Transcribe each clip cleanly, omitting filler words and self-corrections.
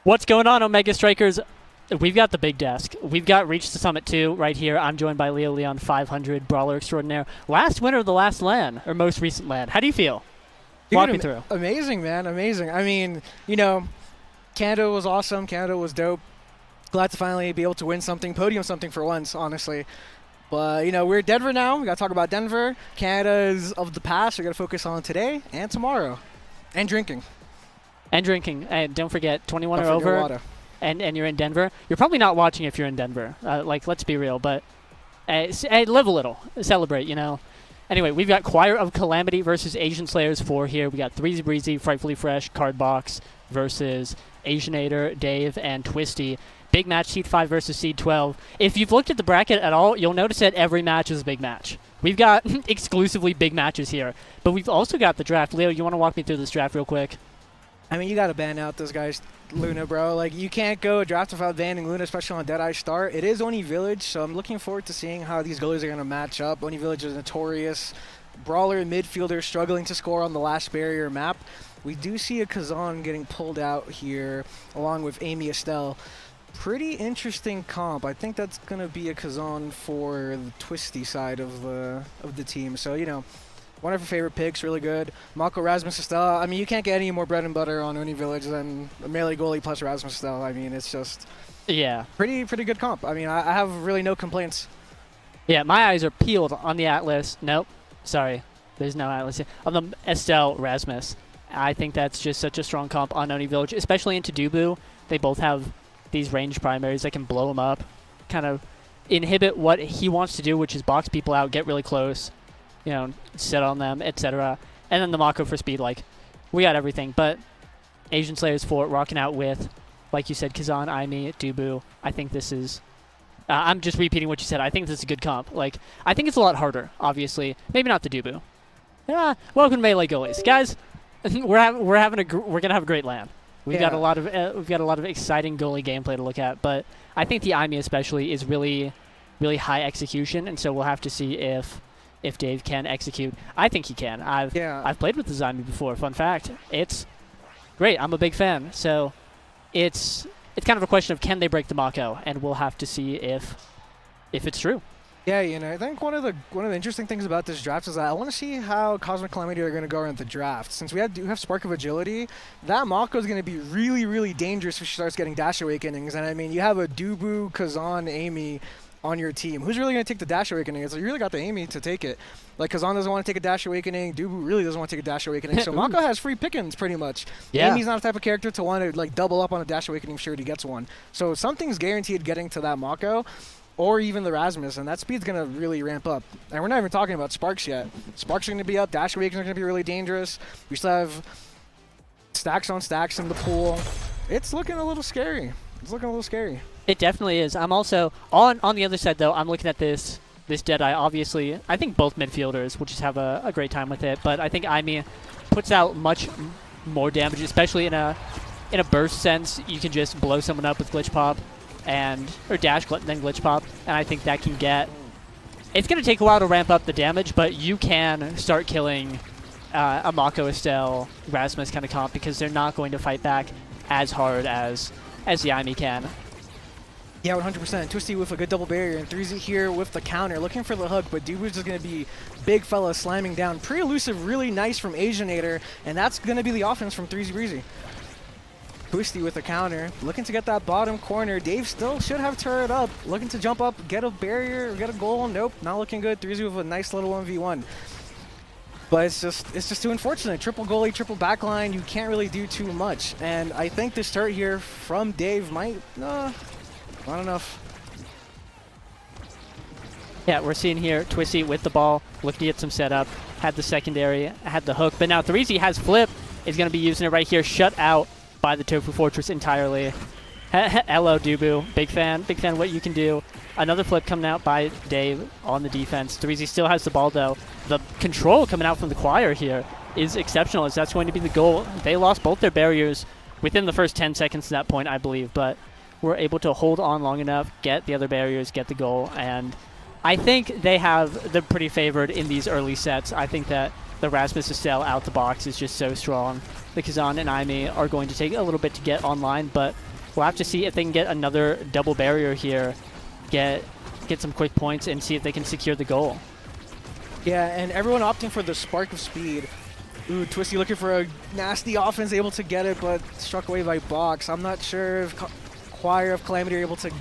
What's going on, Omega Strikers? We've got the big desk. We've got Reach the Summit 2 right here. I'm joined by Leo Leon 500, Brawler Extraordinaire. Last winner of the last LAN, or most recent LAN. How do you feel? Walk me through. Amazing, man. Amazing. I mean, you know, Canada was awesome. Canada was dope. Glad to finally be able to win something, podium something for once, honestly. But, you know, we're at Denver now. We got to talk about Denver. Canada is of the past. We got to focus on today and tomorrow. And drinking. And drinking. And don't forget, 21 or over. Water. And you're in Denver. You're probably not watching if you're in Denver. Let's be real. But live a little. Celebrate, you know. Anyway, we've got Choir of Calamity versus Asian Slayers 4 here. We got Threezy Breezy, Frightfully Fresh, Cardbox versus Asianator, Dave, and Twisty. Big match, Seed 5 versus Seed 12. If you've looked at the bracket at all, you'll notice that every match is a big match. We've got exclusively big matches here. But we've also got the draft. Leo, you want to walk me through this draft real quick? I mean, you got to ban out those guys, Luna, bro. Like, you can't go a draft without banning Luna, especially on Deadeye Start. It is Oni Village, so I'm looking forward to seeing how these goalies are going to match up. Oni Village is notorious brawler midfielder struggling to score on the last barrier map. We do see a Kazan getting pulled out here, along with Amy Estelle. Pretty interesting comp. I think that's going to be a Kazan for the Twisty side of the team. So, you know, one of her favorite picks, really good. Mako Rasmus Estelle. I mean, you can't get any more bread and butter on Oni Village than a melee goalie plus Rasmus Estelle. I mean, it's just pretty good comp. I mean, I have really no complaints. Yeah, my eyes are peeled on the Atlas. Nope. Sorry. There's no Atlas here. On the Estelle Rasmus. I think that's just such a strong comp on Oni Village, especially into Dubu. They both have these range primaries that can blow him up, kind of inhibit what he wants to do, which is box people out, get really close, you know, sit on them, etc. And then the Mako for speed, like, we got everything. But Asian Slayers 4 rocking out with, like you said, Kazan, Aimi, Dubu. I think this is... I'm just repeating what you said. I think this is a good comp. Like, I think it's a lot harder, obviously. Maybe not the Dubu. Welcome to Melee Goalies. Guys, we're gonna have a great LAN. We've got a lot of exciting goalie gameplay to look at, but I think the Aimi especially is really, really high execution, and so we'll have to see if Dave can execute. I think he can. I've played with the Aimi before. Fun fact, it's great. I'm a big fan. So it's kind of a question of can they break the Mako, and we'll have to see if it's true. Yeah, you know, I think one of the interesting things about this draft is that I want to see how Cosmic Calamity are going to go around the draft. Since we do have Spark of Agility, that Mako is going to be really, really dangerous if she starts getting Dash Awakenings. And I mean, you have a Dubu, Kazan, Amy on your team. Who's really going to take the Dash Awakening? It's like, you really got the Amy to take it. Like, Kazan doesn't want to take a Dash Awakening. Dubu really doesn't want to take a Dash Awakening. So Mako has free pickings, pretty much. Yeah. Amy's not the type of character to want to, like, double up on a Dash Awakening sure he gets one. So something's guaranteed getting to that Mako, or even the Rasmus, and that speed's going to really ramp up. And we're not even talking about Sparks yet. Sparks are going to be up. Dash Awakenings are going to be really dangerous. We still have stacks on stacks in the pool. It's looking a little scary. It definitely is. I'm also, on the other side, though, I'm looking at this Deadeye. Obviously, I think both midfielders will just have a great time with it, but I think Aimi puts out much more damage, especially in a burst sense. You can just blow someone up with Glitch Pop, or dash then glitch pop, and I think that can get... It's going to take a while to ramp up the damage, but you can start killing a Mako Estelle Rasmus kind of comp because they're not going to fight back as hard as the Aimi can. Yeah, 100%. Twisty with a good double barrier, and Threezy here with the counter, looking for the hook, but Dubu's just going to be big fella slamming down. Pretty elusive, really nice from Asianator, and that's going to be the offense from Threezy Breezy. Twisty with a counter, looking to get that bottom corner. Dave still should have turret up, looking to jump up, get a barrier, get a goal. Nope, not looking good. Threezy with a nice little 1v1. But it's just too unfortunate. Triple goalie, triple backline, you can't really do too much. And I think this turret here from Dave might, not enough. Yeah, we're seeing here Twisty with the ball, looking to get some setup, had the secondary, had the hook, but now Threezy has flip, is going to be using it right here, shut out by the Tofu Fortress entirely. Hello, Dubu. Big fan of what you can do. Another flip coming out by Dave on the defense. Threezy still has the ball, though. The control coming out from the Choir here is exceptional, as that's going to be the goal. They lost both their barriers within the first 10 seconds to that point, I believe, but were able to hold on long enough, get the other barriers, get the goal, and I think they're pretty favored in these early sets. I think that the Rasmus Estelle out the box is just so strong. The Kazan and Aimi are going to take a little bit to get online, but We'll have to see if they can get another double barrier here, get some quick points, and see if they can secure the goal. Yeah, and everyone opting for the spark of speed. Ooh, Twisty looking for a nasty offense, able to get it, but struck away by Box. I'm not sure if Choir of Calamity are able to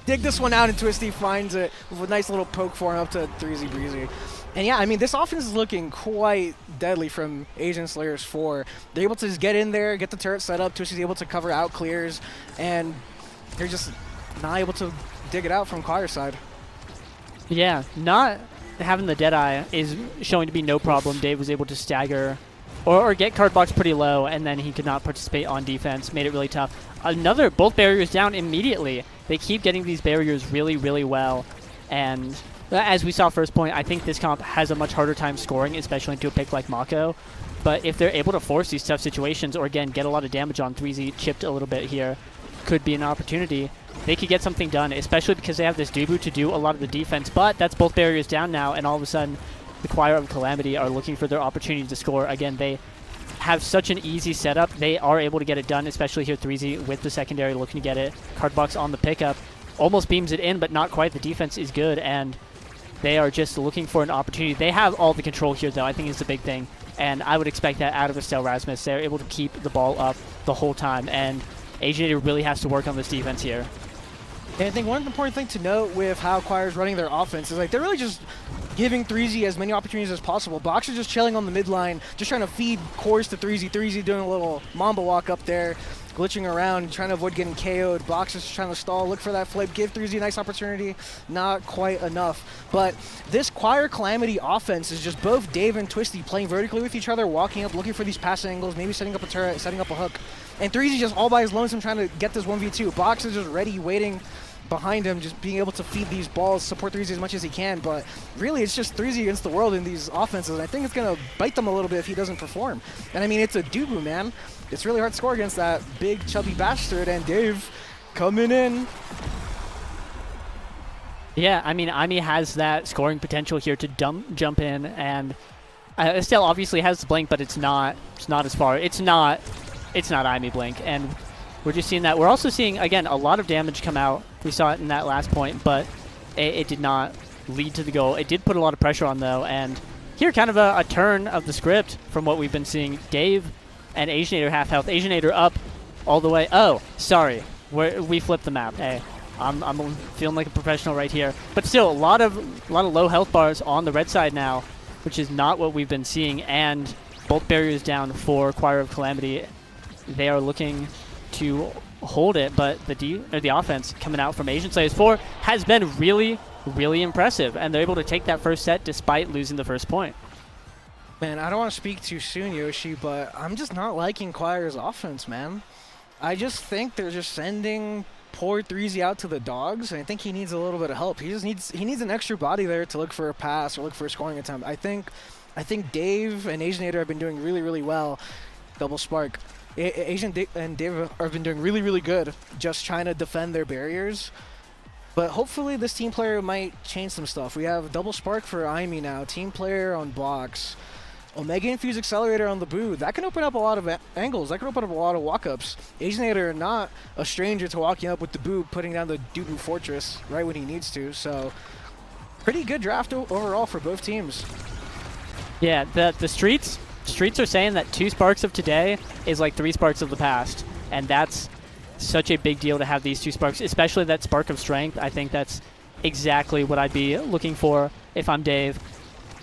dig this one out, and Twisty finds it with a nice little poke for him up to 3Z Breezy. And yeah, I mean, this offense is looking quite deadly from Asian Slayers 4. They're able to just get in there, get the turret set up, Twisty's able to cover out clears, and they're just not able to dig it out from Choir's side. Yeah, not having the Deadeye is showing to be no problem. Dave was able to stagger or get card box pretty low, and then he could not participate on defense. Made it really tough. Both barriers down immediately. They keep getting these barriers really, really well. And as we saw first point, I think this comp has a much harder time scoring, especially into a pick like Mako. But if they're able to force these tough situations, or again, get a lot of damage on 3Z, chipped a little bit here, could be an opportunity. They could get something done, especially because they have this Dubu to do a lot of the defense. But that's both barriers down now, and all of a sudden, the Choir of Calamity are looking for their opportunity to score. Again, they have such an easy setup. They are able to get it done, especially here 3Z with the secondary looking to get it. Cardbox on the pickup. Almost beams it in, but not quite. The defense is good, and they are just looking for an opportunity. They have all the control here, though. I think is the big thing, and I would expect that out of Estelle Rasmus. They're able to keep the ball up the whole time, and Asianator really has to work on this defense here. And I think one important thing to note with how Choir's running their offense is like they're really just giving 3Z as many opportunities as possible. Box is just chilling on the mid line, just trying to feed cores to 3Z. 3Z doing a little Mamba walk up there, glitching around, trying to avoid getting KO'd. Box is trying to stall, look for that flip, give 3Z a nice opportunity. Not quite enough. But this Choir Calamity offense is just both Dave and Twisty playing vertically with each other, walking up, looking for these pass angles, maybe setting up a turret, setting up a hook. And 3Z just all by his lonesome trying to get this 1v2. Box is just ready, waiting behind him, just being able to feed these balls, support 3Z as much as he can. But really, it's just 3Z against the world in these offenses. And I think it's going to bite them a little bit if he doesn't perform. And I mean, it's a Dubu, man. It's really hard to score against that big, chubby bastard. And Dave coming in. Yeah, I mean, Ami has that scoring potential here to jump in. And Estelle obviously has the blink, but it's not as far. It's not Ami blink. And we're just seeing that. We're also seeing, again, a lot of damage come out. We saw it in that last point, but it did not lead to the goal. It did put a lot of pressure on, though, and here kind of a turn of the script from what we've been seeing. Dave and Asianator half health. Asianator up all the way. Oh, sorry. We flipped the map. Hey, I'm feeling like a professional right here. But still, a lot of low health bars on the red side now, which is not what we've been seeing, and both barriers down for Choir of Calamity. They are looking to hold it, but the offense coming out from Asian Slayers 4 has been really, really impressive, and they're able to take that first set despite losing the first point. Man, I don't want to speak too soon, Yoshi, but I'm just not liking Choir's offense, man. I just think they're just sending poor 3Z out to the dogs, and I think he needs a little bit of help. He needs an extra body there to look for a pass or look for a scoring attempt. I think Dave and Asianator have been doing really, really well. Double spark. Asian and Dave have been doing really, really good just trying to defend their barriers. But hopefully this team player might change some stuff. We have double spark for Aimi now, team player on Box, Omega Infuse Accelerator on the Boo. That can open up a lot of angles. That can open up a lot of walk-ups. Asianator not a stranger to walking up with the Boo, putting down the Dubu Fortress right when he needs to. So pretty good draft overall for both teams. Yeah, the Streets are saying that 2 sparks of today is like 3 sparks of the past, and that's such a big deal to have these 2 sparks, especially that spark of strength. I think that's exactly what I'd be looking for if I'm Dave.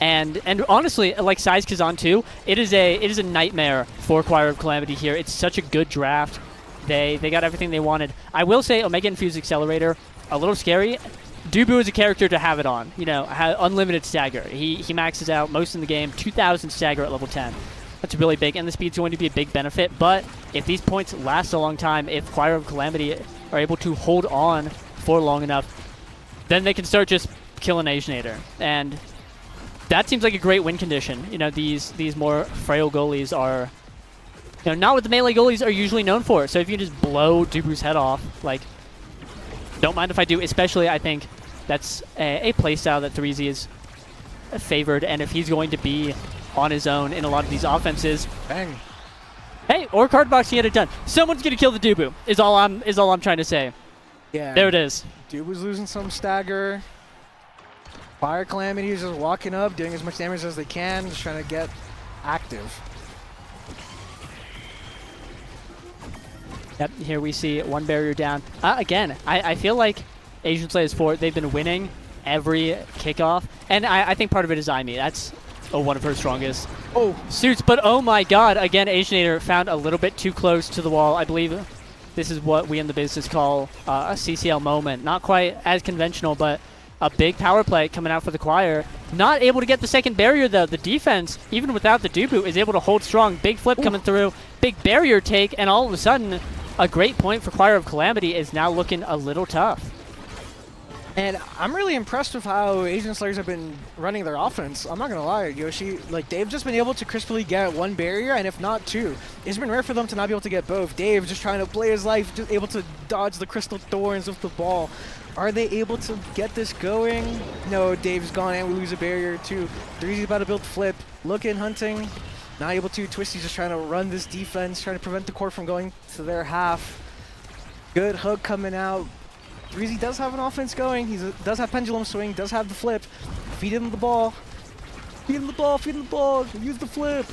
And honestly, like Size Kazan too, it is a nightmare for Choir of Calamity here. It's such a good draft. They got everything they wanted. I will say Omega Infused Accelerator, a little scary. Dubu is a character to have it on. You know, unlimited stagger. He maxes out most in the game, 2,000 stagger at level 10. That's really big, and the speed's going to be a big benefit. But if these points last a long time, if Choir of Calamity are able to hold on for long enough, then they can start just killing Asianator. And that seems like a great win condition. You know, these more frail goalies are, you know, not what the melee goalies are usually known for. So if you just blow Dubu's head off, like, don't mind if I do. Especially, I think that's a playstyle that 3Z is favored, and if he's going to be on his own in a lot of these offenses, bang, Hey, or Cardbox can get it done. Someone's gonna kill the Dubu. Is all I'm trying to say. Yeah. There it is. Dude was losing some stagger. Fire Calamity is just walking up, doing as much damage as they can, just trying to get active. Yep, here we see one barrier down. Again, I feel like Asian Slayers 4, they've been winning every kickoff. And I think part of it is Aimee. That's one of her strongest suits. But oh my god, again, Asianator found a little bit too close to the wall. I believe this is what we in the business call a CCL moment. Not quite as conventional, but a big power play coming out for the Choir. Not able to get the second barrier, though. The defense, even without the Dubu, is able to hold strong. Big flip coming through. Big barrier take, and all of a sudden, a great point for Choir of Calamity is now looking a little tough. And I'm really impressed with how Asian Slayers have been running their offense. I'm not going to lie, Yoshi. Like, they've just been able to crisply get one barrier, and if not two. It's been rare for them to not be able to get both. Dave just trying to play his life, just able to dodge the crystal thorns with the ball. Are they able to get this going? No, Dave's gone, and we lose a barrier too. Threezy's about to build flip. Looking, hunting. Not able to. Twisty's just trying to run this defense, trying to prevent the core from going to their half. Good hook coming out. Threezy does have an offense going. He does have pendulum swing, does have the flip. Feed him the ball. Feed him the ball, feed him the ball. Use the flip.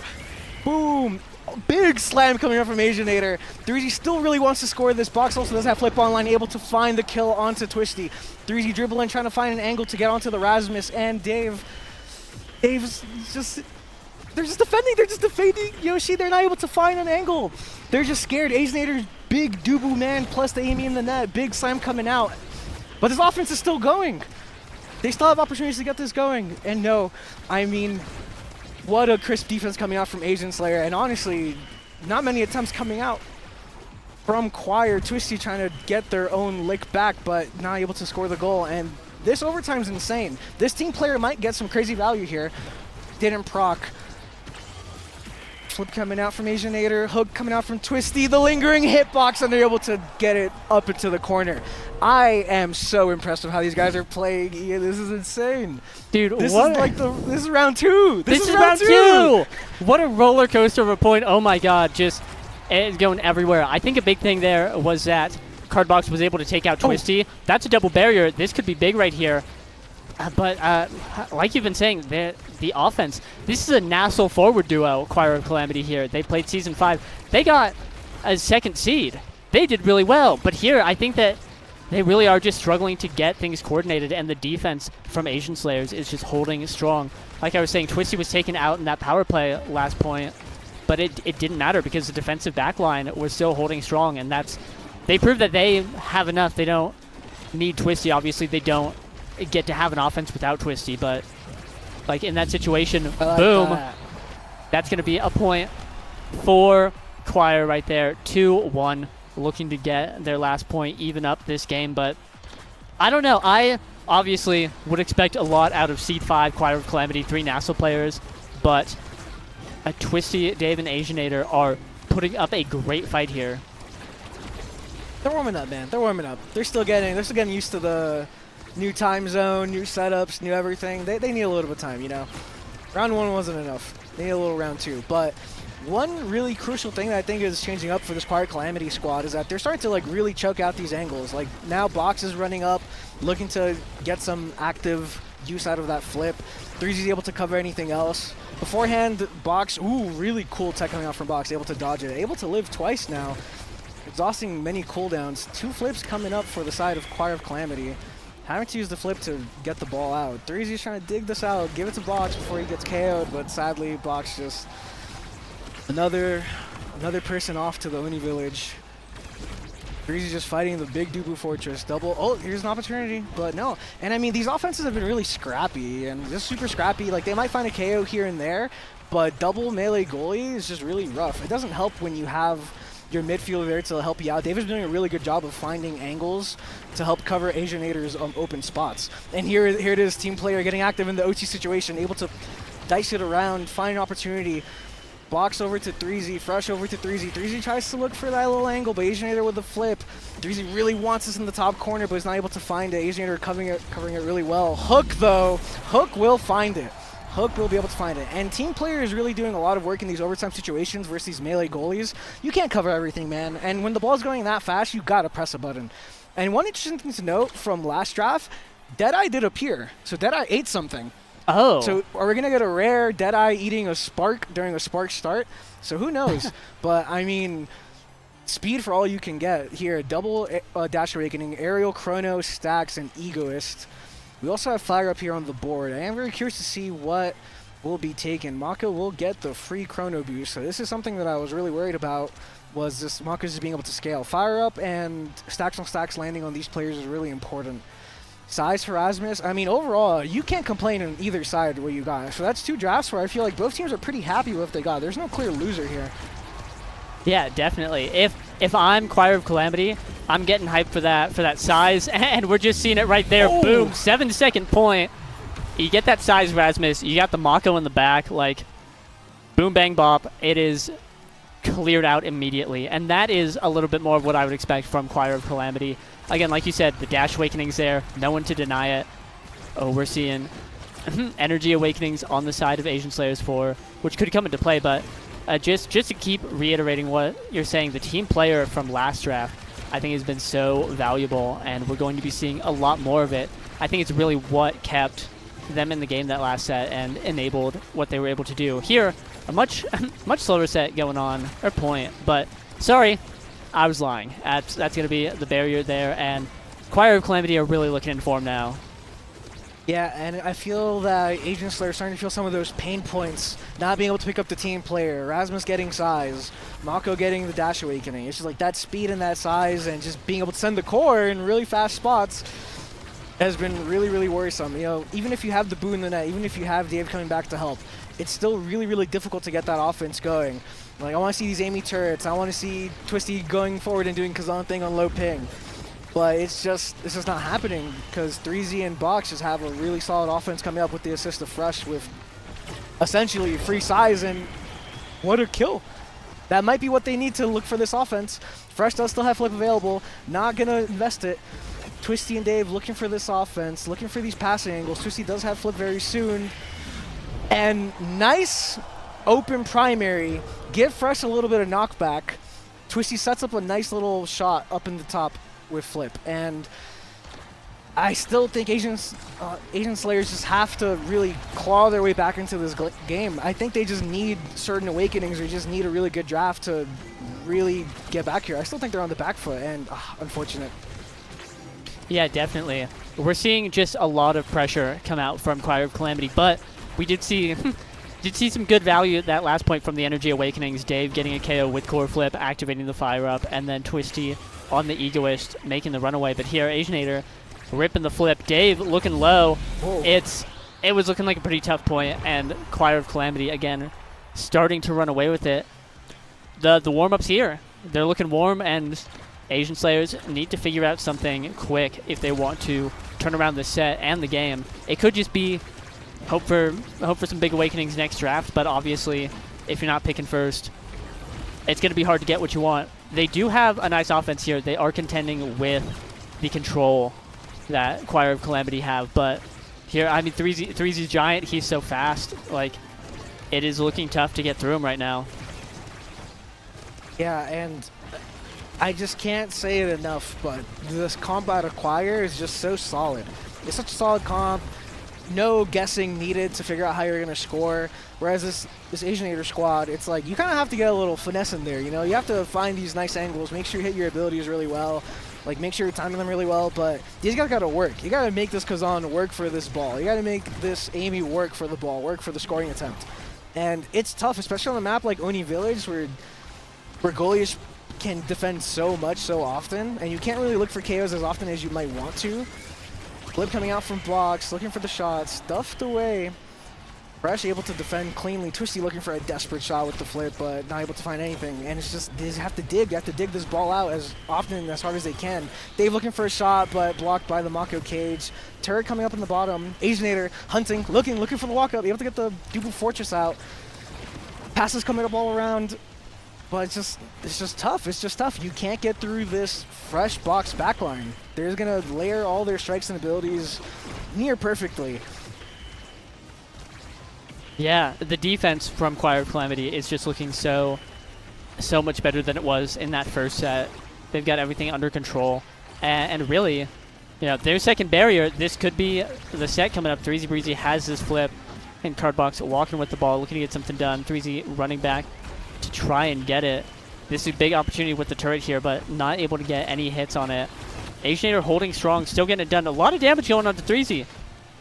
Boom. Big slam coming up from Asianator. Threezy still really wants to score this. Box also does have flip online, able to find the kill onto Twisty. Threezy dribbling, trying to find an angle to get onto the Rasmus, and Dave's just... They're just defending Yoshi. They're not able to find an angle. They're just scared. Asianator's big Dubu man plus the Aimee in the net. Big slam coming out. But this offense is still going. They still have opportunities to get this going. And no, I mean, what a crisp defense coming out from Asian Slayer. And honestly, not many attempts coming out from Choir. Twisty trying to get their own lick back, but not able to score the goal. And this overtime's insane. This team player might get some crazy value here. Didn't proc. Flip coming out from Asianator, hook coming out from Twisty, the lingering hitbox, and they're able to get it up into the corner. I am so impressed with how these guys are playing. Yeah, this is insane. Dude, this is round two. This is round two. What a roller coaster of a point. Oh my god, just it's going everywhere. I think a big thing there was that Cardbox was able to take out Twisty. That's a double barrier. This could be big right here. But like you've been saying, the offense, this is a Nassau forward duo, Choir of Calamity here. They played Season 5. They got a second seed. They did really well. But here, I think that they really are just struggling to get things coordinated, and the defense from Asian Slayers is just holding strong. Like I was saying, Twisty was taken out in that power play last point, but it didn't matter because the defensive backline was still holding strong, and they proved that they have enough. They don't need Twisty. Obviously, they don't get to have an offense without Twisty, but like in that situation, boom, that's going to be a point for Choir right there. 2-1, looking to get their last point, even up this game. But I don't know. I obviously would expect a lot out of Seed 5, Choir of Calamity, 3 Nassau players, but Twisty, Dave, and Asianator are putting up a great fight here. They're warming up, man. They're warming up. They're still getting used to the new time zone, new setups, new everything. They need a little bit of time, you know. Round 1 wasn't enough. They need a little round 2. But one really crucial thing that I think is changing up for this Choir Calamity squad is that they're starting to like really choke out these angles. Like now Box is running up, looking to get some active use out of that flip. Threezy's able to cover anything else. Beforehand, Box, really cool tech coming out from Box, able to dodge it. Able to live twice now, exhausting many cooldowns. 2 flips coming up for the side of Choir of Calamity. Having to use the flip to get the ball out. Threezy's trying to dig this out, give it to Box before he gets KO'd, but sadly, Box just another person off to the Oni village. Threezy's just fighting the big Dubu Fortress. Double, here's an opportunity, but no. And I mean, these offenses have been really scrappy, and just super scrappy. Like, they might find a KO here and there, but double melee goalie is just really rough. It doesn't help when you have your midfielder there to help you out. David's doing a really good job of finding angles to help cover Asianator's open spots. And here it is, team player getting active in the OT situation, able to dice it around, find an opportunity. Box over to Threezy, fresh over to Threezy. Threezy tries to look for that little angle, but Asianator with the flip. Threezy really wants this in the top corner, but is not able to find it. Asianator covering it really well. Hook, though. Hook will find it. Hook will be able to find it. And team player is really doing a lot of work in these overtime situations versus these melee goalies. You can't cover everything, man. And when the ball's going that fast, you gotta press a button. And one interesting thing to note from last draft, Deadeye did appear. So Deadeye ate something. Oh. So are we going to get a rare Deadeye eating a spark during a spark start? So who knows? But I mean, speed for all you can get here. Double Dash Awakening, Aerial, Chrono, Stacks, and Egoist. We also have Fire up here on the board. I am very curious to see what will be taken. Mako will get the free Chrono boost. So this is something that I was really worried about, was this Mako just being able to scale. Fire up and Stacks on Stacks landing on these players is really important. Size for Rasmus, I mean, overall, you can't complain on either side what you got. So that's 2 drafts where I feel like both teams are pretty happy with what they got. There's no clear loser here. Yeah, definitely. If I'm Choir of Calamity, I'm getting hyped for that size, and we're just seeing it right there. Oh. Boom, 7-second point. You get that size, Rasmus. You got the Mako in the back, like, boom, bang, bop. It is cleared out immediately, and that is a little bit more of what I would expect from Choir of Calamity. Again, like you said, the Dash Awakening's there. No one to deny it. Oh, we're seeing Energy Awakenings on the side of Asian Slayers 4, which could come into play, but just to keep reiterating what you're saying, the team player from last draft, I think, has been so valuable, and we're going to be seeing a lot more of it. I think it's really what kept them in the game that last set and enabled what they were able to do. Here, a much slower set going on, or point, but sorry, I was lying. That's going to be the barrier there, and Choir of Calamity are really looking in form now. Yeah, and I feel that Agent Slayer is starting to feel some of those pain points, not being able to pick up the team player, Rasmus getting size, Mako getting the Dash Awakening. It's just like that speed and that size and just being able to send the core in really fast spots has been really, really worrisome. You know, even if you have the Boo in the net, even if you have Dave coming back to help, it's still really, really difficult to get that offense going. Like, I want to see these Amy turrets. I want to see Twisty going forward and doing Kazan thing on low ping. But it's just not happening because 3Z and Box just have a really solid offense coming up with the assist of Fresh with essentially free size, and what a kill. That might be what they need to look for this offense. Fresh does still have flip available, not going to invest it. Twisty and Dave looking for this offense, looking for these passing angles. Twisty does have flip very soon. And nice open primary. Give Fresh a little bit of knockback. Twisty sets up a nice little shot up in the top with flip. And I still think Asian Slayers just have to really claw their way back into this game. I think they just need certain awakenings or just need a really good draft to really get back here. I still think they're on the back foot, and unfortunate. Yeah, definitely. We're seeing just a lot of pressure come out from Choir of Calamity, but we did see some good value at that last point from the Energy Awakenings. Dave getting a KO with core flip, activating the fire up, and then Twisty on the Egoist making the runaway. But here, Asianator ripping the flip. Dave looking low. Whoa. It was looking like a pretty tough point, and Choir of Calamity again starting to run away with it. The warm-ups here, they're looking warm, and Asian Slayers need to figure out something quick if they want to turn around the set and the game. It could just be hope for some big awakenings next draft, but obviously if you're not picking first, it's going to be hard to get what you want. They do have a nice offense here. They are contending with the control that Choir of Calamity have, but here, I mean, 3Z's giant, he's so fast. Like, it is looking tough to get through him right now. Yeah, and I just can't say it enough, but this comp out of Choir is just so solid. It's such a solid comp. No guessing needed to figure out how you're going to score. Whereas this Asianator squad, it's like you kind of have to get a little finesse in there. You know, you have to find these nice angles, make sure you hit your abilities really well, like make sure you're timing them really well. But these guys got to work. You got to make this Kazan work for this ball. You got to make this Amy work for the ball, work for the scoring attempt. And it's tough, especially on a map like Oni Village, where goalies can defend so much so often, and you can't really look for KOs as often as you might want to. Flip coming out from blocks, looking for the shots, stuffed away. Fresh able to defend cleanly. Twisty looking for a desperate shot with the flip, but not able to find anything. And it's just, they have to dig. They have to dig this ball out as often and as hard as they can. Dave looking for a shot, but blocked by the Mako cage. Turret coming up in the bottom. Asianator hunting, looking for the walk-up. Able to get the Dubu Fortress out. Passes coming up all around. But it's just tough. It's just tough. You can't get through this Fresh box backline. They're going to layer all their strikes and abilities near perfectly. Yeah, the defense from Choir of Calamity is just looking so much better than it was in that first set. They've got everything under control. And really, you know, their second barrier, this could be the set coming up. 3Z Breezy has this flip, and Cardbox walking with the ball, looking to get something done. 3Z running back to try and get it. This is a big opportunity with the turret here, but not able to get any hits on it. Asianator holding strong, still getting it done. A lot of damage going on to 3Z. You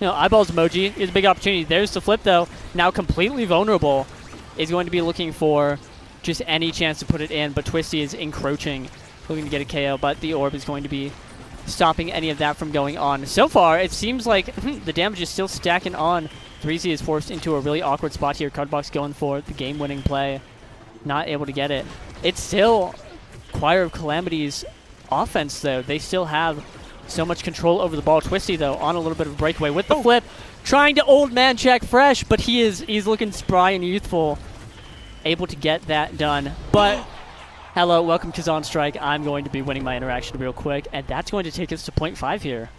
know, eyeballs emoji is a big opportunity. There's the flip, though. Now completely vulnerable. Is going to be looking for just any chance to put it in, but Twisty is encroaching, looking to get a KO, but the orb is going to be stopping any of that from going on. So far, it seems like the damage is still stacking on. 3Z is forced into a really awkward spot here. Cardbox going for the game-winning play. Not able to get it. It's still Choir of Calamity's offense, though. They still have so much control over the ball. Twisty, though, on a little bit of a breakaway with the flip. Trying to old man check Fresh, but he's looking spry and youthful. Able to get that done. But, hello, welcome Kazan Strike. I'm going to be winning my interaction real quick, and that's going to take us to .5 here.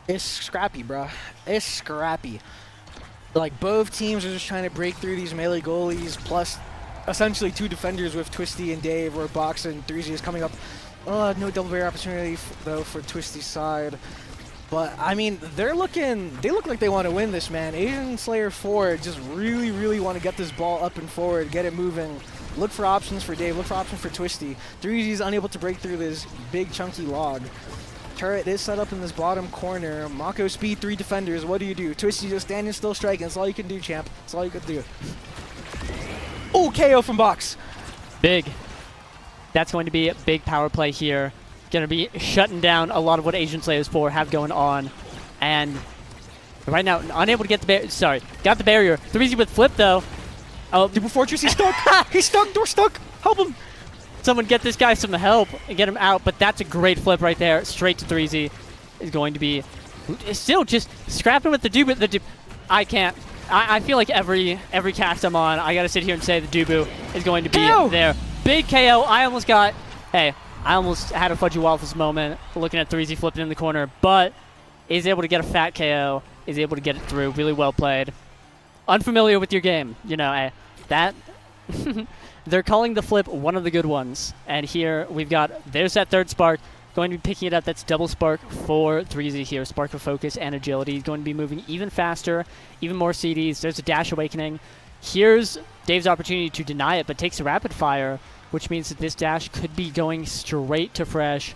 It's scrappy, bro. It's scrappy. Like, both teams are just trying to break through these melee goalies, plus essentially two defenders with Twisty and Dave, where Box and 3Z is coming up. No double barrier opportunity, though, for Twisty's side. But, I mean, they look like they want to win this, man. Asian Slayer 4 just really, really want to get this ball up and forward, get it moving. Look for options for Dave, look for options for Twisty. 3Z is unable to break through this big, chunky log. Turret is set up in this bottom corner. Mako speed, 3 defenders. What do? Twisty just standing still striking. That's all you can do, champ. That's all you can do. Oh, KO from Box. Big. That's going to be a big power play here. Going to be shutting down a lot of what Asian Slayers 4 have going on. And right now, unable to get the barrier. Sorry, got the barrier. 3Z with flip, though. Oh, Double Fortress, he's stuck. He's stuck. Door stuck. Help him. Someone get this guy some help and get him out. But that's a great flip right there. Straight to 3Z. Is going to be still just scrapping with the Dubu. I can't. I feel like every cast I'm on, I got to sit here and say the Dubu is going to be there. Big KO. I almost had a Fudgy Waffles moment looking at 3Z flipping in the corner, but is able to get a fat KO, is able to get it through. Really well played. Unfamiliar with your game, you know, that they're calling the flip one of the good ones. And here we've got, there's that third spark, going to be picking it up. That's double spark for 3Z here. Spark of focus and agility. He's going to be moving even faster, even more CDs. There's a dash awakening. Here's Dave's opportunity to deny it, but takes a rapid fire, which means that this dash could be going straight to Fresh.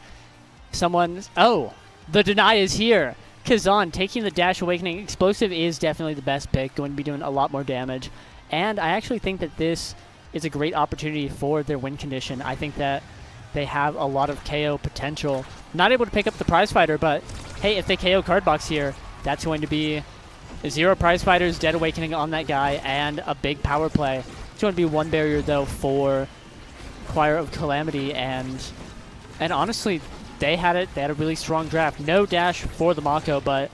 Oh, the deny is here. Kazan taking the dash awakening. Explosive is definitely the best pick, going to be doing a lot more damage. And I actually think that this is a great opportunity for their win condition. I think that they have a lot of KO potential. Not able to pick up the prize fighter, but hey, if they KO Cardbox here, that's going to be 0 prize fighters, dead awakening on that guy, and a big power play. It's going to be 1 barrier, though, for Choir of Calamity, and honestly, they had it. They had a really strong draft. No dash for the Mako, but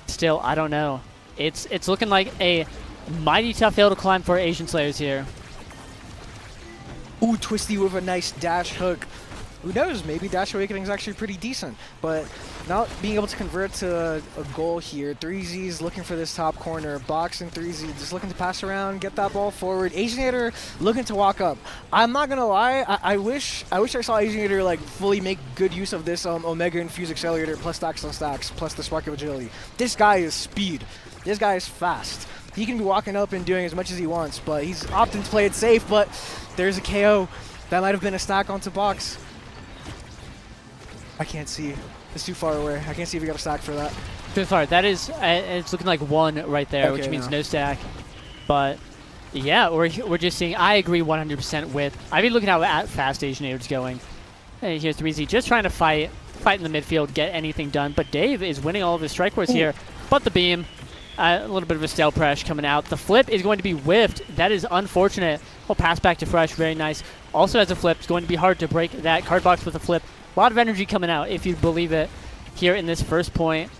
still, I don't know. It's looking like a mighty tough hill to climb for Asian Slayers here. Ooh, Twisty with a nice dash hook. Who knows? Maybe dash awakening is actually pretty decent, but not being able to convert to a goal here. 3Z's looking for this top corner. Box and 3Z just looking to pass around, get that ball forward. Asianator looking to walk up. I'm not gonna lie. I wish I saw Asianator like fully make good use of this Omega Infused Accelerator plus stacks on stacks plus the Spark of Agility. This guy is speed. This guy is fast. He can be walking up and doing as much as he wants, but he's opting to play it safe. But there's a KO. That might have been a stack onto Box. I can't see. It's too far away. I can't see if we got a stack for that. Too far. That is, it's looking like 1 right there, okay, which means no stack. But yeah, we're just seeing. I agree 100% with. I've been looking at fast Asianator's going. Hey, here's 3Z just trying to fight in the midfield, get anything done. But Dave is winning all of his strike wars here. But the beam, a little bit of a stale press coming out. The flip is going to be whiffed. That is unfortunate. We'll pass back to Fresh. Very nice. Also has a flip. It's going to be hard to break that Cardbox with a flip. A lot of energy coming out, if you believe it, here in this first point.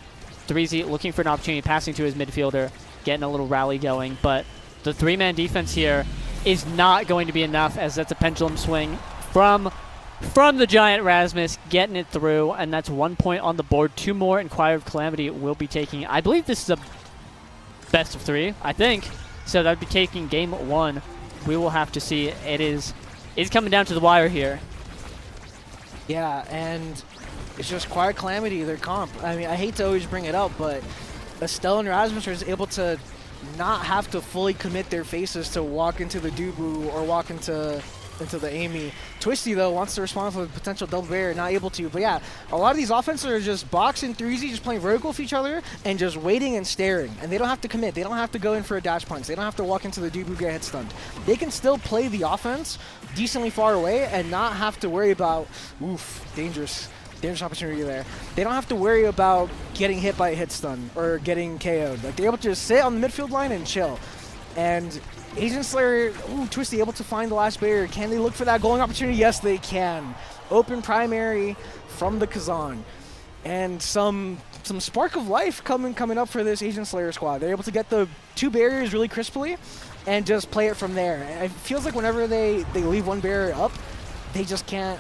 3Z looking for an opportunity, passing to his midfielder, getting a little rally going. But the 3-man defense here is not going to be enough, as that's a pendulum swing from the giant Rasmus, getting it through, and that's 1 point on the board. 2 more, and Choir of Calamity will be taking. I believe this is a best of 3, I think. So that would be taking game 1. We will have to see. It's coming down to the wire here. Yeah, and it's just Quiet Calamity, their comp. I mean, I hate to always bring it up, but Estelle and Rasmus are able to not have to fully commit their faces to walk into the Dubu or walk into the Amy. Twisty, though, wants to respond for a potential double barrier, not able to. But yeah, a lot of these offenses are just boxing 3Z, just playing vertical with each other and just waiting and staring. And they don't have to commit. They don't have to go in for a dash punch. They don't have to walk into the Dubu, get hit stunned. They can still play the offense decently far away and not have to worry about, oof, dangerous opportunity there. They don't have to worry about getting hit by a hit stun or getting KO'd. Like, they're able to just sit on the midfield line and chill. And Agent Slayer, ooh, Twisty able to find the last barrier. Can they look for that goaling opportunity? Yes, they can. Open primary from the Kazan. And some spark of life coming up for this Agent Slayer squad. They're able to get the 2 barriers really crisply and just play it from there. And it feels like whenever they leave 1 barrier up, they just can't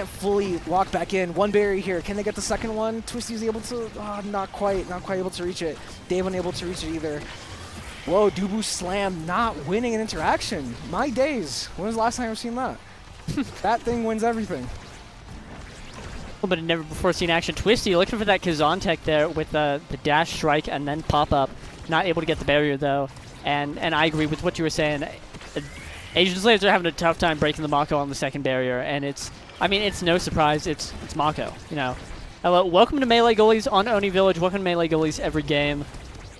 fully walk back in. 1 barrier here. Can they get the second one? Twisty's able to, not quite able to reach it. Dave unable to reach it either. Whoa, Dubu Slam not winning an interaction. My days. When was the last time I've seen that? That thing wins everything. But a never before seen action. Twisty looking for that Kazan tech there with the dash strike and then pop up. Not able to get the barrier though. And I agree with what you were saying. Asian Slayers are having a tough time breaking the Mako on the second barrier, and it's no surprise. It's Mako, you know. Hello, welcome to Melee Goalies on Oni Village. Welcome to Melee Goalies every game.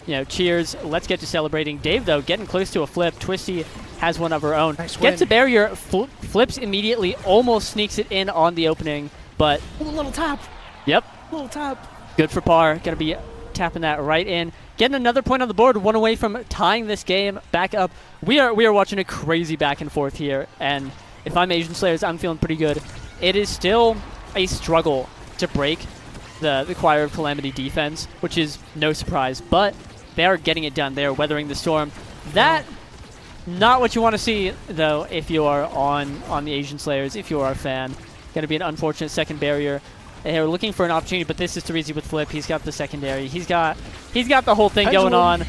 You know, cheers. Let's get to celebrating. Dave, though, getting close to a flip. Twisty has one of her own. Nice Gets win. a barrier, flips immediately, almost sneaks it in on the opening, but... Ooh, little tap. Yep. Little tap. Good for par. Gonna be tapping that right in. Getting another point on the board, 1 away from tying this game back up. We are watching a crazy back and forth here, and if I'm Asian Slayers, I'm feeling pretty good. It is still a struggle to break the Choir of Calamity defense, which is no surprise, but they are getting it done. They are weathering the storm. That, not what you want to see, though, if you are on the Asian Slayers, if you are a fan. Going to be an unfortunate second barrier. They're looking for an opportunity, but this is Tarizi with flip. He's got the secondary. He's got the whole thing going on.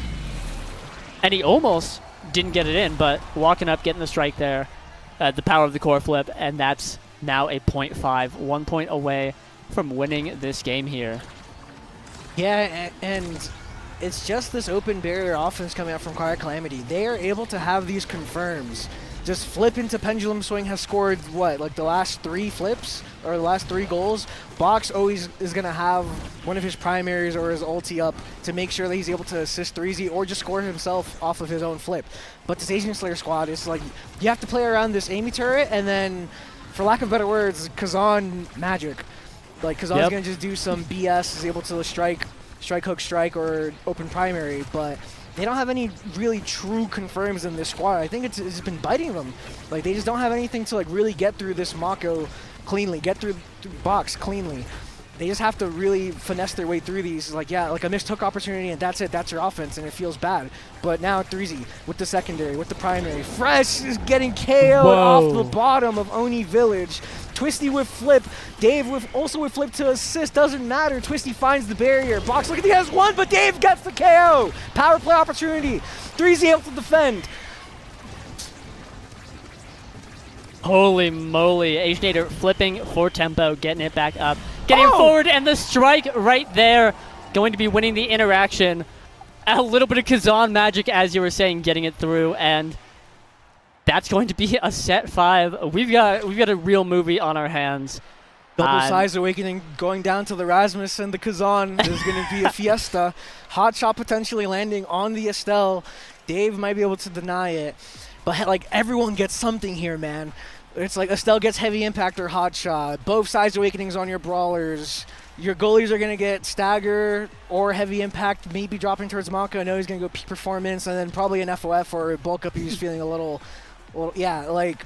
And he almost didn't get it in, but walking up, getting the strike there. The power of the core flip, and that's now a 0.5. 1 point away from winning this game here. Yeah, and it's just this open barrier offense coming out from Quiet Calamity. They are able to have these confirms. Just flip into Pendulum Swing has scored, what, like the last 3 flips? Or the last 3 goals? Box always is going to have one of his primaries or his ulti up to make sure that he's able to assist 3Z or just score himself off of his own flip. But this Asian Slayer squad is like, you have to play around this Amy turret and then, for lack of better words, Kazan magic. Like, Kazan's going to just do some BS, is able to strike, hook, strike, or open primary, but they don't have any really true confirms in this squad. I think it's been biting them. Like, they just don't have anything to, like, really get through this Mako cleanly, get through box cleanly. They just have to really finesse their way through these. Like, yeah, like a missed hook opportunity, and that's it. That's your offense, and it feels bad. But now 3Z with the secondary, with the primary. Fresh is getting KO'd off the bottom of Oni Village. Twisty with flip. Dave also with flip to assist. Doesn't matter. Twisty finds the barrier. Box look at the S1, but Dave gets the KO. Power play opportunity. 3Z able to defend. Holy moly. Asianator flipping for tempo, getting it back up. Getting forward, and the strike right there. Going to be winning the interaction. A little bit of Kazan magic, as you were saying, getting it through, and that's going to be a set 5. We've got a real movie on our hands. Double size awakening going down to the Rasmus and the Kazan. There's going to be a fiesta. Hot shot potentially landing on the Estelle. Dave might be able to deny it, but like everyone gets something here, man. It's like Estelle gets heavy impact or hot shot. Both sides awakenings on your brawlers. Your goalies are going to get stagger or heavy impact, maybe dropping towards Mako. I know he's going to go peak performance and then probably an FOF or a bulk up. He's feeling a little, yeah, like,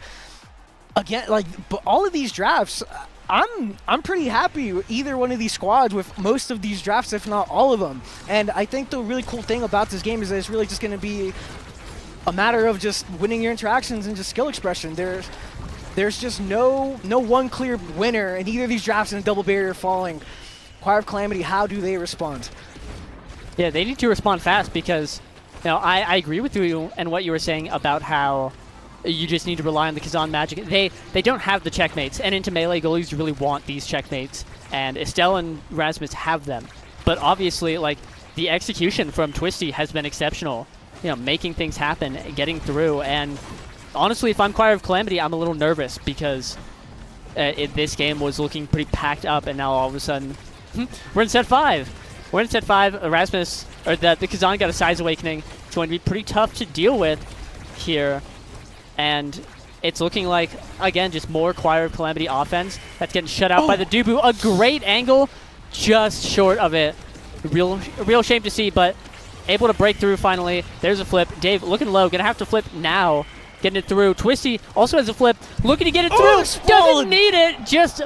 again, like, but all of these drafts, I'm pretty happy with either one of these squads with most of these drafts, if not all of them. And I think the really cool thing about this game is that it's really just going to be a matter of just winning your interactions and just skill expression. There's just no one clear winner in either of these drafts and a double barrier falling. Choir of Calamity, how do they respond? Yeah, they need to respond fast because Now, I agree with you and what you were saying about how you just need to rely on the Kazan magic. They don't have the checkmates, and into melee, goalies really want these checkmates, and Estelle and Rasmus have them. But obviously, like, the execution from Twisty has been exceptional. You know, making things happen, getting through, and honestly, if I'm Choir of Calamity, I'm a little nervous because this game was looking pretty packed up, and now all of a sudden, we're in set 5. We're in set 5. Erasmus, or the Kazan got a Size Awakening. It's going to be pretty tough to deal with here. And it's looking like, again, just more Choir of Calamity offense. That's getting shut out by the Dubu. A great angle, just short of it. Real shame to see, but able to break through finally. There's a flip. Dave looking low, gonna have to flip now. Getting it through. Twisty also has a flip, looking to get it through. Doesn't need it. Just,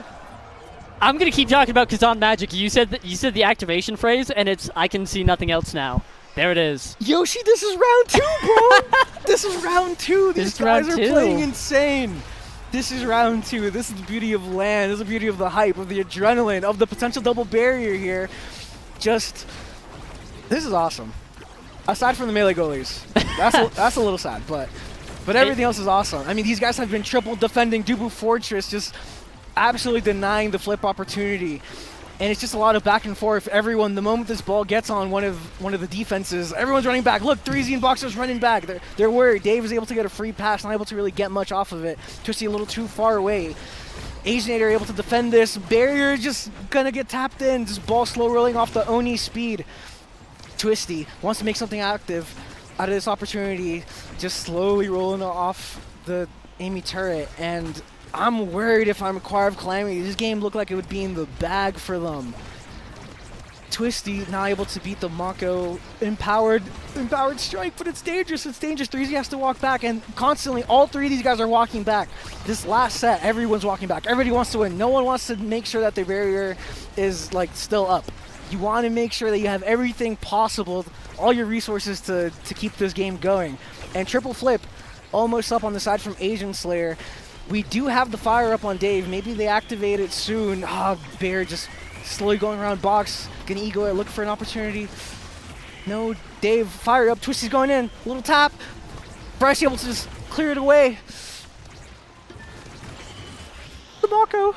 I'm gonna keep talking about Kazan magic. You said the activation phrase, and I can see nothing else now. There it is. Yoshi, this is round 2, bro. This is round 2. These guys are playing insane. This is round 2. This is the beauty of LAN. This is the beauty of the hype, of the adrenaline, of the potential double barrier here. Just, this is awesome. Aside from the melee goalies, that's a little sad, but everything else is awesome. I mean, these guys have been triple defending Dubu Fortress, just absolutely denying the flip opportunity. And it's just a lot of back and forth. Everyone, the moment this ball gets on one of the defenses, everyone's running back. Look, 3Z and Boxer's running back. They're worried. Dave is able to get a free pass, not able to really get much off of it. Twisty a little too far away. Asianator able to defend this. Barrier just gonna get tapped in. Just ball slow rolling off the Oni speed. Twisty wants to make something active out of this opportunity. Just slowly rolling off the Amy turret. And I'm worried if I'm a Choir of Calamity. This game looked like it would be in the bag for them. Twisty not able to beat the Mako empowered strike, but it's dangerous. It's dangerous. 3Z has to walk back, and constantly all 3 of these guys are walking back. This last set, everyone's walking back. Everybody wants to win. No one wants to make sure that their barrier is like still up. You want to make sure that you have everything possible, all your resources to keep this game going. And triple flip, almost up on the side from Asian Slayer. We do have the fire up on Dave. Maybe they activate it soon. Bear just slowly going around box. Gonna ego it, look for an opportunity. No, Dave, fire up. Twisty's going in. Little tap. Bryce able to just clear it away. The Mako.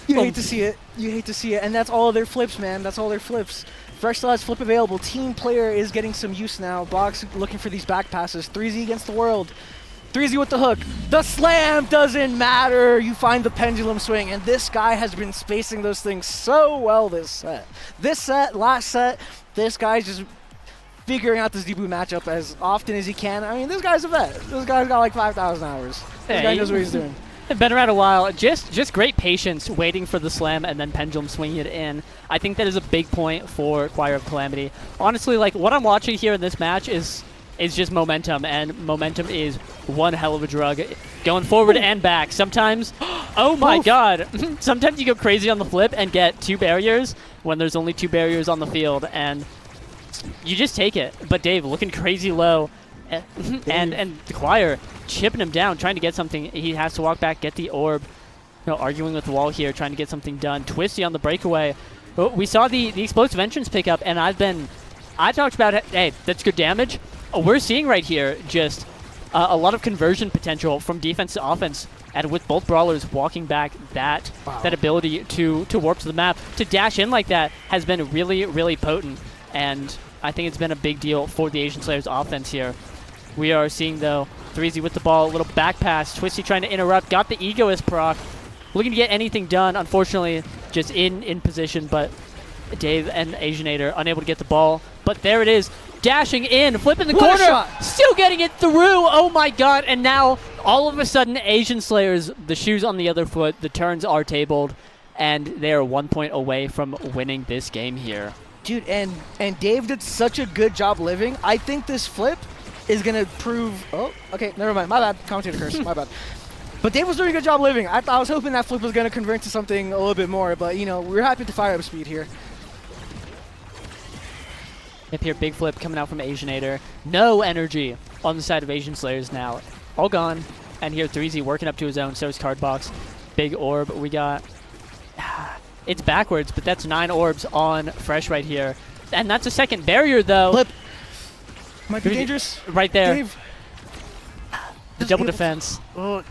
You hate to see it. You hate to see it. And that's all their flips, man. That's all their flips. Fresh still has flip available. Team player is getting some use now. Box looking for these back passes. 3Z against the world. 3Z with the hook. The slam doesn't matter. You find the pendulum swing, and this guy has been spacing those things so well this set. This set, last set, this guy's just figuring out this Debu matchup as often as he can. I mean, this guy's a vet. This guy's got like 5,000 hours. This guy knows what he's doing. Been around a while. Just great patience waiting for the slam and then pendulum swinging it in. I think that is a big point for Choir of Calamity. Honestly, like, what I'm watching here in this match is just momentum, and momentum is one hell of a drug. Going forward and back. Sometimes, oh my god, sometimes you go crazy on the flip and get 2 barriers when there's only 2 barriers on the field, and you just take it. But Dave looking crazy low, and the Choir chipping him down, trying to get something. He has to walk back, get the orb. You know, arguing with the wall here, trying to get something done. Twisty on the breakaway. We saw the explosive entrance pick up, and I talked about it. Hey, that's good damage. We're seeing right here just a lot of conversion potential from defense to offense, and with both brawlers walking back, that ability to warp to the map, to dash in like that has been really, really potent, and I think it's been a big deal for the Asian Slayers offense here. We are seeing, though, 3Z with the ball, a little back pass, Twisty trying to interrupt, got the Egoist proc, looking to get anything done, unfortunately just in position, but Dave and Asianator unable to get the ball, but there it is. Dashing in, flipping the corner, still getting it through. Oh my god, and now all of a sudden Asian Slayers, the shoes on the other foot, the turns are tabled, and they are 1 point away from winning this game here. Dude, and Dave did such a good job living. I think this flip is going to prove... Oh, okay, never mind. My bad. Commentator curse. My bad. But Dave was doing a good job living. I was hoping that flip was going to convert to something a little bit more, but, you know, we're happy to fire up speed here. Up here, big flip coming out from Asianator. No energy on the side of Asian Slayers now. All gone. And here, 3Z working up to his own, so is Cardbox. Big orb. We got... It's backwards, but that's 9 orbs on Fresh right here. And that's a second barrier, though. Flip. Might be dangerous. Right there. Dave. The double defense. Oh,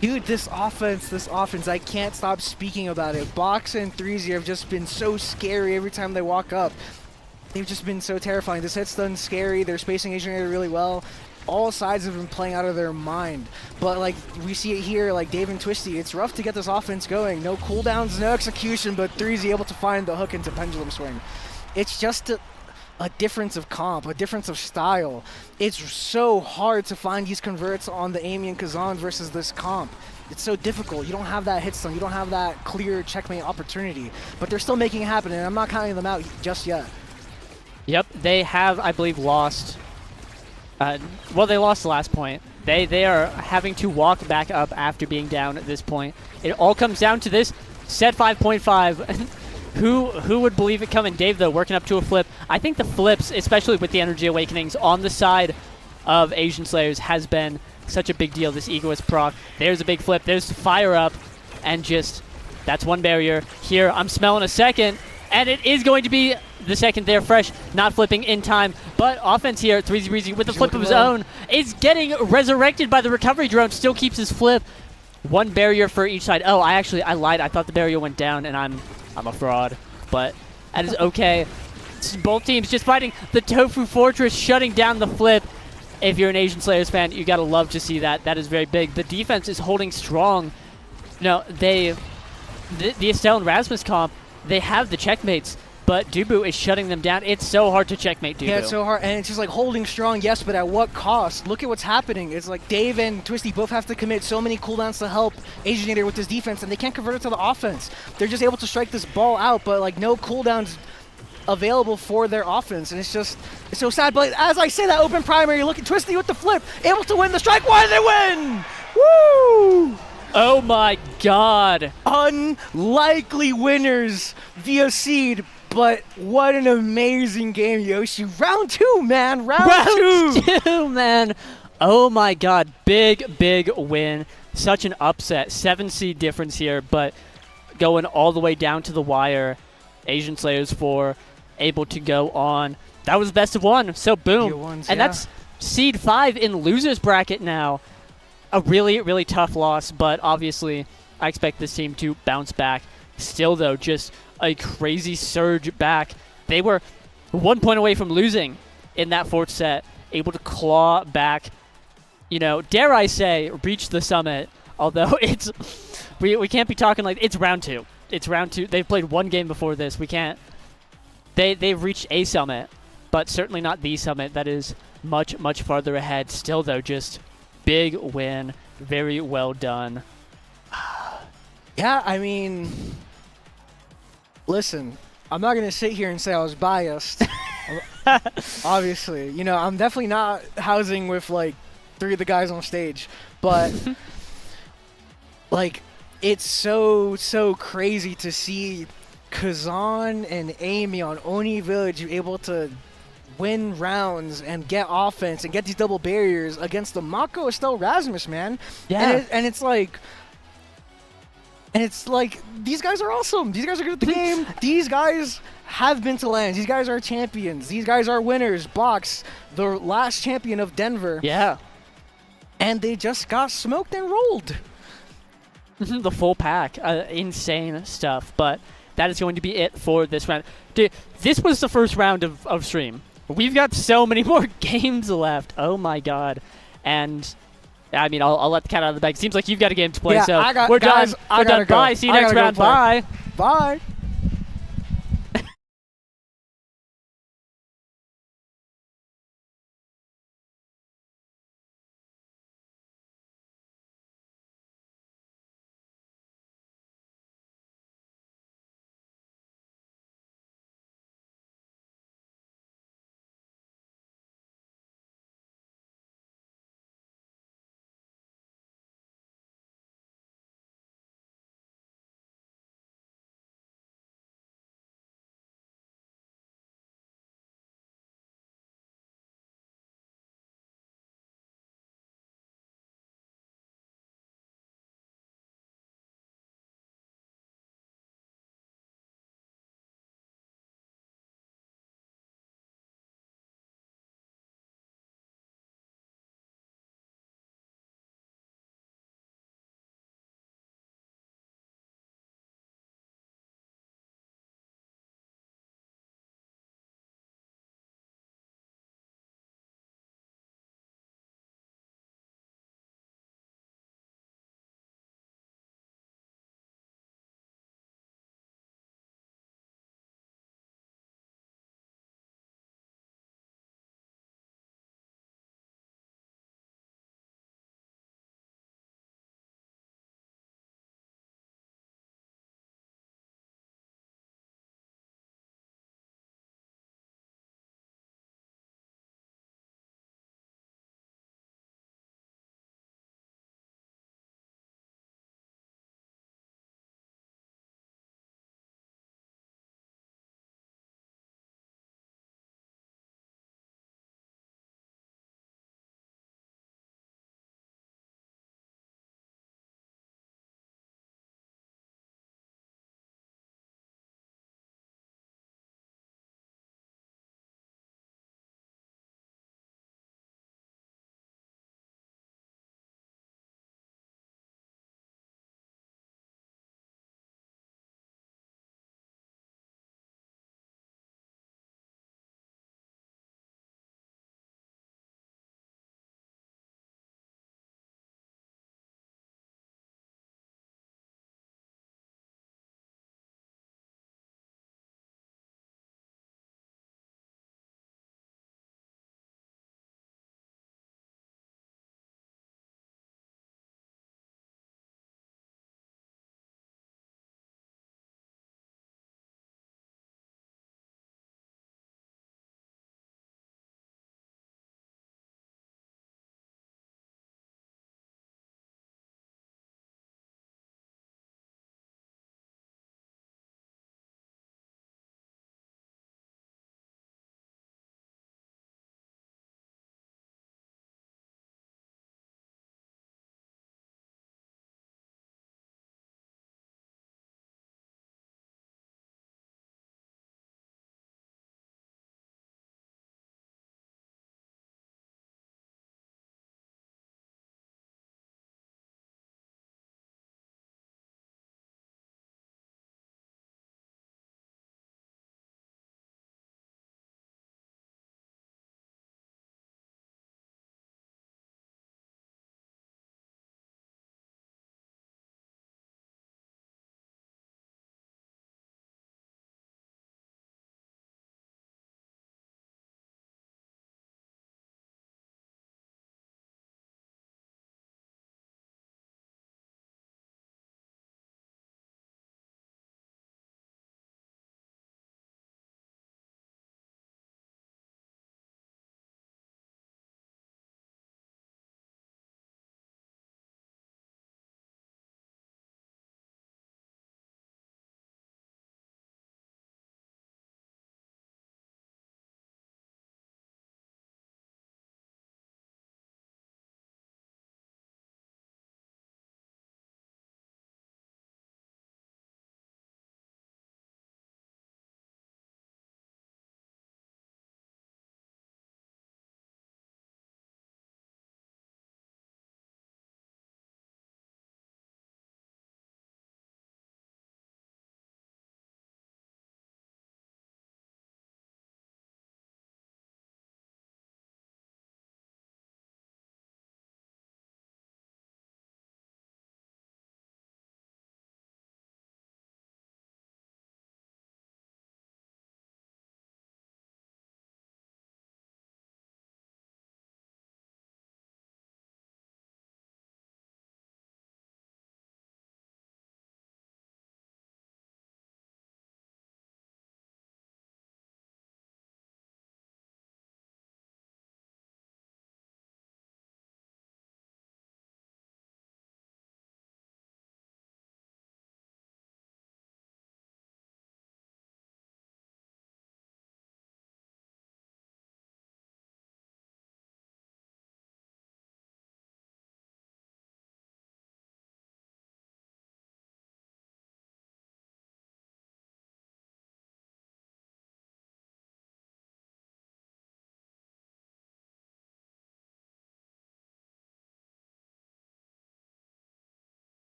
dude, this offense, I can't stop speaking about it. Box and 3Z have just been so scary every time they walk up. They've just been so terrifying. This hit's done scary. They're spacing Asian really well. All sides have been playing out of their mind. But like we see it here, like Dave and Twisty, it's rough to get this offense going. No cooldowns, no execution, but 3Z able to find the hook into pendulum swing. It's just a difference of comp, a difference of style. It's so hard to find these converts on the Amy and Kazan versus this comp. It's so difficult. You don't have that hit stun. You don't have that clear checkmate opportunity. But they're still making it happen, and I'm not counting them out just yet. Yep, they have, I believe, lost. Well, they lost the last point. They are having to walk back up after being down at this point. It all comes down to this set 5.5. Who would believe it coming? Dave, though, working up to a flip. I think the flips, especially with the Energy Awakenings on the side of Asian Slayers, has been such a big deal. This Egoist proc. There's a big flip. There's Fire Up. And just, that's one barrier. Here, I'm smelling a second. And it is going to be the second there, fresh, not flipping in time. But offense here, 3Z Breezy with the flip of his own, is getting resurrected by the recovery drone, still keeps his flip. One barrier for each side. Oh, I lied. I thought the barrier went down, and I'm a fraud. But that is okay. Both teams just fighting the Tofu Fortress, shutting down the flip. If you're an Asian Slayers fan, you gotta love to see that. That is very big. The defense is holding strong. No, the Estelle and Rasmus comp, they have the checkmates, but Dubu is shutting them down. It's so hard to checkmate Dubu. Yeah, it's so hard, and it's just like holding strong, yes, but at what cost? Look at what's happening. It's like Dave and Twisty both have to commit so many cooldowns to help Asianator with this defense, and they can't convert it to the offense. They're just able to strike this ball out, but like no cooldowns available for their offense, and it's so sad. But as I say that open primary, look at Twisty with the flip, able to win the strike. Why did they win? Woo! Oh my god. Unlikely winners via seed, but what an amazing game, Yoshi. Round 2, man. Round 2, man. Oh my god. Big win. Such an upset. 7 seed difference here, but going all the way down to the wire. Asian Slayers 4 able to go on. That was best of 1, so boom. And that's seed 5 in loser's bracket now. A really tough loss, but obviously I expect this team to bounce back. Still, though, just a crazy surge back. They were 1 point away from losing in that 4th set, able to claw back, you know, dare I say, reach the summit, although it's, we can't be talking like, it's round 2. It's round 2. They've played 1 game before this. We can't, they've reached a summit, but certainly not the summit. That is much farther ahead. Still, though, just big win. Very well done. Yeah, I mean, listen, I'm not going to sit here and say I was biased. Obviously, you know, I'm definitely not housing with like 3 of the guys on stage, but like it's so crazy to see Kazan and Amy on Oni Village able to win rounds and get offense and get these double barriers against the Mako Estelle Rasmus, man. Yeah. And it's like these guys are awesome. These guys are good at the game. These guys have been to LANs. These guys are champions. These guys are winners. Box, the last champion of Denver. Yeah. And they just got smoked and rolled. The full pack. Insane stuff. But that is going to be it for this round. Dude, this was the first round of stream. We've got so many more games left. Oh my god. And I mean, I'll let the cat out of the bag. Seems like you've got a game to play, yeah, so we're done. We're done. Go. Bye. See you next round. Bye. Bye.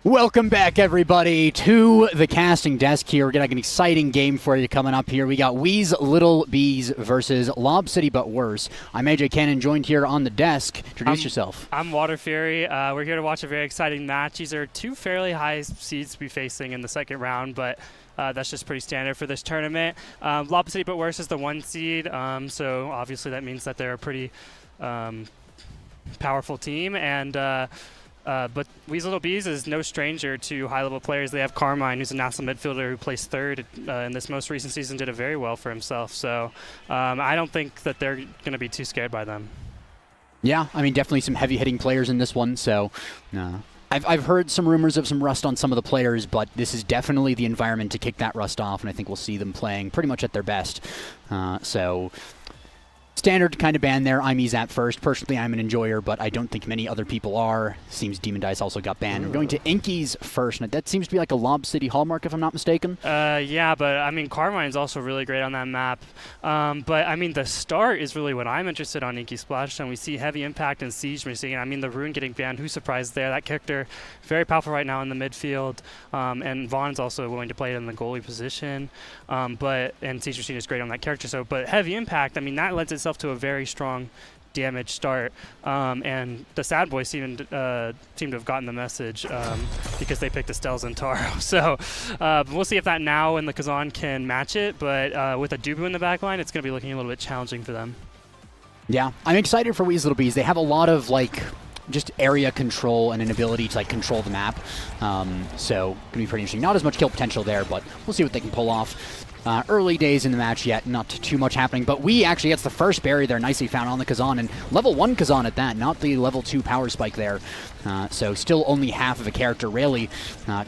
Welcome back, everybody, to the casting desk here. We're going to have an exciting game for you coming up here. We got Weez Little Bees versus Lob City But Worse. I'm AJ Cannon, joined here on the desk. Introduce yourself. I'm Water Fury. We're here to watch a very exciting match. These are two fairly high seeds to be facing in the second round, but that's just pretty standard for this tournament. Lob City But Worse is the 1 seed, so obviously that means that they're a pretty powerful team, and but Weez Little Bees is no stranger to high-level players. They have Carmine, who's a national midfielder who placed third in this most recent season, did it very well for himself. So I don't think that they're going to be too scared by them. Yeah, I mean, definitely some heavy-hitting players in this one, so I've heard some rumors of some rust on some of the players, but this is definitely the environment to kick that rust off, and I think we'll see them playing pretty much at their best. So standard kind of banned there. I'm Ezap first. Personally, I'm an enjoyer, but I don't think many other people are. Seems Demon Dice also got banned. We're going to Inkies first. Now, that seems to be like a Lob City hallmark, if I'm not mistaken. Yeah, but I mean, Carmine's also really great on that map. But I mean, the start is really what I'm interested on Inky Splashdown. We see heavy impact and siege machine. I mean, the Rune getting banned. Who's surprised there? That character very powerful right now in the midfield. And Vaughn's also willing to play it in the goalie position. And siege machine is great on that character. So, but heavy impact. I mean, that lends itself to a very strong damage start, and the Sad Boys seem to have gotten the message because they picked Estelle Zentaro. So we'll see if that now and the Kazan can match it, but with a Dubu in the back line, it's going to be looking a little bit challenging for them. Yeah, I'm excited for Weez Little Bees. They have a lot of just area control and an ability to control the map, so going to be pretty interesting. Not as much kill potential there, but we'll see what they can pull off. Early days in the match yet, not too much happening, but we actually gets the first barrier there, nicely found on the Kazan, and level 1 Kazan at that, not the level 2 power spike there. So still only half of a character, really.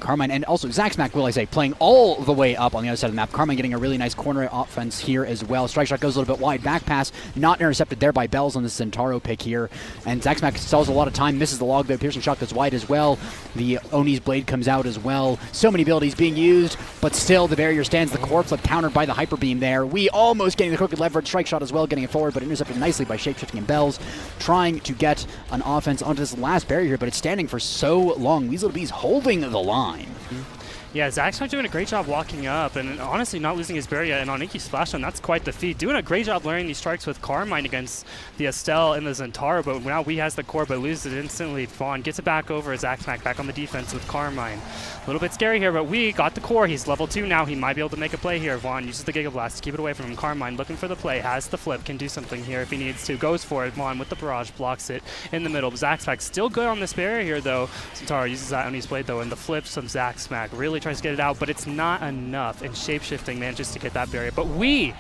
Carmine, and also Zaxmac, will I say, playing all the way up on the other side of the map. Carmine getting a really nice corner offense here as well. Strike shot goes a little bit wide, back pass, not intercepted there by Bells on the Centauro pick here. And Zaxmac sells a lot of time, misses the log there. Piercing shot goes wide as well. The Oni's blade comes out as well. So many abilities being used, but still the barrier stands. The core flip countered by the Hyper Beam there. We almost getting the crooked leverage. Strike shot as well, getting it forward, but intercepted nicely by Shapeshifting and Bells. Trying to get an offense onto this last barrier here, but it's standing for so long. Weez Little Bees holding the line. Yeah, Zach's not doing a great job walking up and honestly not losing his barrier, and on Inky Splashdown, that's quite the feat. Doing a great job learning these strikes with Carmine against the Estelle and the Zentaro, but now we has the core but loses it instantly. Vaughn gets it back over as Zaxmac back on the defense with Carmine. A little bit scary here, but we got the core. He's level 2 now. He might be able to make a play here. Vaughn uses the Giga Blast to keep it away from him. Carmine looking for the play, has the flip, can do something here if he needs to. Goes for it. Vaughn with the barrage, blocks it in the middle. Zaxmac still good on this barrier here, though. Zentaro uses that on his blade, though, and the flip from Zaxmac really tries to get it out, but it's not enough, and Shapeshifting manages to get that barrier. But we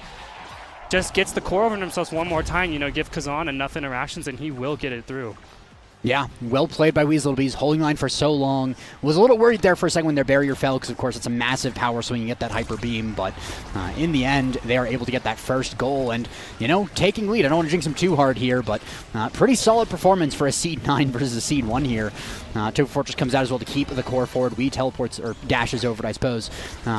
just gets the core over himself one more time, give Kazan enough interactions, and he will get it through. Yeah, well played by Weez Little Bees, holding line for so long. Was a little worried there for a second when their barrier fell, because of course it's a massive power swing, you get that Hyper Beam, but in the end, they are able to get that first goal, and, taking lead. I don't want to jinx them too hard here, but pretty solid performance for a Seed 9 versus a Seed 1 here. Toph Fortress comes out as well to keep the core forward. We teleports, or dashes over it, I suppose.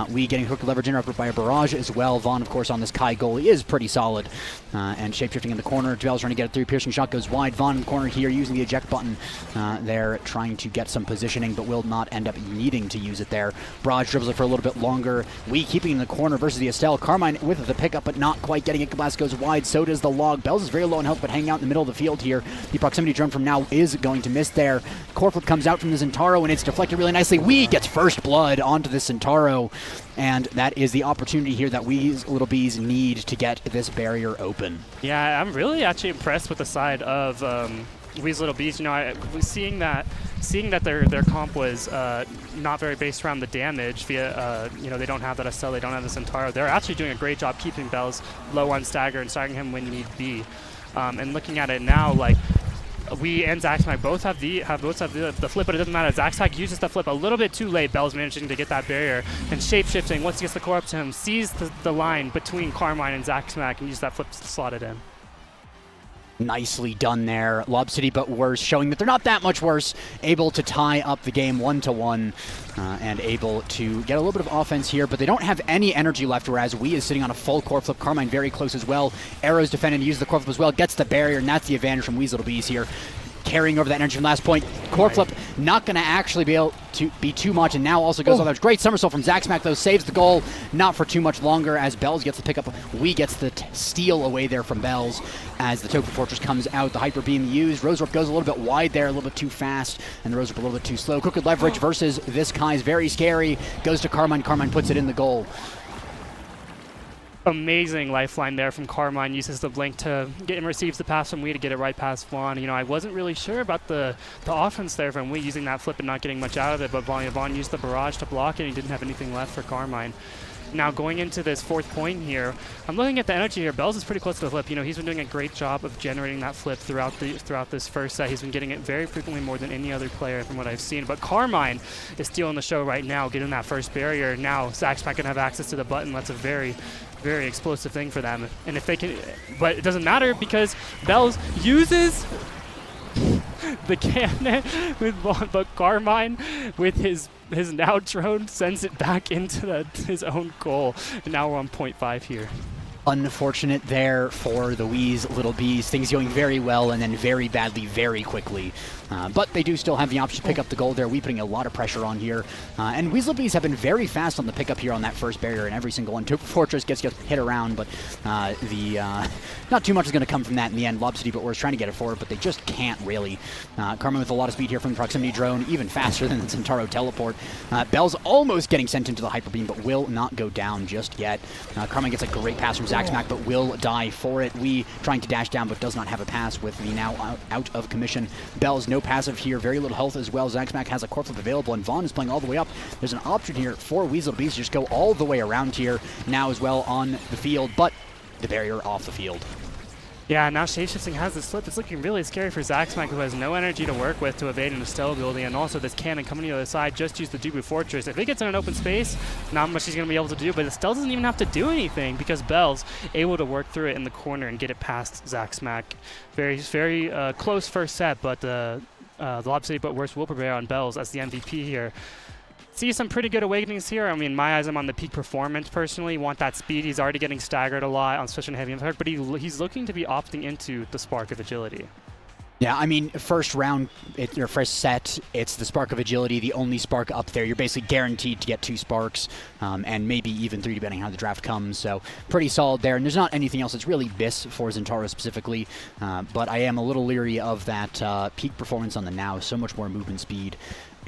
We getting hook leverage interrupted by a barrage as well. Vaughn, of course, on this Kai goalie is pretty solid. And Shapeshifting in the corner. Dwell's trying to get it through. Piercing shot goes wide. Vaughn in the corner here using the eject button. They're trying to get some positioning, but will not end up needing to use it there. Barrage dribbles it for a little bit longer. We keeping in the corner versus the Estelle. Carmine with the pickup, but not quite getting it. Blast goes wide. So does the log. Bells is very low in health, but hanging out in the middle of the field here. The proximity drone from now is going to miss there. Core flip comes out from the Zentaro, and it's deflected really nicely. We gets first blood onto the Centauro, and that is the opportunity here that Weez Little Bees need to get this barrier open. Yeah, I'm really actually impressed with the side of Weez Little Bees. Seeing that their comp was not very based around the damage via, they don't have that Estelle, they don't have the Centauro. They're actually doing a great job keeping Bells low on stagger and staggering him when need be. And looking at it now, we and Zaxmac both have the flip, but it doesn't matter. Zaxmac uses the flip a little bit too late. Bell's managing to get that barrier, and Shapeshifting, once he gets the core up to him, sees the line between Carmine and Zaxmac and uses that flip to slot it in. Nicely done there. Lob City But Worse, showing that they're not that much worse. Able to tie up the game 1-1 and able to get a little bit of offense here, but they don't have any energy left, whereas We is sitting on a full core flip. Carmine very close as well. Arrows defending, uses the core flip as well, gets the barrier, and that's the advantage from Weez Little Bees here. carrying over that energy from last point. Core flip not going to actually be able to be too much, and now also goes on. There's great somersault from Zaxmac, though, saves the goal, not for too much longer as Bells gets the pickup. We gets the steal away there from Bells as the Token Fortress comes out. The Hyper Beam used. Roserp goes a little bit wide there, a little bit too fast, and the Roserp a little bit too slow. Crooked Leverage versus this Kai's very scary. Goes to Carmine. Carmine puts it in the goal. Amazing lifeline there from Carmine. Uses the blink to get and receives the pass from Wee to get it right past Vaughn. You know, I wasn't really sure about the offense there from Wee using that flip and not getting much out of it, but Vaughn used the barrage to block it, and he didn't have anything left for Carmine. Now going into this 4th point here, I'm looking at the energy here. Bells is pretty close to the flip. You know, he's been doing a great job of generating that flip throughout this first set. He's been getting it very frequently, more than any other player from what I've seen. But Carmine is stealing the show right now, getting that first barrier. Now Zaxmac can have access to the button. That's a very explosive thing for them. And if they can, but it doesn't matter because Bells uses the cannon with Vaughn, but Carmine with his now drone sends it back into his own goal. And now we're on .5 here. Unfortunate there for the Wee's Little Bees. Things going very well and then very badly very quickly. But they do still have the option to pick up the goal there. We putting a lot of pressure on here. And Weasel Bees have been very fast on the pickup here on that first barrier, and every single one. Token Fortress gets hit around, but not too much is going to come from that in the end. Lob City, but we're trying to get it forward, but they just can't really. Carmen with a lot of speed here from the proximity drone, even faster than the Centauro teleport. Bell's almost getting sent into the Hyper Beam, but will not go down just yet. Carmen gets a great pass from Zaxmac, but will die for it. We trying to dash down, but does not have a pass with the now out of commission. Bell's no passive here, very little health as well. Zaxmac has a core flip available, and Vaughn is playing all the way up. There's an option here for Weasel Beast to just go all the way around here now as well on the field, but the barrier off the field. Yeah, now Shapeshifting has this flip. It's looking really scary for Zaxmac, who has no energy to work with to evade an Estelle ability, and also this cannon coming to the other side, just use the Dubu Fortress. If it gets in an open space, not much he's going to be able to do, but Estelle doesn't even have to do anything because Bell's able to work through it in the corner and get it past Zaxmac. Very close first set, but the Lob City but worse will prevail on Bells as the MVP here. See some pretty good awakenings here. I mean, in my eyes, I'm on the peak performance personally. Want that speed. He's already getting staggered a lot on especially heavy impact, but he's looking to be opting into the Spark of Agility. Yeah, I mean, first round, your first set, it's the Spark of Agility, the only spark up there. You're basically guaranteed to get 2 sparks, and maybe even 3 depending on how the draft comes. So pretty solid there. And there's not anything else that's really bis for Zentaro specifically, but I am a little leery of that peak performance on the now. So much more movement speed.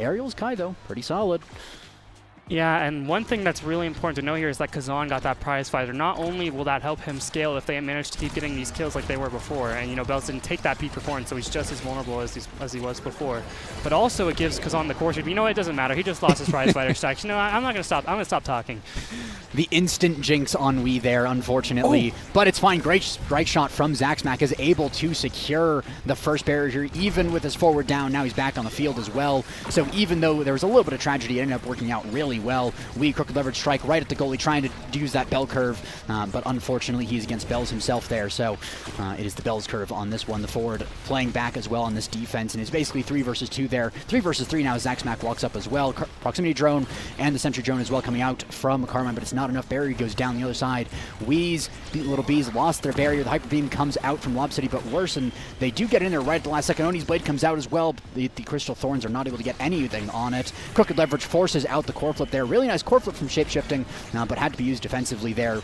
Aerial's Kai, though, pretty solid. Yeah, and one thing that's really important to know here is that Kazan got that prize fighter. Not only will that help him scale if they manage to keep getting these kills like they were before, and you know, Bells didn't take that peak performance, so he's just as vulnerable as he was before. But also it gives Kazan the core shoot. You know, it doesn't matter. He just lost his prize fighter stack. You know, I'm not gonna stop. I'm gonna stop talking. The instant jinx on Wee there, unfortunately, but it's fine. Great shot from Zaxmac, is able to secure the first barrier even with his forward down. Now he's back on the field as well. So even though there was a little bit of tragedy, it ended up working out really well. Wee crooked leverage strike right at the goalie, trying to use that bell curve, but unfortunately he's against Bells himself there. So it is the Bells curve on this one. The forward playing back as well on this defense, and it's basically 3 versus 2 there. 3 versus 3 now as Zaxmac walks up as well. Proximity drone and the sentry drone as well coming out from Carmine, but it's not enough. Barrier goes down the other side. Wee's Little Bees lost their barrier. The Hyper Beam comes out from Lob City, but worse, and they do get in there right at the last second. Oni's blade comes out as well. The Crystal Thorns are not able to get anything on it. Crooked leverage forces out the core flip there. Really nice core flip from Shapeshifting, but had to be used defensively there.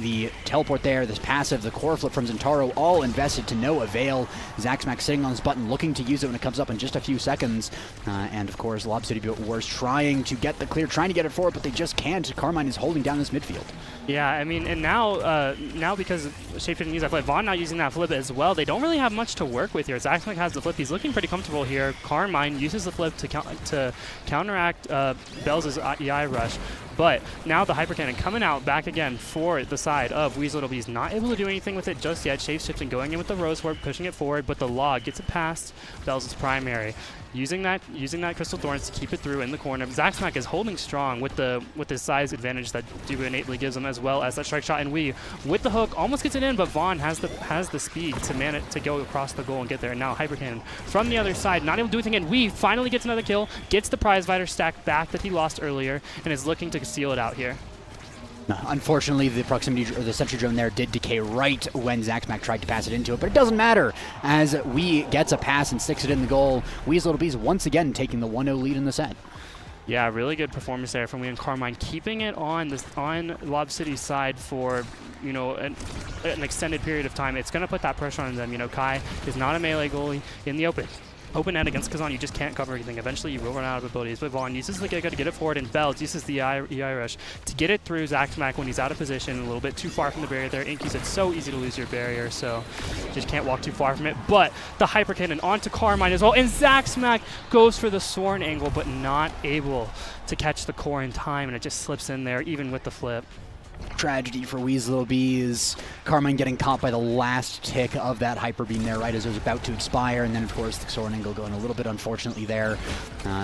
The teleport there, this passive, the core flip from Zentaro, all invested to no avail. Zaxmac sitting on his button, looking to use it when it comes up in just a few seconds. And of course, Lob City worse, trying to get the clear, trying to get it forward, but they just can't. Carmine is holding down this midfield. Yeah, I mean, and now because Shapeshifting used that flip, Vaughn not using that flip as well, they don't really have much to work with here. Zaxmac has the flip. He's looking pretty comfortable here. Carmine uses the flip to counteract Bells' EI rush. But now the Hyper Cannon coming out back again for the side of Weasel Little Bees. Not able to do anything with it just yet. Shapeshifting going in with the Rose Warp, pushing it forward, but the log gets it past Bells' primary. Using that Crystal Thorns to keep it through in the corner. Zaxmac is holding strong with his size advantage that Dubu innately gives him, as well as that strike shot. And Wee with the hook almost gets it in, but Vaughn has the speed to go across the goal and get there. And now Hyper Cannon from the other side, not able to do anything, and Wee finally gets another kill, gets the prize fighter stack back that he lost earlier, and is looking to seal it out here. Unfortunately, the proximity or the sentry drone there did decay right when Zaxmac tried to pass it into it, but it doesn't matter as Wee gets a pass and sticks it in the goal. Wee's Little Bees once again taking the 1-0 lead in the set. Yeah, really good performance there from Wee and Carmine, keeping it on Lob City's side for an extended period of time. It's going to put that pressure on them. Kai is not a melee goalie in the open net against Kazan. You just can't cover anything. Eventually, you will run out of abilities. But Vaughn uses the Giga to get it forward, and Bells uses the EI Rush to get it through Zaxmac when he's out of position, a little bit too far from the barrier there. Inky said, so easy to lose your barrier, so just can't walk too far from it. But the Hyper Cannon onto Carmine as well, and Zaxmac goes for the Soren angle, but not able to catch the core in time, and it just slips in there, even with the flip. Tragedy for Wee's Little Bees. Carmine getting caught by the last tick of that Hyper Beam there right as it was about to expire, and then of course the Soren angle going a little bit unfortunately there.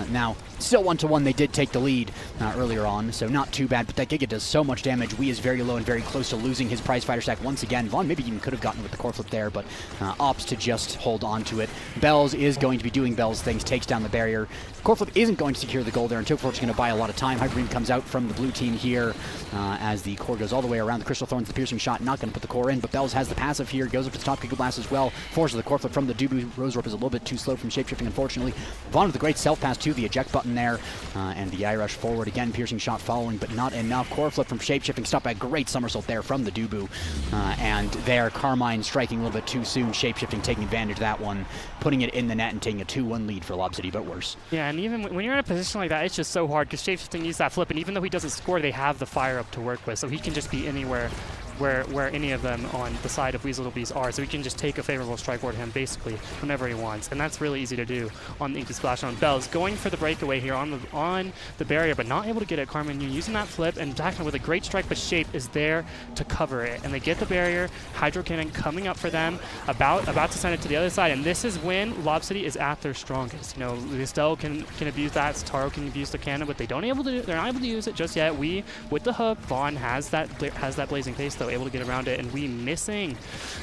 Now, still 1-1, they did take the lead earlier on, so not too bad, but that Giga does so much damage. Wee is very low and very close to losing his prize fighter stack once again. Vaughn maybe even could have gotten with the core flip there, but opts to just hold on to it. Bells is going to be doing Bells things, takes down the barrier. Core flip isn't going to secure the goal there, and Tofor's going to buy a lot of time. Hyper Beam comes out from the blue team here as the core goes all the way around. The Crystal Thorns, the piercing shot, not going to put the core in, but Bells has the passive here, goes up to the top, Giga Blast as well, forces the core flip from the Dubu. Rose Rope is a little bit too slow from shapeshifting, unfortunately. Vaughn with the great self pass to the eject button there, and the eye rush forward again, piercing shot following, but not enough. Core flip from shapeshifting, stopped by a great somersault there from the Dubu, and there Carmine striking a little bit too soon, shapeshifting taking advantage of that one, putting it in the net and taking a 2-1 lead for Lob City, but worse. Yeah, and even when you're in a position like that, it's just so hard because shapeshifting needs that flip, and even though he doesn't score, they have the fire up to work with, so he can just be anywhere where any of them on the side of Wee's Little Bees are, so he can just take a favorable strike toward him basically whenever he wants, and that's really easy to do on the Inky Splash on Bells. Going for the breakaway here on the barrier, but not able to get it. Carmen using that flip, and Jackson with a great strike, but Shape is there to cover it, and they get the barrier. Hydro Cannon coming up for them, about to send it to the other side, and this is when Lob City is at their strongest. Estelle can abuse that, Taro can abuse the cannon, but they're not able to use it just yet. We with the hook, Vaughn has that blazing pace though, able to get around it, and we missing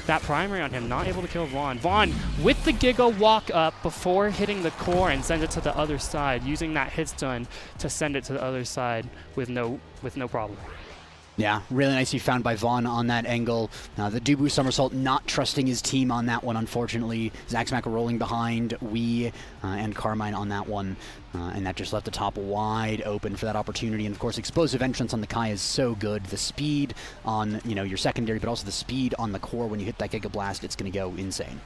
that primary on him, not able to kill Vaughn. Vaughn with the Giga walk up before hitting the core and send it to the other side, using that hit stun to send it to the other side with no problem. Yeah, really nicely found by Vaughn on that angle. The Dubu somersault not trusting his team on that one, unfortunately. Zaxmac rolling behind Wee and Carmine on that one. And that just left the top wide open for that opportunity. And of course, explosive entrance on the Kai is so good. The speed on your secondary, but also the speed on the core when you hit that Giga Blast, it's going to go insane.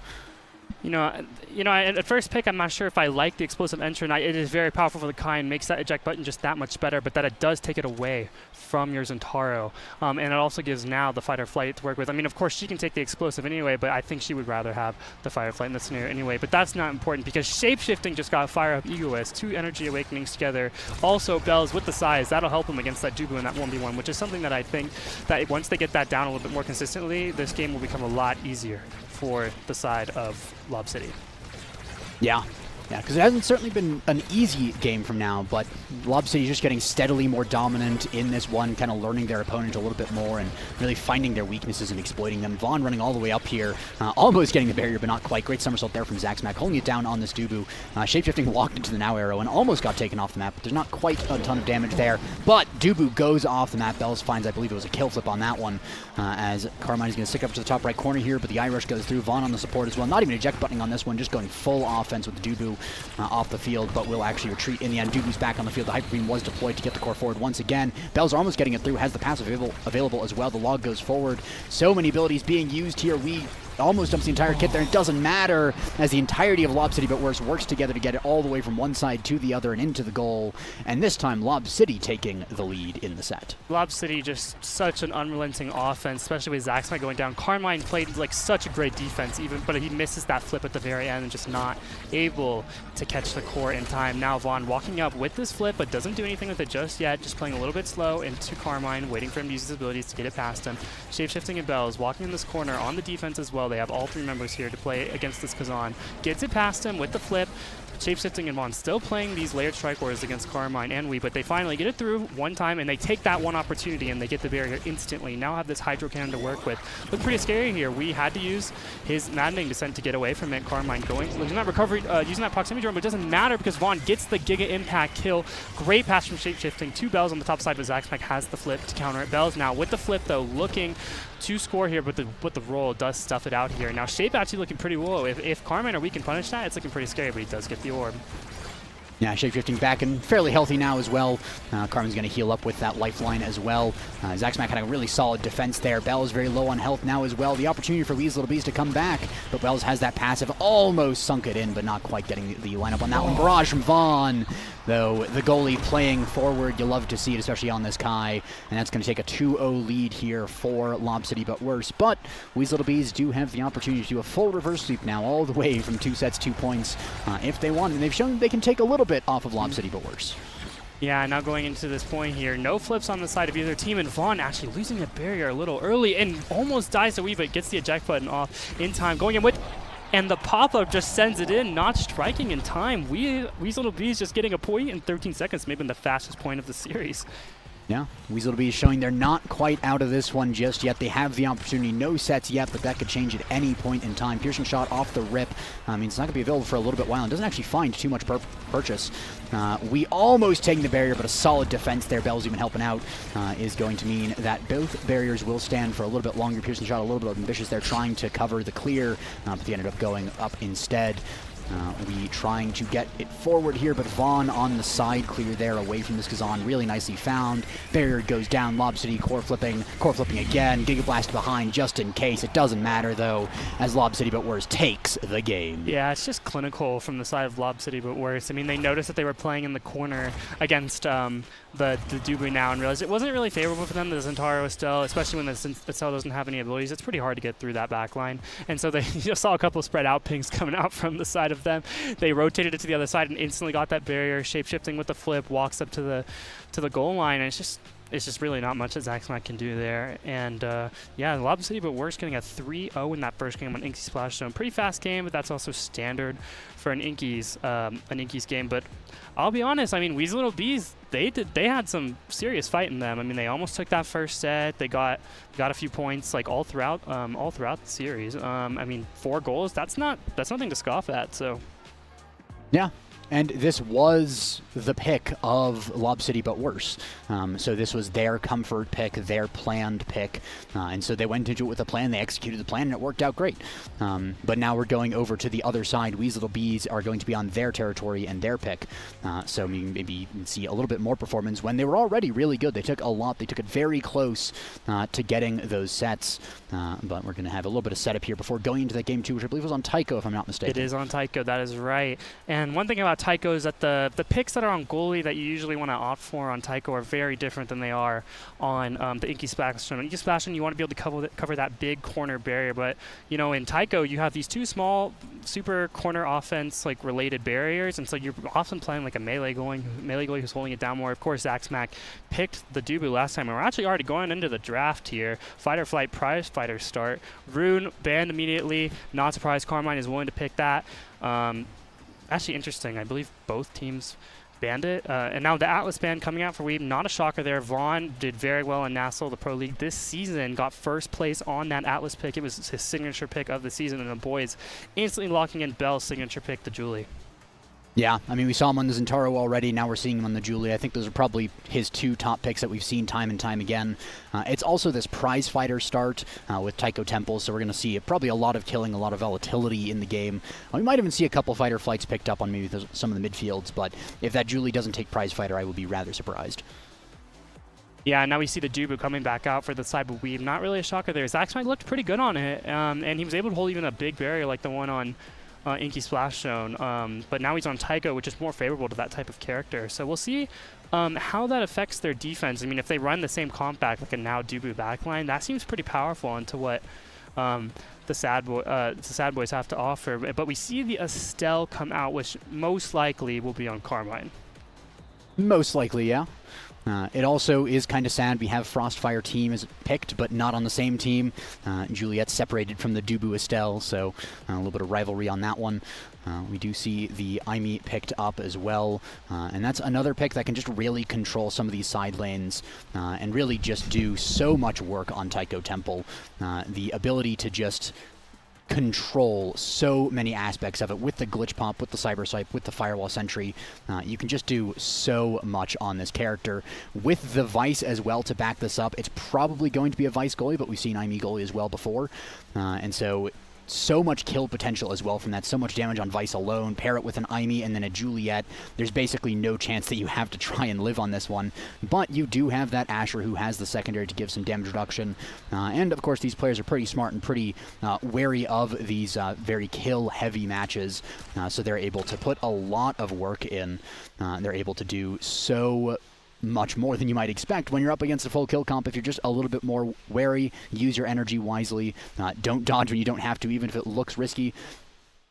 At first pick, I'm not sure if I like the explosive entrant. It is very powerful for the Kai and makes that eject button just that much better, but that it does take it away from your Zentaro. And it also gives now the fight or flight to work with. I mean, of course, she can take the explosive anyway, but I think she would rather have the fight or flight in this scenario anyway. But that's not important because shapeshifting just got fire up Egoist, 2 energy awakenings together. Also, Bells with the size, that'll help him against that Dubu in that 1v1, which is something that I think that once they get that down a little bit more consistently, this game will become a lot easier for the side of Lob City. Yeah, because it hasn't certainly been an easy game from now, but Lob City is just getting steadily more dominant in this one, kind of learning their opponent a little bit more and really finding their weaknesses and exploiting them. Vaughn running all the way up here, almost getting the barrier, but not quite. Great somersault there from Zaxmac, holding it down on this Dubu. Shapeshifting walked into the now arrow and almost got taken off the map, but there's not quite a ton of damage there. But Dubu goes off the map. Bells finds, I believe it was a kill flip on that one, as Carmine is going to stick up to the top right corner here, but the eye rush goes through. Vaughn on the support as well. Not even eject buttoning on this one, just going full offense with the Dubu off the field, but will actually retreat in the end. Dubu's back on the field. The Hyper Beam was deployed to get the core forward once again. Bells are almost getting it through, has the pass available as well. The log goes forward. So many abilities being used here. We almost dumps the entire kit there. It doesn't matter as the entirety of Lob City, but worse, works together to get it all the way from one side to the other and into the goal. And this time, Lob City taking the lead in the set. Lob City just such an unrelenting offense, especially with Zaxmac going down. Carmine played like such a great defense, but he misses that flip at the very end and just not able to catch the core in time. Now Vaughn walking up with this flip, but doesn't do anything with it just yet. Just playing a little bit slow into Carmine, waiting for him to use his abilities to get it past him. Shapeshifting and Bells walking in this corner on the defense as well. They have all 3 members here to play against this Kazan. Gets it past him with the flip. Shapeshifting and Vaughn still playing these layered strike wars against Carmine and Wii, but they finally get it through one time, and they take that one opportunity, and they get the barrier instantly. Now have this Hydro Cannon to work with. Look pretty scary here. Wii had to use his Maddening Descent to get away from it. Carmine using that recovery, using that proximity drone, but it doesn't matter because Vaughn gets the Giga Impact kill. Great pass from Shapeshifting. 2 Bells on the top side, but Zaxmac has the flip to counter it. Bells now with the flip, though, looking to score here, but the roll does stuff it out here. Now Shape actually looking pretty low. If Carmine or we can punish that, it's looking pretty scary, but he does get the orb. Yeah, Shapeshifting back and fairly healthy now as well. Carmen's going to heal up with that lifeline as well. Zaxmac had a really solid defense there. Bell is very low on health now as well. The opportunity for Wee's Little Bees to come back, but Bells has that passive, almost sunk it in, but not quite getting the lineup on that one. Barrage from Vaughn, though the goalie playing forward. You love to see it, especially on this Kai, and that's going to take a 2-0 lead here for Lob City, but worse. But Wee's Little Bees do have the opportunity to do a full reverse sweep now, all the way from 2 sets, 2 points, if they want, and they've shown they can take a little bit off of Lob City, but worse. Yeah, now going into this point here, no flips on the side of either team, and Vaughn actually losing the barrier a little early and almost dies a wee bit, gets the eject button off in time, going in with, and the pop-up just sends it in, not striking in time. Wee's Little Bees just getting a point in 13 seconds, maybe the fastest point of the series. Yeah, Wee's Little Bees showing they're not quite out of this one just yet. They have the opportunity, no sets yet, but that could change at any point in time. Piercing shot off the rip. I mean, it's not going to be available for a little bit while. It doesn't actually find too much purchase. We almost taking the barrier, but a solid defense there. Bell's even helping out is going to mean that both barriers will stand for a little bit longer. Piercing shot a little bit ambitious there, trying to cover the clear, but they ended up going up instead. We trying to get it forward here, but Vaughn on the side clear there away from this Kazan. Really nicely found. Barrier goes down. Lob City core flipping again. Giga Blast behind just in case. It doesn't matter though, as Lob City but worse takes the game. Yeah, it's just clinical from the side of Lob City but worse. I mean, they noticed that they were playing in the corner against the Dubu now and realized it wasn't really favorable for them. The Zentaro Estelle, especially when the Estelle doesn't have any abilities, it's pretty hard to get through that back line. And so they just saw a couple of spread out pings coming out from the side of them. They rotated it to the other side and instantly got that barrier. Shapeshifting with the flip, walks up to the goal line, and it's just really not much that Zaxmac can do there. And yeah, Lob City but worse, getting a 3-0 in that first game on Inky Splash Zone. Pretty fast game, but that's also standard for an Inky's game. But I'll be honest, I mean, Wee's Little Bees, they had some serious fight in them. I mean, they almost took that first set. They got a few points like all throughout the series. I mean, 4 goals. That's nothing to scoff at. So. Yeah. And this was the pick of Lob City, but worse. So this was their comfort pick, their planned pick. And so they went into it with a plan. They executed the plan, and it worked out great. But now we're going over to the other side. Wee's Little Bees are going to be on their territory and their pick. So maybe see a little bit more performance when they were already really good. They took a lot. They took it very close to getting those sets. But we're going to have a little bit of setup here before going into that game 2, which I believe was on Tycho, if I'm not mistaken. It is on Tycho. That is right. And one thing about Tycho is that the picks that are on goalie that you usually want to opt for on Tycho are very different than they are on the Inky Splash Zone. Inky Splash Zone, you want to be able to cover that big corner barrier, but you know, in Tycho you have these 2 small super corner offense like related barriers, and so you're often playing like a melee goalie who's holding it down more. Of course, Zaxmac picked the Dubu last time, and we're actually already going into the draft here. Fight or Flight prize fighter start. Rune banned immediately. Not surprised Carmine is willing to pick that. Actually interesting, I believe both teams banned it. And now the Atlas ban coming out for Weeb, not a shocker there. Vaughn did very well in Nassau, the Pro League this season, got first place on that Atlas pick. It was his signature pick of the season, and the boys instantly locking in Bell's signature pick, the Julie. Yeah, I mean, we saw him on the Zentaro already. Now we're seeing him on the Julie. I think those are probably his 2 top picks that we've seen time and time again. It's also this prize fighter start with Tycho Temple, so we're going to see probably a lot of killing, a lot of volatility in the game. We might even see a couple fighter flights picked up on maybe some of the midfields, but if that Julie doesn't take prize fighter, I will be rather surprised. Yeah, now we see the Dubu coming back out for the Cyber Weeb. Not really a shocker there. Zaxmac looked pretty good on it, and he was able to hold even a big barrier like the one on Inky Splash Zone, but now he's on Tycho, which is more favorable to that type of character. So we'll see how that affects their defense. I mean, if they run the same comp back, like a now Dubu backline, that seems pretty powerful into what the Sad Boys have to offer. But we see the Estelle come out, which most likely will be on Carmine. Most likely, yeah. It also is kind of sad we have Frostfire team is picked, but not on the same team. Juliet's separated from the Dubu Estelle, so a little bit of rivalry on that one. We do see the Aimee picked up as well, and that's another pick that can just really control some of these side lanes and really just do so much work on Taiko Temple. The ability to just control so many aspects of it with the glitch pop, with the cyber swipe, with the firewall sentry. You can just do so much on this character. With the Vice as well to back this up, it's probably going to be a Vice goalie, but we've seen Aimee goalie as well before. And so much kill potential as well from that, so much damage on Vice alone. Pair it with an Aimee and then a Juliet. There's basically no chance that you have to try and live on this one. But you do have that Asher who has the secondary to give some damage reduction. And of course these players are pretty smart and pretty wary of these very kill-heavy matches. So they're able to put a lot of work in. They're able to do so much more than you might expect when you're up against a full kill comp. If you're just a little bit more wary, use your energy wisely, don't dodge when you don't have to, even if it looks risky.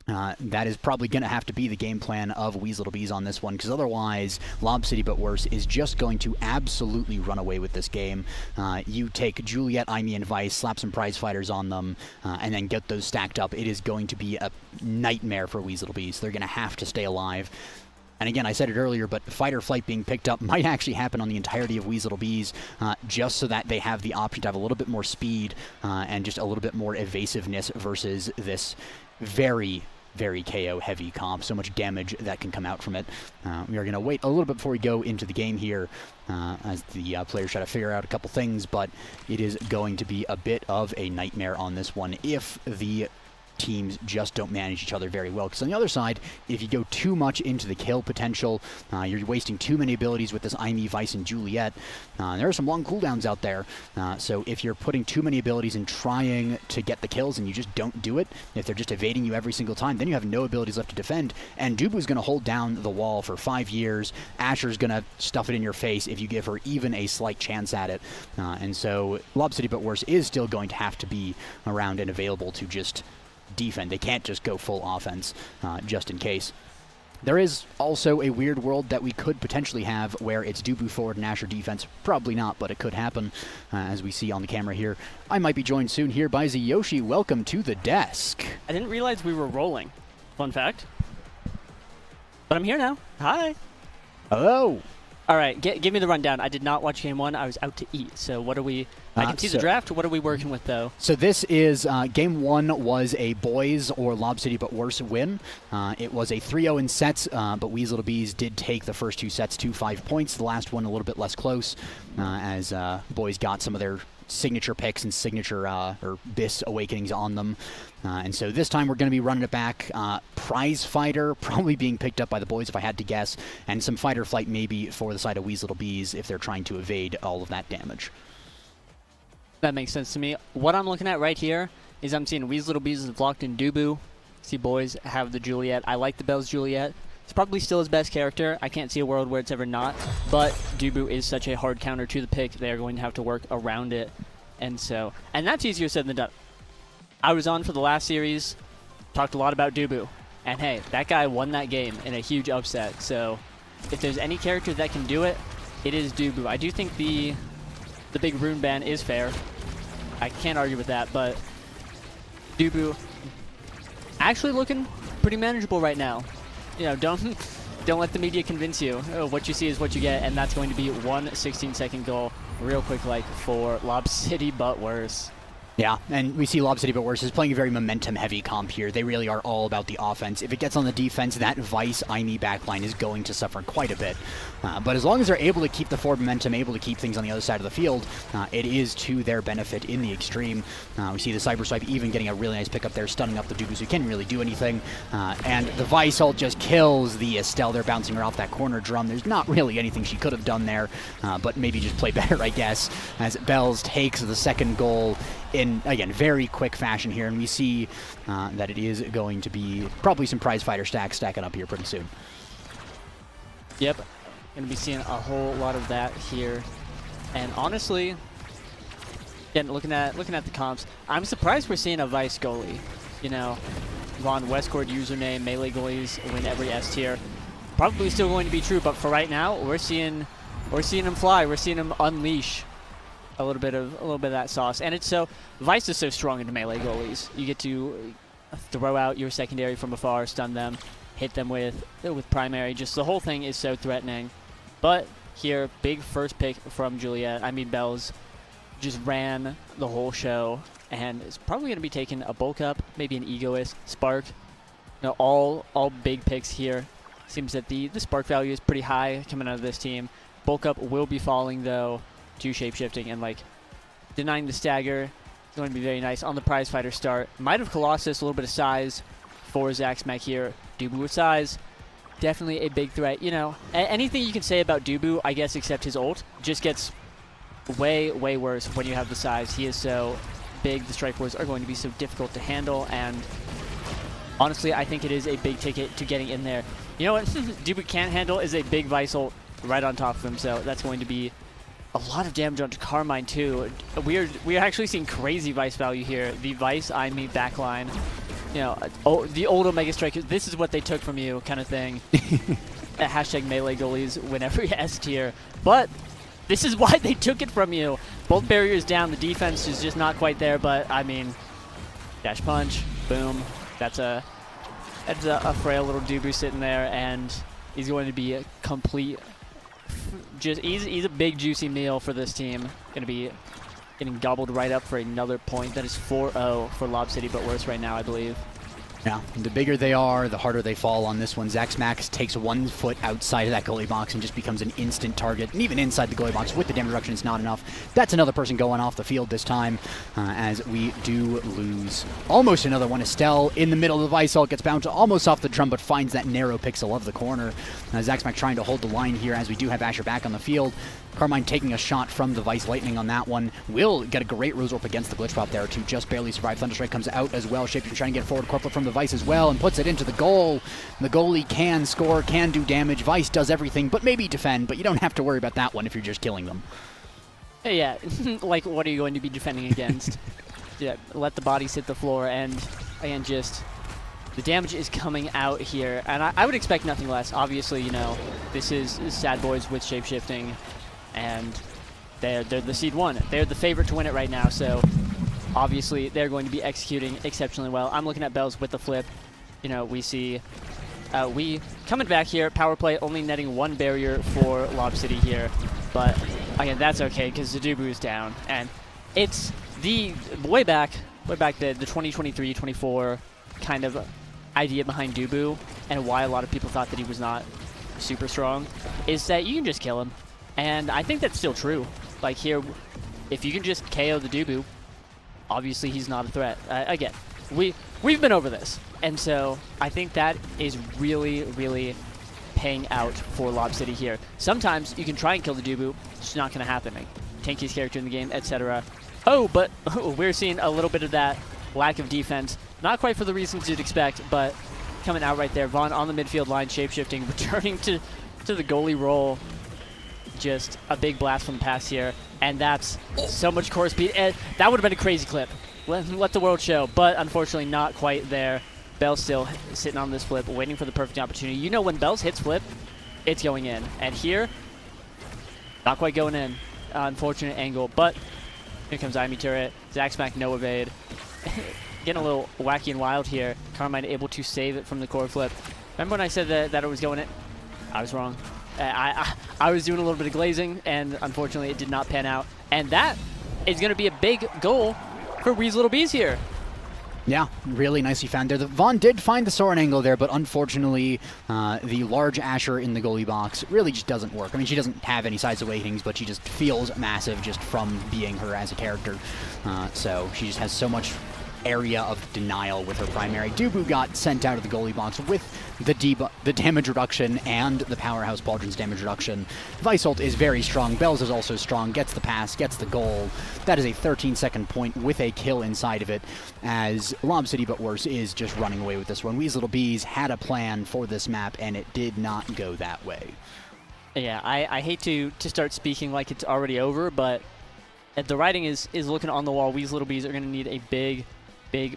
That is probably going to have to be the game plan of Weaslebees on this one, because otherwise Lob City But Worse is just going to absolutely run away with this game. You take Juliet, Aimee, and Vice, slap some prize fighters on them, and then get those stacked up. It is going to be a nightmare for Weaslebees. They're going to have to stay alive. And again, I said it earlier, but Fight or Flight being picked up might actually happen on the entirety of Weaslebees, just so that they have the option to have a little bit more speed and just a little bit more evasiveness versus this very KO-heavy comp. So much damage that can come out from it. We are going to wait a little bit before we go into the game here as the players try to figure out a couple things, but it is going to be a bit of a nightmare on this one if the teams just don't manage each other very well. Because on the other side, if you go too much into the kill potential, you're wasting too many abilities with this Aimee, Vice, and Juliet. There are some long cooldowns out there, so if you're putting too many abilities and trying to get the kills and you just don't do it, if they're just evading you every single time, then you have no abilities left to defend, and Dubu's going to hold down the wall for 5 years. Asher's going to stuff it in your face if you give her even a slight chance at it, and so Lob City But Worse is still going to have to be around and available to just defend. They can't just go full offense just in case. There is also a weird world that we could potentially have where it's Dubu forward and Asher defense. Probably not, but it could happen as we see on the camera here. I might be joined soon here by Ziyoshi. Welcome to the desk. I didn't realize we were rolling. Fun fact. But I'm here now. Hi. Hello. All right, give me the rundown. I did not watch game one. I was out to eat. So what are we... I can see the draft. What are we working with, though? So this is... game one was a boys or Lob City But Worse win. It was a 3-0 in sets, but Weaslebees did take the first two sets to 5 points. The last one a little bit less close as boys got some of their signature picks and signature or BIS awakenings on them. And so this time we're going to be running it back. Prize Fighter probably being picked up by the boys if I had to guess, and some Fight or Flight maybe for the side of Weaslebees if they're trying to evade all of that damage. That makes sense to me. What I'm looking at right here is I'm seeing Weaslebees is locked in Dubu. See boys have the Juliet. I like the Bell's Juliet. It's probably still his best character. I can't see a world where it's ever not, but Dubu is such a hard counter to the pick. They are going to have to work around it. And that's easier said than done. I was on for the last series, talked a lot about Dubu, and hey, that guy won that game in a huge upset. So if there's any character that can do it, it is Dubu. I do think the big rune ban is fair. I can't argue with that, but Dubu actually looking pretty manageable right now. You know, don't let the media convince you. Oh, what you see is what you get, and that's going to be one 16-second goal real quick like for Lob City But Worse. Yeah, and we see Lob City But Worse is playing a very momentum-heavy comp here. They really are all about the offense. If it gets on the defense, that Vice Aimee backline is going to suffer quite a bit. But as long as they're able to keep the forward momentum, able to keep things on the other side of the field, it is to their benefit in the extreme. We see the Cyber Swipe even getting a really nice pickup there, stunning up the Dubus who can't really do anything. And the Vice ult just kills the Estelle. They're bouncing her off that corner drum. There's not really anything she could have done there, but maybe just play better, I guess, as Bells takes the second goal in, again, very quick fashion here, and we see that it is going to be probably some prize fighter stacking up here pretty soon. Yep, going to be seeing a whole lot of that here, and honestly, again, looking at the comps, I'm surprised we're seeing a Vice goalie. You know, Von Westcourt username, melee goalies win every S tier. probably still going to be true, but for right now, we're seeing him fly. We're seeing him unleash a little bit of that sauce. And it's so Vice is so strong into melee goalies. You get to throw out your secondary from afar, stun them, hit them with primary. Just the whole thing is so threatening. But here, big first pick from Juliet. I mean, Bells just ran the whole show and is probably going to be taking a bulk up, maybe an Egoist, Spark. You know, all big picks here. Seems that the Spark value is pretty high coming out of this team. Bulk up will be falling though to shapeshifting, and like denying the stagger is going to be very nice on the prize fighter start. Might have Colossus, a little bit of size for Zaxmac here. Dubu with size, definitely a big threat. You know, anything you can say about Dubu, I guess, except his ult, just gets way worse when you have the size. He is so big. The strike wars are going to be so difficult to handle, and honestly, I think it is a big ticket to getting in there. You know what Dubu can't handle is a big Vice ult right on top of him, so that's going to be a lot of damage onto Carmine too. We are actually seeing crazy Vice value here. The Vice I meet backline, you know, the old Omega Strike. This is what they took from you, kind of thing. Hashtag melee goalies win every S tier, but this is why they took it from you. Both barriers down. The defense is just not quite there, but I mean, dash punch, boom. That's a frail little Dubu sitting there, and he's going to be a complete. He's a big juicy meal for this team. Going to be getting gobbled right up for another point. That is 4-0 for Lob City, but worse right now, I believe. Yeah, the bigger they are, the harder they fall on this one. Zaxmax takes 1 foot outside of that goalie box and just becomes an instant target. And even inside the goalie box with the damage reduction, it's not enough. That's another person going off the field this time, as we do lose almost another one. Estelle in the middle of the Vice ult, gets bounced almost off the drum, but finds that narrow pixel of the corner. Zaxmax trying to hold the line here as we do have Asher back on the field. Carmine taking a shot from the Vice Lightning on that one. Will get a great Rose Warp against the Glitch Pop there to just barely survive. Thunderstrike comes out as well. Shapeshifter trying to get forward Corplet from the Vice as well and puts it into the goal. The goalie can score, can do damage. Vice does everything but maybe defend, but you don't have to worry about that one if you're just killing them. Yeah, like what are you going to be defending against? Yeah, let the bodies hit the floor, and again, just the damage is coming out here, and I would expect nothing less. Obviously, you know, this is Sad Boys with shapeshifting, and they're the seed 1. They're the favorite to win it right now, so obviously they're going to be executing exceptionally well. I'm looking at Bells with the flip. You know, we see we coming back here, power play only netting 1 barrier for Lob City here, but again, that's okay because the Dubu is down, and it's the way back the 2023-24 kind of idea behind Dubu and why a lot of people thought that he was not super strong is that you can just kill him. And I think that's still true. Like here, if you can just KO the Dubu, obviously he's not a threat. Again, we've been over this. And so I think that is really paying out for Lob City here. Sometimes you can try and kill the Dubu, it's just not going to happen. Like, tankiest character in the game, etc. Oh, but we're seeing a little bit of that lack of defense. Not quite for the reasons you'd expect, but coming out right there. Vaughn on the midfield line, shapeshifting, returning to the goalie role. Just a big blast from the pass here, and that's so much core speed. And that would have been a crazy clip. Let the world show, but unfortunately not quite there. Bell still sitting on this flip, waiting for the perfect opportunity. You know when Bells hits flip, it's going in. And here, not quite going in. Unfortunate angle, but here comes Imi Turret. Zaxmac, no evade. Getting a little wacky and wild here. Carmine able to save it from the core flip. Remember when I said that it was going in? I was wrong. I was doing a little bit of glazing, and unfortunately it did not pan out. And that is going to be a big goal for Wee's Little Bees here. Yeah, really nicely found there. Vaughn did find the Soren angle there, but unfortunately the large Asher in the goalie box really just doesn't work. I mean, she doesn't have any size awakenings, but she just feels massive just from being her as a character. So she just has so much area of denial with her primary. Dubu got sent out of the goalie box with the damage reduction and the Powerhouse Pauldron's damage reduction. Vice ult is very strong. Bells is also strong. Gets the pass, gets the goal. That is a 13-second point with a kill inside of it, as Lob City But Worse is just running away with this one. We's Little Bees had a plan for this map, and it did not go that way. Yeah, I hate to start speaking like it's already over, but the writing is looking on the wall. We's Little Bees are going to need a big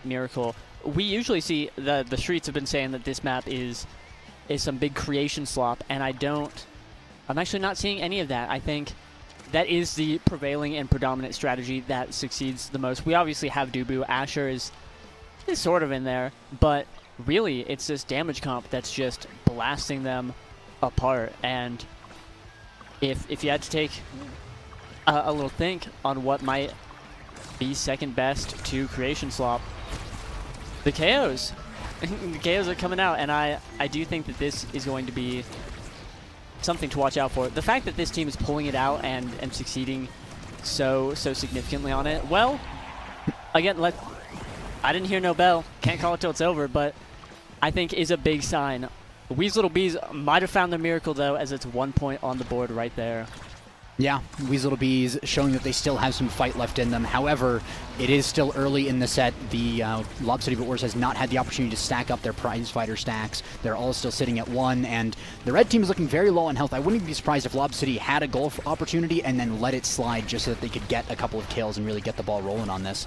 miracle. We usually see the streets have been saying that this map is is some big creation slop, and I'm actually not seeing any of that. I think that is the prevailing and predominant strategy that succeeds the most. We obviously have Dubu. Asher is sort of in there, but really it's this damage comp that's just blasting them apart. And if you had to take a little think on what might be second best to creation slop, the KOs. The KOs are coming out, and I do think that this is going to be something to watch out for. The fact that this team is pulling it out and succeeding so significantly on it, well, again, I didn't hear no bell. Can't call it till it's over, but I think is a big sign. Weez Little Bees might have found their miracle, though, as it's 1 point on the board right there. Yeah, Weez Little Bees showing that they still have some fight left in them. However, it is still early in the set. The Lob City But Worse has not had the opportunity to stack up their prize fighter stacks. They're all still sitting at 1, and the red team is looking very low on health. I wouldn't even be surprised if Lob City had a goal opportunity and then let it slide just so that they could get a couple of kills and really get the ball rolling on this.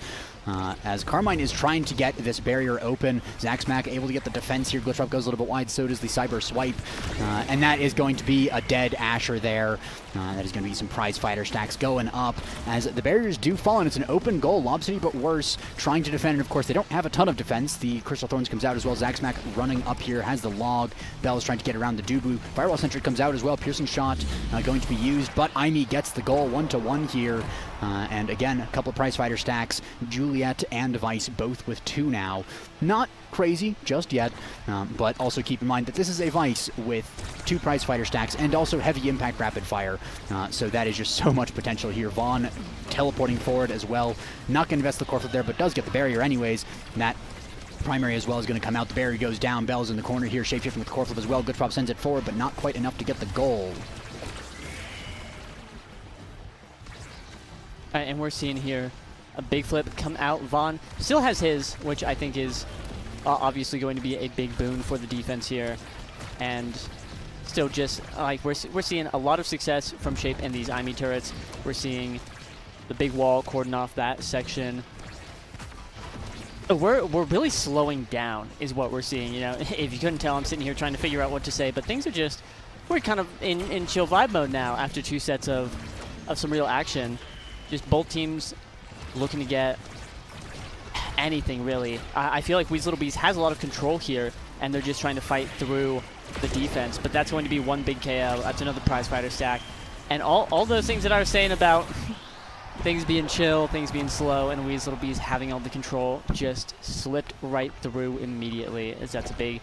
As Carmine is trying to get this barrier open, Zaxmack able to get the defense here. Glitchtrap goes a little bit wide, so does the Cyber Swipe. And that is going to be a dead Asher there. That is going to be some prize fighter stacks going up as the barriers do fall, and it's an open goal. Lob City But Worse trying to defend, and of course they don't have a ton of defense. The Crystal Thorns comes out as well. Zaxmack running up here, has the log. Bell is trying to get around the Dubu. Firewall Sentry comes out as well. Piercing shot going to be used, but Aimee gets the goal 1-1 here. And again, a couple of prize fighter stacks. Juliet and Vice both with 2 now. Not crazy just yet, but also keep in mind that this is a Vice with 2 prize fighter stacks and also heavy impact rapid fire. So that is just so much potential here. Vaughn teleporting forward as well. Not going to invest the core flip there, but does get the barrier anyways. And that primary as well is going to come out. The barrier goes down. Bell's in the corner here, shapeshifting with the core flip as well. Good Prop sends it forward, but not quite enough to get the goal. And we're seeing here a big flip come out. Vaughn still has his, which I think is obviously going to be a big boon for the defense here. And still just, like, we're seeing a lot of success from Shape and these Aimee turrets. We're seeing the big wall cordon off that section. We're really slowing down is what we're seeing. You know, if you couldn't tell, I'm sitting here trying to figure out what to say, but things are just, we're kind of in chill vibe mode now after 2 sets of some real action. Just both teams looking to get anything, really. I feel like Weez Little Bees has a lot of control here, and they're just trying to fight through the defense. But that's going to be 1 big KO. That's another prize fighter stack. And all those things that I was saying about things being chill, things being slow, and Weez Little Bees having all the control just slipped right through immediately, as that's a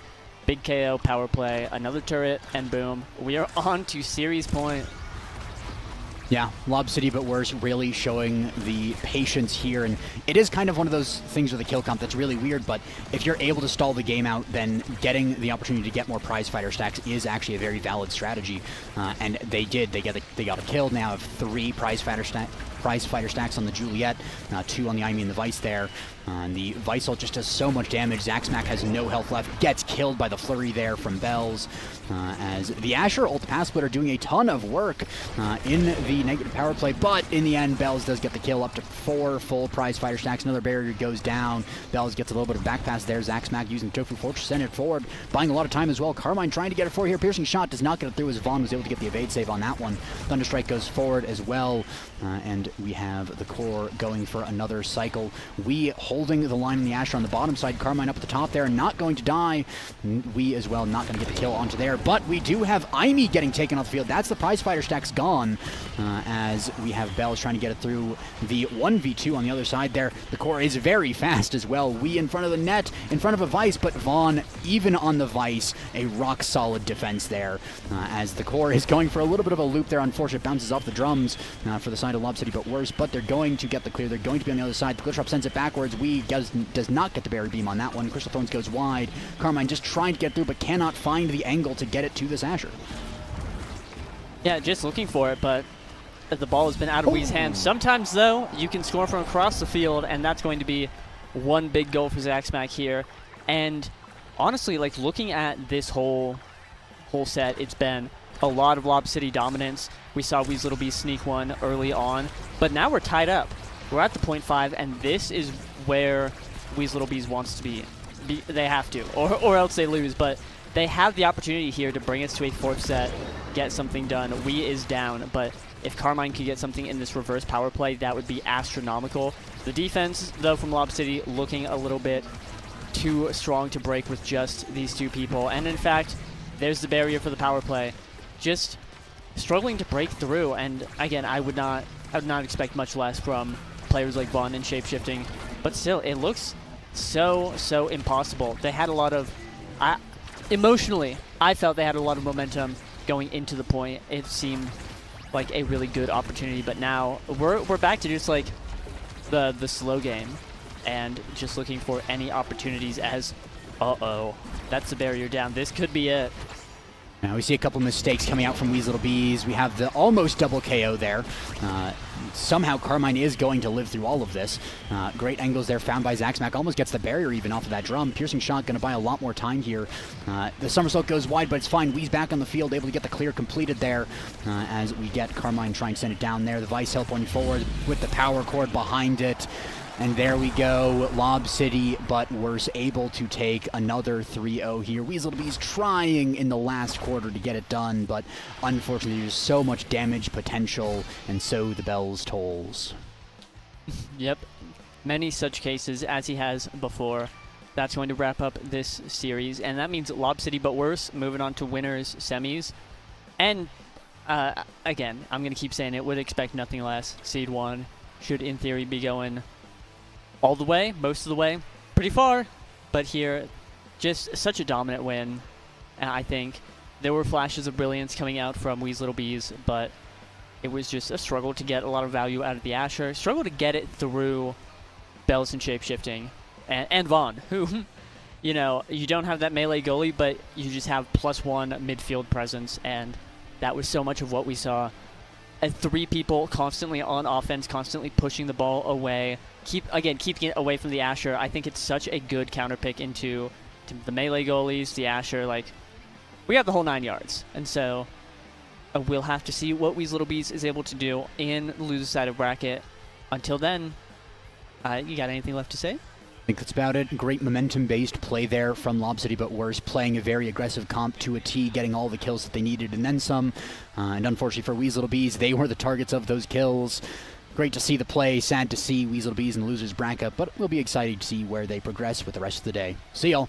big KO, power play, another turret, and boom. We are on to series point. Yeah, Lob City But Worse really showing the patience here, and it is kind of one of those things with a kill comp that's really weird, but if you're able to stall the game out, then getting the opportunity to get more prize fighter stacks is actually a very valid strategy, and they did. They got a kill, now have 3 prize fighter stacks on the Juliet, 2 on the Aimee and the Vice there. And the Vice ult just does so much damage. Zaxmack has no health left, gets killed by the flurry there from Bells. As the Asher ult pass split are doing a ton of work in the negative power play, but in the end, Bells does get the kill up to 4 full prize fighter stacks. Another barrier goes down. Bells gets a little bit of back pass there. Zaxmack using Tofu Fortress, send it forward, buying a lot of time as well. Carmine trying to get it forward here. Piercing shot does not get it through as Vaughn was able to get the evade save on that one. Thunderstrike goes forward as well, and we have the core going for another cycle. We holding the line in the Asher on the bottom side. Carmine up at the top there, not going to die. We as well not going to get the kill onto there, but we do have Aimee getting taken off the field. That's the prize fighter stacks gone, as we have Bells trying to get it through the 1v2 on the other side there. The core is very fast as well. We in front of the net, in front of a Vice, but Vaughn, even on the Vice, a rock solid defense there, as the core is going for a little bit of a loop there. Unfortunate bounces off the drums for the side of Lob City But Worse, but they're going to get the clear. They're going to be on the other side. The Glitchtrap sends it backwards. We does not get the berry beam on that one. Crystal Thorns goes wide. Carmine just trying to get through, but cannot find the angle to get it to this Asher. Yeah, just looking for it, but the ball has been out of Wee's hands. Sometimes, though, you can score from across the field, and that's going to be 1 big goal for Zaxmack here. And honestly, like, looking at this whole set, it's been a lot of Lob City dominance. We saw Weez Little Bees sneak 1 early on, but now we're tied up. We're at the 0.5, and this is where Weez Little Bees wants to be. They have to, or else they lose. But they have the opportunity here to bring us to a fourth set, get something done. Wii is down, but if Carmine could get something in this reverse power play, that would be astronomical. The defense, though, from Lob City looking a little bit too strong to break with just these two people. And in fact, there's the barrier for the power play. Just struggling to break through. And again, I would not expect much less from players like Vaughn and Shapeshifting. But still, it looks so impossible. They had a lot of... emotionally, I felt they had a lot of momentum going into the point. It seemed like a really good opportunity, but now we're back to just like the slow game and just looking for any opportunities as that's the barrier down. This could be it. Now we see a couple mistakes coming out from Weasel Bees. We have the almost double KO there. Somehow Carmine is going to live through all of this. Great angles there found by Zaxmac. Almost gets the barrier even off of that drum. Piercing shot going to buy a lot more time here. The somersault goes wide, but it's fine. Wee's back on the field, able to get the clear completed there as we get Carmine trying to send it down there. The Vice help on forward with the power cord behind it. And there we go, Lob City, but Worse able to take another 3-0 here. Weasel Bees trying in the last quarter to get it done, but unfortunately there's so much damage potential, and so the bells tolls. Yep, many such cases as he has before. That's going to wrap up this series, and that means Lob City, but Worse, moving on to winners semis. And again, I'm going to keep saying it, would expect nothing less. Seed 1 should in theory be going all the way, most of the way, pretty far, but here, just such a dominant win. And I think there were flashes of brilliance coming out from Wee's Little Bees, but it was just a struggle to get a lot of value out of the Asher, struggle to get it through Bells and Shapeshifting, and Vaughn, who, you know, you don't have that melee goalie, but you just have +1 midfield presence, and that was so much of what we saw. And 3 people constantly on offense, constantly pushing the ball away, keeping it away from the Asher. I think it's such a good counter pick into the melee goalies, the Asher. Like, we have the whole 9 yards. And so we'll have to see what Wee's Little Bees is able to do in the loser side of bracket. Until then, you got anything left to say? I think that's about it. Great momentum-based play there from Lob City, but Worse, playing a very aggressive comp to a T, getting all the kills that they needed and then some. And unfortunately for Weasel Bees, they were the targets of those kills. Great to see the play. Sad to see Weasel Bees in the losers bracket, but we'll be excited to see where they progress with the rest of the day. See y'all.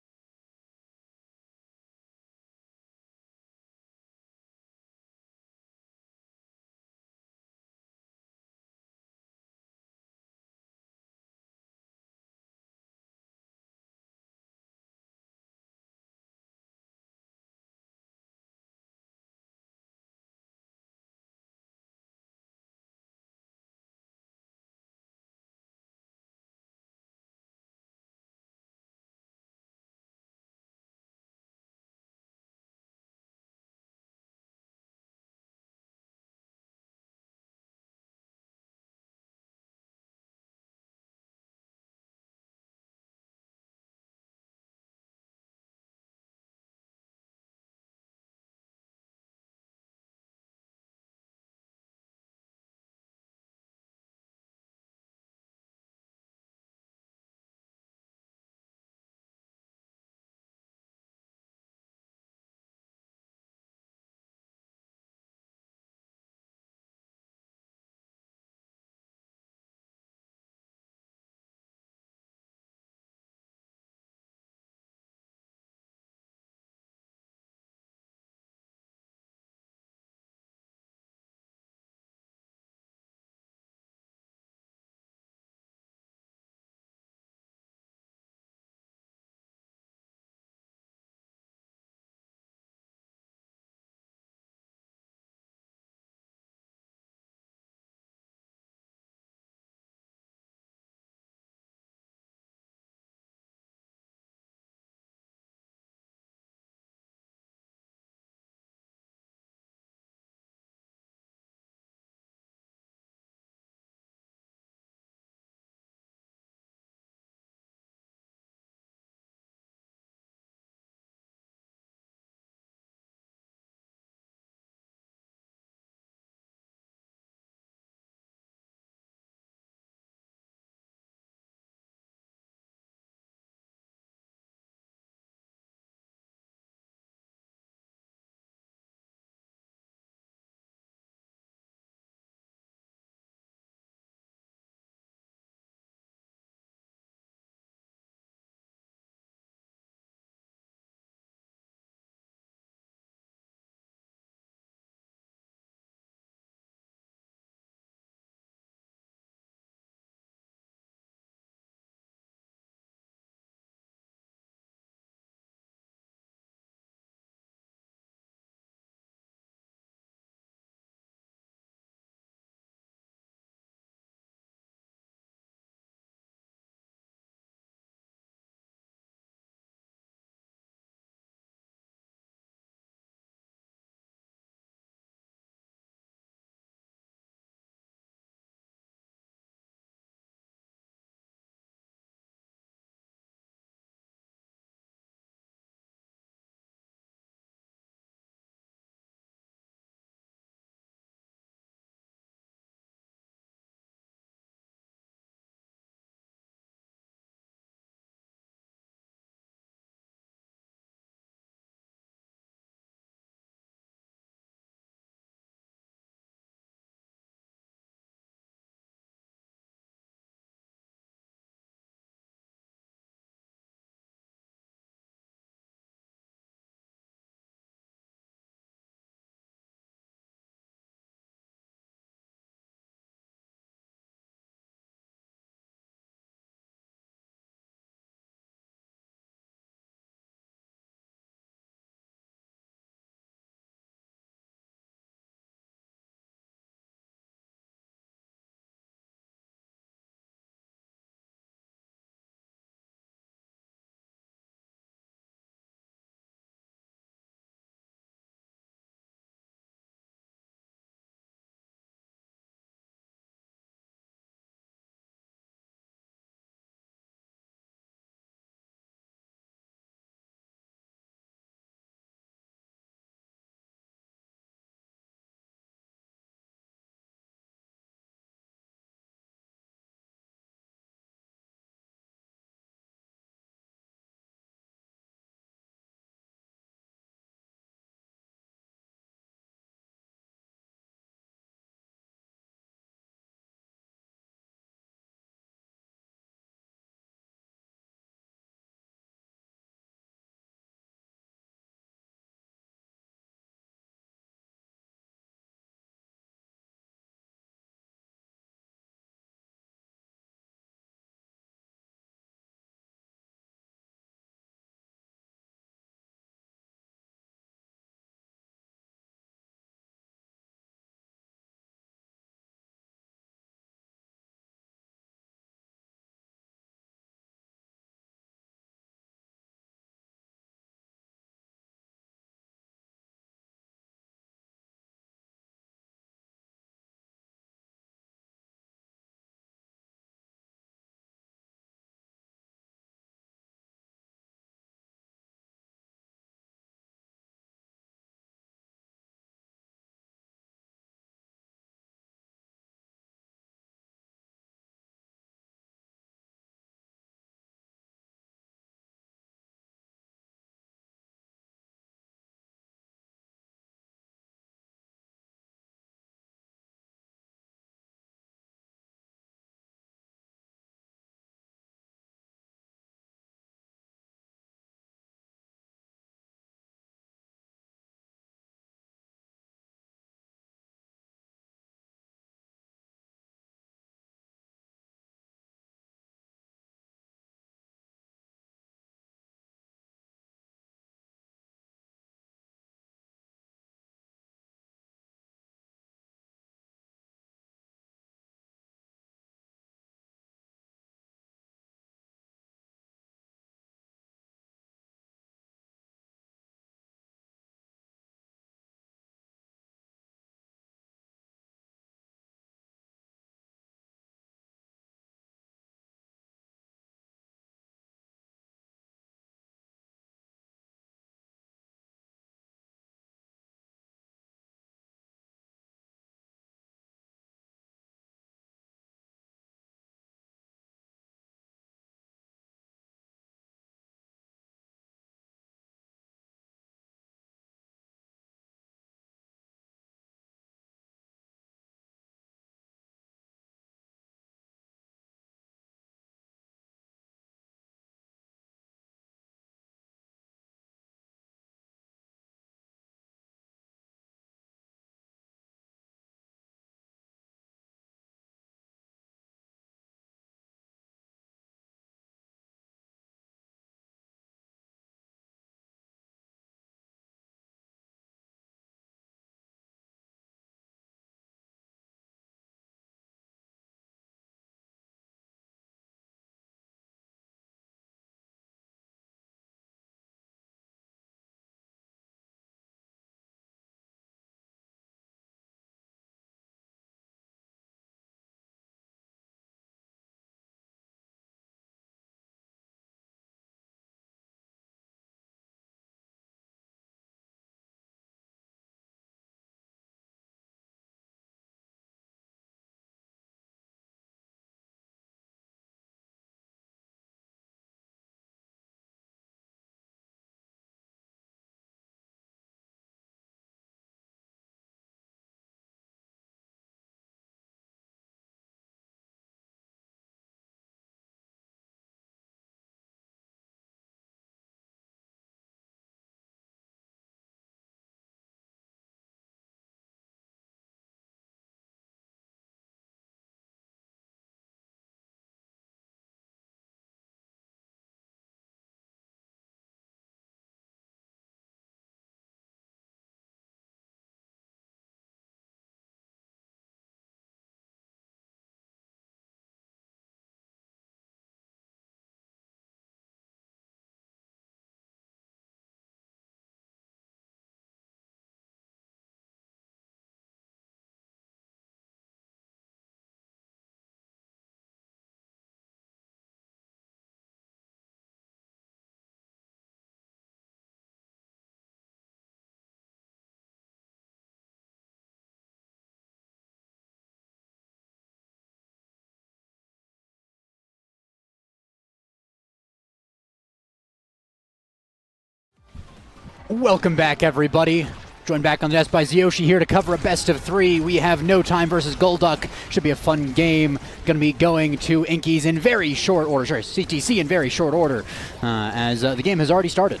Welcome back, everybody. Joined back on the desk by Zyoshi here to cover a best of 3. We have No Time versus Golduck. Should be a fun game. Going to be going to Inkies in very short order. Sorry, CTC in very short order, as the game has already started.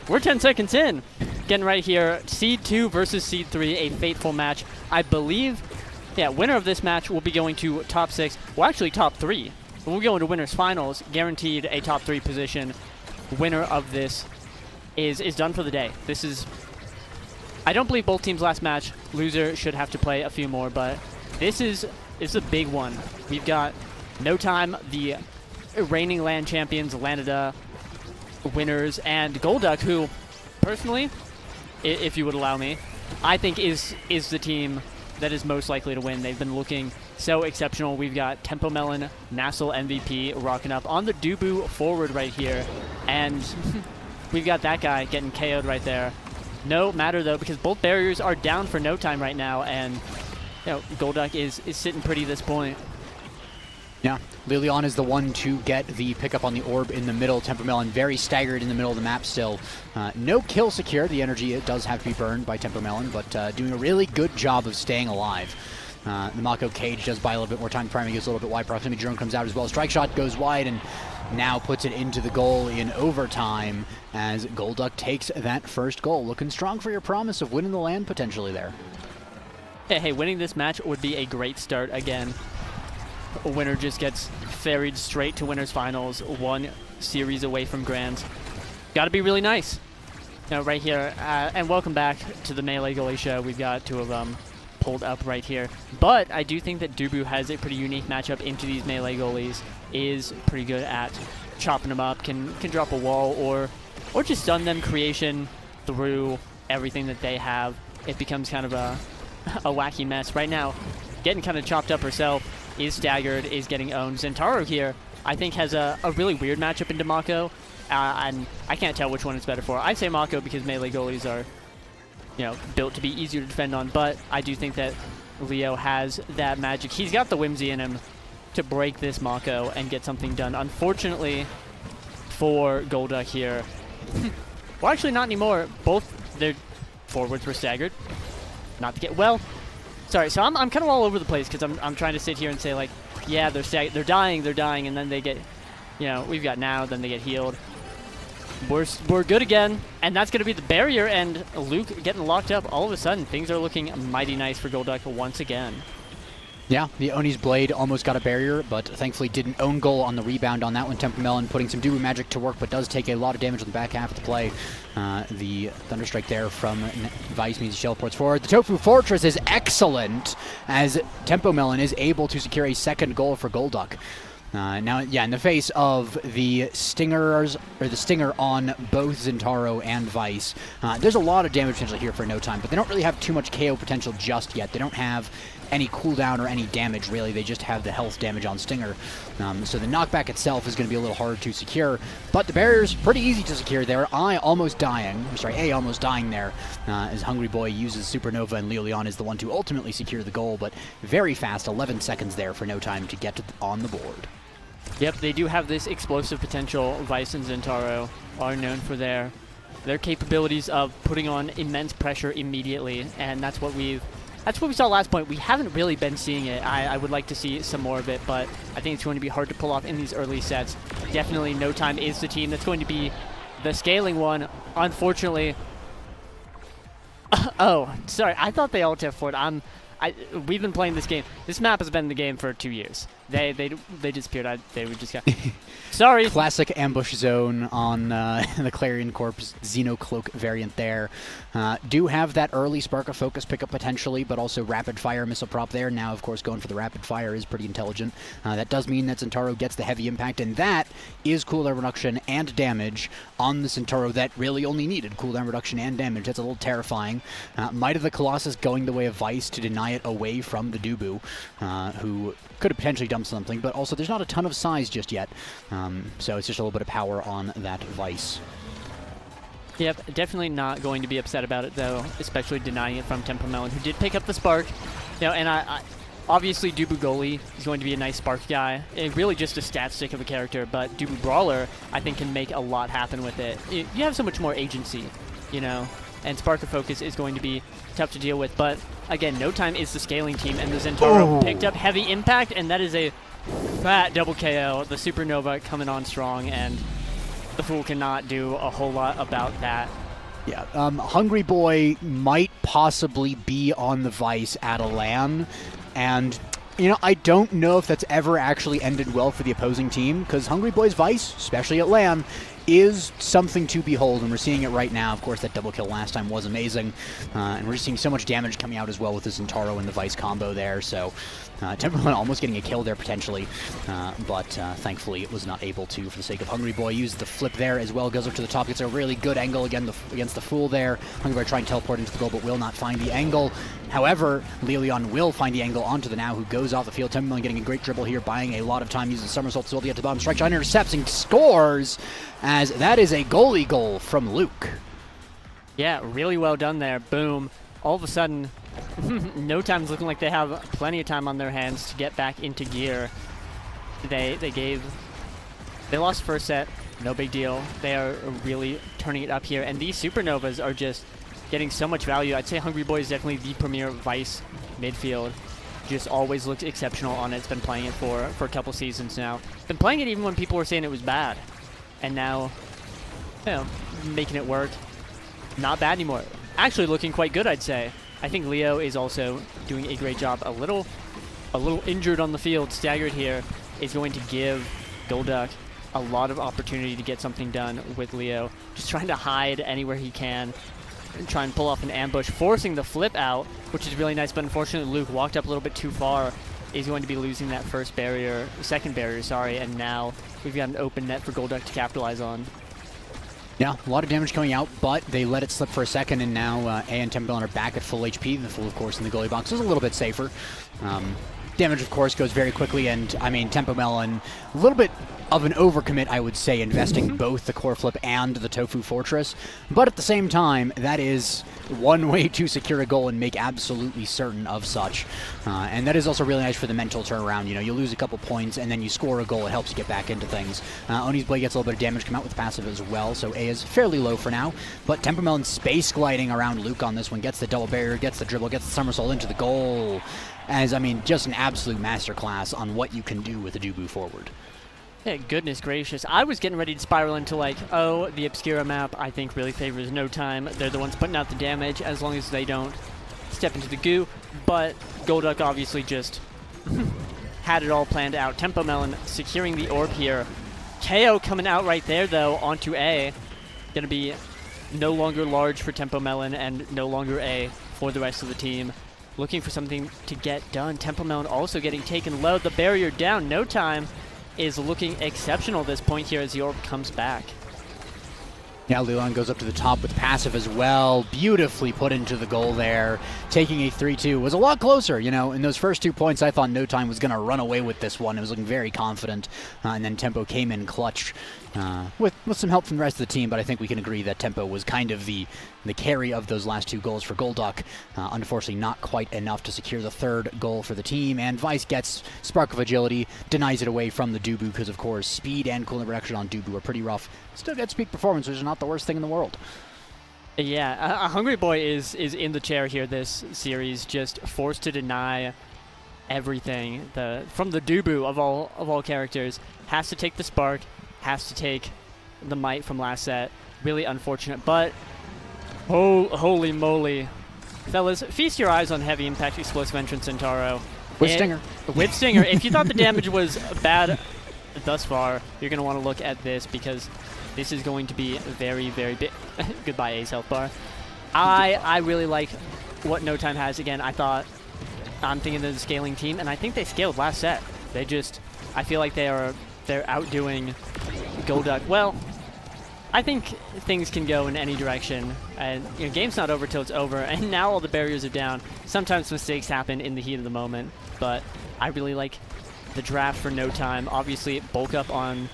We're 10 seconds in. Getting right here, Seed 2 versus Seed 3, a fateful match. I believe, yeah, winner of this match will be going to top 6. Well, actually top 3. We'll go into winners finals, guaranteed a top 3 position. Winner of this is done for the day. This is, I don't believe both teams' last match. Loser should have to play a few more, but this is a big one. We've got No Time, the reigning LAN champions, Lanada winners, and Golduck, who, personally, if you would allow me, I think is the team that is most likely to win. They've been looking so exceptional. We've got Tempo Melon, Nassel MVP rocking up on the Dubu forward right here, and we've got that guy getting KO'd right there. No matter though, because both barriers are down for No Time right now, and Golduck is sitting pretty this point. Yeah, Lilian is the one to get the pickup on the orb in the middle. Tempermelon very staggered in the middle of the map still. No kill secure. The energy does have to be burned by Tempermelon, but doing a really good job of staying alive. The Mako cage does buy a little bit more time. Priming gets a little bit wide. Proximity drone comes out as well. Strike shot goes wide and now puts it into the goal in overtime as Golduck takes that first goal. Looking strong for your promise of winning the LAN potentially there. Hey, winning this match would be a great start again. A winner just gets ferried straight to winners finals, one series away from grands. Got to be really nice. Now, right here, and welcome back to the Melee Goalie Show. We've got 2 of them pulled up right here. But I do think that Dubu has a pretty unique matchup into these Melee goalies. Is pretty good at chopping them up, can drop a wall or just stun them creation through everything that they have. It becomes kind of a wacky mess. Right now, getting kind of chopped up herself, is staggered, is getting owned. Zentaro here, I think, has a really weird matchup into Mako, and I can't tell which one it's better for. I say Mako because melee goalies are, built to be easier to defend on, but I do think that Leo has that magic. He's got the whimsy in him to break this Mako and get something done. Unfortunately for Golduck here, well, actually not anymore. Both their forwards were staggered. Not to get, well, sorry, so I'm kind of all over the place because I'm trying to sit here and say, like, yeah, they're dying, and then they get, we've got now, then they get healed. We're good again, and that's going to be the barrier, and Luke getting locked up. All of a sudden, things are looking mighty nice for Golduck once again. Yeah, the Oni's Blade almost got a barrier, but thankfully didn't own goal on the rebound on that one. Tempermelon putting some Dubu magic to work, but does take a lot of damage on the back half of the play. The Thunderstrike there from Vice means Shell ports forward. The Tofu Fortress is excellent as Tempermelon is able to secure a second goal for Golduck. Now, yeah, in the face of the stingers, or the stinger on both Zentaro and Vice, there's a lot of damage potential here for No Time, but they don't really have too much KO potential just yet. They don't have any cooldown or any damage, really. They just have the health damage on Stinger. So the knockback itself is going to be a little hard to secure, but the barrier's pretty easy to secure there. A almost dying there, as Hungry Boy uses Supernova, and Lilian is the one to ultimately secure the goal, but very fast, 11 seconds there for No Time to get on the board. Yep, they do have this explosive potential. Vice and Zentaro are known for their capabilities of putting on immense pressure immediately, and that's what we saw last point. We haven't really been seeing it. I would like to see some more of it, but I think it's going to be hard to pull off in these early sets. Definitely No Time is the team that's going to be the scaling one. Unfortunately, oh, sorry, I thought they all tipped for it. We've been playing this game. This map has been in the game for 2 years. They disappeared. They would just got. Sorry. Classic ambush zone on the Clarion Corps Xenocloak variant there. Do have that early Spark of Focus pickup potentially, but also rapid fire missile prop there. Now, of course, going for the rapid fire is pretty intelligent. That does mean that Zentaro gets the heavy impact, and that is cooldown reduction and damage on the Zentaro that really only needed cooldown reduction and damage. That's a little terrifying. Might of the Colossus going the way of Vice to deny it away from the Dubu, who could have potentially done something, but also there's not a ton of size just yet, so it's just a little bit of power on that Vice. Yep, definitely not going to be upset about it, though, especially denying it from Tempermelon, who did pick up the Spark. And I obviously Dubu Goalie is going to be a nice Spark guy. Really just a stat stick of a character, but Dubu Brawler, I think, can make a lot happen with it. You have so much more agency you know, and Spark of Focus is going to be tough to deal with. But again, No Time is the scaling team, and the Zentaro picked up heavy impact, and that is a fat double KO. The Supernova coming on strong, and the Fool cannot do a whole lot about that. Yeah, Hungry Boy might possibly be on the Vice at a LAN, and you know, I don't know if that's ever actually ended well for the opposing team, because Hungry Boy's Vice, especially at LAN, is something to behold, and we're seeing it right now. Of course, that double kill last time was amazing, and we're just seeing so much damage coming out as well with the Zentaro and the Vice combo there, so Timberland almost getting a kill there potentially, but thankfully it was not able to for the sake of Hungry Boy. Used the flip there as well, goes up to the top, gets a really good angle against the Fool there. Hungry Boy trying to teleport into the goal, but will not find the angle. However, Leon will find the angle onto the Now, who goes off the field. Timberland getting a great dribble here, buying a lot of time, using somersault as well to get to the bottom. Strike shot intercepts and scores, as that is a goalie goal from Luke. Yeah, really well done there. Boom. All of a sudden, No Time's looking like they have plenty of time on their hands to get back into gear. They lost first set, no big deal. They are really turning it up here, and these Supernovas are just getting so much value. I'd say Hungry Boy is definitely the premier Vice midfield. Just always looks exceptional on it. It's been playing it for a couple seasons now. Been playing it even when people were saying it was bad, and now, you know, making it work. Not bad anymore. Actually looking quite good, I'd say. I think Leo is also doing a great job. A little injured on the field, staggered here, is going to give Golduck a lot of opportunity to get something done with Leo. Just trying to hide anywhere he can and try and pull off an ambush, forcing the flip out, which is really nice, but unfortunately Luke walked up a little bit too far. Is going to be losing that second barrier, sorry, and now we've got an open net for Golduck to capitalize on. Yeah, a lot of damage coming out, but they let it slip for a second, and now A and Timberland are back at full HP. The Fool, of course, in the goalie box is a little bit safer. Damage, of course, goes very quickly, and I mean, Tempo Melon, a little bit of an overcommit, I would say, investing both the core flip and the Tofu Fortress. But at the same time, that is one way to secure a goal and make absolutely certain of such. And that is also really nice for the mental turnaround. You know, you lose a couple points and then you score a goal. It helps you get back into things. Oni's Blade gets a little bit of damage come out with passive as well, so A is fairly low for now. But Tempermelon space gliding around Luke on this one, gets the double barrier, gets the dribble, gets the somersault into the goal. As, I mean, just an absolute masterclass on what you can do with a Dubu forward. Yeah, goodness gracious. I was getting ready to spiral into like, oh, the Obscura map I think really favors No Time. They're the ones putting out the damage as long as they don't step into the goo. But Golduck obviously just had it all planned out. Tempo Melon securing the orb here. KO coming out right there though onto A. Gonna be no longer large for Tempo Melon and no longer A for the rest of the team. Looking for something to get done. Tempo Melon also getting taken low. The barrier down. No Time is looking exceptional at this point here as the orb comes back. Yeah, Leon goes up to the top with passive as well. Beautifully put into the goal there. Taking a 3-2 was a lot closer, you know. In those first 2 points, I thought No Time was going to run away with this one. It was looking very confident. And then Tempo came in clutch with some help from the rest of the team. But I think we can agree that Tempo was kind of the carry of those last 2 goals for Golduck. Unfortunately, not quite enough to secure the 3rd goal for the team. And Vice gets Spark of Agility, denies it away from the Dubu because, of course, speed and coolant reduction on Dubu are pretty rough. Still gets peak performance, which is not the worst thing in the world. Yeah, a Hungry Boy is in the chair here this series, just forced to deny everything. From the Dubu of all characters, has to take the Spark, has to take the Might from last set. Really unfortunate, but oh, holy moly. Fellas, feast your eyes on Heavy Impact Explosive Entrance Centauro. With Stinger. With Stinger. If you thought the damage was bad thus far, you're going to want to look at this because this is going to be very, very big. Goodbye, Ace Health Bar. I really like what No Time has. Again, I'm thinking they're the scaling team, and I think they scaled last set. I feel like they're outdoing Golduck. Well, I think things can go in any direction, and you know, game's not over till it's over, and now all the barriers are down. Sometimes mistakes happen in the heat of the moment, but I really like the draft for No Time. Obviously, bulk up on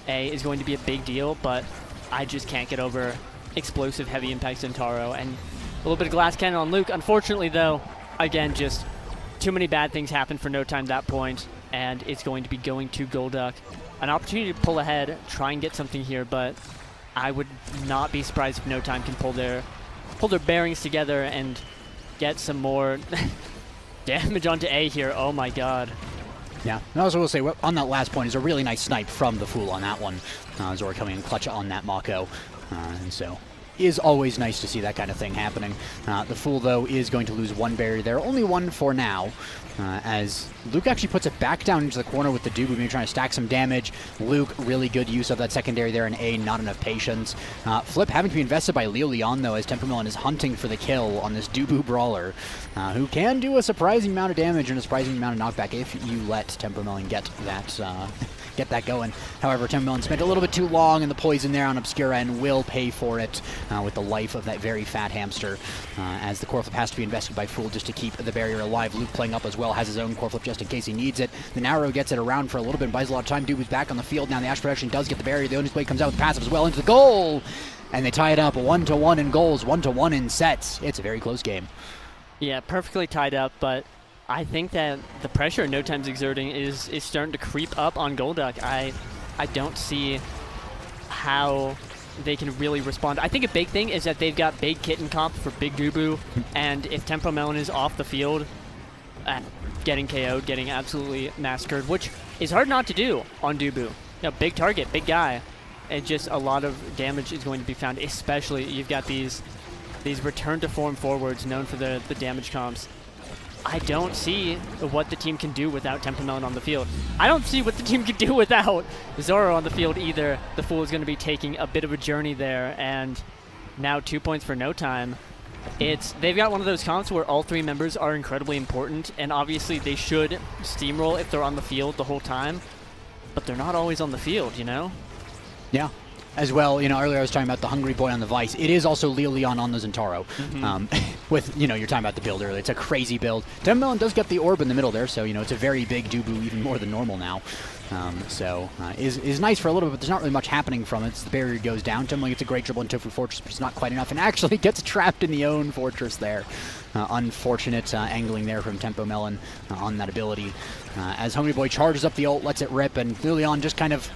A is going to be a big deal, but I just can't get over explosive Heavy Impact Centauro, and a little bit of Glass Cannon on Luke. Unfortunately, though, again, just too many bad things happen for No Time at that point, and it's going to be going to Golduck. An opportunity to pull ahead, try and get something here, but I would not be surprised if No Time can pull their bearings together and get some more damage onto A here. Oh my god. Yeah, and I also will say, on that last point, is a really nice snipe from the Fool on that one. Zora coming in clutch on that Mako. And so, is always nice to see that kind of thing happening. The Fool, though, is going to lose one barrier there. Only one for now, as Luke actually puts it back down into the corner with the Dubu, maybe trying to stack some damage. Luke, really good use of that secondary there, and A, not enough patience. Flip having to be invested by Leo Leon, though, as Tempermelon is hunting for the kill on this Dubu Brawler, who can do a surprising amount of damage and a surprising amount of knockback if you let Tempermelon get that going. However, Tempermelon spent a little bit too long in the poison there on Obscura and will pay for it with the life of that very fat hamster, as the core flip has to be invested by Fool just to keep the barrier alive. Luke playing up as well, has his own core flip just in case he needs it. The Narrow gets it around for a little bit and buys a lot of time. Dubu's back on the field now. The Ash Protection does get the barrier. The Oni's Blade comes out with the passive as well into the goal, and they tie it up 1-1 in goals, 1-1 in sets. It's a very close game. Yeah, perfectly tied up, but I think that the pressure No Time's exerting is starting to creep up on Golduck. I don't see how they can really respond. I think a big thing is that they've got big kitten comp for Big Dubu, and if Tempermelon is off the field, getting KO'd, getting absolutely massacred, which is hard not to do on Dubu. You know, big target, big guy, and just a lot of damage is going to be found, especially you've got these return to form forwards known for the damage comps. I don't see what the team can do without Tempermelon on the field. I don't see what the team can do without Zoro on the field either. The Fool is going to be taking a bit of a journey there, and now 2 points for No Time. They've got one of those comps where all three members are incredibly important, and obviously they should steamroll if they're on the field the whole time, but they're not always on the field, you know? Yeah. As well, earlier I was talking about the Hungry Boy on the Vice. It is also Leo Leon on the Zentaro. With, you're talking about the build earlier. It's a crazy build. Tempermelon does get the orb in the middle there, so, it's a very big Dubu, even more than normal now. Is nice for a little bit, but there's not really much happening from it. The barrier goes down. Tempermelon gets a great dribble in Tofu Fortress, but it's not quite enough, and actually gets trapped in the own Fortress there. Unfortunate angling there from Tempermelon on that ability. As Hungry Boy charges up the ult, lets it rip, and Leo Leon just kind of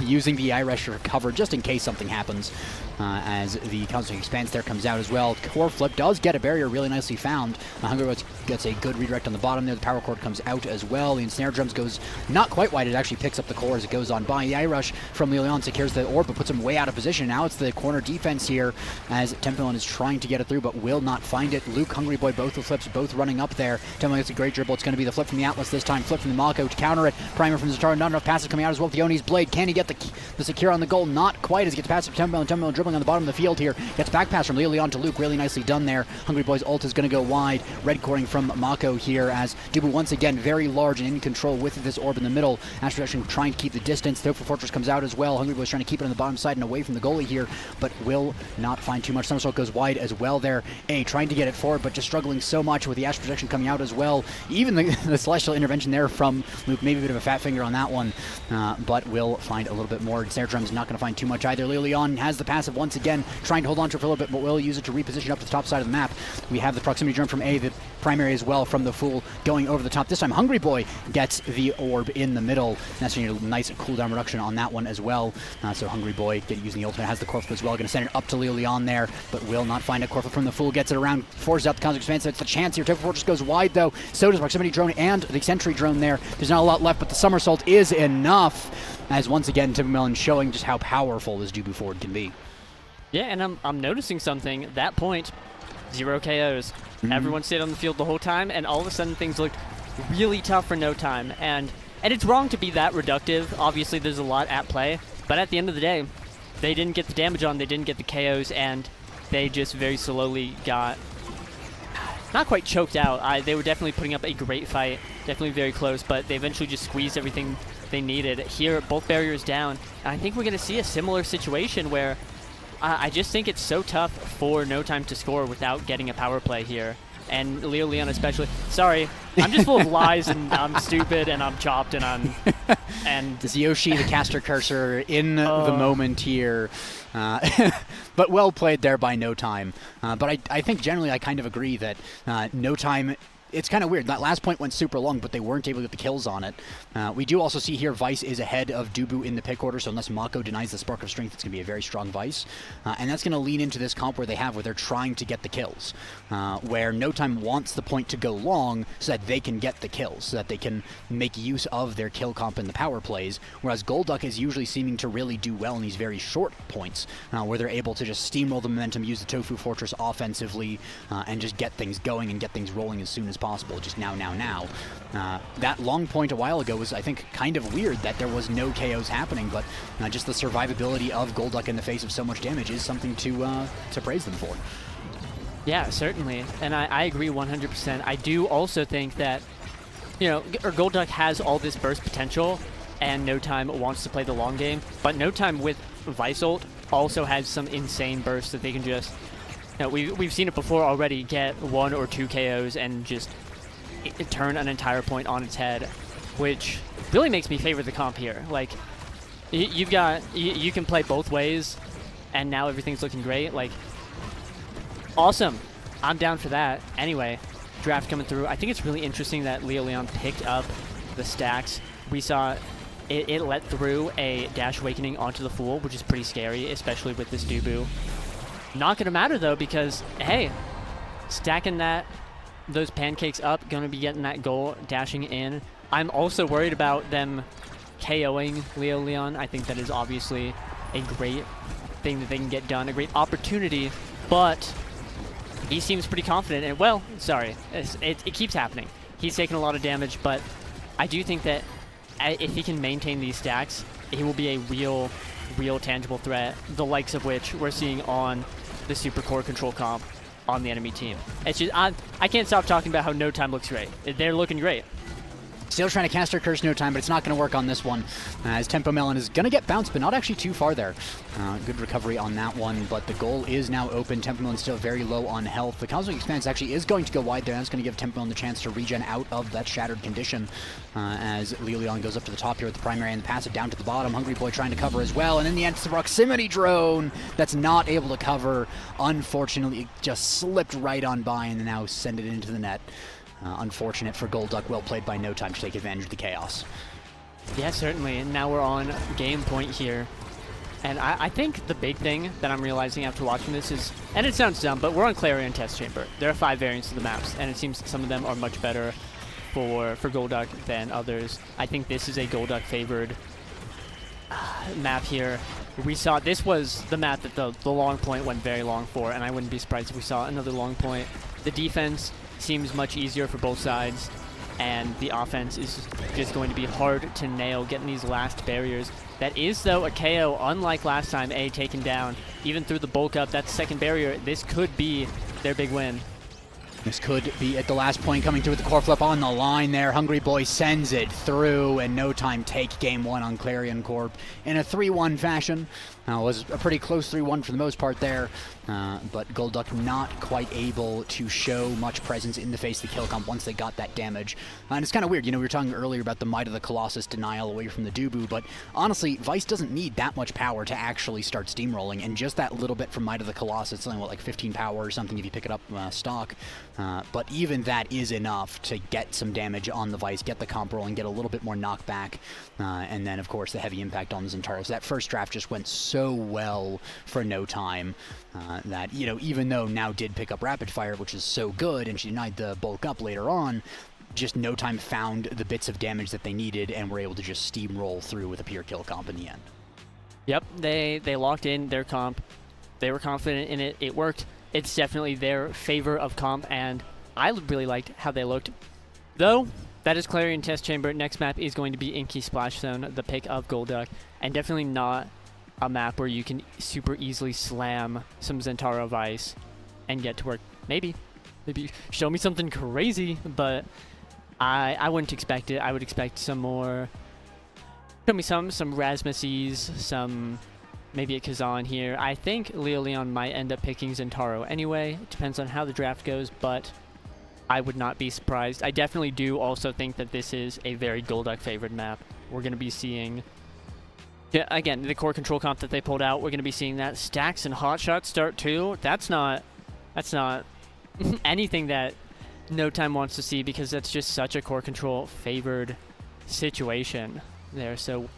using the Irish to cover just in case something happens, as the Cosmic Expanse there comes out as well. Core Flip does get a barrier really nicely found. Hungry Boy gets a good redirect on the bottom there. The Power Chord comes out as well. The Ensnare Drums goes not quite wide. It actually picks up the core as it goes on by. The Irish from Leo Leon secures the orb, but puts him way out of position. Now it's the corner defense here as Tempermelon is trying to get it through, but will not find it. Luke, Hungry Boy, both the flips, both running up there. Tempermelon gets a great dribble. It's going to be the flip from the Atlas this time. Flip from the Mako to counter it. Primer from Zatara. Not enough passes coming out as well with the Oni's Blade. Can he get the secure on the goal? Not quite, as he gets past Tempermelon. Tempermelon dribbling on the bottom of the field here. Gets back pass from Leo Leon to Luke. Really nicely done there. Hungry Boy's ult is going to go wide. Red coring from Mako here as Dubu once again very large and in control with this orb in the middle. Ash Protection trying to keep the distance. Tofu Fortress comes out as well. Hungry Boy's trying to keep it on the bottom side and away from the goalie here, but will not find too much. Somersault goes wide as well there. A trying to get it forward, but just struggling so much with the Ash Protection coming out as well. Even the Celestial intervention there from Luke, maybe a bit of a fat finger on that one, but will find a little bit more. Snare Drum's not going to find too much either. Leo Leon has the passive once again, trying to hold on to it for a little bit, but will use it to reposition up to the top side of the map. We have the proximity drum from A, the primary as well from the Fool going over the top. This time Hungry Boy gets the orb in the middle. That's a nice cooldown reduction on that one as well. So Hungry Boy using the ultimate, has the core flip as well. Going to send it up to Leo Leon there, but will not find a core flip from the Fool. Gets it around, forces out the Cosmic Expanse. It's the chance here. Tofu Fortress goes wide though. So does proximity drone and the sentry drone there. There's not a lot left, but the somersault is enough. As once again Tempermelon showing just how powerful this Dubu forward can be. Yeah, and I'm noticing something. That point, 0 KOs. Everyone stayed on the field the whole time, and all of a sudden things looked really tough for No Time. And it's wrong to be that reductive. Obviously, there's a lot at play. But at the end of the day, they didn't get the damage on, they didn't get the KOs, and they just very slowly got not quite choked out. They were definitely putting up a great fight, definitely very close, but they eventually just squeezed everything they needed. Here, both barriers down. And I think we're going to see a similar situation where I just think it's so tough for No Time to score without getting a power play here. And Leo Leon especially. Sorry, I'm just full of lies, and I'm stupid, and I'm chopped, and I'm... and This Yoshi, the caster cursor, in the moment here. But well played there by No Time. But I think generally I kind of agree that No Time it's kind of weird. That last point went super long, but they weren't able to get the kills on it. We do also see here Vice is ahead of Dubu in the pick order, so unless Mako denies the Spark of Strength, it's going to be a very strong Vice. And that's going to lean into this comp where they're trying to get the kills, where No Time wants the point to go long so that they can get the kills, so that they can make use of their kill comp in the power plays, whereas Golduck is usually seeming to really do well in these very short points, where they're able to just steamroll the momentum, use the Tofu Fortress offensively, and just get things going and get things rolling as soon as possible, just now. That long point a while ago was, I think, kind of weird that there was no KOs happening, but just the survivability of Golduck in the face of so much damage is something to praise them for. Yeah, certainly, and I agree 100%. I do also think that, Golduck has all this burst potential, and No Time wants to play the long game, but No Time with Vice ult also has some insane bursts that they can just, we've seen it before already, get 1 or 2 KOs and just turn an entire point on its head, which really makes me favor the comp here. Like, you can play both ways, and now everything's looking great. Like, awesome. I'm down for that. Anyway, draft coming through. I think it's really interesting that Leon picked up the stacks. We saw it let through a Dash Awakening onto the Fool, which is pretty scary, especially with this Dubu. Not going to matter, though, because, hey, stacking those pancakes up, going to be getting that goal, dashing in. I'm also worried about them KOing Leon. I think that is obviously a great thing that they can get done, a great opportunity, but he seems pretty confident. And, well, sorry, it keeps happening. He's taking a lot of damage, but I do think that if he can maintain these stacks, he will be a real tangible threat, the likes of which we're seeing on the Super Core Control comp on the enemy team. It's just, I can't stop talking about how No Time looks great. They're looking great. Still trying to cast her Curse No Time, but it's not going to work on this one, as Tempo Melon is going to get bounced, but not actually too far there. Good recovery on that one, but the goal is now open. Tempo Melon still very low on health. The Cosmic Expanse actually is going to go wide there. That's going to give Tempo Melon the chance to regen out of that shattered condition, as Leon goes up to the top here with the primary and the passive down to the bottom. Hungry Boy trying to cover as well, and in the end, it's the proximity drone that's not able to cover. Unfortunately, it just slipped right on by and now send it into the net. Unfortunate for Golduck, well played by No Time to take advantage of the chaos. Yeah, certainly, and now we're on game point here. And I think the big thing that I'm realizing after watching this is, and it sounds dumb, but we're on Clarion Test Chamber. There are 5 variants of the maps, and it seems some of them are much better for Golduck than others. I think this is a Golduck favored map here. We saw, this was the map that the long point went very long for, and I wouldn't be surprised if we saw another long point. The defense seems much easier for both sides, and the offense is just going to be hard to nail, getting these last barriers. That is, though, a KO, unlike last time, A taken down. Even through the bulk up, that second barrier, this could be their big win. This could be at the last point, coming through with the core flip on the line there. Hungry Boy sends it through, and No Time take game 1 on Clarion Corp in a 3-1 fashion. Was a pretty close 3-1 for the most part there, but Golduck not quite able to show much presence in the face of the kill comp once they got that damage. And it's kind of weird, we were talking earlier about the Might of the Colossus denial away from the Dubu, but honestly, Vice doesn't need that much power to actually start steamrolling, and just that little bit from Might of the Colossus, something like 15 power or something if you pick it up stock. But even that is enough to get some damage on the Vice, get the comp rolling, get a little bit more knockback, and then of course the heavy impact on the Zentaros. That first draft just went so well for No Time that, even though now did pick up Rapid Fire, which is so good, and she denied the bulk up later on, just No Time found the bits of damage that they needed and were able to just steamroll through with a pure kill comp in the end. Yep, they locked in their comp. They were confident in it. It worked. It's definitely their favor of comp, and I really liked how they looked. Though, that is Clarion Test Chamber. Next map is going to be Inky Splash Zone, the pick of Golduck, and definitely not a map where you can super easily slam some Zentaro Vice and get to work. Maybe show me something crazy, but I wouldn't expect it. I would expect some more. Show me some Rasmuses, some maybe a Kazan here. I think Leon might end up picking Zentaro anyway. It depends on how the draft goes, but I would not be surprised. I definitely do also think that this is a very Golduck favored map. We're going to be seeing, again, the core control comp that they pulled out. We're going to be seeing that. Stacks and hot shots start too. That's not anything that No Time wants to see, because that's just such a core control favored situation there. So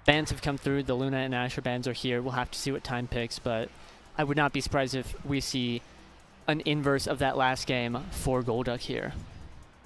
bans have come through. The Luna and Asher bans are here. We'll have to see what Time picks, but I would not be surprised if we see an inverse of that last game for Golduck here.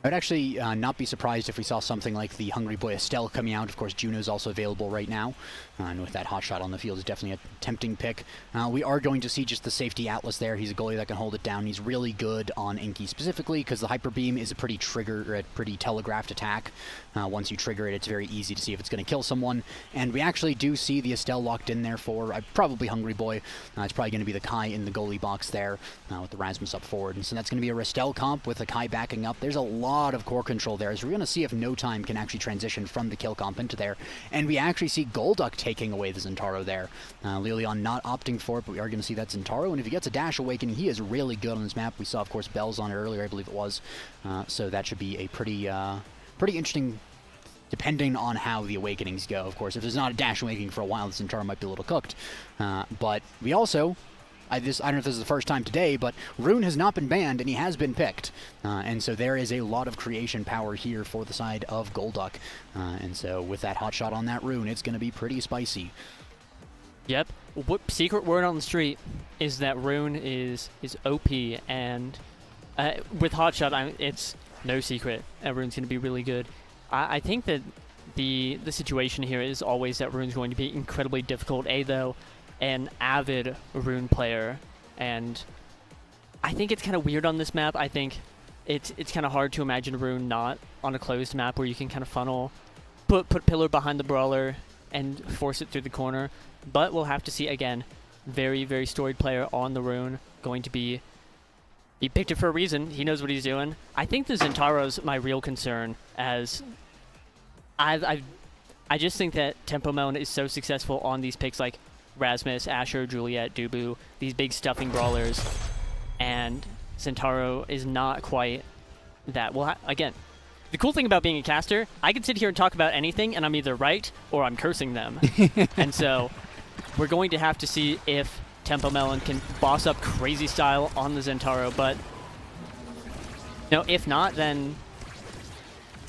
I would actually not be surprised if we saw something like the Hungry Boy Estelle coming out. Of course, Juno's also available right now, and with that hot shot on the field is definitely a tempting pick. We are going to see just the safety Atlas there. He's a goalie that can hold it down. He's really good on Inky specifically because the Hyper Beam is a pretty pretty telegraphed attack. Once you trigger it, it's very easy to see if it's going to kill someone. And we actually do see the Estelle locked in there for probably Hungry Boy. It's probably going to be the Kai in the goalie box there with the Rasmus up forward. And so that's going to be a Restel comp with the Kai backing up. There's a lot of core control there, so we're going to see if No Time can actually transition from the kill comp into there. And we actually see Golduck taking away the Zentaro there. Lilion not opting for it, but we are going to see that Zentaro. And if he gets a Dash Awakening, he is really good on this map. We saw, of course, Bells on it earlier, I believe it was. So that should be a pretty interesting, depending on how the Awakenings go. Of course, if there's not a Dash Awakening for a while, the Zentaro might be a little cooked. But we also... I don't know if this is the first time today, but Rune has not been banned, and he has been picked. And so there is a lot of creation power here for the side of Golduck. And so with that hot shot on that Rune, it's going to be pretty spicy. Yep. What secret word on the street is that Rune is OP, and with hot shot, it's no secret. Rune's going to be really good. I think that the situation here is always that Rune's going to be incredibly difficult. Though, an avid Rune player, and I think it's kind of weird on this map. I think it's kind of hard to imagine Rune not on a closed map where you can kind of funnel, put Pillar behind the Brawler and force it through the corner. But we'll have to see. Again, very, very storied player on the Rune, going to be... He picked it for a reason. He knows what he's doing. I think the Zentaro's my real concern, as I just think that Tempo Melon is so successful on these picks like Rasmus, Asher, Juliet, Dubu, these big stuffing brawlers, and Zentaro is not quite that. Well, again, the cool thing about being a caster, I can sit here and talk about anything, and I'm either right or I'm cursing them. And so we're going to have to see if Tempo Melon can boss up crazy style on the Zentaro, but no, if not, then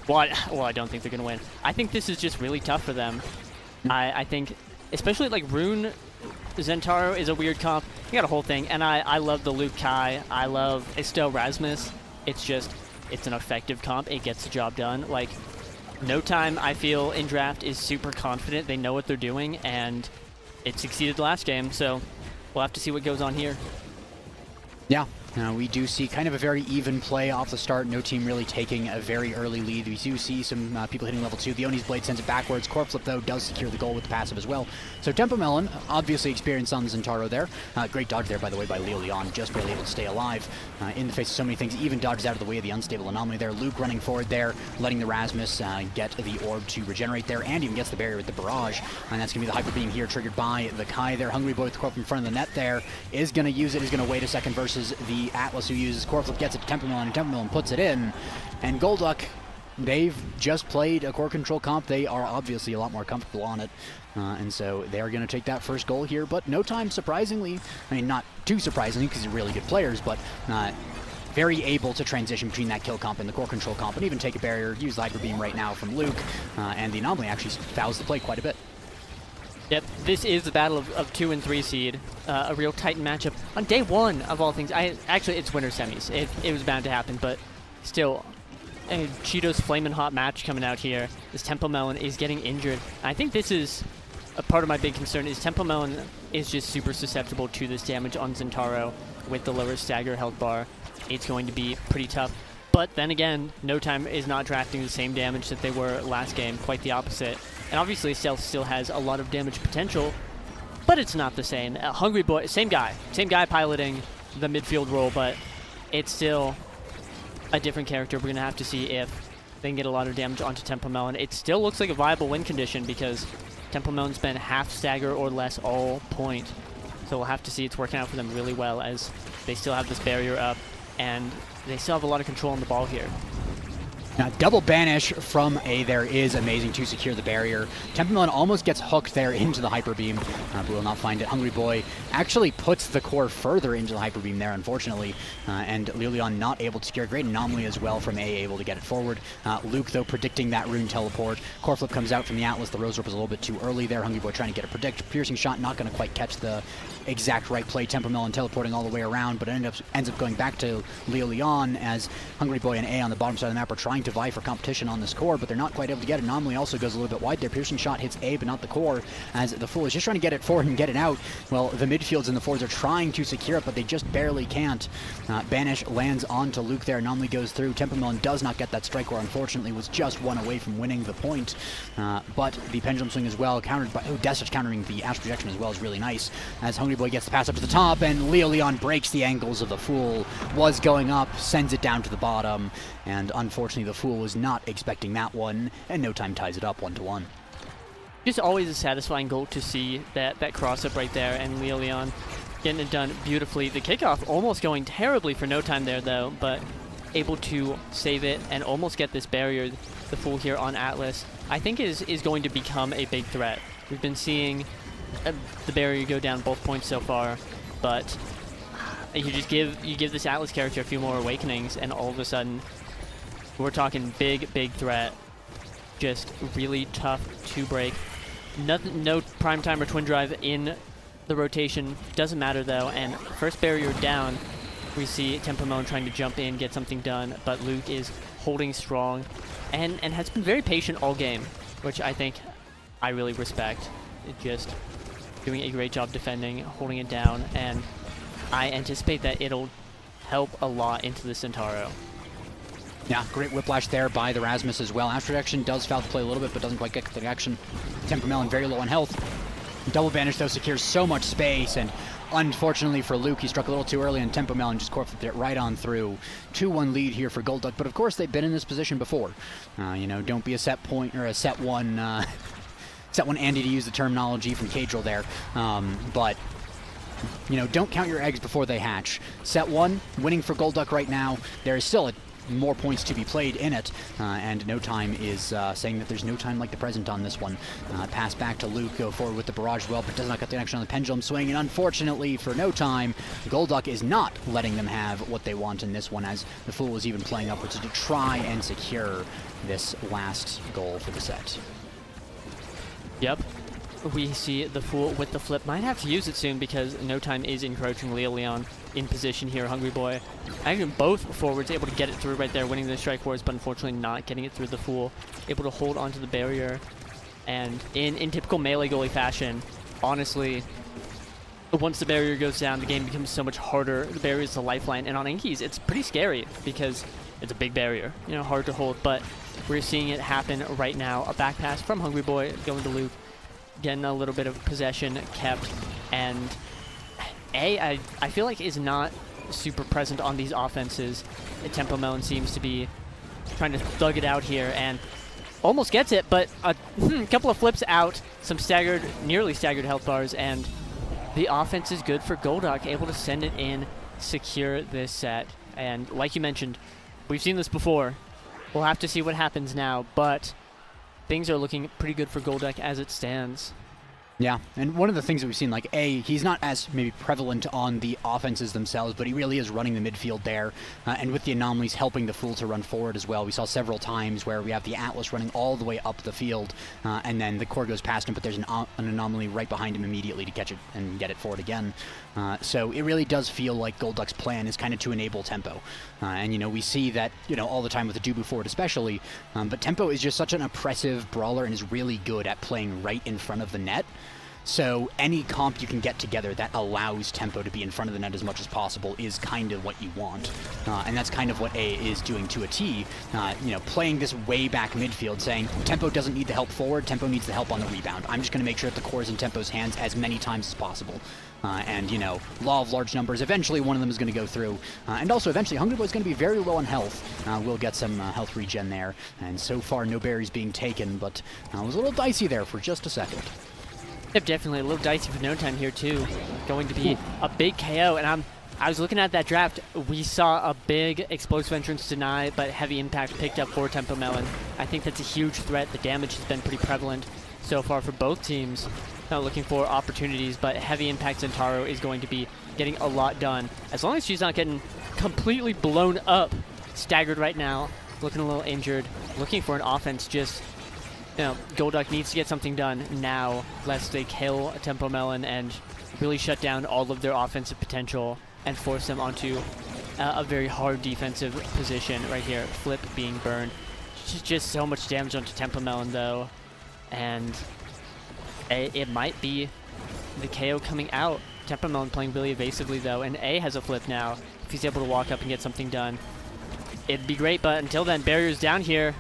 well, I don't think they're going to win. I think this is just really tough for them. I think... Especially like Rune Zentaro is a weird comp. You got a whole thing. And I love the Luke Kai. I love Estelle Rasmus. It's an effective comp. It gets the job done. Like, No Time, I feel, in draft is super confident. They know what they're doing, and it succeeded last game. So we'll have to see what goes on here. Yeah. We do see kind of a very even play off the start. No team really taking a very early lead. We do see some people hitting level 2. The Oni's Blade sends it backwards. Core Flip, though, does secure the goal with the passive as well. So Tempo Melon, obviously experienced on the Zentaro there. Great dodge there, by the way, by Leon. Just barely able to stay alive in the face of so many things. Even dodges out of the way of the unstable anomaly there. Luke running forward there, letting the Rasmus get the orb to regenerate there, and even gets the barrier with the barrage. And that's going to be the Hyper Beam here, triggered by the Kai there. Hungry Boy with the Corp in front of the net there is going to use it. He's going to wait a second versus the Atlas, who uses Core Flip, gets it to Tempo Melon, and Tempo Melon puts it in. And Golduck, they've just played a core control comp. They are obviously a lot more comfortable on it. And so they are going to take that first goal here. But No Time, surprisingly, I mean, not too surprisingly because they're really good players, but very able to transition between that kill comp and the core control comp, and even take a barrier, use the Hyper Beam right now from Luke. And the Anomaly actually fouls the play quite a bit. Yep, this is the battle of 2 and 3 seed. A real Titan matchup on day 1 of all things. Actually, it's winter semis. It was bound to happen, but still, a Cheetos flamin' hot match coming out here. This Tempo Melon is getting injured. I think this is a part of my big concern is Tempo Melon is just super susceptible to this damage on Zentaro with the lower stagger health bar. It's going to be pretty tough. But then again, No Time is not drafting the same damage that they were last game. Quite the opposite. And obviously, Stealth still has a lot of damage potential, but it's not the same. Hungry Boy, same guy piloting the midfield role, but it's still a different character. We're going to have to see if they can get a lot of damage onto Tempo Melon. It still looks like a viable win condition because Tempo Melon's been half stagger or less all point. So we'll have to see. It's working out for them really well as they still have this barrier up, and they still have a lot of control on the ball here. Now, double banish from A there is amazing to secure the barrier. Tempermelon almost gets hooked there into the Hyper Beam, but will not find it. Hungry Boy actually puts the core further into the Hyper Beam there, unfortunately, and Lilion not able to secure. Great anomaly as well from A, able to get it forward. Luke, though, predicting that rune teleport. Core flip comes out from the Atlas. The Rose Warp is a little bit too early there. Hungry Boy trying to get a predict. Piercing shot, not going to quite catch the exact right play. Tempermelon teleporting all the way around, but it ends up going back to Lilion as Hungry Boy and A on the bottom side of the map are trying to vie for competition on this core, but they're not quite able to get it. Anomaly also goes a little bit wide there. Piercing shot hits A, but not the core, as the Fool is just trying to get it forward and get it out. Well, the midfields and the forwards are trying to secure it, but they just barely can't. Banish lands onto Luke there. Anomaly goes through. Tempermelon does not get that strike core, unfortunately, was just one away from winning the point. But the Pendulum Swing as well, countered by Desich countering the Astral Projection as well is really nice, as Hungry Boy gets the pass up to the top, and Leon breaks the angles of the Fool. Was going up, sends it down to the bottom, and unfortunately the Fool was not expecting that one, and No Time ties it up 1-1. Just always a satisfying goal to see that cross-up right there, and Leon getting it done beautifully. The kickoff almost going terribly for No Time there, though, but able to save it and almost get this barrier. The Fool here on Atlas, I think, is going to become a big threat. We've been seeing the barrier go down both points so far, but you just give this Atlas character a few more awakenings, and all of a sudden, we're talking big threat. Just really tough to break. Nothing, no prime time or twin drive in the rotation. Doesn't matter though. And first barrier down, we see Tempermelon trying to jump in, get something done, but Luke is holding strong, and has been very patient all game, which I think I really respect. Just doing a great job defending, holding it down, and I anticipate that it'll help a lot into the Centauro. Yeah, great whiplash there by the Rasmus as well. Astral Projection does foul the play a little bit, but doesn't quite get the action. Tempermelon very low on health. Double Banish, though, secures so much space, and unfortunately for Luke, he struck a little too early, and Tempermelon just core flipped it right on through. 2-1 lead here for Golduck, but of course they've been in this position before. You know, don't be a set point, or a set one, Andy, to use the terminology from Cadril there, but you know, don't count your eggs before they hatch. Set one, winning for Golduck right now. There is still more points to be played in it, and No Time is saying that there's no time like the present on this one. Pass back to Luke, go forward with the barrage well, but does not get the action on the Pendulum Swing, and unfortunately for No Time, Golduck is not letting them have what they want in this one, as the Fool is even playing upwards to try and secure this last goal for the set. Yep. We see the Fool with the flip. Might have to use it soon because No Time is encroaching Leon in position here. Hungry Boy. Actually, both forwards able to get it through right there, winning the strike force, but unfortunately not getting it through the Fool. Able to hold onto the barrier. And in typical melee goalie fashion, honestly, once the barrier goes down, the game becomes so much harder. The barrier is the lifeline. And on Inkies, it's pretty scary because it's a big barrier, you know, hard to hold. But we're seeing it happen right now. A back pass from Hungry Boy going to Luke. Getting a little bit of possession kept, and I feel like is not super present on these offenses. Tempermelon seems to be trying to thug it out here and almost gets it, but a couple of flips out, some staggered, nearly staggered health bars, and the offense is good for Golduck, able to send it in, secure this set. And like you mentioned, we've seen this before. We'll have to see what happens now, but things are looking pretty good for Golduck as it stands. Yeah, and one of the things that we've seen, like, he's not as maybe prevalent on the offenses themselves, but he really is running the midfield there, and with the anomalies helping the Fool to run forward as well. We saw several times where we have the Atlas running all the way up the field, and then the core goes past him, but there's an anomaly right behind him immediately to catch it and get it forward again. So it really does feel like Golduck's plan is kind of to enable tempo. And, you know, we see that, you know, all the time with the Dubu forward especially, but tempo is just such an oppressive brawler and is really good at playing right in front of the net. So any comp you can get together that allows tempo to be in front of the net as much as possible is kind of what you want. And that's kind of what A is doing to a T. You know, playing this way back midfield, saying tempo doesn't need the help forward, tempo needs the help on the rebound. I'm just going to make sure that the core is in tempo's hands as many times as possible. And, you know, law of large numbers, eventually one of them is going to go through. And also, eventually, Hungry Boy is going to be very low on health. We'll get some health regen there. And so far, no berries being taken, but it was a little dicey there for just a second. Yep, definitely a little dicey for No Time here too. Going to be a big KO, and I was looking at that draft. We saw a big explosive entrance deny, but heavy impact picked up for Tempo Melon. I think that's a huge threat. The damage has been pretty prevalent so far for both teams. Not looking for opportunities, but heavy impact Zentaro is going to be getting a lot done. As long as she's not getting completely blown up. Staggered right now, looking a little injured, looking for an offense. Just, you know, Golduck needs to get something done now, lest they kill Tempo Melon and really shut down all of their offensive potential and force them onto a very hard defensive position right here. Flip being burned. Just so much damage onto Tempo Melon though, and it might be the KO coming out. Tempo Melon playing really evasively though, and A has a flip now. If he's able to walk up and get something done, it'd be great, but until then, barrier's down here.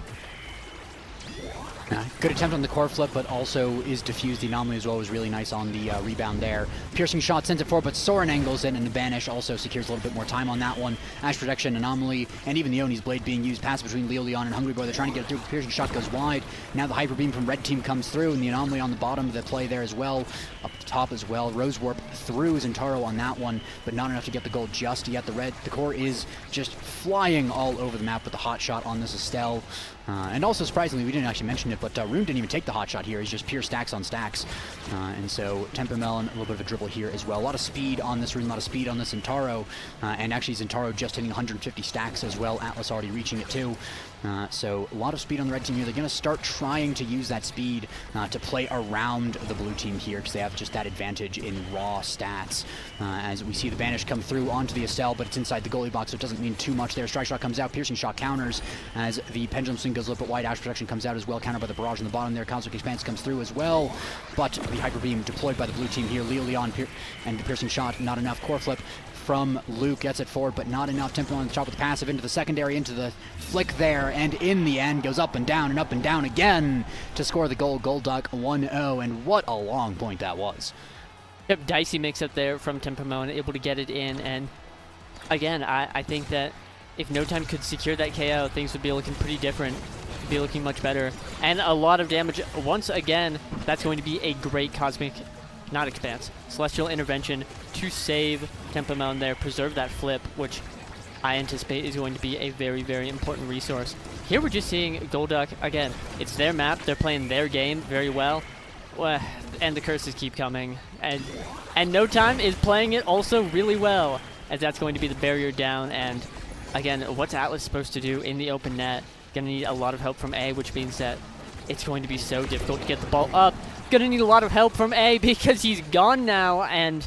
Good attempt on the core flip, but also is diffused. The anomaly as well was really nice on the rebound there. Piercing shot sends it forward, but Soren angles in, and the Banish also secures a little bit more time on that one. Ash protection, anomaly, and even the Oni's blade being used. Pass between Leon and Hungry Boy. They're trying to get it through. Piercing shot goes wide. Now the hyper beam from red team comes through, and the anomaly on the bottom of the play there as well. Up the top as well. Rose Warp through Zentaro on that one, but not enough to get the gold just yet. The core is just flying all over the map with the hot shot on this Estelle. And also, surprisingly, we didn't actually mention it, but Rune didn't even take the hot shot here. He's just pure stacks on stacks. And so Tempo Melon, a little bit of a dribble here as well. A lot of speed on this Rune, a lot of speed on this Zentaro. And actually, Zentaro just hitting 150 stacks as well. Atlas already reaching it too. So a lot of speed on the red team here. They're going to start trying to use that speed to play around the blue team here because they have just that advantage in raw stats. As we see the Banish come through onto the Estelle, but it's inside the goalie box, so it doesn't mean too much there. Strike shot comes out, piercing shot counters as the pendulum swing goes a little bit wide. Ash protection comes out as well, countered by the barrage on the bottom there. Cosmic Expanse comes through as well, but the hyper beam deployed by the blue team here. Leon and the piercing shot, not enough. Core flip from Luke gets it forward, but not enough. Tempo on the top with the passive into the secondary, into the flick there, and in the end goes up and down again to score the goal. Golduck 1-0, and what a long point that was. Yep, dicey mix up there from Tempo Melon, able to get it in, and again, I think that if No Time could secure that KO, things would be looking pretty different. Be looking much better, and a lot of damage once again. That's going to be a great cosmic, not expanse, celestial intervention to save Tempo Melon there, preserve that flip, which I anticipate is going to be a very, very important resource. Here we're just seeing Golduck again. It's their map, they're playing their game very well, and the curses keep coming, and No Time is playing it also really well, as that's going to be the barrier down. And again, what's Atlas supposed to do in the open net? Gonna need a lot of help from A, which means that it's going to be so difficult to get the ball up. Gonna need a lot of help from A because he's gone now, and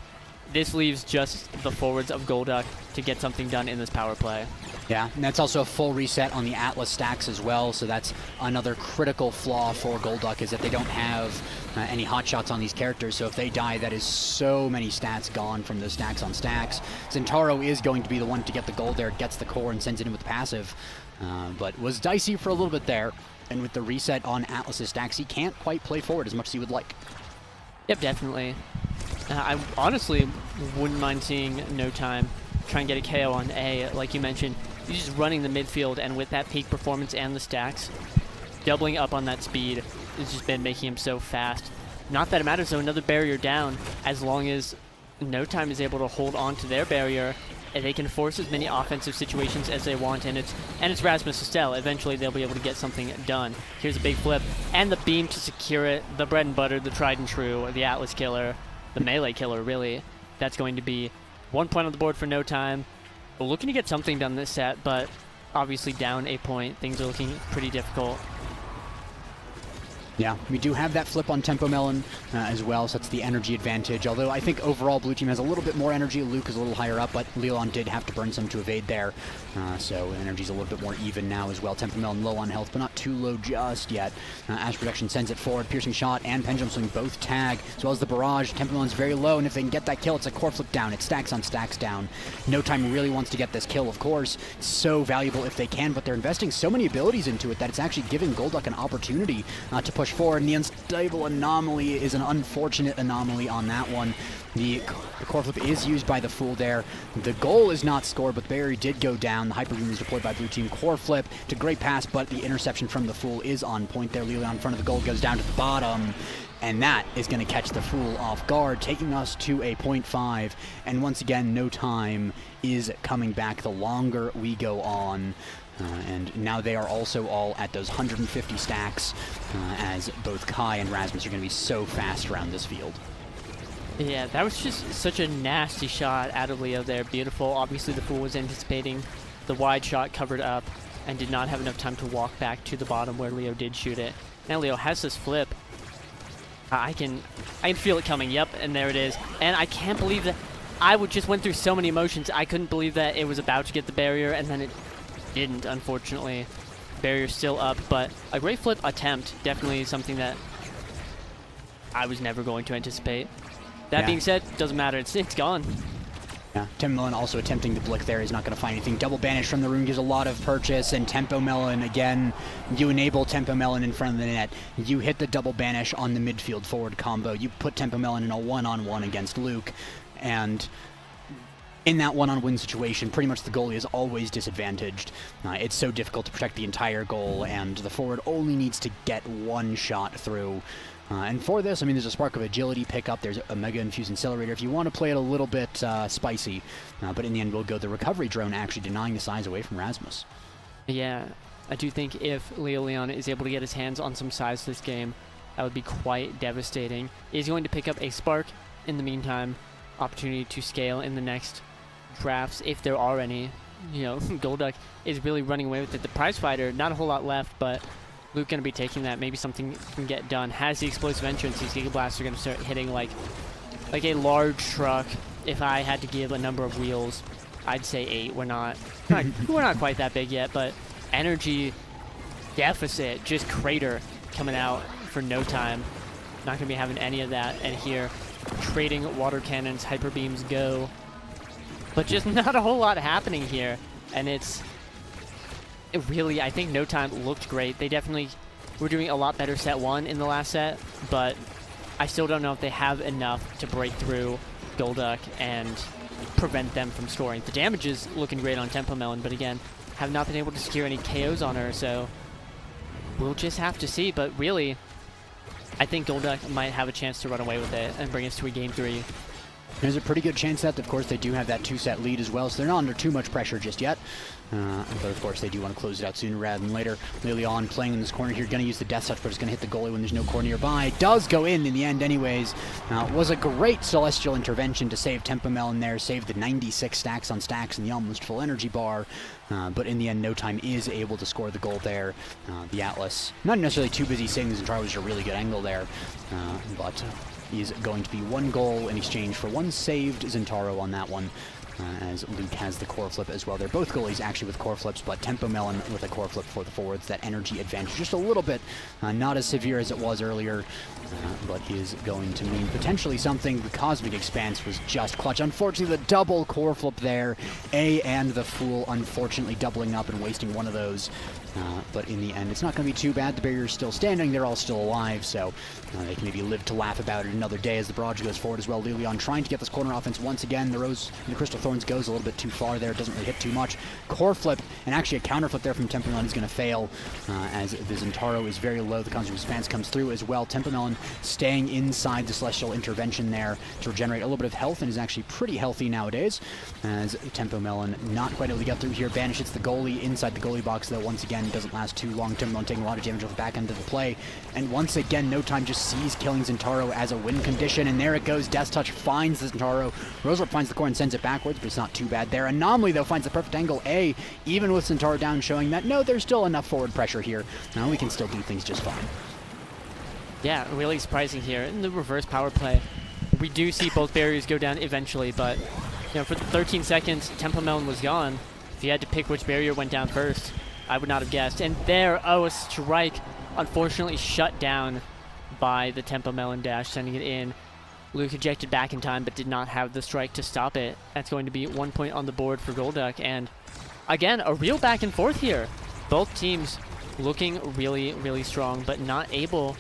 this leaves just the forwards of Golduck to get something done in this power play. Yeah, and that's also a full reset on the Atlas stacks as well, so that's another critical flaw for Golduck, is that they don't have any hot shots on these characters, so if they die, that is so many stats gone from those stacks on stacks. Zentaro is going to be the one to get the gold there, gets the core and sends it in with the passive, but was dicey for a little bit there, and with the reset on Atlas's stacks, he can't quite play forward as much as he would like. Yep, definitely. I honestly wouldn't mind seeing No Time try and get a KO on A. Like you mentioned, he's just running the midfield, and with that peak performance and the stacks, doubling up on that speed has just been making him so fast. Not that it matters though, another barrier down, as long as No Time is able to hold on to their barrier, and they can force as many offensive situations as they want, and it's Rasmus Estelle. Eventually they'll be able to get something done. Here's a big flip, and the beam to secure it, the bread and butter, the tried and true, the Atlas killer, the melee killer really. That's going to be 1 point on the board for No Time. We're looking to get something done this set, but obviously down a point. Things are looking pretty difficult. Yeah, we do have that flip on Tempo Melon as well, so that's the energy advantage. Although I think overall blue team has a little bit more energy. Luke is a little higher up, but Leon did have to burn some to evade there. So energy's a little bit more even now as well. Tempo Melon low on health, but not too low just yet. Ash Protection sends it forward. Piercing Shot and Pendulum Swing both tag, as well as the Barrage. Tempo Melon's very low, and if they can get that kill, it's a core flip down. It's stacks on stacks down. No Time really wants to get this kill, of course. It's so valuable if they can, but they're investing so many abilities into it that it's actually giving Golduck an opportunity to push forward. And the Unstable Anomaly is an unfortunate anomaly on that one. The core flip is used by the Fool there. The goal is not scored, but the barrier did go down. The Hyper Beam is deployed by blue team. Core flip to great pass, but the interception from the Fool is on point there. Leon in front of the goal goes down to the bottom. And that is going to catch the Fool off guard, taking us to a 0.5. And once again, no time is coming back the longer we go on. And now they are also all at those 150 stacks, as both Kai and Rasmus are going to be so fast around this field. Yeah, that was just such a nasty shot out of Leo there. Beautiful. Obviously, the Fool was anticipating the wide shot, covered up, and did not have enough time to walk back to the bottom where Leo did shoot it. Now Leo has this flip. I can feel it coming. Yep, and there it is. And I can't believe that I just went through so many emotions. I couldn't believe that it was about to get the barrier, and then it didn't, unfortunately. Barrier still up, but a great flip attempt. Definitely something that I was never going to anticipate. That being said, doesn't matter. It's gone. Yeah, Tempomelon also attempting the blick there. He's not going to find anything. Double banish from the rune gives a lot of purchase, and Tempomelon, again, you enable Tempomelon in front of the net. You hit the double banish on the midfield forward combo. You put Tempomelon in a one-on-one against Luke, and in that one-on-one situation, pretty much the goalie is always disadvantaged. It's so difficult to protect the entire goal, and the forward only needs to get one shot through. And for this, I mean, there's a Spark of Agility pickup. There's a Mega Infuse Incinerator if you want to play it a little bit spicy. But in the end, we'll go the Recovery Drone, actually denying the size away from Rasmus. Yeah, I do think if Leo Leon is able to get his hands on some size this game, that would be quite devastating. He's going to pick up a Spark in the meantime. Opportunity to scale in the next drafts, if there are any. You know, Golduck is really running away with it. The prize fighter, not a whole lot left, but Luke going to be taking that. Maybe something can get done. Has the explosive entrance. These Giga Blasts are going to start hitting like a large truck. If I had to give a number of wheels, I'd say 8. We're not quite that big yet, but energy deficit, just crater coming out for no time. Not going to be having any of that. And here, trading water cannons, hyper beams go. But just not a whole lot happening here. And really, I think No Time looked great. They definitely were doing a lot better set 1 in the last set, but I still don't know if they have enough to break through Golduck and prevent them from scoring. The damage is looking great on Tempomelon, but again, have not been able to secure any KOs on her, so we'll just have to see. But really, I think Golduck might have a chance to run away with it and bring us to a Game 3. There's a pretty good chance that, of course, they do have that 2-set lead as well, so they're not under too much pressure just yet. But, of course, they do want to close it out sooner rather than later. Leon playing in this corner here, going to use the Death Touch, but it's going to hit the goalie when there's no core nearby. Does go in the end anyways. Was a great Celestial intervention to save Tempomelon there, save the 96 stacks on stacks and the almost full energy bar. But in the end, No Time is able to score the goal there. The Atlas, not necessarily too busy saving the Zentaro, was a really good angle there. But is going to be 1 goal in exchange for 1 saved Zentaro on that one, as Luke has the core flip as well. They're both goalies actually with core flips, but Tempomelon with a core flip for the forwards. That energy advantage just a little bit, not as severe as it was earlier, but is going to mean potentially something. The Cosmic Expanse was just clutch. Unfortunately, the double core flip there. A and the Fool unfortunately doubling up and wasting one of those. But in the end, it's not going to be too bad. The barrier is still standing. They're all still alive, so they can maybe live to laugh about it another day as the barrage goes forward as well. Leon trying to get this corner offense once again. The Crystal Thorns goes a little bit too far there. Doesn't really hit too much. Core flip, and actually a counter flip there from Tempomelon is going to fail, as the Zentaro is very low. The Cosmic Expanse comes through as well. Tempomelon staying inside the Celestial intervention there to regenerate a little bit of health, and is actually pretty healthy nowadays, as Tempomelon not quite able to get through here. Banish hits the goalie inside the goalie box, though once again doesn't last too long. Tempomelon taking a lot of damage off the back end of the play, and once again No Time just sees killing Zentaro as a win condition, and there it goes. Death Touch finds the Zentaro. Roserp finds the core and sends it backwards, but it's not too bad there. Anomaly, though, finds the perfect angle A, even with Zentaro down, showing that no, there's still enough forward pressure here. Now we can still do things just fine. Yeah, really surprising here. In the reverse power play, we do see both barriers go down eventually, but for the 13 seconds Tempomelon was gone. If you had to pick which barrier went down first, I would not have guessed. And there, a strike, unfortunately shut down by the Tempomelon dash, sending it in. Luke ejected back in time, but did not have the strike to stop it. That's going to be 1 point on the board for Golduck. And again, a real back and forth here. Both teams looking really, really strong, but not able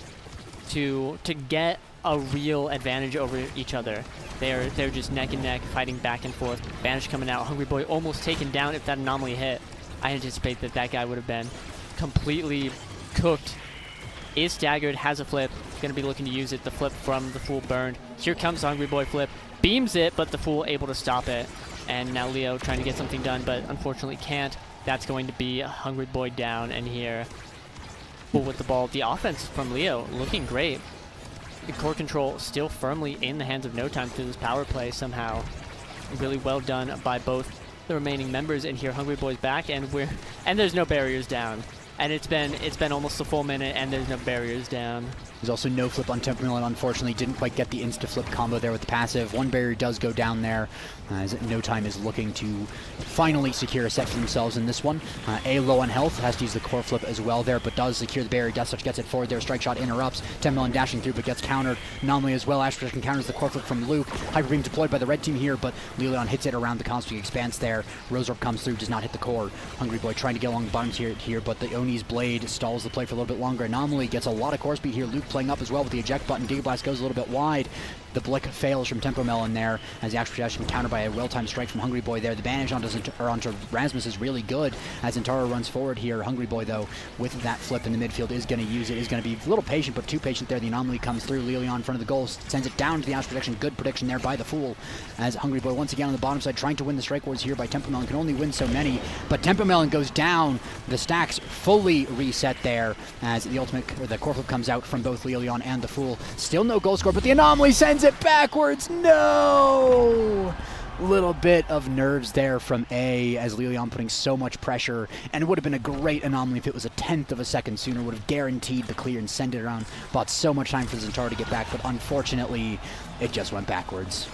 to get a real advantage over each other. They're just neck and neck, fighting back and forth. Banish coming out. Hungry Boy almost taken down if that anomaly hit. I anticipate that guy would have been completely cooked is staggered, has a flip, going to be looking to use it. The flip from the Fool burned. Here comes the Hungry Boy flip, beams it, but the Fool able to stop it. And now Leo trying to get something done, but unfortunately can't. That's going to be a Hungry Boy down, and here Fool with the ball. The offense from Leo looking great. The core control still firmly in the hands of No Time through this power play somehow. Really well done by both the remaining members. And here Hungry Boy's back, and there's no barriers down. And it's been almost a full minute, and there's no barriers down. There's also no flip on Tempermill, unfortunately didn't quite get the insta-flip combo there with the passive. One barrier does go down there, as No Time is looking to finally secure a set for themselves in this one. A low on health, has to use the core flip as well there, but does secure the barrier. Death Touch gets it forward there, strike shot interrupts. Tempermill dashing through, but gets countered. Anomaly as well, Ash Protection counters the core flip from Luke. Hyper Beam deployed by the red team here, but Leon hits it around the Cosmic Expanse there. Rose Orb comes through, does not hit the core. Hungry Boy trying to get along the bottom here, but the Oni's Blade stalls the play for a little bit longer. Anomaly gets a lot of core speed here. Luke playing up as well with the eject button. Giga Blast goes a little bit wide. The Blick fails from Tempo Melon there, as the Axe Projection countered by a well-timed strike from Hungry Boy there. The bandage onto Rasmus is really good as Zentaro runs forward here. Hungry Boy, though, with that flip in the midfield, is going to use it, is going to be a little patient, but too patient there. The Anomaly comes through. Leon in front of the goal, sends it down to the Axe Projection. Good prediction there by the Fool, as Hungry Boy once again on the bottom side trying to win the strike wars here by Tempo Melon. Can only win so many, but Tempo Melon goes down. The stacks fully reset there as the core flip comes out from both Leon and the Fool. Still no goal score, but the Anomaly sends it backwards. No! Little bit of nerves there from A, as Leon putting so much pressure, and it would have been a great Anomaly if it was a 10th of a second sooner. Would have guaranteed the clear and send it around. Bought so much time for Zentaro to get back, but unfortunately it just went backwards.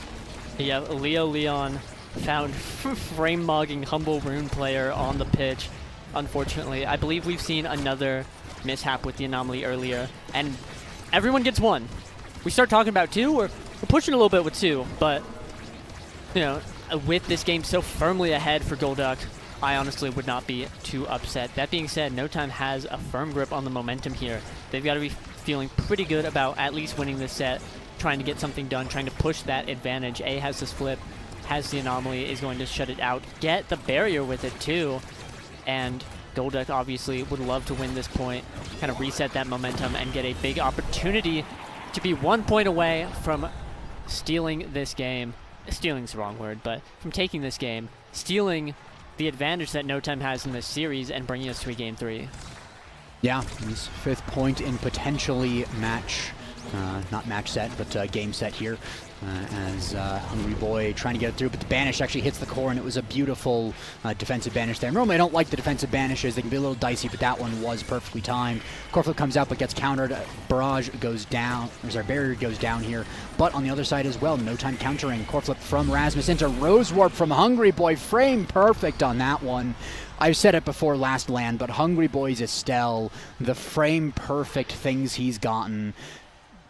Yeah, Leon found frame-mogging Humble Rune player on the pitch. Unfortunately, I believe we've seen another mishap with the Anomaly earlier, and everyone gets one. We start talking about two, we're pushing a little bit with two, but, you know, with this game so firmly ahead for Golduck, I honestly would not be too upset. That being said, No Time has a firm grip on the momentum here. They've got to be feeling pretty good about at least winning this set, trying to get something done, trying to push that advantage. A has this flip, has the Anomaly, is going to shut it out, get the barrier with it too, and Golduck obviously would love to win this point, kind of reset that momentum and get a big opportunity to be 1 point away from stealing this game. Stealing's the wrong word, but from taking this game, stealing the advantage that No Time has in this series and bringing us to a Game 3. Yeah, his 5th point in potentially not match set, but game set here. As Hungry Boy trying to get it through, but the banish actually hits the core, and it was a beautiful defensive banish there. Normally I don't like the defensive banishes, they can be a little dicey, but that one was perfectly timed. Core flip comes out but gets countered. Barrage goes down, barrier goes down here, but on the other side as well, No Time countering. Core flip from Rasmus into Rose Warp from Hungry Boy, frame perfect on that one. I've said it before last LAN, but Hungry Boy's Estelle, the frame perfect things he's gotten,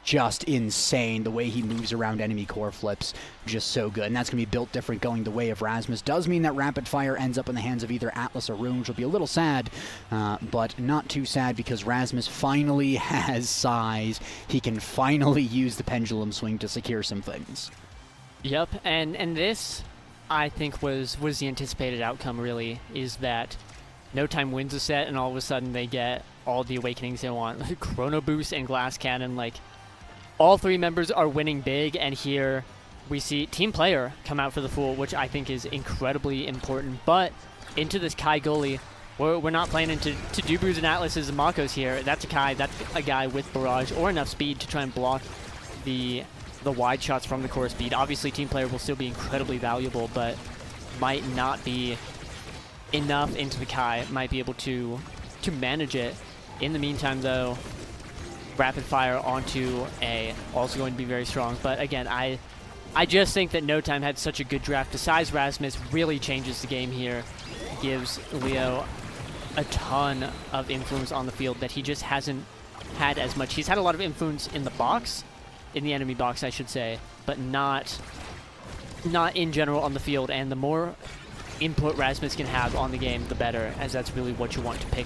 just insane. The way he moves around enemy core flips, just so good. And that's going to be built different going the way of Rasmus. Does mean that Rapid Fire ends up in the hands of either Atlas or Rune, which will be a little sad, but not too sad because Rasmus finally has size. He can finally use the pendulum swing to secure some things. Yep, and this, I think, was the anticipated outcome, really, is that No Time wins a set, and all of a sudden they get all the awakenings they want. Chrono Boost and Glass Cannon, like, all three members are winning big, and here we see Team Player come out for the Fool, which I think is incredibly important. But into this Kai goalie, we're not playing into Dubru's and Atlas's and Mako's here. That's a Kai, that's a guy with Barrage or enough speed to try and block the wide shots from the core speed. Obviously, Team Player will still be incredibly valuable, but might not be enough into the Kai, might be able to manage it. In the meantime, though, Rapid Fire onto A, also going to be very strong. But again, I just think that No Time had such a good draft. The size Rasmus really changes the game here. Gives Leo a ton of influence on the field that he just hasn't had as much. He's had a lot of influence in the box, in the enemy box, I should say, but not in general on the field. And the more input Rasmus can have on the game, the better, as that's really what you want to pick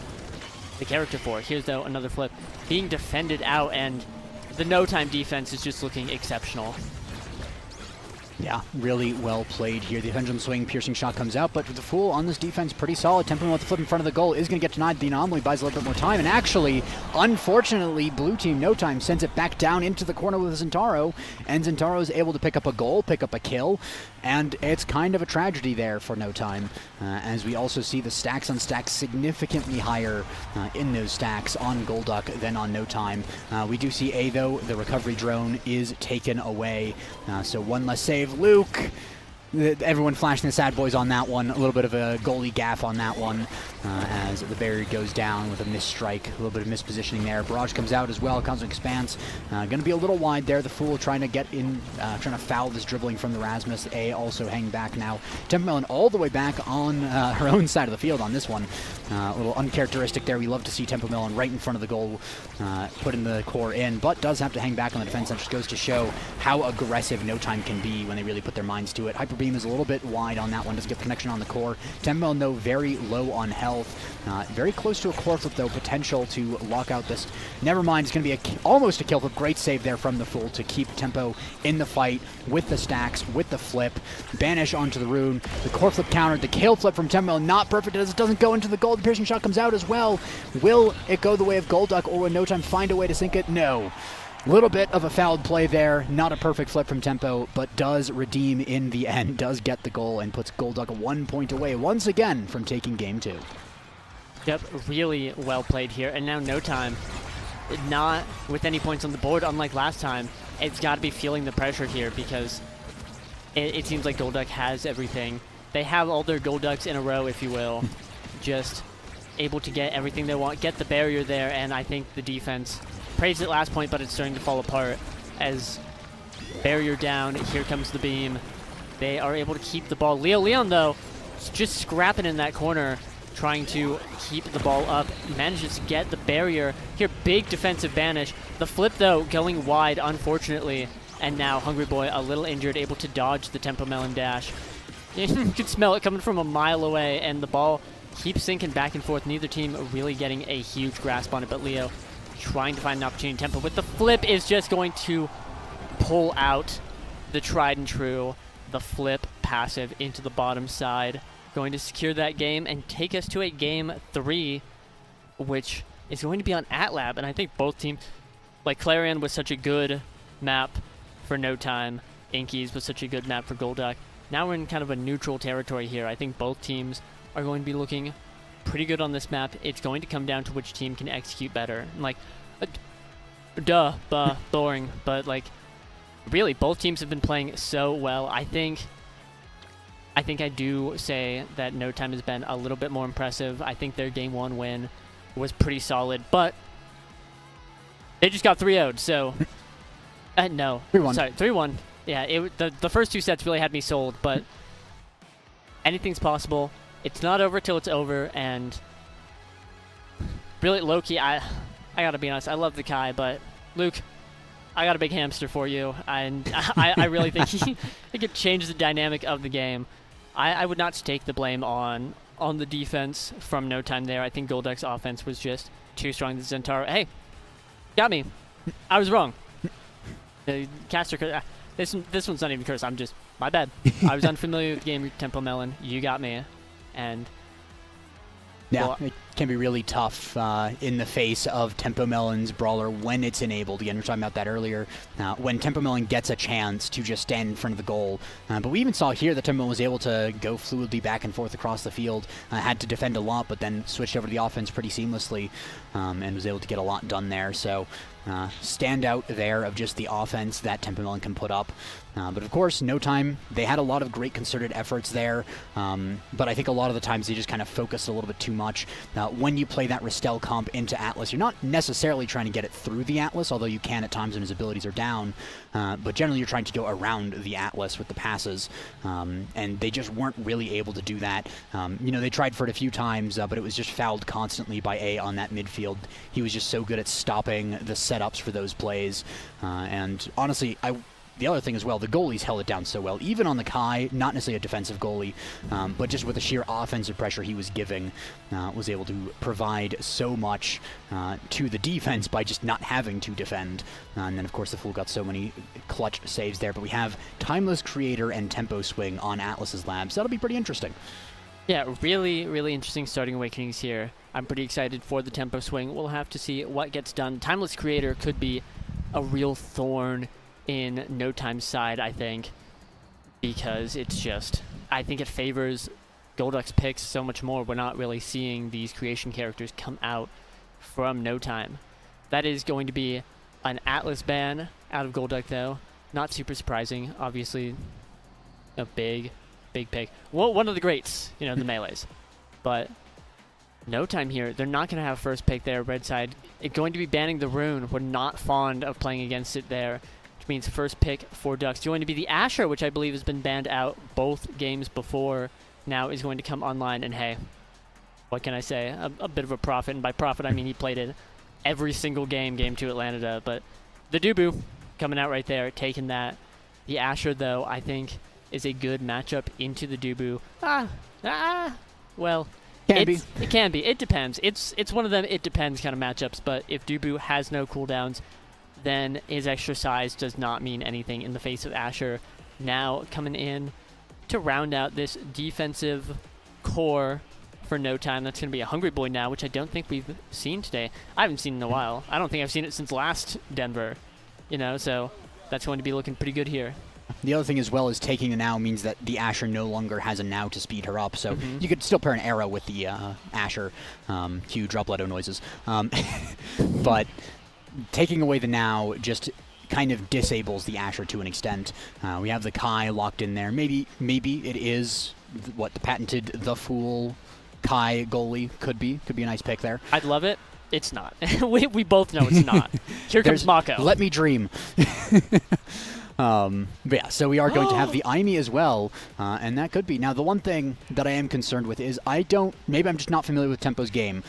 the character for. Here's, though, another flip being defended out, and the No Time defense is just looking exceptional. Yeah, really well played here. The pendulum swing, piercing shot comes out, but the Fool on this defense pretty solid. Tempo with the flip in front of the goal is going to get denied. The anomaly buys a little bit more time, and actually, unfortunately, blue team No Time sends it back down into the corner with Zentaro, and Zentaro is able to pick up a goal, pick up a kill, and it's kind of a tragedy there for No Time, as we also see the stacks on stacks significantly higher in those stacks on Golduck than on No Time. We do see A, though, the recovery drone is taken away, so one less save. Luke, everyone flashing the sad boys on that one. A little bit of a goalie gaff on that one as the barrier goes down with a missed strike. A little bit of mispositioning there. Barrage comes out as well. Cosmic Expanse going to be a little wide there. The Fool trying to get in, trying to foul this dribbling from the Rasmus. A also hanging back now. Tempo Melon all the way back on her own side of the field on this one. A little uncharacteristic there. We love to see Tempo Melon right in front of the goal, putting the core in, but does have to hang back on the defense. That just goes to show how aggressive No Time can be when they really put their minds to it. Hyper Beam is a little bit wide on that one. Doesn't get the connection on the core. Tempo Melon, though, very low on health. Very close to a core flip, though. Potential to lock out this. Never mind. It's going to be almost a kill flip. Great save there from the Fool to keep Tempo in the fight with the stacks, with the flip. Banish onto the rune. The core flip countered. The kill flip from Tempo Melon, not perfect as it doesn't go into the goal. The piercing shot comes out as well. Will it go the way of Golduck, or will No Time find a way to sink it? No. Little bit of a fouled play there. Not a perfect flip from Tempo, but does redeem in the end. Does get the goal and puts Golduck 1 point away once again from taking game 2. Yep, really well played here. And now No Time, not with any points on the board, unlike last time. It's got to be feeling the pressure here because it seems like Golduck has everything. They have all their Golducks in a row, if you will. Just able to get everything they want, get the barrier there, and I think the defense praised it last point, but it's starting to fall apart as barrier down. Here comes the beam. They are able to keep the ball. Leon, though, is just scrapping in that corner, trying to keep the ball up. Manages to get the barrier. Here, big defensive banish. The flip, though, going wide, unfortunately. And now Hungry Boy, a little injured, able to dodge the Tempo Melon dash. You can smell it coming from a mile away, and the ball keeps sinking back and forth. Neither team really getting a huge grasp on it, but Leo trying to find an opportunity. Tempo with the flip is just going to pull out the tried and true, the flip passive into the bottom side. Going to secure that game and take us to a game 3, which is going to be on AtLab. And I think both teams, like Clarion was such a good map for No Time, Inkies was such a good map for Golduck. Now we're in kind of a neutral territory here. I think both teams are going to be looking pretty good on this map. It's going to come down to which team can execute better. Like, boring, but like, really, both teams have been playing so well. I think I do say that No Time has been a little bit more impressive. I think their game 1 win was pretty solid, but they just got 3-0'd, so no. 3-1. Sorry, 3-1. Yeah, the first 2 sets really had me sold, but anything's possible. It's not over till it's over, and really, low-key, I gotta be honest, I love the Kai, but Luke, I got a big hamster for you, and I really think he could change the dynamic of the game. I would not stake the blame on the defense from No Time there. I think Golduck's offense was just too strong. The Zentaro, hey, got me. I was wrong. The caster, this one's not even cursed. I'm just, my bad. I was unfamiliar with the game. Tempo Melon, you got me. And yeah, well, it can be really tough in the face of Tempo Melon's brawler when it's enabled. Again, we were talking about that earlier. When Tempo Melon gets a chance to just stand in front of the goal. But we even saw here that Tempo Melon was able to go fluidly back and forth across the field. Had to defend a lot, but then switched over to the offense pretty seamlessly and was able to get a lot done there. So standout there of just the offense that Tempo Melon can put up. But of course, No Time, they had a lot of great concerted efforts there, but I think a lot of the times they just kind of focused a little bit too much. When you play that Restel comp into Atlas, you're not necessarily trying to get it through the Atlas, although you can at times when his abilities are down, but generally you're trying to go around the Atlas with the passes, and they just weren't really able to do that. They tried for it a few times, but it was just fouled constantly by A on that midfield. He was just so good at stopping the setups for those plays, and honestly, the other thing as well, the goalies held it down so well. Even on the Kai, not necessarily a defensive goalie, but just with the sheer offensive pressure he was giving, was able to provide so much to the defense by just not having to defend. And then, of course, the Fool got so many clutch saves there. But we have Timeless Creator and Tempo Swing on Atlas's lab, so that'll be pretty interesting. Yeah, really, really interesting starting awakenings here. I'm pretty excited for the Tempo Swing. We'll have to see what gets done. Timeless Creator could be a real thorn in No Time's side, I think, because it's just, I think it favors Golduck's picks so much more. We're not really seeing these creation characters come out from No Time. That is going to be an Atlas ban out of Golduck, though. Not super surprising. Obviously, a big pick. Well, one of the greats, you know, the melees. But No Time here, they're not going to have first pick there, red side. It's going to be banning the Rune. We're not fond of playing against it there, which means first pick for Ducks. It's going to be the Asher, which I believe has been banned out both games before, now is going to come online. And hey, what can I say? A bit of a prophet, and by prophet I mean he played it every single game 2 Atlanta. But the Dubu coming out right there, taking that. The Asher, though, I think is a good matchup into the Dubu. Well, it can be. It depends. It's one of them it depends kind of matchups, but if Dubu has no cooldowns, then his extra size does not mean anything in the face of Asher. Now coming in to round out this defensive core for No Time. That's going to be a Hungry Boy now, which I don't think we've seen today. I haven't seen in a while. I don't think I've seen it since last Denver, you know, so that's going to be looking pretty good here. The other thing as well is taking the Now means that the Asher no longer has a Now to speed her up, so you could still pair an arrow with the Asher. Cue Dropletto noises. But taking away the Now just kind of disables the Asher to an extent. We have the Kai locked in there. Maybe it is what the patented The Fool Kai goalie could be. Could be a nice pick there. I'd love it. It's not. we both know it's not. Here comes Mako. Let me dream. But yeah, so we are going to have the Aimi as well, and that could be. Now, the one thing that I am concerned with is maybe I'm just not familiar with Tempo's game.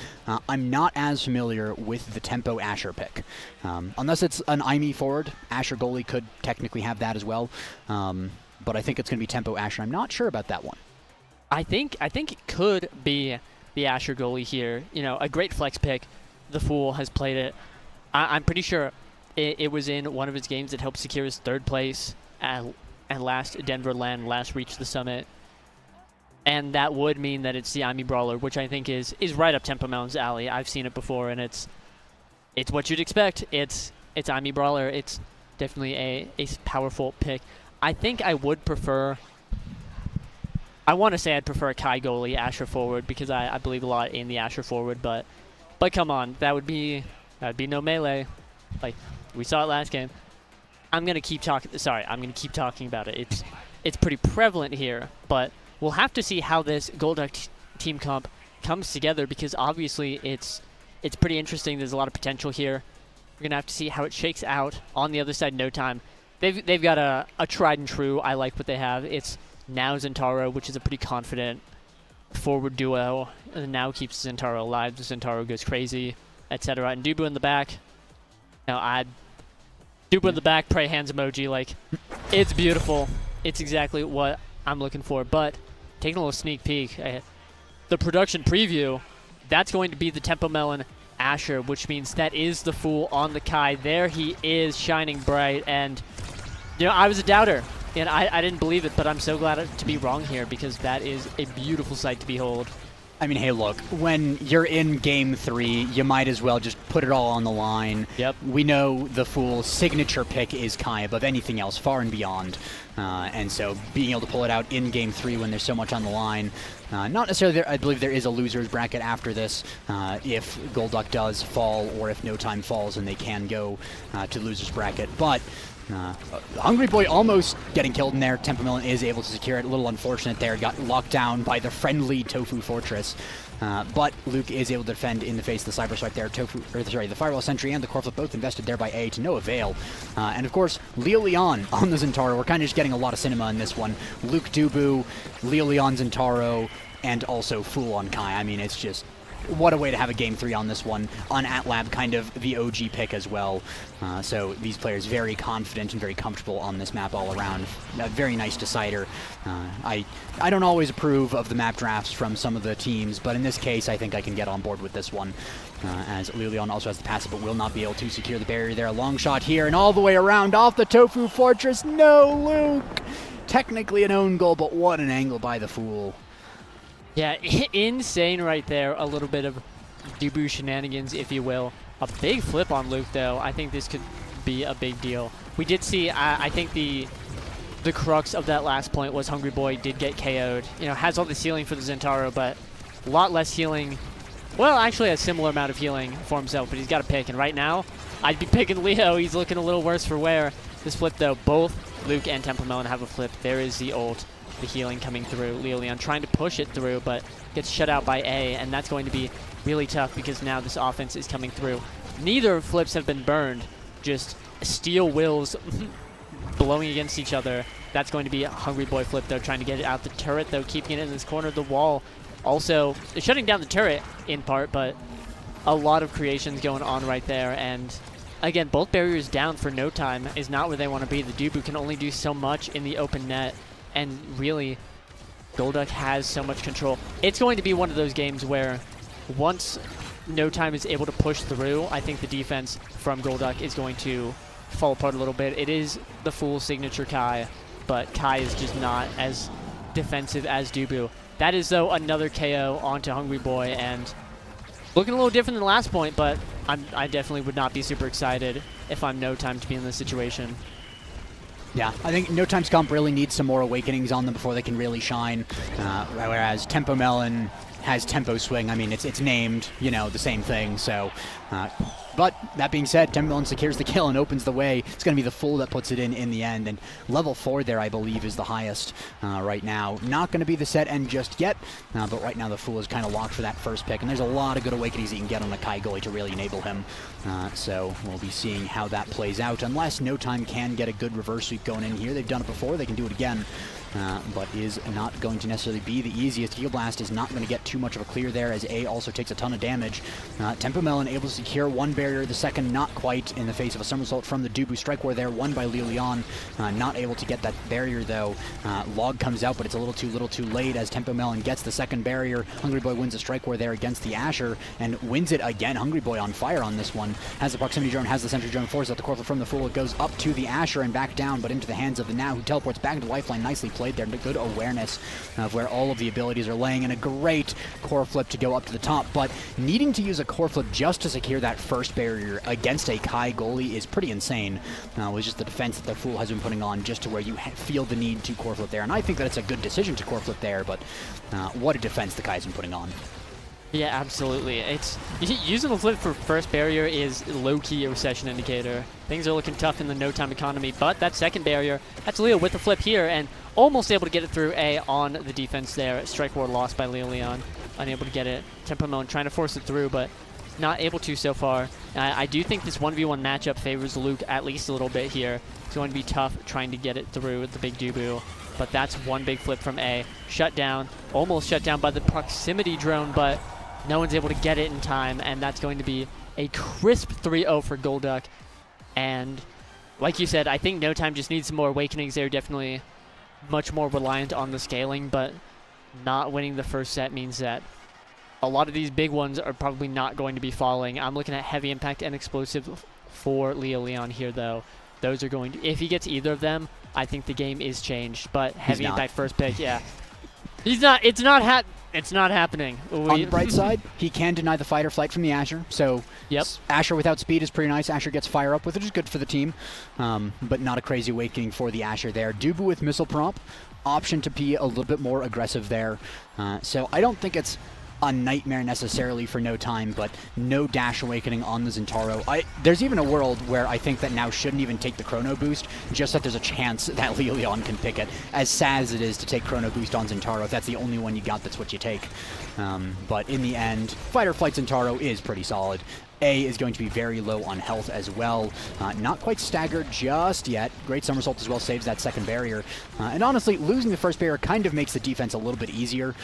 I'm not as familiar with the Tempo Asher pick. Unless it's an Aimi forward, Asher goalie could technically have that as well. But I think it's going to be Tempo Asher. I'm not sure about that one. I think it could be the Asher goalie here. You know, a great flex pick. The Fool has played it. I'm pretty sure it was in one of his games that helped secure his 3rd place at last Denver LAN, last reach the summit. And that would mean that it's the Aimi Brawler, which I think is right up Tempo Mountain's alley. I've seen it before, and it's what you'd expect. It's Aimi Brawler. It's definitely a powerful pick. I think I would prefer... I want to say I'd prefer a Kai goalie, Asher forward, because I believe a lot in the Asher forward, but come on, that would be no melee. Like we saw it last game. I'm gonna keep talking about it. It's pretty prevalent here, but we'll have to see how this Golduck team comp comes together, because obviously it's pretty interesting. There's a lot of potential here. We're gonna have to see how it shakes out. On the other side, No Time. They've got a tried and true. I like what they have. It's Now Zentaro, which is a pretty confident forward duo. And Now keeps Zentaro alive. Zentaro goes crazy, etc. And Dubu in the back. Now Dubu in the back, pray hands emoji. Like, it's beautiful. It's exactly what I'm looking for. But taking a little sneak peek, the production preview, that's going to be the Tempo Melon Asher, which means that is the Fool on the Kai. There he is, shining bright. And you know, I was a doubter, and I didn't believe it, but I'm so glad to be wrong here, because that is a beautiful sight to behold. I mean, hey, look, when you're in Game 3, you might as well just put it all on the line. Yep. We know the Fool's signature pick is Kai above anything else, far and beyond. And so being able to pull it out in Game 3 when there's so much on the line, not necessarily there, I believe there is a loser's bracket after this, if Golduck does fall or if No Time falls and they can go to the loser's bracket. But Hungry Boy almost getting killed in there. Tempo Melon is able to secure it. A little unfortunate there. Got locked down by the friendly Tofu Fortress. But Luke is able to defend in the face of the Cyber Swipe there. The Firewall Sentry and the Core Flip both invested there by A to no avail. And of course, Leo Leon on the Zentaro. We're kind of just getting a lot of cinema in this one. Luke Dubu, Leo Leon Zentaro, and also Fool on Kai. I mean, it's just what a way to have a Game 3 on this one. On AtLab, kind of the OG pick as well. So these players very confident and very comfortable on this map all around. A very nice decider. I don't always approve of the map drafts from some of the teams, but in this case, I think I can get on board with this one. As Lilion also has the passive, but will not be able to secure the barrier there. A long shot here, and all the way around off the Tofu Fortress. No, Luke! Technically an own goal, but what an angle by the Fool. Yeah, insane right there. A little bit of Dubu shenanigans, if you will. A big flip on Luke, though. I think this could be a big deal. We did see, I think the crux of that last point was Hungry Boy did get KO'd. You know, has all the healing for the Zentaro, but a lot less healing. Well, actually a similar amount of healing for himself, but he's got to pick. And right now, I'd be picking Leo. He's looking a little worse for wear. This flip, though, both Luke and Templemelon have a flip. There is the ult, the healing coming through. Leon trying to push it through, but gets shut out by A, and that's going to be really tough because now this offense is coming through. Neither flips have been burned, just steel wills blowing against each other. That's going to be a Hungry Boy flip, though, trying to get it out the turret, though, keeping it in this corner of the wall. Also, shutting down the turret in part, but a lot of creations going on right there, and again, both barriers down for no time is not where they want to be. The Dubu can only do so much in the open net, and really, Golduck has so much control. It's going to be one of those games where once No Time is able to push through, I think the defense from Golduck is going to fall apart a little bit. It is the Fool signature Kai, but Kai is just not as defensive as Dubu. That is, though, another KO onto Hungry Boy, and looking a little different than the last point, but I definitely would not be super excited if I'm No Time to be in this situation. Yeah, I think No Time's Comp really needs some more awakenings on them before they can really shine, whereas Tempo Melon has Tempo Swing. I mean, it's named, you know, the same thing, so... but that being said, Tempo Melon secures the kill and opens the way. It's going to be the Fool that puts it in the end, and level 4 there, I believe, is the highest right now. Not going to be the set end just yet, but right now the Fool is kind of locked for that first pick, and there's a lot of good awakenings that you can get on a Kai goalie to really enable him. So we'll be seeing how that plays out, unless No Time can get a good reverse sweep going in here. They've done it before, they can do it again. But is not going to necessarily be the easiest. Heal Blast is not going to get too much of a clear there, as A also takes a ton of damage. Tempo Melon able to secure one barrier, the second not quite, in the face of a somersault from the Dubu. Strike War there, won by Lilion. Not able to get that barrier, though. Log comes out, but it's a little too late, as Tempo Melon gets the second barrier. Hungry Boy wins a Strike War there against the Asher, and wins it again. Hungry Boy on fire on this one. Has the proximity drone, has the sentry drone, forces out the core flip from the Fool. It goes up to the Asher and back down, but into the hands of the Now, who teleports back into Lifeline. Nicely played there. Good awareness of where all of the abilities are laying, and a great core flip to go up to the top. But needing to use a core flip just to secure that first barrier against a Kai goalie is pretty insane. With just the defense that the Fool has been putting on, just to where you feel the need to core flip there. And I think that it's a good decision to core flip there, but what a defense the Kai's been putting on. Yeah, absolutely. It's using the flip for first barrier is low-key a recession indicator. Things are looking tough in the No Time economy, but that second barrier, that's Leo with the flip here, and almost able to get it through A on the defense there. Strike Ward lost by Leon, unable to get it. Tempo Melon trying to force it through, but not able to so far. I do think this 1v1 matchup favors Luke at least a little bit here. It's going to be tough trying to get it through with the big Dubu, but that's one big flip from A. Shut down, almost shut down by the proximity drone, but no one's able to get it in time, and that's going to be a crisp 3-0 for Golduck. And like you said, I think No Time just needs some more awakenings. They're definitely much more reliant on the scaling, but not winning the first set means that a lot of these big ones are probably not going to be falling. I'm looking at Heavy Impact and Explosive for Leon here, though. Those are going to, if he gets either of them, I think the game is changed. But Heavy Impact first pick, yeah. He's not, it's not happening. On the bright side, he can deny the fight or flight from the Asher, so yep. Asher without speed is pretty nice. Asher gets fire up with it, which is good for the team, but not a crazy awakening for the Asher there. Dubu with missile prompt, option to be a little bit more aggressive there, so I don't think it's a nightmare necessarily for No Time, but no dash awakening on the Zentaro. There's even a world where I think that Now shouldn't even take the Chrono Boost, just that there's a chance that Leon can pick it. As sad as it is to take Chrono Boost on Zentaro, if that's the only one you got, that's what you take. But in the end, Fight or Flight Zentaro is pretty solid. A is going to be very low on health as well. Not quite staggered just yet. Great somersault as well saves that second barrier. And honestly, losing the first barrier kind of makes the defense a little bit easier.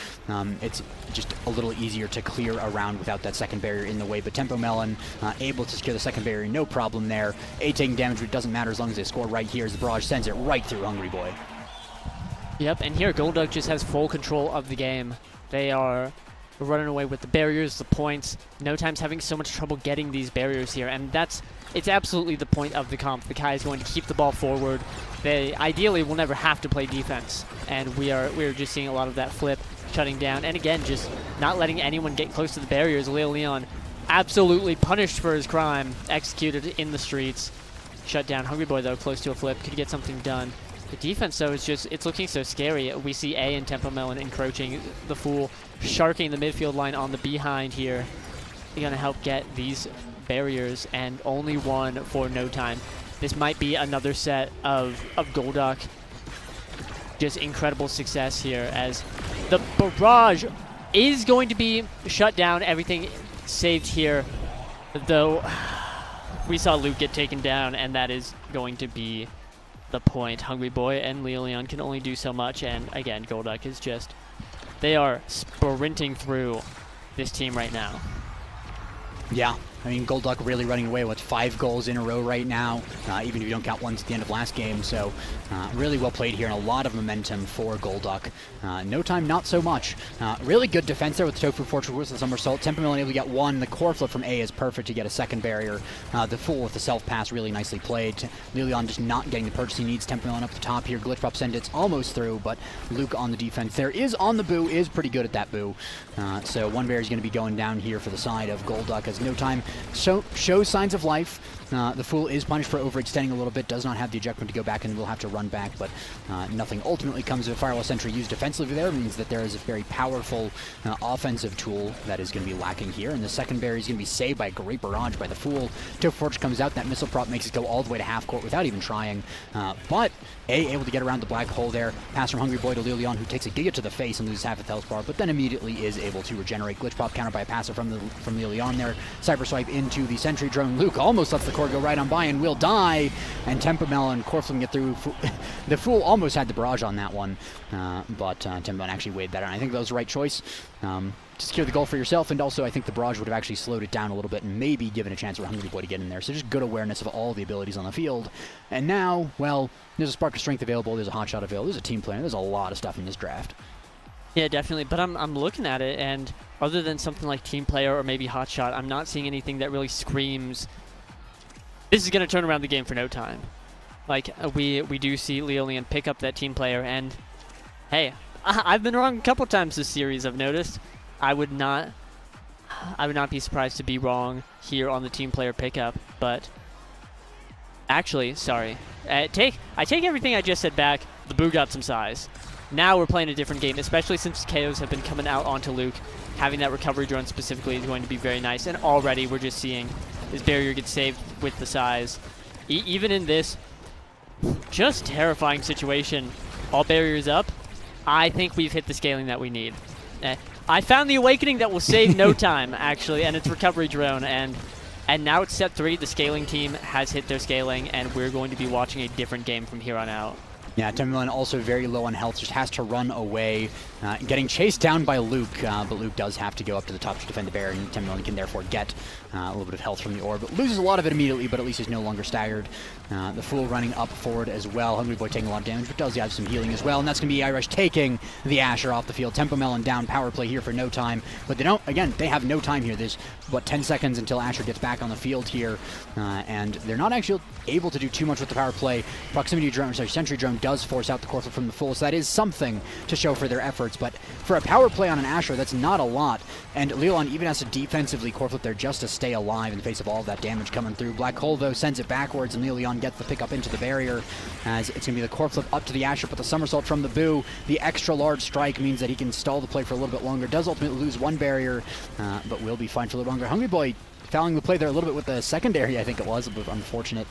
It's just a little easier to clear around without that second barrier in the way. But Tempo Melon able to secure the second barrier, no problem there. A taking damage, but it doesn't matter as long as they score right here as the barrage sends it right through Hungry Boy. Yep, and here Golduck just has full control of the game. They are running away with the barriers, the points. No Time's having so much trouble getting these barriers here, and it's absolutely the point of the comp. The Kai is going to keep the ball forward. They ideally will never have to play defense, and we're just seeing a lot of that flip, shutting down, and again, just not letting anyone get close to the barriers. Leo Leon absolutely punished for his crime, executed in the streets. Shut down. Hungry Boy, though, close to a flip. Could get something done. The defense, though, it's looking so scary. We see A and Tempo Melon encroaching. The Fool sharking the midfield line on the behind here. They're going to help get these barriers, and only one for No Time. This might be another set of Golduck. Just incredible success here as the barrage is going to be shut down. Everything saved here, though we saw Luke get taken down, and that is going to be the point. Hungry Boy and Leo Leon can only do so much, and again, Golduck is just, they are sprinting through this team right now. Yeah, I mean, Golduck really running away with 5 goals in a row right now, even if you don't count ones at the end of last game. So really well played here and a lot of momentum for Golduck. No Time, not so much. Really good defense there with the Tofu Fortress with the somersault. Tempo Melon able to get one. The core flip from A is perfect to get a second barrier. The Fool with the self-pass really nicely played. Leon just not getting the purchase he needs. Tempo Melon up the top here. Glitch Pop send it's almost through, but Luke on the defense there is on the boo, is pretty good at that boo. So one barrier is going to be going down here for the side of Golduck as No Time shows signs of life. The Fool is punished for overextending a little bit, does not have the ejectment to go back and will have to run back, but nothing ultimately comes of a Firewall Sentry used defensively there. It means that there is a very powerful offensive tool that is going to be lacking here, and the second barrier is going to be saved by a great barrage by the Fool. Tofu Fortress comes out, that missile prop makes it go all the way to half court without even trying, but A able to get around the black hole there. Pass from Hungry Boy to Leon, who takes a giga to the face and loses half a health bar, but then immediately is able to regenerate. Glitch Pop countered by a passer from Leon there. Cyber Swipe into the Sentry Drone. Luke almost lets the core go right on by and will die, and Tempo Melon core flipping it through. The Fool almost had the barrage on that one, but Tempo Melon actually weighed that out. I think that was the right choice. To secure the goal for yourself, and also I think the barrage would have actually slowed it down a little bit and maybe given a chance for Hungry Boy to get in there. So just good awareness of all the abilities on the field. And now, well, there's a Spark of Strength available, there's a Hot Shot available, there's a Team Player, there's a lot of stuff in this draft. Yeah, definitely, but I'm looking at it, and other than something like Team Player or maybe Hot Shot, I'm not seeing anything that really screams, this is going to turn around the game for No Time. Like, we do see Leo Leon pick up that Team Player, and hey, I've been wrong a couple times this series, I've noticed. I would not be surprised to be wrong here on the Team Player pickup, but actually, sorry. I take everything I just said back. The boo got some size. Now we're playing a different game, especially since KOs have been coming out onto Luke. Having that recovery drone specifically is going to be very nice, and already we're just seeing this barrier get saved with the size. Even in this just terrifying situation, all barriers up, I think we've hit the scaling that we need. I found the awakening that will save No Time, actually, and it's recovery drone, and now it's set 3. The scaling team has hit their scaling, and we're going to be watching a different game from here on out. Yeah, Tempo Melon also very low on health, just has to run away, getting chased down by Luke, but Luke does have to go up to the top to defend the barrier, and Tempo Melon can therefore get a little bit of health from the orb. Loses a lot of it immediately, but at least he's no longer staggered. The Fool running up forward as well. Hungry Boy taking a lot of damage, but does have some healing as well, and that's going to be Irish taking the Asher off the field. Tempo Melon down, power play here for No Time, but they don't, again, they have no time here. There's, 10 seconds until Asher gets back on the field here, and they're not actually able to do too much with the power play. Proximity drone, sorry, Sentry Drone does force out the core flip from the Fool, so that is something to show for their efforts, but for a power play on an Asher, that's not a lot, and Leon even has to defensively core flip there just to stay alive in the face of all of that damage coming through. Black Hole, though, sends it backwards, and Leon gets the pick up into the barrier, as it's going to be the core flip up to the Asher, but the somersault from the Boo, the extra large strike means that he can stall the play for a little bit longer, does ultimately lose one barrier, but will be fine for a little longer. Hungry Boy fouling the play there a little bit with the secondary, I think it was, a bit unfortunate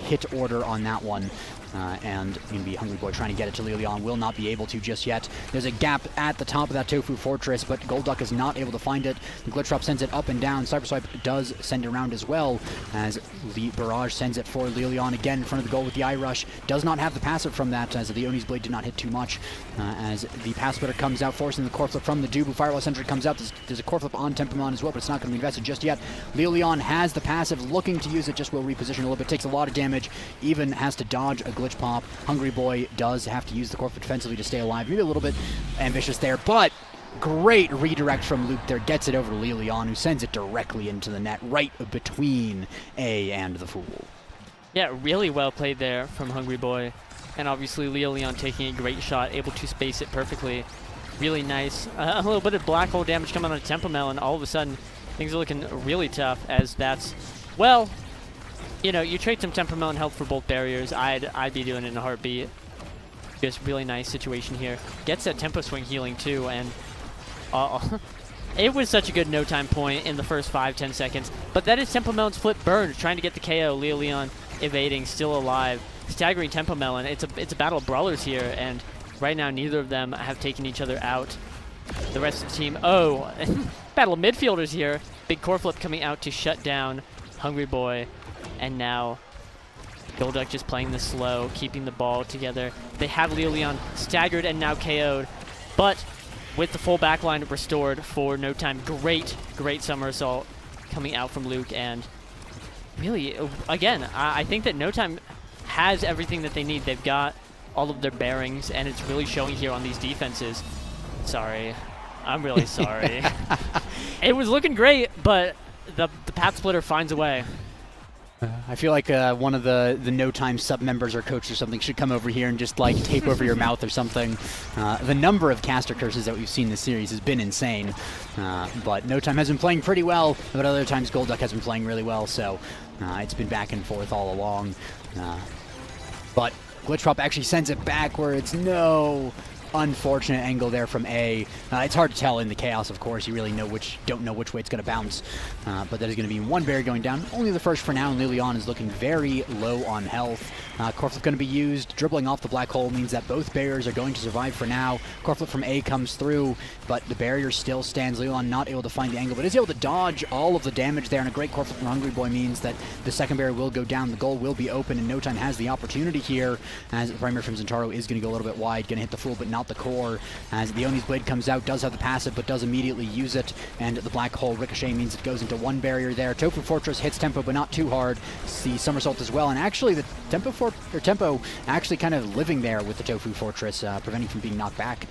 hit order on that one. and going to be Hungry Boy trying to get it to Lilian. Will not be able to just yet. There's a gap at the top of that Tofu Fortress, but Golduck is not able to find it. The Glitch Drop sends it up and down. Cyber Swipe does send it around as well, as the Barrage sends it for Lilian again in front of the goal with the Eye Rush. Does not have the passive from that, as the Oni's Blade did not hit too much. As the Pass Splitter comes out, forcing the Core Flip from the Dubu. Firewall Sentry comes out. There's a Core Flip on Tempomon as well, but it's not going to be invested just yet. Lilian has the passive, looking to use it, just will reposition a little bit. Takes a lot of damage, even has to dodge a Glitch Pop. Hungry Boy does have to use the Core Flip defensively to stay alive. Maybe a little bit ambitious there, but great redirect from Luke there. Gets it over to Lilian, who sends it directly into the net, right between A and the Fool. Yeah, really well played there from Hungry Boy. And obviously Lilian taking a great shot, able to space it perfectly. Really nice. A little bit of black hole damage coming on a Tempomel, and all of a sudden things are looking really tough, as that's, well, you know, you trade some Tempomel and health for both barriers. I'd be doing it in a heartbeat. Just really nice situation here. Gets that Tempo Swing healing too, and it was such a good no time point in the first 5-10 seconds. But that is Tempomelon's flip burn, trying to get the KO. Lilian evading, still alive. Staggering Tempomelon. It's a battle of brawlers here, and right now neither of them have taken each other out. The rest of the team, oh, battle of midfielders here. Big Core Flip coming out to shut down Hungry Boy, and now Golduck just playing this slow, keeping the ball together. They have Lilian staggered and now KO'd, but with the full backline restored for no time. Great Summer Assault coming out from Luke, and really, again, I think that no time has everything that they need. They've got all of their bearings, and it's really showing here on these defenses. Sorry. I'm really sorry. It was looking great, but the Path Splitter finds a way. I feel like one of the No Time sub members or coach or something should come over here and just like tape over your mouth or something. The number of caster curses that we've seen this series has been insane. But No Time has been playing pretty well, but other times Golduck has been playing really well, so it's been back and forth all along. But Glitch Drop actually sends it backwards. No. Unfortunate angle there from A. It's hard to tell in the chaos, of course. You really don't know which way it's going to bounce. But that is going to be one barrier going down. Only the first for now, and Lilian is looking very low on health. Core Flip going to be used. Dribbling off the black hole means that both barriers are going to survive for now. Core Flip from A comes through, but the barrier still stands. Lilian not able to find the angle, but is able to dodge all of the damage there. And a great Core Flip from Hungry Boy means that the second barrier will go down. The goal will be open, and No Time has the opportunity here, as the primary from Zentaro is going to go a little bit wide. Going to hit the Fool, but not the core, as the Oni's Blade comes out, does have the passive, but does immediately use it, and the black hole ricochet means it goes into one barrier there. Tofu Fortress hits Tempo, but not too hard. See Somersault as well, and actually the Tempo actually kind of living there with the Tofu Fortress, preventing from being knocked back,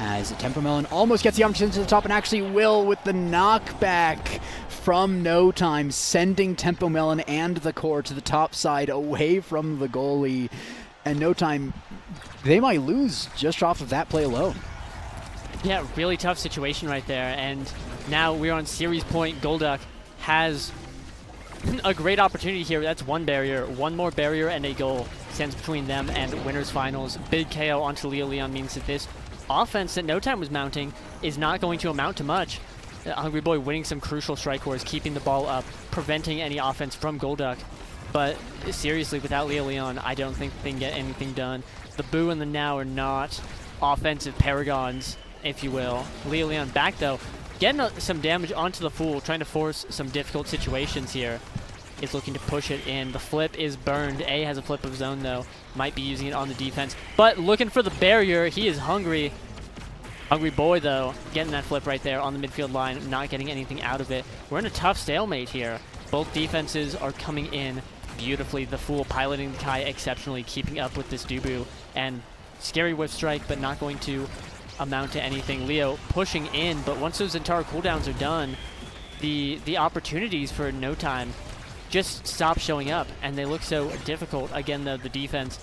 as Tempomelon almost gets the opportunity to the top, and actually will with the knockback from No Time, sending Tempomelon and the core to the top side away from the goalie, and No Time, they might lose just off of that play alone. Yeah, really tough situation right there. And now we're on series point. Golduck has a great opportunity here. That's one barrier. One more barrier and a goal stands between them and winners finals. Big KO onto Lilian means that this offense that No Time was mounting is not going to amount to much. Hungry Boy winning some crucial strike wars, keeping the ball up, preventing any offense from Golduck. But seriously, without Lilian, I don't think they can get anything done. The Boo and the Now are not offensive paragons, if you will. Lilian back, though, getting some damage onto the Fool, trying to force some difficult situations here. Is looking to push it in. The flip is burned. A has a flip of his own, though. Might be using it on the defense. But looking for the barrier. He is hungry. Hungry Boy, though, getting that flip right there on the midfield line, not getting anything out of it. We're in a tough stalemate here. Both defenses are coming in beautifully. The Fool piloting the Kai exceptionally, keeping up with this Dubu, and scary whiff strike, but not going to amount to anything. Leo pushing in, but once those entire cooldowns are done, the opportunities for No Time just stop showing up, and they look so difficult. Again, though, the defense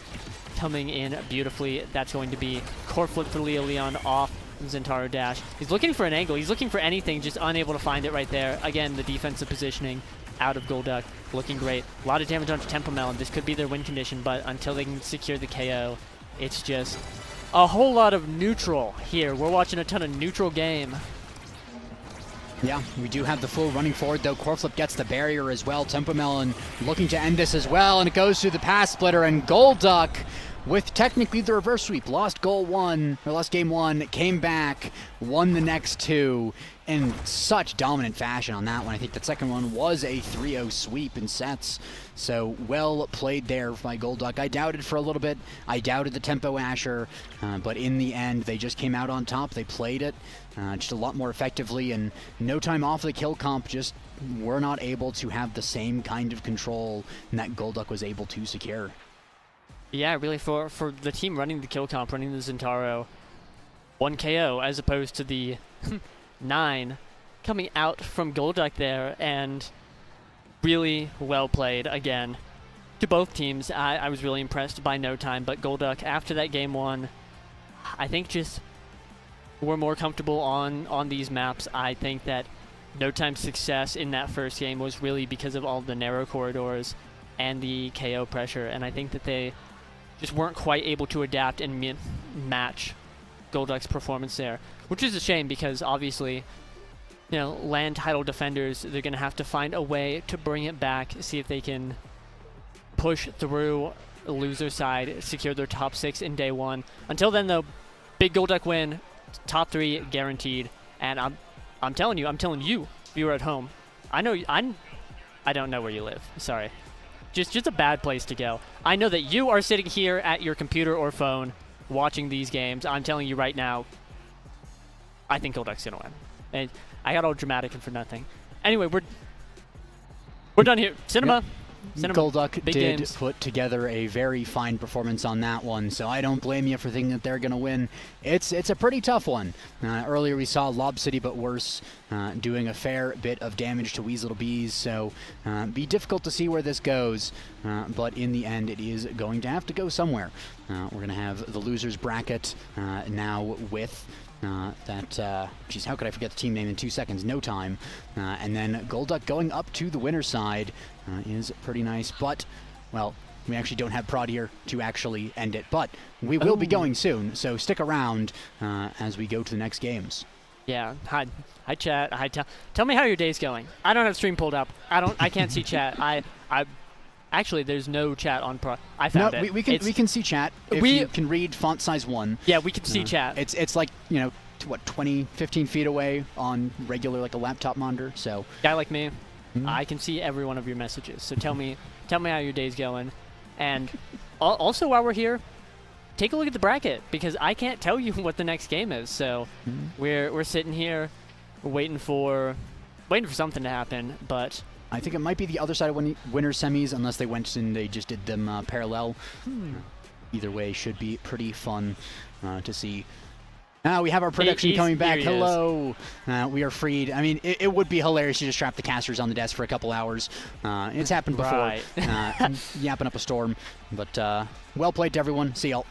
coming in beautifully. That's going to be Core Flip for Lilian off Zentaro dash. He's looking for an angle. He's looking for anything, just unable to find it right there. Again, the defensive positioning out of Golduck, looking great. A lot of damage onto Tempomelon. This could be their win condition, but until they can secure the KO, it's just a whole lot of neutral here. We're watching a ton of neutral game. Yeah, we do have the full running forward, though. Coreflip gets the barrier as well. Tempo Melon looking to end this as well, and it goes through the pass splitter, and Golduck, with technically the reverse sweep, lost game one, came back, won the next two in such dominant fashion on that one. I think that second one was a 3-0 sweep in sets, so well played there by Golduck. I doubted for a little bit. I doubted the Tempo Asher, but in the end, they just came out on top. They played it just a lot more effectively, and no time off the kill comp, just were not able to have the same kind of control that Golduck was able to secure. Yeah, really, for the team running the kill comp, running the Zentaro, 1 KO as opposed to the 9 coming out from Golduck there, and really well played again to both teams. I was really impressed by No Time, but Golduck, after that game one, I think just were more comfortable on these maps. I think that No Time's success in that first game was really because of all the narrow corridors and the KO pressure, and I think that they just weren't quite able to adapt and match Golduck's performance there, which is a shame because obviously, you know, LAN title defenders, they're going to have to find a way to bring it back, see if they can push through the loser side, secure their top 6 in day one. Until then, though, big Golduck win, top 3 guaranteed, and I'm telling you, viewer at home, I don't know where you live. Sorry. Just a bad place to go. I know that you are sitting here at your computer or phone watching these games. I'm telling you right now, I think Golduck's going to win. And I got all dramatic and for nothing. Anyway, we're done here. Cinema. Golduck big did games. put together a very fine performance on that one, so I don't blame you for thinking that they're going to win. It's a pretty tough one. Earlier we saw Lob City, but worse, doing a fair bit of damage to Weasel Bees, so be difficult to see where this goes, but in the end it is going to have to go somewhere. We're going to have the losers bracket now with geez, how could I forget the team name in 2 seconds? No Time. And then Golduck going up to the winner's side is pretty nice, but, well, we actually don't have Prod here to actually end it, but we will be going soon, so stick around as we go to the next games. Yeah. Hi chat. Tell me how your day's going. I don't have stream pulled up. I can't see chat. Actually, there's no chat on Prod. I found it. We can see chat. If you can read font size 1. Yeah, we can see chat. It's like, you know, 20, 15 feet away on regular, like a laptop monitor, so. Guy like me, I can see every one of your messages. So tell me how your day's going. And also while we're here, take a look at the bracket, because I can't tell you what the next game is. So we're sitting here waiting for something to happen, but I think it might be the other side of winner semis, unless they went and they just did them parallel. Either way, should be pretty fun to see. Now we have our production coming back. Hello. We are freed. I mean, it would be hilarious to just trap the casters on the desk for a couple hours. It's happened before. Right. Yapping up a storm. But well played to everyone. See y'all.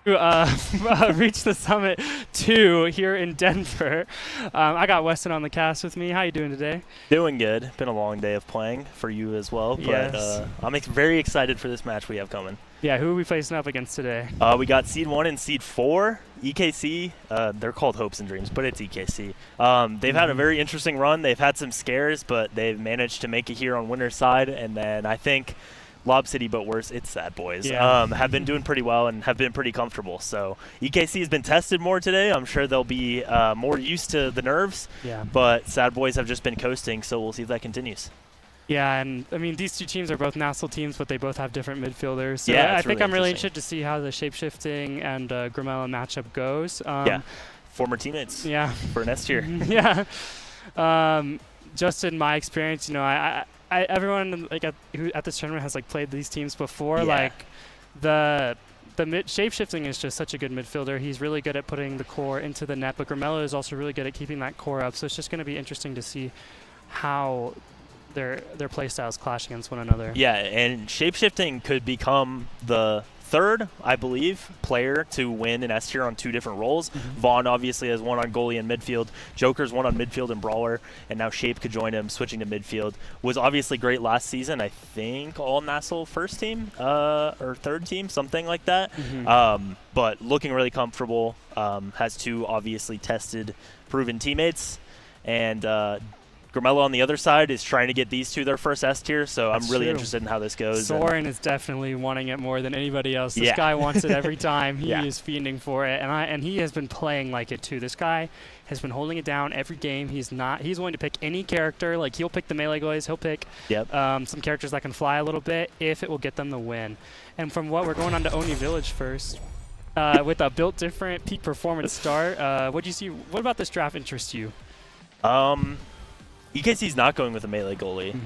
Reach the Summit 2 here in Denver. I got Weston on the cast with me. How you doing today? Doing good. Been a long day of playing for you as well, but Yes. I'm very excited for this match we have coming. Yeah, who are we facing up against today? We got Seed 1 and Seed 4, EKC. They're called Hopes and Dreams, but it's EKC. They've had a very interesting run. They've had some scares, but they've managed to make it here on winner's side, and then I think Lob City, but worse, it's Sad Boys, Yeah. have been doing pretty well and have been pretty comfortable. So EKC has been tested more today. I'm sure they'll be more used to the nerves, Yeah. but Sad Boys have just been coasting, so we'll see if that continues. Yeah, and I mean, these two teams are both Nassau teams, but they both have different midfielders. So Yeah, I it's think really I'm really interesting. interested to see how the shapeshifting and Grimella matchup goes. Yeah, former teammates Yeah. for an S tier. Yeah. Just in my experience, you know, I everyone like at this tournament has like played these teams before. Yeah. Like the shapeshifting is just such a good midfielder. He's really good at putting the core into the net, but Grimella is also really good at keeping that core up. So it's just going to be interesting to see how their play styles clash against one another. Yeah, and shapeshifting could become the third, I believe, player to win an S tier on 2 different roles. Vaughn obviously has one on goalie and midfield. Joker's one on midfield and brawler, and now Shape could join him, switching to midfield. Was obviously great last season. I think all Nassau first team or third team, something like that. But looking really comfortable. Has 2 obviously tested, proven teammates, and Grimella on the other side is trying to get these 2 their first S tier, so That's I'm really true. interested in how this goes. Soren is definitely wanting it more than anybody else. This Yeah. guy wants it every time. He Yeah. is fiending for it, and he has been playing like it too. This guy has been holding it down every game. He's going to pick any character. Like he'll pick the melee guys. He'll pick some characters that can fly a little bit if it will get them the win. And from what we're going on to Oni Village first. With a built different peak performance start, what do you see? What about this draft interests you? EKC's not going with a melee goalie.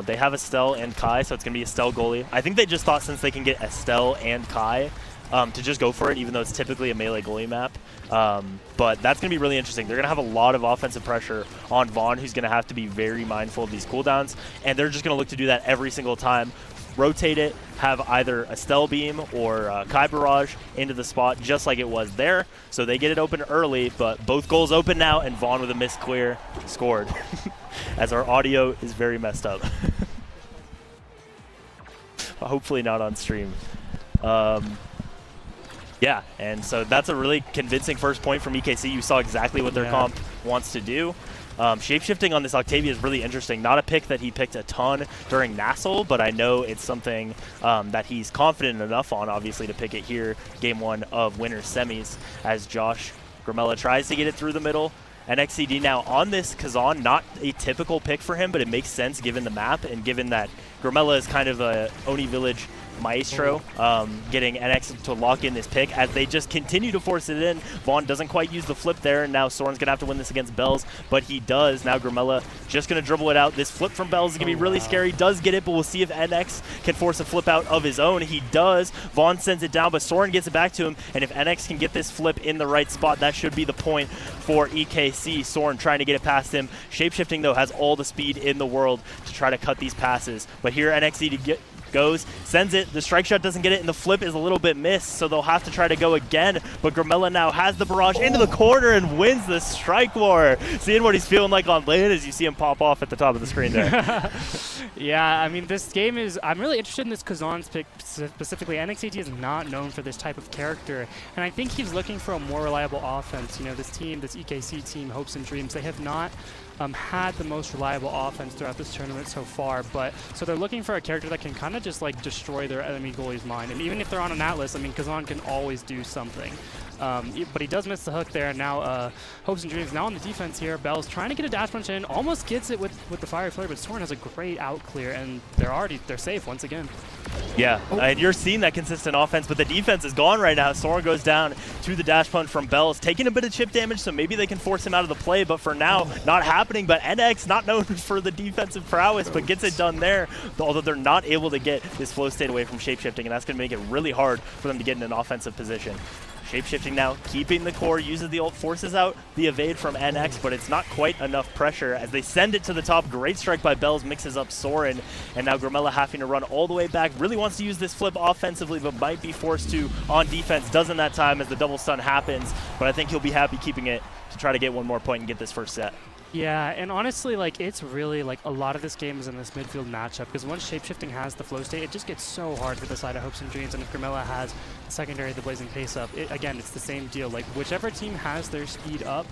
They have Estelle and Kai, so it's going to be Estelle goalie. I think they just thought since they can get Estelle and Kai to just go for it, even though it's typically a melee goalie map. But that's going to be really interesting. They're going to have a lot of offensive pressure on Vaughn, who's going to have to be very mindful of these cooldowns, and they're just going to look to do that every single time. Rotate it, have either Estelle Beam or Kai Barrage into the spot just like it was there. So they get it open early, but both goals open now, and Vaughn with a missed clear scored as our audio is very messed up. Hopefully not on stream. Yeah, and so that's a really convincing first point from EKC. You saw exactly what their comp wants to do. Shapeshifting on this Octavia is really interesting. Not a pick that he picked a ton during Nassau, but I know it's something that he's confident enough on, obviously, to pick it here, game 1 of winner's semis, as Josh Grimella tries to get it through the middle. NXCD now on this Kazan, not a typical pick for him, but it makes sense given the map and given that Grimella is kind of a Oni Village maestro, getting NX to lock in this pick as they just continue to force it in. Vaughn doesn't quite use the flip there, and now Soren's going to have to win this against Bells, but he does. Now Grimella just going to dribble it out. This flip from Bells is going to be really scary. Does get it, but we'll see if NX can force a flip out of his own. He does. Vaughn sends it down, but Soren gets it back to him, and if NX can get this flip in the right spot, that should be the point for EKC. Soren trying to get it past him. Shapeshifting, though, has all the speed in the world to try to cut these passes, but here NXCD goes, sends it, the strike shot doesn't get it, and the flip is a little bit missed, so they'll have to try to go again, but Grimella now has the barrage into the corner and wins the strike war. Seeing what he's feeling like on LAN as you see him pop off at the top of the screen there. Yeah, I mean, this game is, I'm really interested in this Kazan's pick specifically. NXT is not known for this type of character, and I think he's looking for a more reliable offense. You know, this team, this EKC team, Hopes and Dreams, they have not had the most reliable offense throughout this tournament so far, but so they're looking for a character that can kind of just like destroy their enemy goalie's mind. And even if they're on an Atlas, I mean, Kazan can always do something. But he does miss the hook there, and now Hopes and Dreams now on the defense here. Bell's trying to get a dash punch in, almost gets it with the fire flare, but Soren has a great out clear, and they're safe once again. Yeah, and you're seeing that consistent offense, but the defense is gone right now. Soren goes down to the dash punch from Bells, taking a bit of chip damage, so maybe they can force him out of the play, but for now, not happening. But NX, not known for the defensive prowess, but gets it done there, although they're not able to get this flow state away from shapeshifting, and that's going to make it really hard for them to get in an offensive position. Shapeshifting now, keeping the core, uses the ult, forces out the evade from NX, but it's not quite enough pressure as they send it to the top. Great strike by Bells, mixes up Soren, and now Grimella having to run all the way back. Really wants to use this flip offensively, but might be forced to on defense. Doesn't that time as the double stun happens, but I think he'll be happy keeping it to try to get one more point and get this first set. Yeah, and honestly, like, it's really, like, a lot of this game is in this midfield matchup, because once Shapeshifting has the flow state, it just gets so hard for the side of Hopes and Dreams, and if Grimella has the secondary, the Blazing Pace up, again, it's the same deal. Like, whichever team has their speed up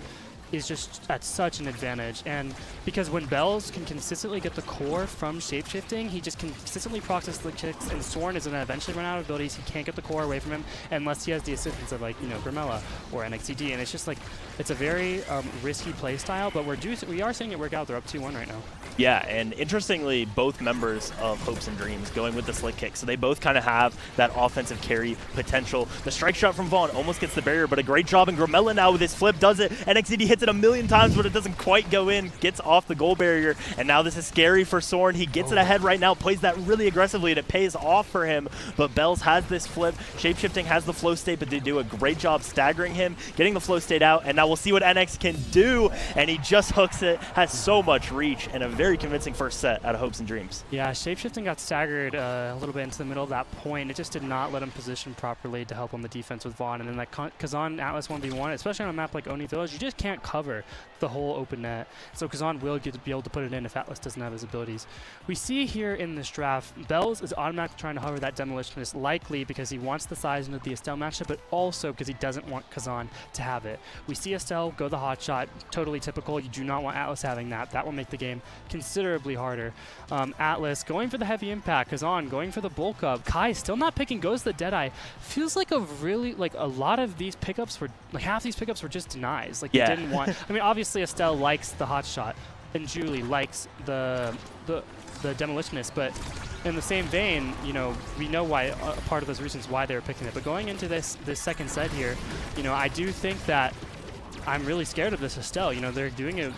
is just at such an advantage, and because when Bells can consistently get the core from Shapeshifting, he just consistently procs the kicks, and Soren is going to eventually run out of abilities. He can't get the core away from him unless he has the assistance of, like, you know, Grimella or NXTD, and it's just like, it's a very risky play style, but we are seeing it work out. They're up 2-1 right now. Yeah, and interestingly, both members of Hopes and Dreams going with the slick kick, so they both kind of have that offensive carry potential. The strike shot from Vaughn almost gets the barrier, but a great job, and Grimella now with his flip does it. NXTD hits it a million times, but it doesn't quite go in, gets off the goal barrier, and now this is scary for Soren. He gets it ahead right now, plays that really aggressively, and it pays off for him, but Bells has this flip. Shapeshifting has the flow state, but they do a great job staggering him, getting the flow state out, and now we'll see what NX can do, and he just hooks it, has so much reach, and a very convincing first set out of Hopes and Dreams. Yeah, Shapeshifting got staggered a little bit into the middle of that point. It just did not let him position properly to help on the defense with Vaughn, and then that Kazan Atlas 1v1, especially on a map like Oni Village, you just can't cover the whole open net. So Kazan will be able to put it in if Atlas doesn't have his abilities. We see here in this draft, Bells is automatically trying to hover that Demolitionist, likely because he wants the size into the Estelle matchup, but also because he doesn't want Kazan to have it. We see Estelle go the hot shot, totally typical. You do not want Atlas having that. That will make the game considerably harder. Atlas going for the heavy impact, Kazan going for the bulk up. Kai still not picking, goes the Deadeye. Feels like a lot of these pickups were, like half these pickups were just denies. Like, yeah. They didn't want, I mean, obviously Estelle likes the hot shot, and Julie likes the Demolitionist, but in the same vein, you know, we know why, part of those reasons why they were picking it. But going into this second set here, you know, I do think that I'm really scared of this Estelle. You know, they're doing a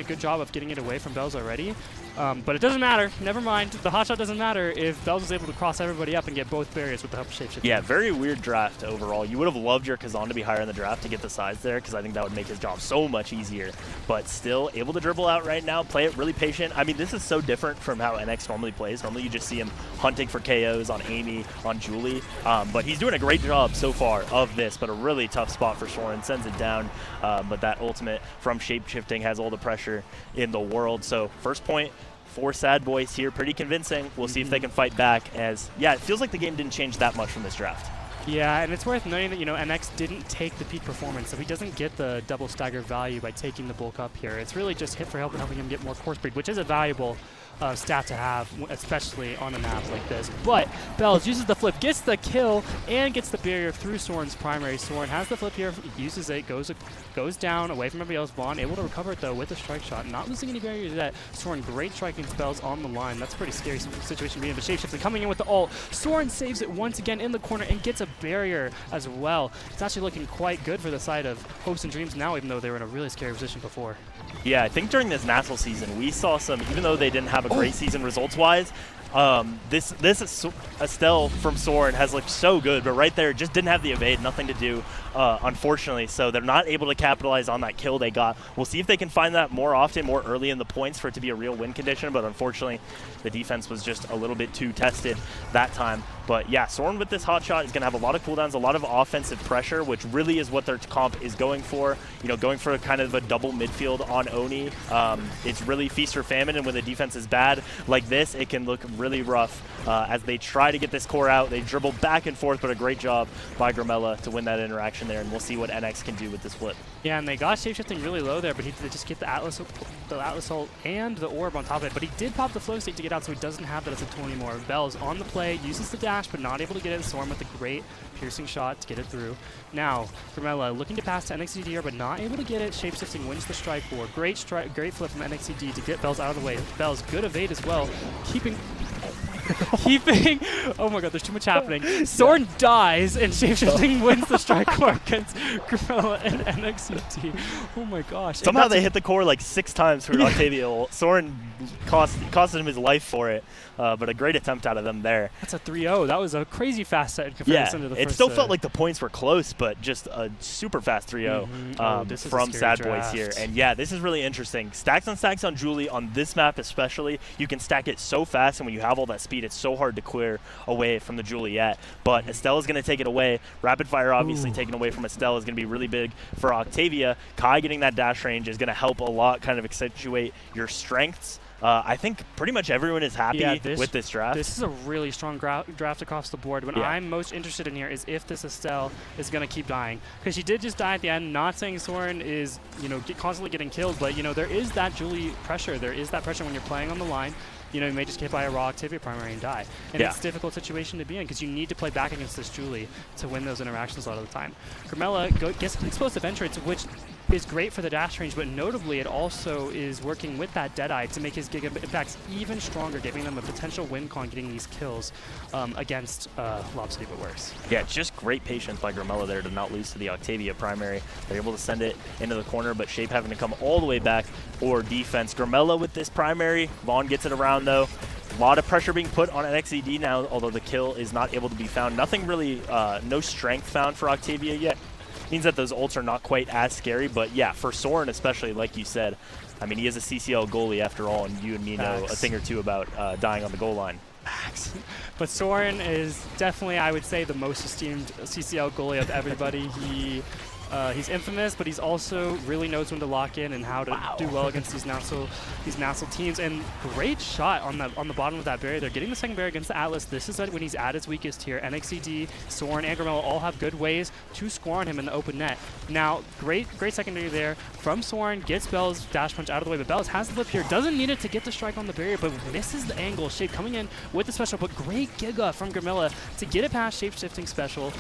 good job of getting it away from Bells already. But it doesn't matter. Never mind. The hotshot doesn't matter if Bells is able to cross everybody up and get both barriers with the help of Shapeshifting. Yeah, very weird draft overall. You would have loved your Kazan to be higher in the draft to get the size there, because I think that would make his job so much easier. But still able to dribble out right now, play it really patient. I mean, this is so different from how NX normally plays. Normally you just see him hunting for KOs on Amy, on Julie. But he's doing a great job so far of this, but a really tough spot for Soren. Sends it down, but that ultimate from Shapeshifting has all the pressure in the world. So first point for Sad Boys here, pretty convincing. We'll see if they can fight back, as, yeah, it feels like the game didn't change that much from this draft. Yeah, and it's worth noting that, you know, NX didn't take the peak performance, so he doesn't get the double stagger value by taking the bulk up here. It's really just hit for help and helping him get more core speed, which is a valuable stat to have, especially on a map like this. But Bells uses the flip, gets the kill, and gets the barrier through Soren's primary. Soren has the flip here, uses it, goes down away from everybody else. Vaughn able to recover it though with a strike shot, not losing any barriers yet. Soren great striking spells on the line. That's a pretty scary situation to be in. But Shapeshifting coming in with the ult. Soren saves it once again in the corner and gets a barrier as well. It's actually looking quite good for the side of Hopes and Dreams now, even though they were in a really scary position before. Yeah, I think during this National season, we saw some, even though they didn't have a great season results-wise, this Estelle from Soren has looked so good, but right there just didn't have the evade, nothing to do, unfortunately. So they're not able to capitalize on that kill they got. We'll see if they can find that more often, more early in the points for it to be a real win condition, but unfortunately the defense was just a little bit too tested that time. But yeah, Soren with this hot shot is going to have a lot of cooldowns, a lot of offensive pressure, which really is what their comp is going for. You know, going for kind of a double midfield on Oni. It's really feast or famine, and when the defense is bad like this, it can look really rough as they try to get this core out. They dribble back and forth, but a great job by Grimella to win that interaction there, and we'll see what NX can do with this flip. Yeah, and they got Shapeshifting really low there, but he did just get the Atlas ult and the orb on top of it. But he did pop the flow state to get out, so he doesn't have that as a tool anymore. Bells on the play, uses the dash, but not able to get it. Soren with a great piercing shot to get it through. Now, Grimella looking to pass to NXTD here, but not able to get it. Shapeshifting wins the strike war. Great flip from NXTD to get Bells out of the way. Bells, good evade as well, keeping keeping. Oh my god, there's too much happening. Soren dies, and Shapeshifting wins the strike war against Gorilla and NXT. Oh my gosh. Somehow they hit the core like 6 times for Octavia. Soren costed him his life for it, but a great attempt out of them there. That's a 3-0. That was a crazy fast set in comparison to the first it still set. felt like the points were close, but just a super fast 3-0 from Sad Boys here. And yeah, this is really interesting. Stacks on Julie on this map especially. You can stack it so fast, and when you have all that speed, it's so hard to clear away from the Juliet. But Estelle is going to take it away. Rapid fire obviously taken away from Estelle is going to be really big for Octavia. Kai getting that dash range is going to help a lot, kind of accentuate your strengths. I think pretty much everyone is happy with this draft. This is a really strong draft across the board. What I'm most interested in here is if this Estelle is going to keep dying. Because she did just die at the end. Not saying Soren is, constantly getting killed, but, there is that Julie pressure. There is that pressure when you're playing on the line. You may just get hit by a raw Octavia primary and die. And it's a difficult situation to be in because you need to play back against this Julie to win those interactions a lot of the time. Grimella gets an explosive entrance, which is great for the dash range, but notably it also is working with that Deadeye to make his Giga impacts even stronger, giving them a potential win con getting these kills against Lobster, but worse. Yeah, just great patience by Grimella there to not lose to the Octavia primary. They're able to send it into the corner, but Shape having to come all the way back for defense. Grimella with this primary. Vaughn gets it around though. A lot of pressure being put on NXED now, although the kill is not able to be found. Nothing really, no strength found for Octavia yet. Means that those ults are not quite as scary, but yeah, for Soren especially, like you said, I mean, he is a CCL goalie after all, and you and me know a thing or two about dying on the goal line. But Soren is definitely, I would say, the most esteemed CCL goalie of everybody. He's infamous, but he's also really knows when to lock in and how to do well against these Nassau teams. And great shot on the bottom of that barrier. They're getting the second barrier against the Atlas. This is when he's at his weakest here. NXED, Soren, and Grimella all have good ways to score on him in the open net. Now, great secondary there from Soren. Gets Bell's dash punch out of the way, but Bells has the flip here. Doesn't need it to get the strike on the barrier, but misses the angle. Shape coming in with the special, but great Giga from Grimella to get it past Shape-shifting special.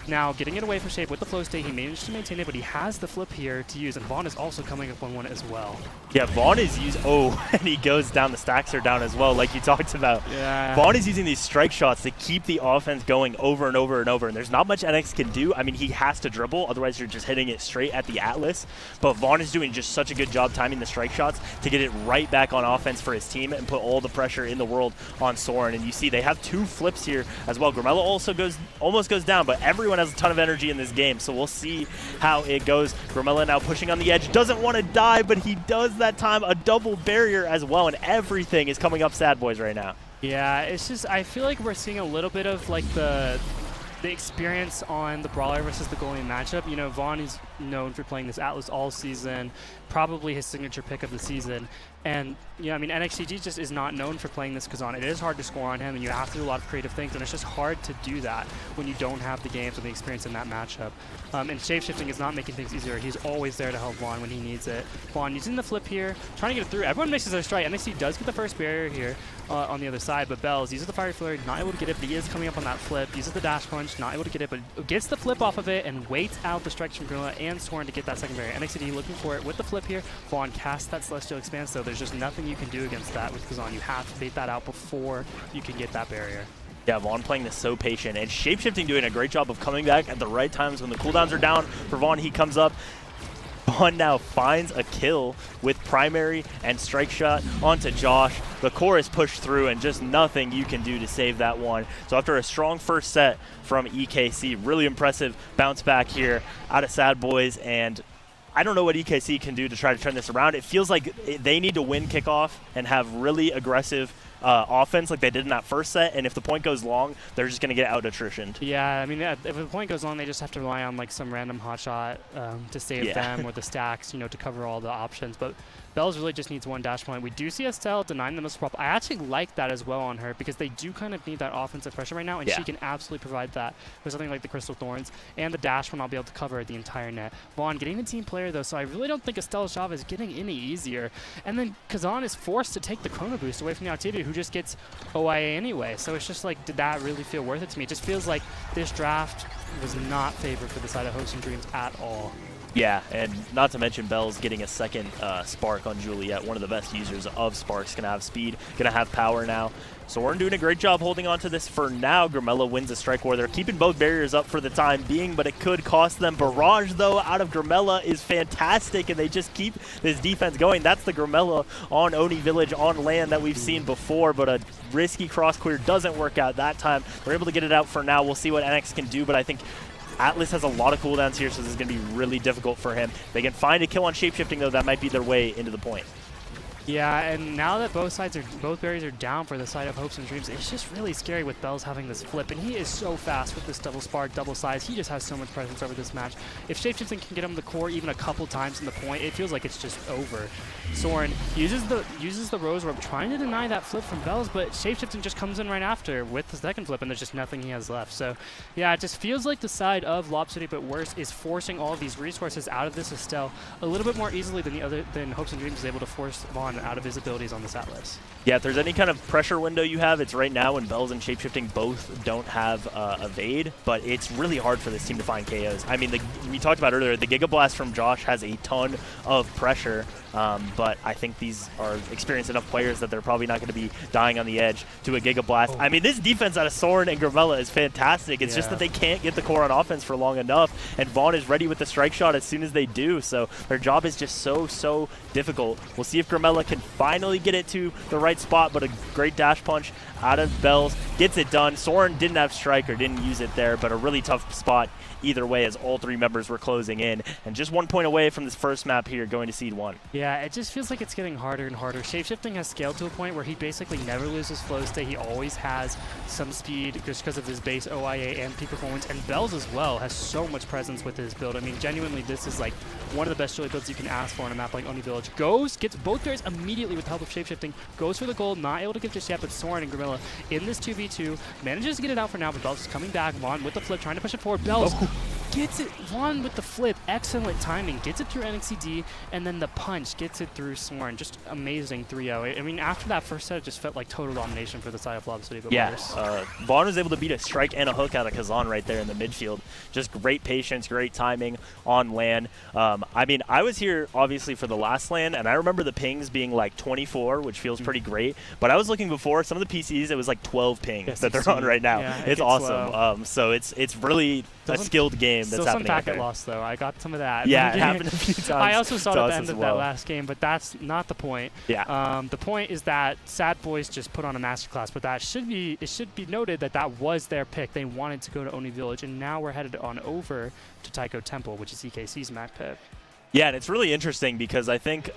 Now, getting it away from Shape with the flow state, he managed to maintain it, but he has the flip here to use, and Vaughn is also coming up on one as well. Yeah, Vaughn is and he goes down, the stacks are down as well, like you talked about. Yeah. Vaughn is using these strike shots to keep the offense going over and over and over, and there's not much NX can do. I mean, he has to dribble, otherwise you're just hitting it straight at the Atlas, but Vaughn is doing just such a good job timing the strike shots to get it right back on offense for his team and put all the pressure in the world on Soren, and you see they have 2 flips here as well. Grimella also almost goes down, but everyone has a ton of energy in this game, so we'll see how it goes. Grimella now pushing on the edge, doesn't want to die, but he does that time. A double barrier as well, and everything is coming up Sad Boys right now. Yeah, it's just, I feel like we're seeing a little bit of like the experience on the Brawler versus the goalie matchup. Vaughn is known for playing this Atlas all season, probably his signature pick of the season. And, I mean, NXTG just is not known for playing this Kazan. It is hard to score on him, and you have to do a lot of creative things, and it's just hard to do that when you don't have the games or the experience in that matchup. And Shapeshifting is not making things easier. He's always there to help Vaughn when he needs it. Vaughn using the flip here, trying to get it through. Everyone misses their strike. NXT does get the first barrier here on the other side, but Bells uses the Fire Flurry, not able to get it, but he is coming up on that flip. Uses the Dash Punch, not able to get it, but gets the flip off of it and waits out the strikes from Gorilla and Soren to get that second barrier. NXT looking for it with the flip here. Vaughn casts that Celestial Expanse, though. There's just nothing you can do against that with Kazan. You have to bait that out before you can get that barrier. Yeah, Vaughn playing this so patient, and Shapeshifting doing a great job of coming back at the right times when the cooldowns are down. For Vaughn, he comes up. Vaughn now finds a kill with primary and strike shot onto Josh. The core is pushed through, and just nothing you can do to save that one. So after a strong first set from EKC, really impressive bounce back here out of Sad Boys, and I don't know what EKC can do to try to turn this around. It feels like they need to win kickoff and have really aggressive offense like they did in that first set, and if the point goes long, they're just going to get out attritioned. Yeah, I mean, if the point goes long, they just have to rely on like some random hot shot to save them, or the stacks, to cover all the options. But Bells really just needs one dash point. We do see Estelle denying them a swap. I actually like that as well on her, because they do kind of need that offensive pressure right now, and she can absolutely provide that with something like the Crystal Thorns, and the dash will not be able to cover the entire net. Vaughn getting the team player, though, so I really don't think Estelle's job is getting any easier. And then Kazan is forced to take the Chrono Boost away from the Octavia, who just gets OIA anyway. So it's just like, did that really feel worth it to me? It just feels like this draft was not favored for the side of Hopes and Dreams at all. Yeah, and not to mention Bell's getting a second Spark on Juliet, one of the best users of Sparks. Going to have speed, going to have power now. Soren doing a great job holding on to this for now. Grimella wins a strike war. They're keeping both barriers up for the time being, but it could cost them. Barrage, though, out of Grimella is fantastic, and they just keep this defense going. That's the Grimella on Oni Village on LAN that we've seen before, but a risky cross clear doesn't work out that time. They're able to get it out for now. We'll see what NX can do, but I think Atlas has a lot of cooldowns here, so this is going to be really difficult for him. They can find a kill on Shapeshifting, though. That might be their way into the point. Yeah, and now that both barriers are down for the side of Hopes and Dreams, it's just really scary with Bells having this flip, and he is so fast with this double spark, double size. He just has so much presence over this match. If Shapeshifting can get him the core even a couple times in the point, it feels like it's just over. Soren uses the Rose Orb, trying to deny that flip from Bells, but Shapeshifting just comes in right after with the second flip, and there's just nothing he has left. So, yeah, it just feels like the side of Lob City, but worse, is forcing all of these resources out of this Estelle a little bit more easily than Hopes and Dreams is able to force Vaughn out of his abilities on this Atlas. Yeah, if there's any kind of pressure window you have, it's right now when Bells and Shapeshifting both don't have evade, but it's really hard for this team to find KOs. I mean, we talked about earlier, the Giga Blast from Josh has a ton of pressure, but I think these are experienced enough players that they're probably not going to be dying on the edge to a Giga Blast. I mean, this defense out of Soren and Grimella is fantastic. It's just that they can't get the core on offense for long enough, and Vaughn is ready with the strike shot as soon as they do, so their job is just so difficult. We'll see if Grimella can finally get it to the right spot, but a great dash punch out of Bells gets it done. Soren didn't have strike or didn't use it there, but a really tough spot either way as all three members were closing in, and just 1 point away from this first map here going to Seed 1. Yeah, it just feels like it's getting harder and harder. Shapeshifting has scaled to a point where he basically never loses flow state. He always has some speed just because of his base OIA and peak performance, and Bells as well has so much presence with his build. I mean, genuinely, this is like one of the best Julie builds you can ask for on a map like Oni Village. Gets both barriers immediately with the help of Shapeshifting, goes for the gold, not able to get just yet, but Soren and Grimilla in this 2v2, manages to get it out for now, but Bells is coming back. Vaughn with the flip, trying to push it forward. Bells gets it, Vaughn with the flip, excellent timing, gets it through NXCD, and then the punch gets it through Soren. Just amazing 3-0. I mean, after that first set, it just felt like total domination for the side of Lob City, but worse. Vaughn was able to beat a strike and a hook out of Kazan right there in the midfield. Just great patience, great timing on LAN. I mean, I was here, obviously, for the last LAN, and I remember the pings being like 24, which feels pretty great, but I was looking before, some of the PCs, it was like 12 pings that they're on right now. Yeah, it's awesome. So it's really a skilled game that's happening. Some packet loss, though. I got some of that. Yeah, it happened a few times. I also saw it at the end of that last game, but that's not the point. Yeah. The point is that Sad Boys just put on a masterclass, but it should be noted that that was their pick. They wanted to go to Oni Village, and now we're headed on over to Taiko Temple, which is EKC's map pick. Yeah, and it's really interesting because I think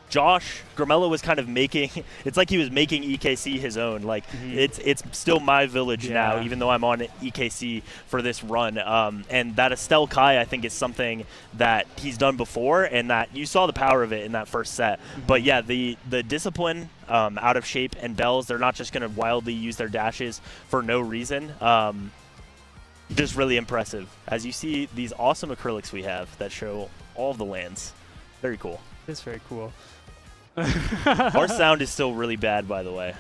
Josh Grimella was kind of making it's like he was making EKC his own. Like it's still my village now, even though I'm on EKC for this run. And that Estelle Kai, I think, is something that he's done before, and that you saw the power of it in that first set. But yeah, the discipline out of Shape and Bells, they're not just going to wildly use their dashes for no reason. Just really impressive. As you see these awesome acrylics we have that show all of the lands. Very cool. It's very cool. Our sound is still really bad, by the way.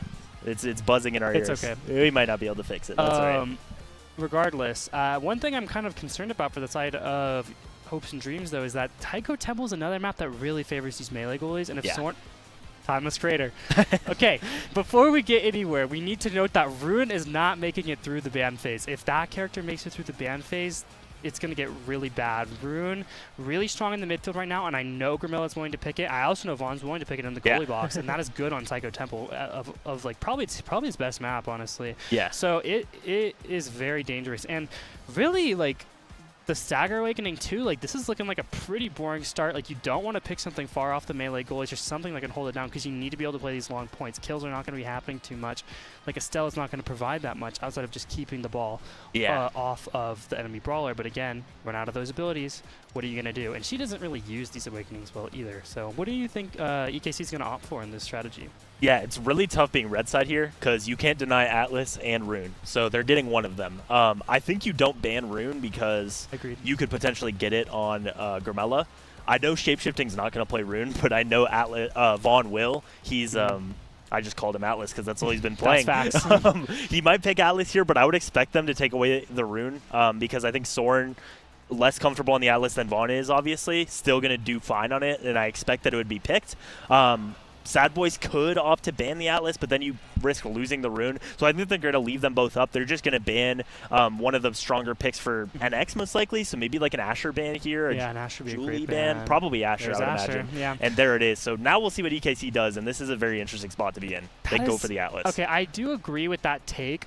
It's buzzing in our ears. It's okay. We might not be able to fix it. That's all right. Regardless, one thing I'm kind of concerned about for the side of Hopes and Dreams, though, is that Taiko Temple is another map that really favors these melee goalies, and if Soren... Timeless Creator. Okay, before we get anywhere, we need to note that Ruin is not making it through the ban phase. If that character makes it through the ban phase, it's going to get really bad. Rune, really strong in the midfield right now, and I know Grimilla's willing to pick it. I also know Vaughn's willing to pick it in the goalie box, and that is good on Taiko Temple of like probably his best map, honestly. Yeah. So it is very dangerous, and really like the Stagger Awakening too, like this is looking like a pretty boring start. Like you don't want to pick something far off the melee goal. It's just something that can hold it down because you need to be able to play these long points. Kills are not going to be happening too much. Like Estelle is not going to provide that much outside of just keeping the ball off of the enemy brawler. But again, run out of those abilities. What are you going to do? And she doesn't really use these awakenings well either. So what do you think EKC is going to opt for in this strategy? Yeah, it's really tough being red side here because you can't deny Atlas and Rune. So they're getting one of them. I think you don't ban Rune because you could potentially get it on Grimella. I know Shapeshifting's not going to play Rune, but I know Vaughn will. He's I just called him Atlas because that's all he's been playing. That's facts. He might pick Atlas here, but I would expect them to take away the Rune because I think Soren less comfortable on the Atlas than Vaughn is, obviously. Still going to do fine on it, and I expect that it would be picked. Sad Boys could opt to ban the Atlas, but then you risk losing the rune. So I think they're going to leave them both up. They're just going to ban one of the stronger picks for NX most likely. So maybe like an Asher ban here. Yeah, an Asher would be a Julie great ban. Probably Asher, There's I would Asher, imagine. yeah. And there it is. So now we'll see what EKC does, and this is a very interesting spot to be in. They go for the Atlas. Okay, I do agree with that take.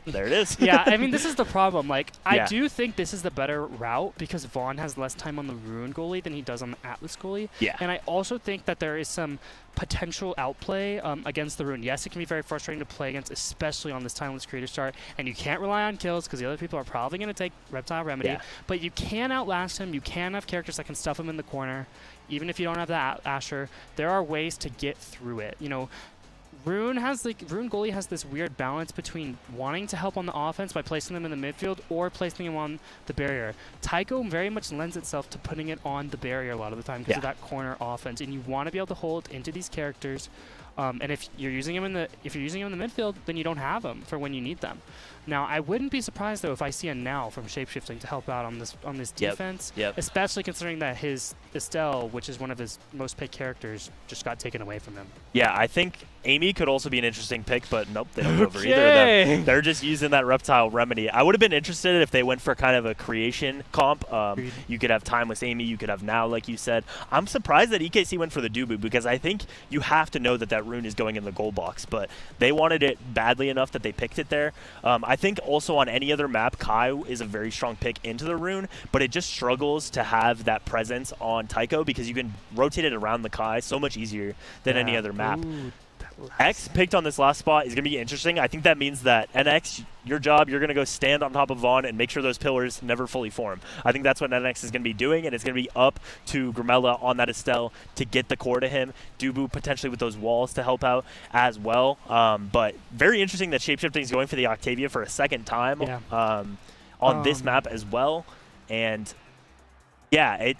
There it is. Yeah, I mean, this is the problem. Like, Yeah. I do think this is the better route because Vaughn has less time on the Rune goalie than he does on the Atlas goalie. Yeah. And I also think that there is some potential outplay against the Rune. Yes, it can be very frustrating to play against, especially on this timeless creator start. And you can't rely on kills because the other people are probably going to take Reptile Remedy. Yeah. But you can outlast him. You can have characters that can stuff him in the corner. Even if you don't have that Asher, there are ways to get through it. You know, Rune goalie has this weird balance between wanting to help on the offense by placing them in the midfield or placing them on the barrier. Tycho very much lends itself to putting it on the barrier a lot of the time because of that corner offense, and you want to be able to hold into these characters. And if you're using them in the midfield, then you don't have them for when you need them. Now, I wouldn't be surprised though if I see a now from Shapeshifting to help out on this defense, especially considering that his Estelle, which is one of his most picked characters, just got taken away from him. Yeah, I think Amy could also be an interesting pick, but nope, they don't go for either of them. They're just using that Reptile Remedy. I would have been interested if they went for kind of a creation comp. You could have Timeless Amy, you could have Now, like you said. I'm surprised that EKC went for the Dubu because I think you have to know that that rune is going in the goal box, but they wanted it badly enough that they picked it there. I think also on any other map, Kai is a very strong pick into the rune, but it just struggles to have that presence on Tycho because you can rotate it around the Kai so much easier than any other map. Ooh, X picked on this last spot is going to be interesting. I think that means that NX, your job, you're going to go stand on top of Vaughn and make sure those pillars never fully form. I think that's what NX is going to be doing, and it's going to be up to Grimella on that Estelle to get the core to him. Dubu potentially with those walls to help out as well. But very interesting that Shapeshifting is going for the Octavia for a second time on this map as well. And yeah,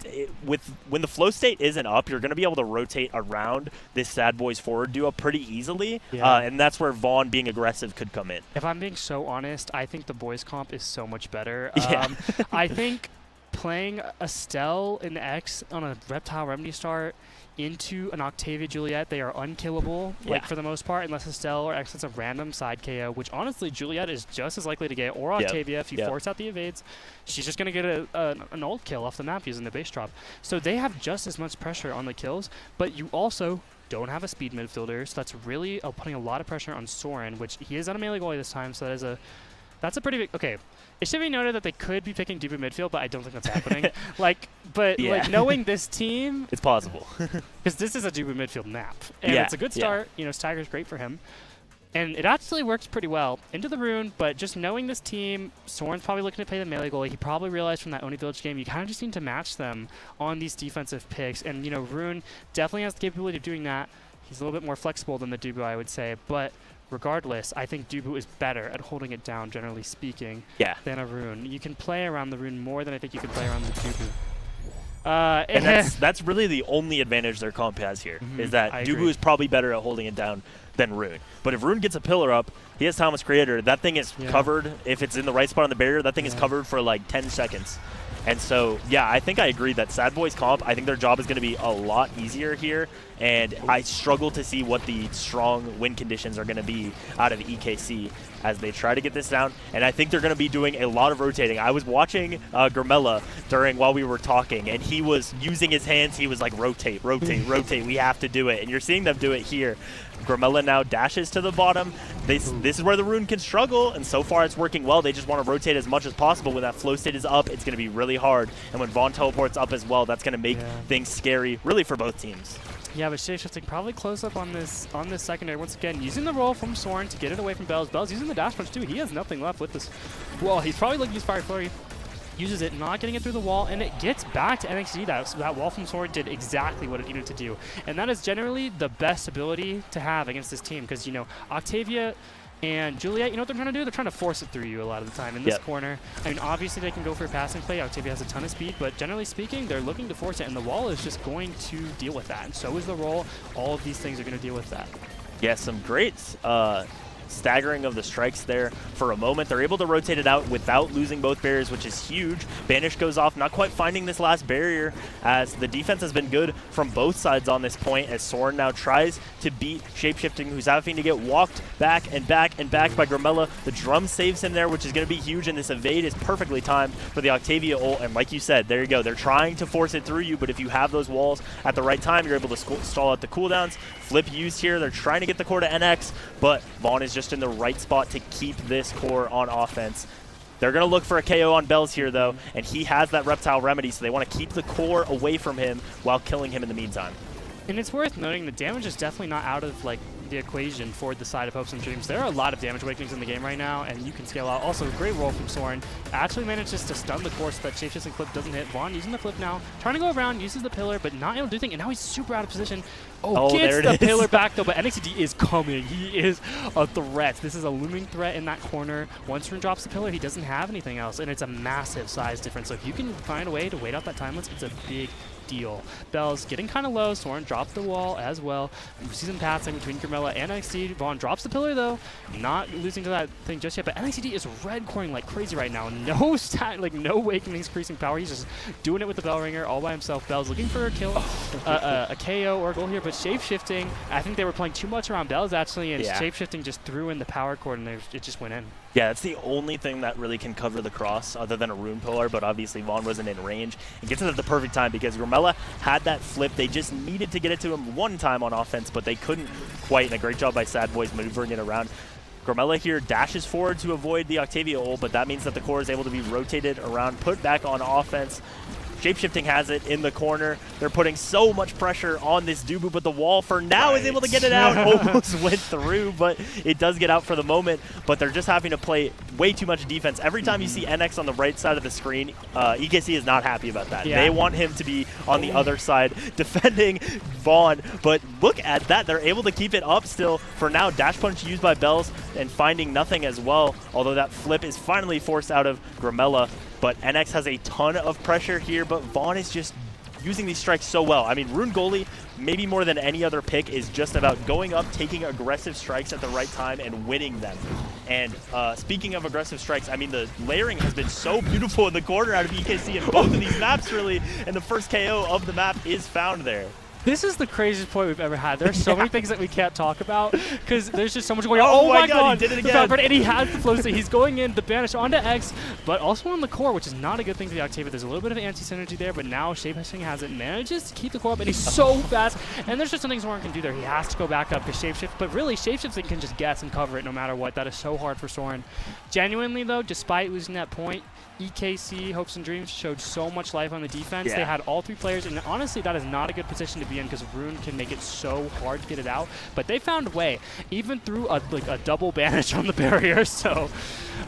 when the flow state isn't up, you're going to be able to rotate around this Sad Boys forward duo pretty easily, and that's where Vaughn being aggressive could come in. If I'm being so honest, I think the boys comp is so much better. Yeah. I think playing Estelle in the X on a Reptile Remedy start into an Octavia Juliet, they are unkillable, like for the most part, unless Estelle or X hits a random side KO, which honestly Juliet is just as likely to get, or Octavia if you force out the evades. She's just going to get an ult kill off the map using the base drop. So they have just as much pressure on the kills, but you also don't have a speed midfielder, so that's really putting a lot of pressure on Soren, which he is on a melee goalie this time, so that's a pretty big... Okay, it should be noted that they could be picking Dubu midfield, but I don't think that's happening. Like knowing this team, it's possible because this is a Dubu midfield map, and it's a good start. You know, Stagger's great for him, and it actually works pretty well into the rune. But just knowing this team, Soren's probably looking to play the melee goalie. He probably realized from that Oni Village game, you kind of just need to match them on these defensive picks, and you know, Rune definitely has the capability of doing that. He's a little bit more flexible than the Dubu, I would say, but regardless, I think Dubu is better at holding it down, generally speaking, than a Rune. You can play around the Rune more than I think you can play around the Dubu. And that's really the only advantage their comp has here, is that Dubu is probably better at holding it down than Rune. But if Rune gets a pillar up, he has Thomas Creator, that thing is covered. If it's in the right spot on the barrier, that thing is covered for like 10 seconds. And so, yeah, I think I agree that Sad Boys comp, I think their job is going to be a lot easier here, and I struggle to see what the strong win conditions are going to be out of EKC as they try to get this down, and I think they're going to be doing a lot of rotating. I was watching Grimella while we were talking, and he was using his hands. He was like, rotate, rotate, rotate. We have to do it, and you're seeing them do it here. Grimella now dashes to the bottom. This is where the Rune can struggle, and so far it's working well. They just want to rotate as much as possible. When that flow state is up, it's going to be really hard, and when Vaughn teleports up as well, that's going to make things scary, really, for both teams. Yeah, but Shapeshifting probably close up on this secondary. Once again, using the roll from Soren to get it away from Bells. Bells using the dash punch too. He has nothing left with this. Well, he's probably looking to use Fire Flurry. Uses it, not getting it through the wall, and it gets back to NXT. So that wall from Soren did exactly what it needed to do. And that is generally the best ability to have against this team, because, you know, Octavia and Juliet, you know what they're trying to do? They're trying to force it through you a lot of the time in this corner. I mean, obviously they can go for a passing play. Octavia has a ton of speed, but generally speaking, they're looking to force it, and the wall is just going to deal with that. And so is the roll. All of these things are going to deal with that. Yeah, some great staggering of the strikes there for a moment. They're able to rotate it out without losing both barriers, which is huge. Banish goes off, not quite finding this last barrier, as the defense has been good from both sides on this point, as Soren now tries to beat Shapeshifting, who's having to get walked back and back and back by Grimella. The drum saves him there, which is going to be huge, and this evade is perfectly timed for the Octavia ult. And like you said, there you go. They're trying to force it through you, but if you have those walls at the right time, you're able to stall out the cooldowns. Flip used here. They're trying to get the core to NX, but Vaughn is just in the right spot to keep this core on offense. They're going to look for a KO on Bells here, though, and he has that Reptile Remedy, so they want to keep the core away from him while killing him in the meantime. And it's worth noting the damage is definitely not out of like the equation for the side of Hopes and Dreams. There are a lot of damage awakenings in the game right now, and you can scale out. Also, great roll from Soren. Actually manages to stun the core so that Shapeshifting Flip doesn't hit. Vaughn using the flip now, trying to go around, uses the pillar, but not able to do anything, and now he's super out of position. Oh, gets there it the is. pillar back though, but NXTD is coming. He is a threat. This is a looming threat in that corner. Once Rune drops the pillar, he doesn't have anything else, and it's a massive size difference. So if you can find a way to wait out that timeless, it's a big deal. Bell's getting kind of low. Soren dropped the wall as well. We see some passing between Grimella and NXT. Vaughn drops the pillar though, not losing to that thing just yet. But NXT is red coring like crazy right now. No stat, like no awakenings, increasing power. He's just doing it with the bell ringer all by himself. Bell's looking for a kill, a KO or a goal here, but shapeshifting. I think they were playing too much around Bell's actually, and shapeshifting just threw in the power cord and it just went in. Yeah, that's the only thing that really can cover the cross other than a rune pillar, but obviously Vaughn wasn't in range. It gets it at the perfect time because Grimella had that flip. They just needed to get it to him one time on offense, but they couldn't quite, and a great job by Sad Boys maneuvering it around. Grimella here dashes forward to avoid the Octavia ult, but that means that the core is able to be rotated around, put back on offense. Shapeshifting has it in the corner. They're putting so much pressure on this Dubu, but the wall for now is able to get it out. Almost went through, but it does get out for the moment. But they're just having to play way too much defense. Every time you see NX on the right side of the screen, EKC is not happy about that. Yeah. They want him to be on the other side defending Vaughn. But look at that. They're able to keep it up still for now. Dash punch used by Bells and finding nothing as well, although that flip is finally forced out of Grimella. But NX has a ton of pressure here, but Vaughn is just using these strikes so well. I mean, Rune Goalie, maybe more than any other pick, is just about going up, taking aggressive strikes at the right time, and winning them. And speaking of aggressive strikes, I mean, the layering has been so beautiful in the corner out of EKC in both of these maps, really, and the first KO of the map is found there. This is the craziest point we've ever had. There's so many things that we can't talk about because there's just so much going on. Oh my God, he did it again. And he has the flow state. He's going in, the banish onto X, but also on the core, which is not a good thing for the Octavia. There's a little bit of anti-synergy there, but now Shapeshifting has it, manages to keep the core up, and he's so fast. And there's just some things Soren can do there. He has to go back up because Shapeshift, but really Shapeshifting can just guess and cover it no matter what. That is so hard for Soren. Genuinely though, despite losing that point, EKC, Hopes and Dreams showed so much life on the defense. They had all three players, and honestly, that is not a good position to be in because Rune can make it so hard to get it out. But they found a way, even through a double banish on the barrier. So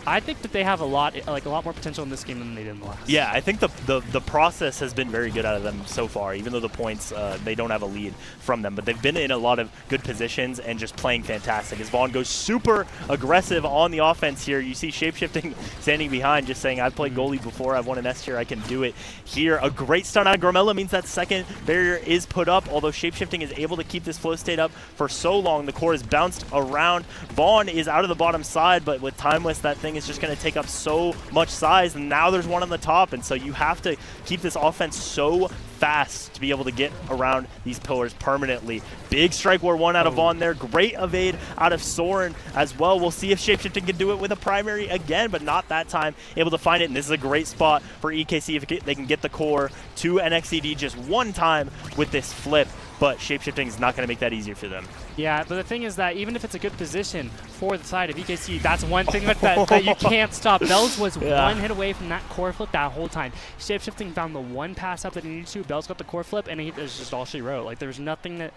I think that they have a lot more potential in this game than they did in the last. Yeah, I think the process has been very good out of them so far, even though the points, they don't have a lead from them. But they've been in a lot of good positions and just playing fantastic. As Vaughn goes super aggressive on the offense here, you see Shapeshifting standing behind, just saying, I've played goalie before, I've won an S tier, I can do it here. A great stun on Grimella means that second barrier is put up, although Shapeshifting is able to keep this flow state up for so long. The core is bounced around. Vaughn is out of the bottom side, but with Timeless, that thing is just going to take up so much size, and now there's one on the top, and so you have to keep this offense so fast to be able to get around these pillars permanently. Big strike war one out of Vaughn there. Great evade out of Soren as well. We'll see if Shapeshifting can do it with a primary again, but not that time. Able to find it, and this is a great spot for EKC if they can get the core to NXCD just one time with this flip. But Shapeshifting is not going to make that easier for them. Yeah, but the thing is that even if it's a good position for the side of EKC, that's one thing that you can't stop. Bells was one hit away from that core flip that whole time. Shapeshifting found the one pass up that he needed to. Bells got the core flip, and it was just all she wrote. Like, there was nothing that...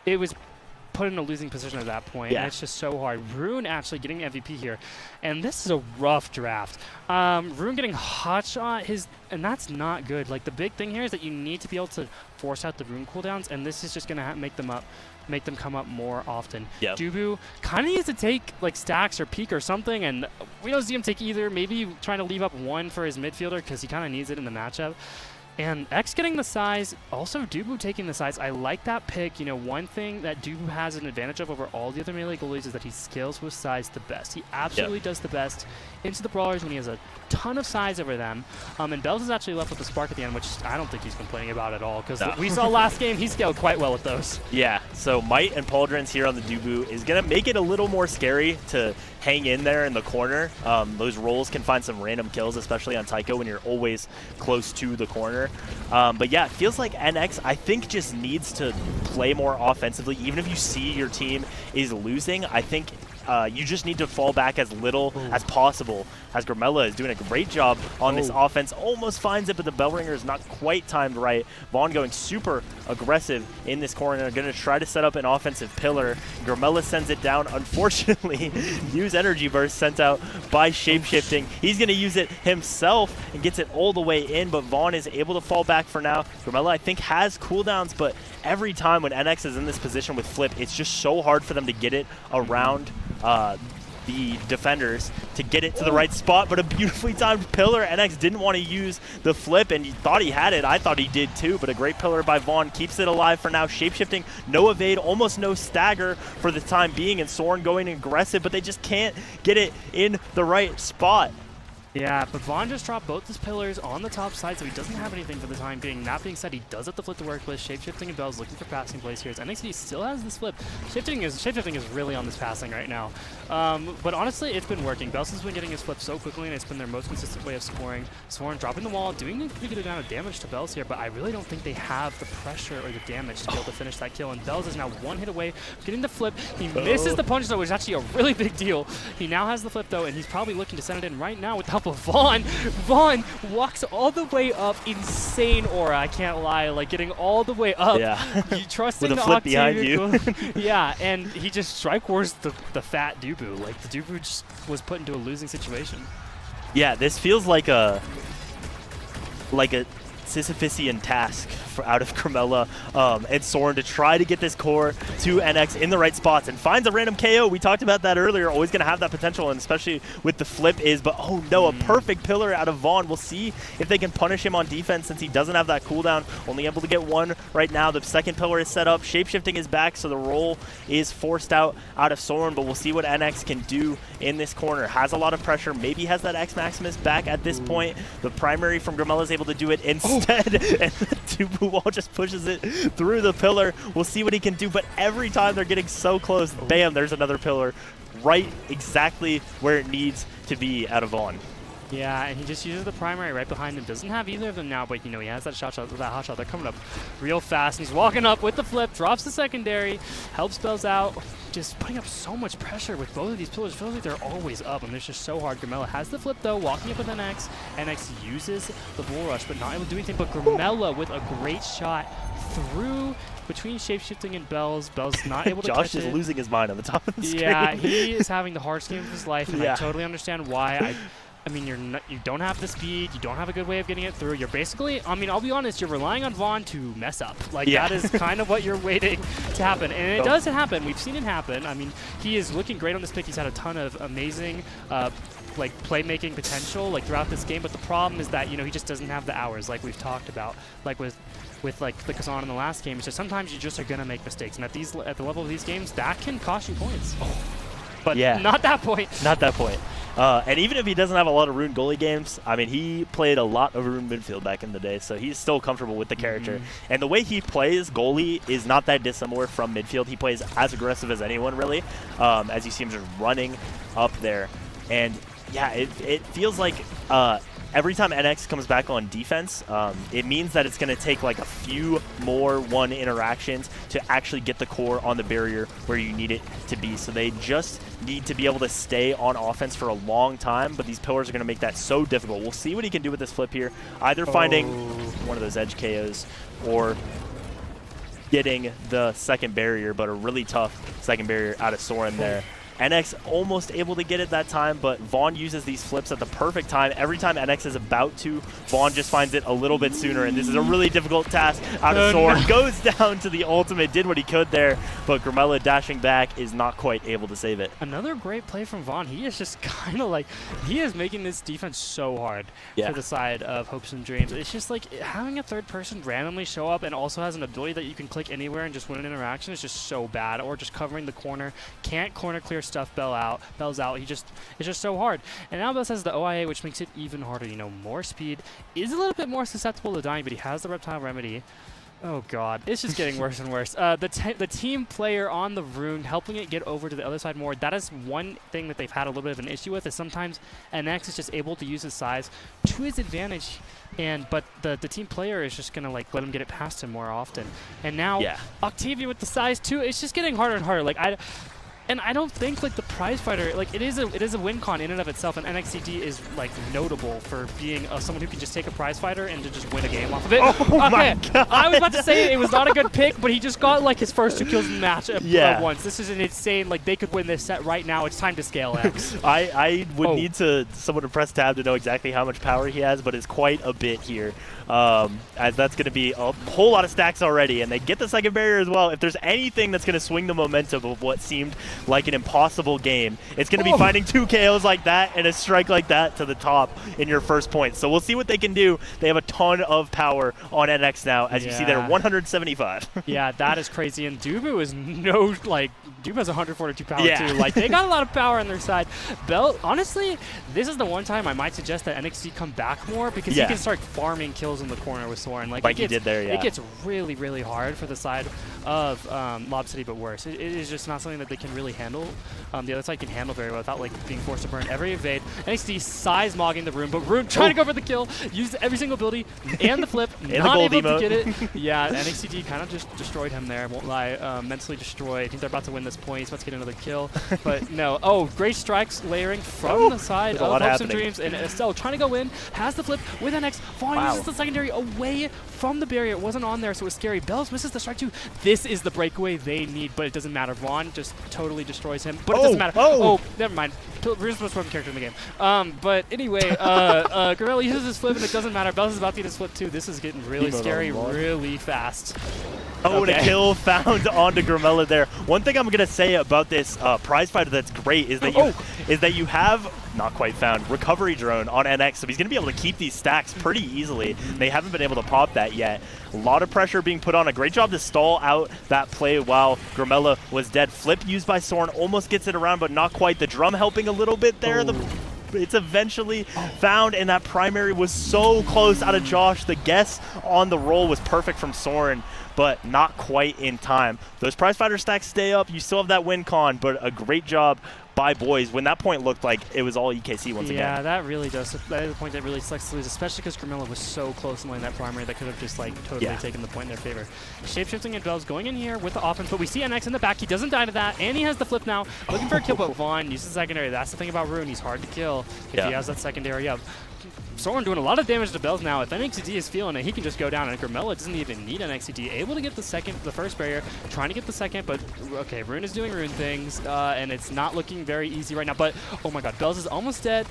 It was put in a losing position at that point, and it's just so hard. Rune actually getting MVP here, and this is a rough draft. Rune getting hotshot, and that's not good. Like, the big thing here is that you need to be able to force out the Rune cooldowns, and this is just going to make them come up more often. Yep. Dubu kind of needs to take like stacks or peek or something, and we don't see him take either. Maybe trying to leave up one for his midfielder because he kind of needs it in the matchup. And X getting the size, also Dubu taking the size. I like that pick. You know, one thing that Dubu has an advantage of over all the other melee goalies is that he scales with size the best. He absolutely does the best into the brawlers when he has a ton of size over them. And Bells is actually left with the spark at the end, which I don't think he's complaining about at all, because we saw last game he scaled quite well with those. Yeah, so Might and Pauldrons here on the Dubu is going to make it a little more scary to hang in there in the corner. Those rolls can find some random kills, especially on Tycho when you're always close to the corner. But yeah, it feels like NX, I think, just needs to play more offensively. Even if you see your team is losing, I think you just need to fall back as little as possible, as Grimella is doing a great job on this offense. Almost finds it, but the bell ringer is not quite timed right. Vaughn going super aggressive in this corner, going to try to set up an offensive pillar. Grimella sends it down. Unfortunately, use energy burst sent out by Shapeshifting. He's going to use it himself and gets it all the way in, but Vaughn is able to fall back for now. Grimella, I think, has cooldowns, but every time when NX is in this position with Flip, it's just so hard for them to get it around the defenders to get it to the right spot, but a beautifully timed pillar. NX didn't want to use the flip, and he thought he had it. I thought he did too, but a great pillar by Vaughn keeps it alive for now. Shapeshifting, no evade, almost no stagger for the time being, and Soren going aggressive, but they just can't get it in the right spot. Yeah, but Vaughn just dropped both his pillars on the top side, so he doesn't have anything for the time being. That being said, he does have the flip to work with. Shapeshifting and Bell's looking for passing plays here. As NXT still has this flip. Shapeshifting is really on this passing right now. But honestly, it's been working. Bells has been getting his flip so quickly, and it's been their most consistent way of scoring. Soren dropping the wall, doing a pretty good amount of damage to Bells here, but I really don't think they have the pressure or the damage to be able to finish that kill. And Bells is now one hit away from getting the flip. He misses the punch, though, which is actually a really big deal. He now has the flip, though, and he's probably looking to send it in right now with the help of Vaughn. Vaughn walks all the way up. Insane aura, I can't lie. Like, getting all the way up. Yeah. Trusting with a the flip behind you. Yeah, and he just strike wars the fat Dubu. Like, the Dubu just was put into a losing situation. Yeah, this feels like a Sisyphusian task out of Grimella and Soren to try to get this core to NX in the right spots, and finds a random KO. We talked about that earlier. Always going to have that potential, and especially with the flip but oh no, a perfect pillar out of Vaughn. We'll see if they can punish him on defense since he doesn't have that cooldown. Only able to get one right now. The second pillar is set up. Shapeshifting is back, so the roll is forced out of Soren, but we'll see what NX can do in this corner. Has a lot of pressure. Maybe has that X Maximus back at this point. The primary from Grimella is able to do it instead, and the Dubu wall just pushes it through the pillar. We'll see what he can do, but every time they're getting so close, bam, there's another pillar right exactly where it needs to be out of Vaughn. Yeah, and he just uses the primary right behind him. Doesn't have either of them now, but you know, he has that hot shot. They're coming up real fast, and he's walking up with the flip, drops the secondary, helps Bells out. Just putting up so much pressure with both of these pillars. Feels like they're always up, and it's just so hard. Grimella has the flip, though, walking up with NX. NX uses the bull rush, but not able to do anything. But Grimella with a great shot through between Shapeshifting and Bells. Bells not able to catch it. Josh is losing his mind on the top of the screen. Yeah, he is having the hardest game of his life, and I totally understand why. I mean, you don't have the speed, you don't have a good way of getting it through. You're basically, I mean, I'll be honest, you're relying on Vaughn to mess up. Like, that is kind of what you're waiting to happen. And it does happen. We've seen it happen. I mean, he is looking great on this pick. He's had a ton of amazing like playmaking potential like throughout this game, but the problem is that, you know, he just doesn't have the hours like we've talked about, like with like the Kazan in the last game. It's just sometimes you just are going to make mistakes, and at the level of these games, that can cost you points. But not that point. Not that point. And even if he doesn't have a lot of Rune goalie games, I mean, he played a lot of Rune midfield back in the day, so he's still comfortable with the character. And the way he plays goalie is not that dissimilar from midfield. He plays as aggressive as anyone, really, as you see him just running up there. And, yeah, it feels like every time NX comes back on defense, it means that it's going to take like a few more one interactions to actually get the core on the barrier where you need it to be. So they just need to be able to stay on offense for a long time, but these pillars are going to make that so difficult. We'll see what he can do with this flip here, either finding one of those edge KOs or getting the second barrier, but a really tough second barrier out of Soren there. NX almost able to get it that time, but Vaughn uses these flips at the perfect time. Every time NX is about to, Vaughn just finds it a little bit sooner, and this is a really difficult task out of Soren. No. Goes down to the ultimate, did what he could there, but Grimella dashing back is not quite able to save it. Another great play from Vaughn. He is just kind of like, he is making this defense so hard Yeah. for the side of Hopes and Dreams. It's just like having a third person randomly show up and also has an ability that you can click anywhere and just win an interaction is just so bad. Or just covering the corner, can't corner clear stuff. Bell's out. It's just so hard. And now Bells has the OIA, which makes it even harder. You know, more speed, is a little bit more susceptible to dying, but he has the Reptile Remedy. Oh god, it's just getting worse and worse. The team player on the rune, helping it get over to the other side more, that is one thing that they've had a little bit of an issue with, is sometimes NX is just able to use his size to his advantage, but the team player is just gonna like let him get it past him more often. And now Octavia with the size too, it's just getting harder and harder. Like I don't think like the prize fighter, like it is a win con in and of itself, and NXCD is like notable for being someone who can just take a prize fighter and to just win a game off of it. Oh my god! I was about to say it was not a good pick, but he just got like his first 2 kills in the match at once. This is an insane, like they could win this set right now. It's time to scale X. I would need someone to press tab to know exactly how much power he has, but it's quite a bit here. As that's going to be a whole lot of stacks already, and they get the second barrier as well. If there's anything that's going to swing the momentum of what seemed like an impossible game, it's going to be finding 2 KOs like that and a strike like that to the top in your first point. So we'll see what they can do. They have a ton of power on NX now, as you see there, 175. Yeah, that is crazy. And Dubu is Dubu has 142 power too. Like they got a lot of power on their side. Bell, honestly, this is the one time I might suggest that NXT come back more, because he can start farming kills in the corner with Soren. Like he did there, It gets really, really hard for the side of Lob City, but worse. It is just not something that they can really handle. The other side can handle very well without like being forced to burn every evade. NXT size mogging the room, but Rune trying to go for the kill, used every single ability and the flip, not able to get it. Yeah, NXT kind of just destroyed him there. Won't lie, mentally destroyed. I think they're about to win this point. He's about to get another kill, but no. Oh, great strikes layering from the side of Hopes and Dreams, and Estelle trying to go in, has the flip with NX. Vaughn uses the secondary away from the barrier. It wasn't on there, so it was scary. Bells misses the strike too. This is the breakaway they need, but it doesn't matter. Vaughn just totally destroys him, but it doesn't matter. Oh, never mind. Rune's the most broken character in the game. But anyway, Gorilla uses his flip, and it doesn't matter. Bells is about to get his flip too. This is getting really scary really fast. Oh, and a kill found onto Grimella there. One thing I'm going to say about this prize fighter that's great is that you have, not quite found, recovery drone on NX, so he's going to be able to keep these stacks pretty easily. They haven't been able to pop that yet. A lot of pressure being put on. A great job to stall out that play while Grimella was dead. Flip used by Soren, almost gets it around, but not quite. The drum helping a little bit there. It's eventually found, and that primary was so close out of Josh. The guess on the roll was perfect from Soren, but not quite in time. Those prize fighter stacks stay up. You still have that win con, but a great job by boys when that point looked like it was all EKC once again. Yeah, that really does. That is a point that really sucks to lose, especially because Grimilla was so close in laying that primary that could have just like totally taken the point in their favor. Shapeshifting and Bell's going in here with the offense, but we see NX in the back. He doesn't die to that, and he has the flip now. Looking for a kill, but Vaughn uses secondary. That's the thing about Rune. He's hard to kill if he has that secondary up. Soren doing a lot of damage to Bells now. If NXT is feeling it, he can just go down, and Grimella doesn't even need NXT. Able to get the first barrier, trying to get the second, but okay, Rune is doing Rune things, and it's not looking very easy right now, but oh my god, Bells is almost dead.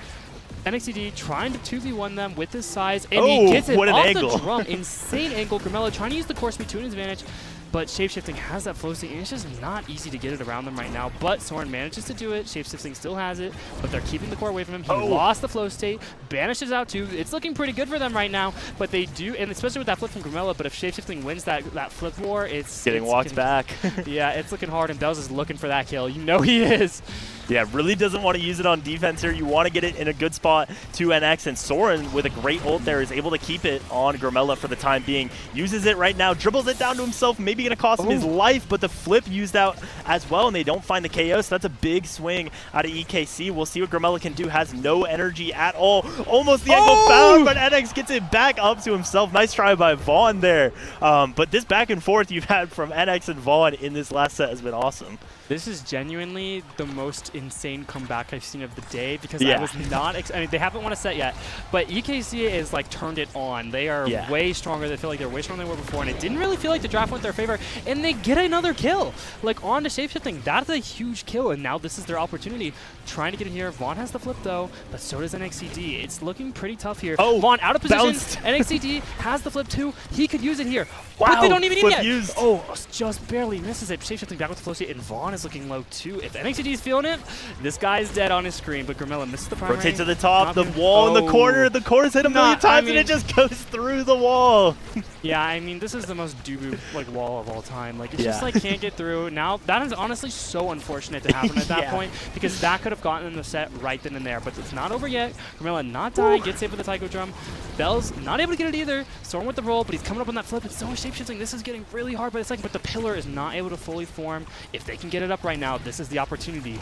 NXT trying to 2v1 them with his size, and he gets it off the drum. Insane angle. Grimella trying to use the core speed to his advantage, but Shapeshifting has that flow state, and it's just not easy to get it around them right now, but Soren manages to do it. Shapeshifting still has it, but they're keeping the core away from him. He lost the flow state, banishes out too. It's looking pretty good for them right now, but they do, and especially with that flip from Grimella, but if Shapeshifting wins that flip war, it's walked back. Yeah, it's looking hard, and Bells is looking for that kill. You know he is. Yeah, really doesn't want to use it on defense here. You want to get it in a good spot to NX, and Soren, with a great ult there, is able to keep it on Grimella for the time being. Uses it right now, dribbles it down to himself, maybe going to cost him his life, but the flip used out as well, and they don't find the KO, so that's a big swing out of EKC. We'll see what Grimella can do. Has no energy at all. Almost the angle found, but NX gets it back up to himself. Nice try by Vaughn there. But this back and forth you've had from NX and Vaughn in this last set has been awesome. This is genuinely the most insane comeback I've seen of the day because Yeah. I was not. I mean, they haven't won a set yet, but EKC is like turned it on. They are way stronger. They feel like they're way stronger than they were before, and it didn't really feel like the draft went their favor. And they get another kill, like on the shapeshifting. That's a huge kill, and now this is their opportunity. Trying to get it here. Vaughn has the flip though, but so does NXCD. It's looking pretty tough here. Oh, Vaughn out of position. bounced. NXCD has the flip too. He could use it here. Wow, But they don't even need flip it yet. used. Oh, just barely misses it. Shapeshifting back with the flow state, and Vaughn is looking low too. If NXCD is feeling it, this guy's dead on his screen, but Grimilla misses the primary. Rotate to the top, Not the being- wall in the corner. Oh. The core's hit a million times, and it just goes through the wall. Yeah, I mean, this is the most Dubu like wall of all time. Like, it's Yeah. just like can't get through. Now, that is honestly so unfortunate to happen at that Yeah. point because that could have gotten in the set right then and there. But it's not over yet. Grimilla not dying, gets saved with the Taiko drum. Bell's not able to get it either. Storm with the roll, but he's coming up on that flip. It's so much shapeshifting. This is getting really hard by the second, but the pillar is not able to fully form. If they can get it up right now, this is the opportunity.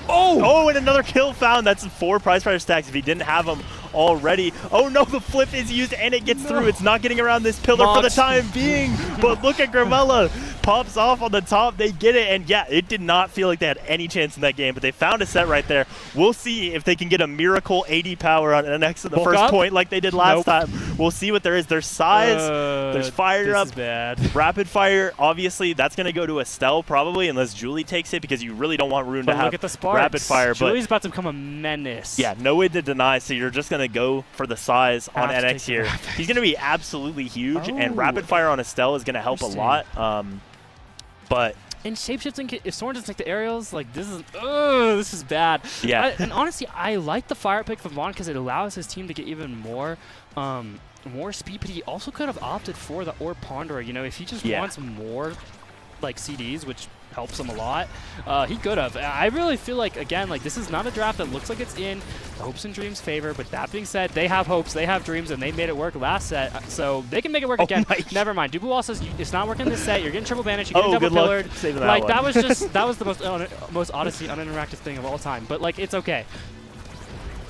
Oh, and another kill found. That's 4 prize fighter stacks if he didn't have them already. Oh no, the flip is used and it gets through. It's not getting around this pillar for the time being. But look at Grimella. Pops off on the top. They get it. And yeah, it did not feel like they had any chance in that game, but they found a set right there. We'll see if they can get a miracle 80 power on NX at the Bulk first up? point like they did last time. We'll see what there is. There's size. There's fire this up. Is bad. Rapid fire, obviously, that's going to go to Estelle probably, unless Julie takes it, because you really don't want Rune But to have look at the sparks. rapid fire. Julie's But about to become a menace. yeah, no way to deny, so you're just going to go for the size on Have to NX take the here. rapid. He's going to be absolutely huge, and Oh. rapid fire on Estelle is going to help a lot. But And shapeshifting, if Soren doesn't take the aerials, like this is bad. yeah, And honestly, I like the fire pick from Vaughn because it allows his team to get even more speed. But he also could have opted for the Orb Ponderer. You know, if he just wants more like CDs, which helps him a lot, he could have. I really feel like, again, like this is not a draft that looks like it's in the hopes and dreams favor. But that being said, they have hopes, they have dreams, and they made it work last set, so they can make it work again. Never mind. Dubu also says it's not working this set. You're getting triple bandage. You're getting double good luck pillared. saving that Like one. that was just that was the most Odyssey uninteractive thing of all time. But like it's okay.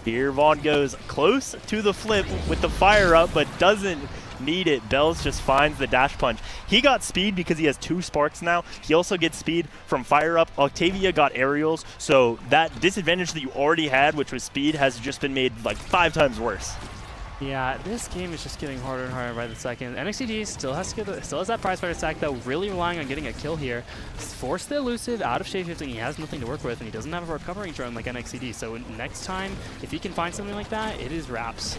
here Vaughn goes close to the flip with the fire up, but doesn't need it. Bells just finds the dash punch. He got speed because he has 2 sparks now. He also gets speed from fire up. Octavia got aerials, so that disadvantage that you already had, which was speed, has just been made like 5 times worse. Yeah, this game is just getting harder and harder by the second. NXCD still has that prize fighter stack though, really relying on getting a kill here. Force the elusive out of shapeshifting. He has nothing to work with, and he doesn't have a recovering drone like NXCD. So next time, if he can find something like that, it is wraps.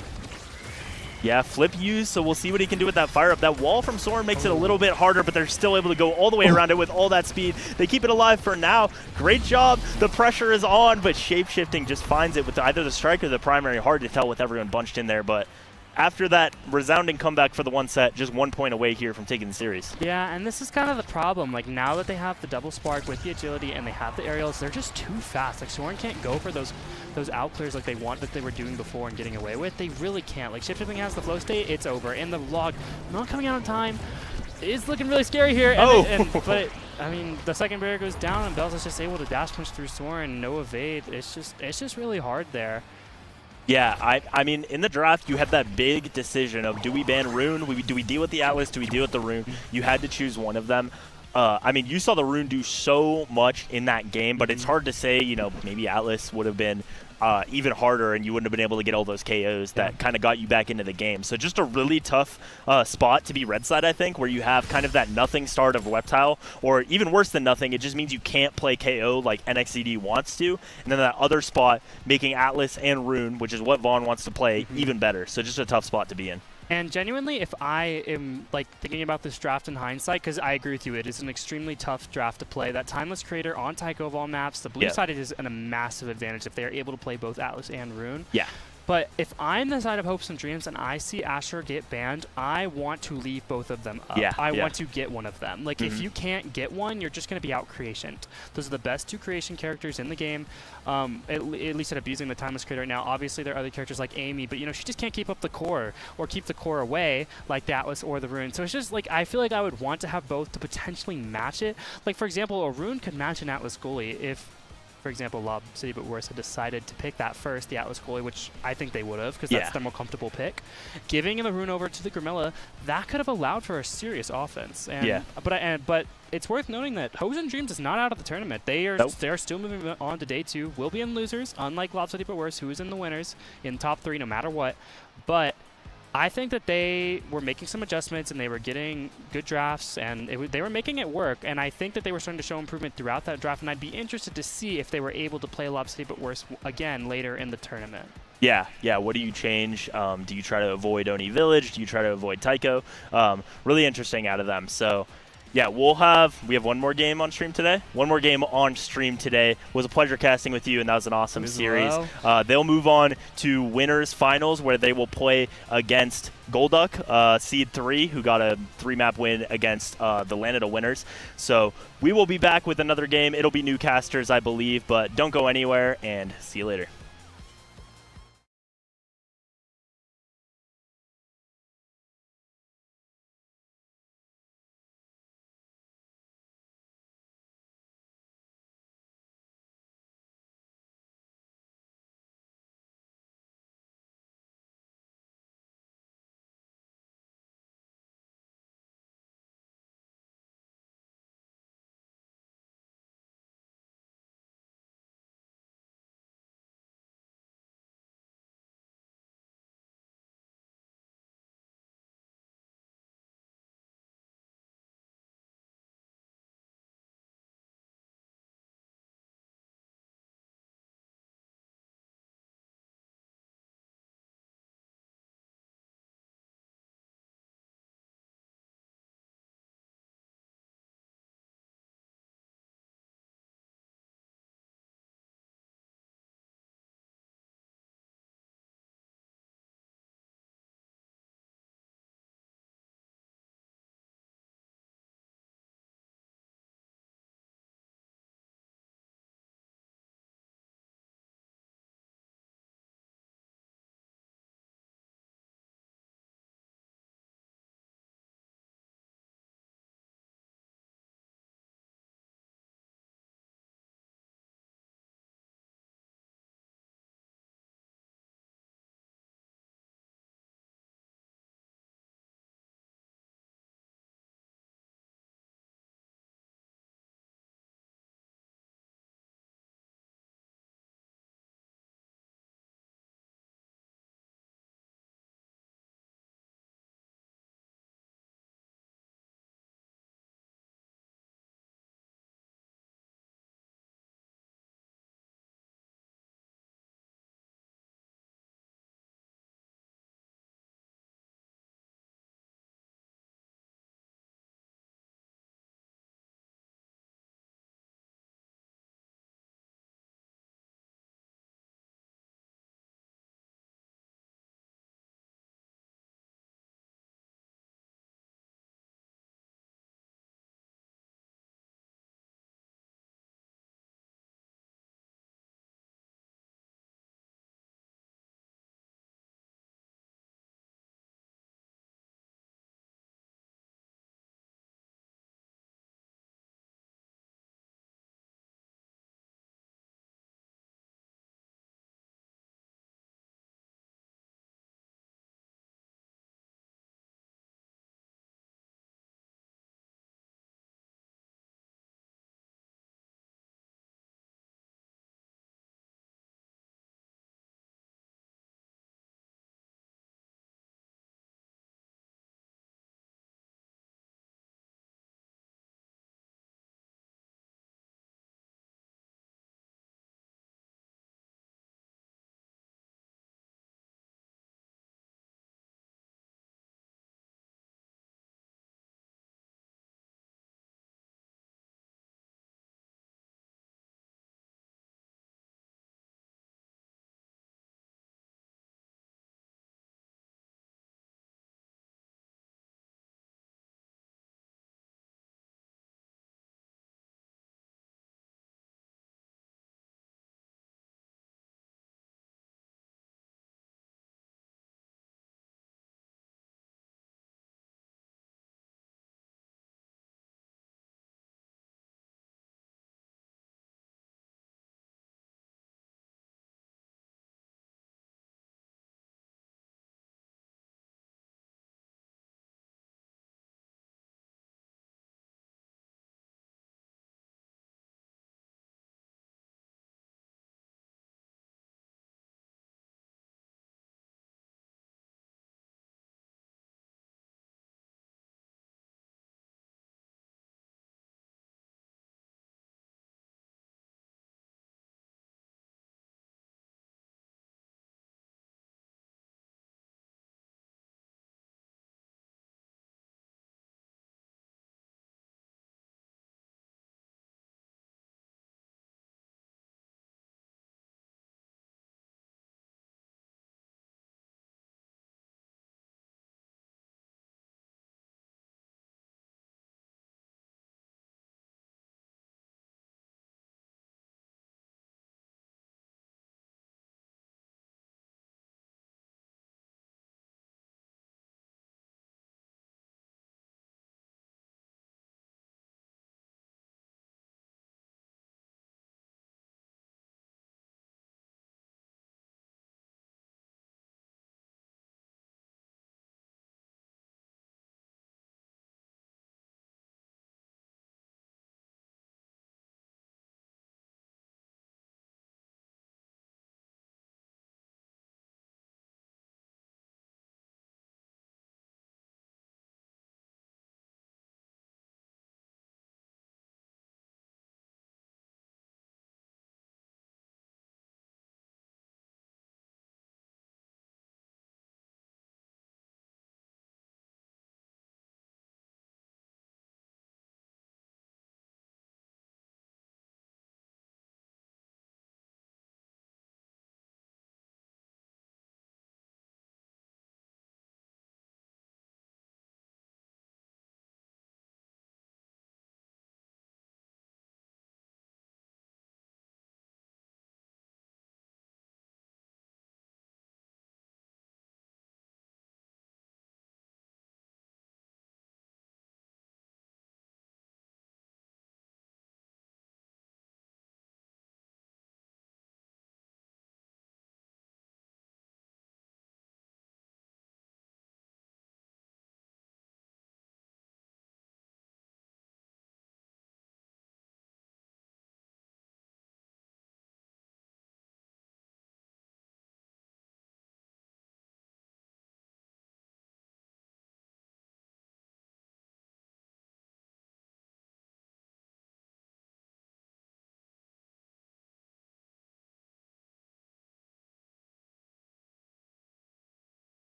Yeah, flip used, so we'll see what he can do with that fire up. That wall from Soren makes it a little bit harder, but they're still able to go all the way around it with all that speed. They keep it alive for now. Great job. The pressure is on, but shapeshifting just finds it with either the strike or the primary. Hard to tell with everyone bunched in there, but after that resounding comeback for the 1 set, just 1 point away here from taking the series. Yeah, and this is kind of the problem. Like, now that they have the double spark with the agility and they have the aerials, they're just too fast. Like, Soren can't go for those out clears like they want that they were doing before and getting away with. They really can't. Like, shapeshifting has the flow state, it's over. And the log not coming out in time is looking really scary here. But I mean, the second barrier goes down and Bells is just able to dash punch through Soren, no evade. It's just really hard there. Yeah, I mean, in the draft, you had that big decision of do we ban Rune? Do we deal with the Atlas? Do we deal with the Rune? You had to choose one of them. I mean, you saw the Rune do so much in that game, but it's hard to say, you know, maybe Atlas would have been even harder and you wouldn't have been able to get all those KOs that kind of got you back into the game. So just a really tough spot to be red side, I think, where you have kind of that nothing start of Reptile, or even worse than nothing, it just means you can't play KO like NXCD wants to. And then that other spot making Atlas and Rune, which is what Vaughn wants to play, even better. So just a tough spot to be in. And genuinely, if I am like thinking about this draft in hindsight, because I agree with you, it is an extremely tough draft to play. That Timeless Creator on Taiko of all maps, the blue side is a massive advantage if they are able to play both Atlas and Rune. Yeah. But if I'm the side of Hopes and Dreams and I see Asher get banned, I want to leave both of them up. I want to get one of them. Like, if you can't get one, you're just going to be out creation. Those are the best 2 creation characters in the game, at least at abusing the Timeless Creator right now. Obviously, there are other characters like Amy, but, you know, she just can't keep up the core or keep the core away like the Atlas or the Rune. So it's just, like, I feel like I would want to have both to potentially match it. Like, for example, a Rune could match an Atlas goalie if for example, Lob City but Worse had decided to pick that first, the Atlas goalie, which I think they would have because Yeah. that's their more comfortable pick. Giving him the rune over to the Grimilla, that could have allowed for a serious offense. And, Yeah. But it's worth noting that Hosen Dreams is not out of the tournament. They're still moving on to day 2. Will be in losers, unlike Lob City but Worse, who is in the winners in top 3 no matter what. But I think that they were making some adjustments and they were getting good drafts and they were making it work. And I think that they were starting to show improvement throughout that draft. And I'd be interested to see if they were able to play Lob City but Worse again later in the tournament. Yeah. What do you change? Do you try to avoid Oni Village? Do you try to avoid Tycho? Really interesting out of them. So, yeah, we have one more game on stream today. One more game on stream today. It was a pleasure casting with you, and that was an awesome series. They'll move on to winners finals where they will play against Golduck, seed 3, who got a 3-map win against the LAN winners. So we will be back with another game. It'll be new casters, I believe, but don't go anywhere, and see you later.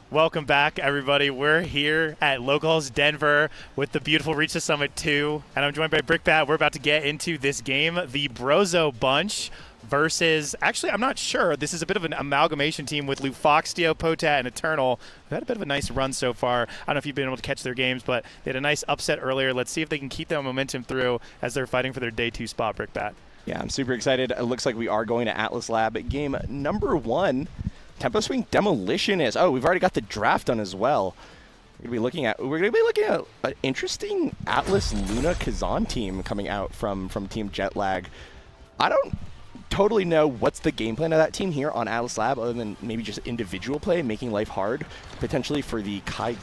Welcome back, everybody. We're here at Locals Denver with the beautiful Reach the Summit 2, and I'm joined by Brickbat. We're about to get into this game, the Brozo Bunch versus, actually, I'm not sure. This is a bit of an amalgamation team with Lufoxtio, Potat, and Eternal. They've had a bit of a nice run so far. I don't know if you've been able to catch their games, but they had a nice upset earlier. Let's see if they can keep that momentum through as they're fighting for their day 2 spot, Brickbat. Yeah, I'm super excited. It looks like we are going to Atlas Lab game number 1. Tempo Swing Demolitionist. Oh, we've already got the draft done as well. We're gonna be looking at an interesting Atlas Luna Kazan team coming out from Team Jetlag. I don't totally know what's the game plan of that team here on Atlas Lab, other than maybe just individual play, making life hard, potentially for the Kai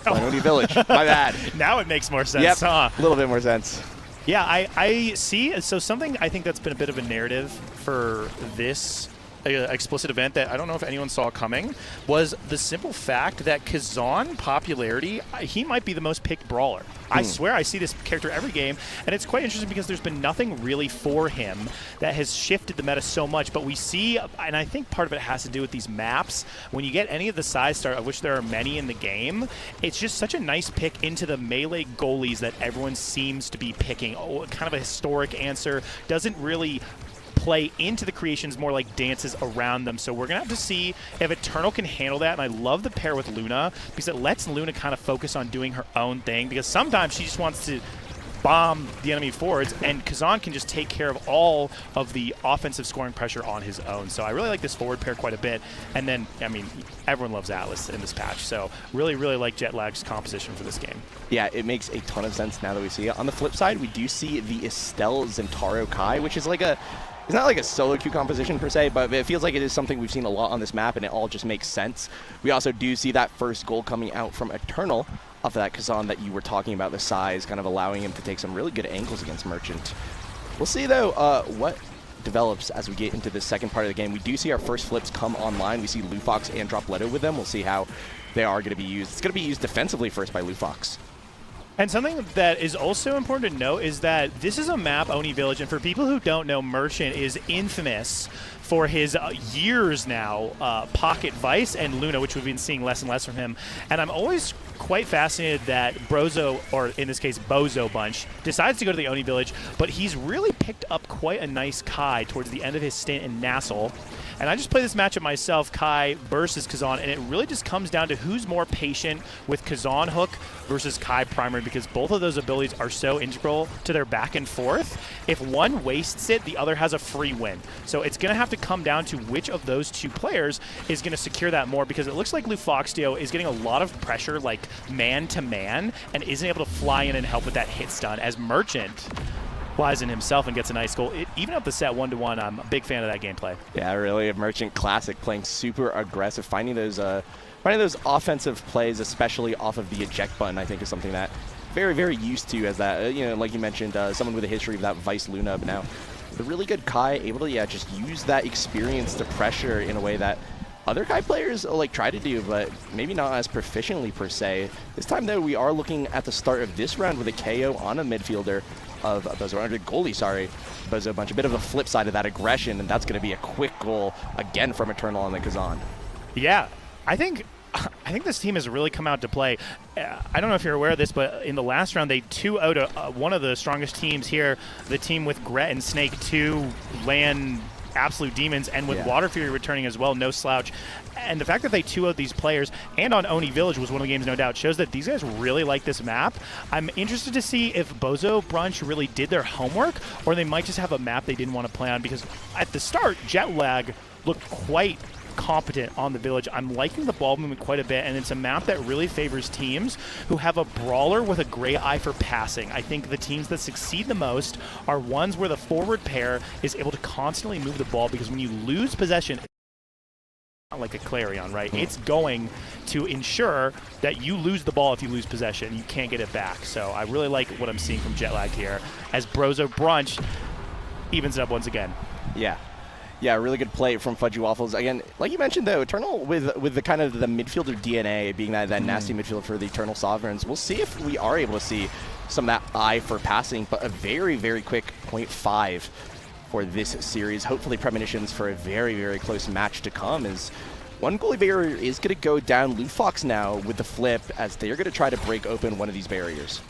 Glenody Village. My bad. Now it makes more sense, Yep, huh? a little bit more sense. Yeah, I see. So something I think that's been a bit of a narrative for this explicit event that I don't know if anyone saw coming was the simple fact that Kazan popularity, he might be the most picked brawler. I swear I see this character every game, and it's quite interesting because there's been nothing really for him that has shifted the meta so much, but we see, and I think part of it has to do with these maps. When you get any of the size star, of which there are many in the game, it's just such a nice pick into the melee goalies that everyone seems to be picking. Oh, kind of a historic answer. Doesn't really play into the creations, more like dances around them. So we're going to have to see if Eternal can handle that. And I love the pair with Luna because it lets Luna kind of focus on doing her own thing, because sometimes she just wants to bomb the enemy forwards, and Kazan can just take care of all of the offensive scoring pressure on his own. So I really like this forward pair quite a bit. And then, I mean, everyone loves Atlas in this patch. So really, really like Jetlag's composition for this game. Yeah, it makes a ton of sense now that we see it. On the flip side, we do see the Estelle Zentaro Kai, which is like it's not like a solo queue composition per se, but it feels like it is something we've seen a lot on this map, and it all just makes sense. We also do see that first goal coming out from Eternal off of that Kazan that you were talking about, the size, kind of allowing him to take some really good angles against Merchant. We'll see, though, what develops as we get into the second part of the game. We do see our first flips come online. We see Lufox and Dropletto with them. We'll see how they are going to be used. It's going to be used defensively first by Lufox. And something that is also important to note is that this is a map, Oni Village, and for people who don't know, Merchant is infamous for his years now Pocket Vice and Luna, which we've been seeing less and less from him. And I'm always quite fascinated that Brozo, or in this case Bozo Bunch, decides to go to the Oni Village, but he's really picked up quite a nice Kai towards the end of his stint in Nassau. And I just play this matchup myself, Kai versus Kazan, and it really just comes down to who's more patient with Kazan Hook versus Kai Primary, because both of those abilities are so integral to their back and forth. If one wastes it, the other has a free win. So it's going to have to come down to which of those two players is going to secure that more, because it looks like Lufoxtio is getting a lot of pressure, like man-to-man, and isn't able to fly in and help with that hit stun, as Merchant flies in himself and gets a nice goal. Even up the set 1-1, I'm a big fan of that gameplay. Yeah, really a Merchant classic, playing super aggressive, finding those offensive plays, especially off of the eject button, I think is something that very, very used to as that, like you mentioned, someone with a history of that Vice Luna, but now the really good Kai able to, just use that experience to pressure in a way that other Kai players try to do, but maybe not as proficiently per se. This time, though, we are looking at the start of this round with a KO on a midfielder of Bozo Bunch. A bit of a flip side of that aggression, and that's going to be a quick goal again from Eternal on the Kazan. Yeah, I think this team has really come out to play. I don't know if you're aware of this, but in the last round, they 2-0'd one of the strongest teams here, the team with Gret and Snake, 2 LAN absolute demons, and with Water Fury returning as well, no slouch. And the fact that they 2-0'd these players, and on Oni Village was one of the games, no doubt, shows that these guys really like this map. I'm interested to see if Bozo Brunch really did their homework, or they might just have a map they didn't want to play on, because at the start, Jetlag looked quite competent on the Village. I'm liking the ball movement quite a bit, and it's a map that really favors teams who have a brawler with a great eye for passing. I think the teams that succeed the most are ones where the forward pair is able to constantly move the ball, because when you lose possession, not like a Clarion, right? It's going to ensure that you lose the ball if you lose possession. You can't get it back. So I really like what I'm seeing from Jetlag here, as Brozo Brunch evens it up once again. Yeah, really good play from Fudgy Waffles. Again, like you mentioned, though, Eternal with the kind of the midfielder DNA, being that nasty midfield for the Eternal Sovereigns. We'll see if we are able to see some of that eye for passing, but a very, very quick 0.5 for this series. Hopefully premonitions for a very, very close match to come, as One goalie barrier is going to go down. Lufox now with the flip as they're going to try to break open one of these barriers.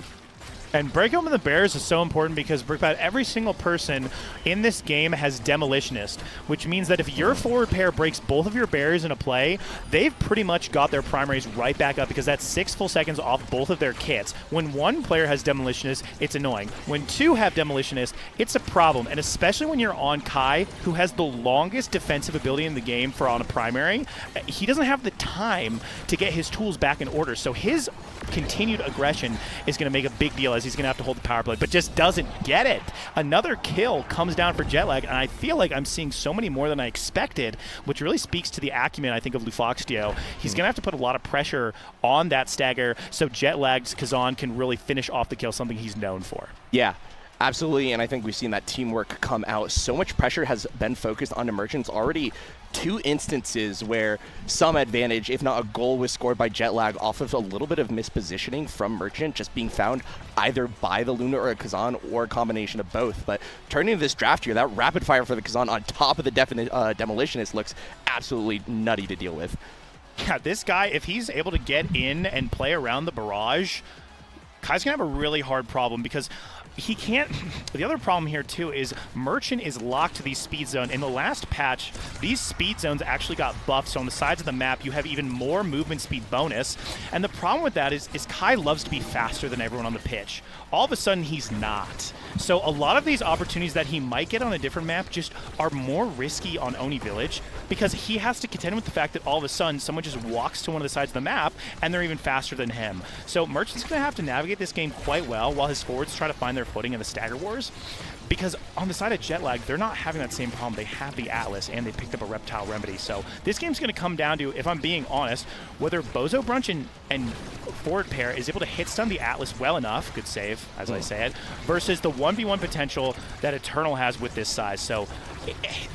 And break open the barriers is so important because Brickbat, every single person in this game has Demolitionist, which means that if your forward pair breaks both of your barriers in a play, they've pretty much got their primaries right back up because that's 6 full seconds off both of their kits. When one player has Demolitionist, it's annoying. When two have Demolitionist, it's a problem. And especially when you're on Kai, who has the longest defensive ability in the game for on a primary, he doesn't have the time to get his tools back in order. So his continued aggression is going to make a big deal as he's going to have to hold the power play, but just doesn't get it. Another kill comes down for Jetlag, and I feel like I'm seeing so many more than I expected, which really speaks to the acumen, I think, of Lufoxtio. He's going to have to put a lot of pressure on that stagger so Jetlag's Kazan can really finish off the kill, something he's known for. Yeah. Absolutely, and I think we've seen that teamwork come out. So much pressure has been focused on Emergence. Already 2 instances where some advantage, if not a goal, was scored by Jetlag off of a little bit of mispositioning from Merchant, just being found either by the Luna or a Kazan or a combination of both. But turning to this draft here, that rapid fire for the Kazan on top of the Demolitionist looks absolutely nutty to deal with. Yeah, this guy, if he's able to get in and play around the barrage, Kai's going to have a really hard problem because he can't. The other problem here too is Merchant is locked to these speed zone. In the last patch, these speed zones actually got buffed, so on the sides of the map you have even more movement speed bonus. And the problem with that is Kai loves to be faster than everyone on the pitch. All of a sudden he's not. So a lot of these opportunities that he might get on a different map just are more risky on Oni Village because he has to contend with the fact that all of a sudden someone just walks to one of the sides of the map and they're even faster than him. So Merchant's going to have to navigate this game quite well while his forwards try to find their footing in the Stagger Wars, because on the side of Jetlag, they're not having that same problem. They have the Atlas, and they picked up a Reptile Remedy. So this game's going to come down to, if I'm being honest, whether Bozo Brunch and forward pair is able to hit stun the Atlas well enough, good save, as I say it, versus the 1v1 potential that Eternal has with this size. So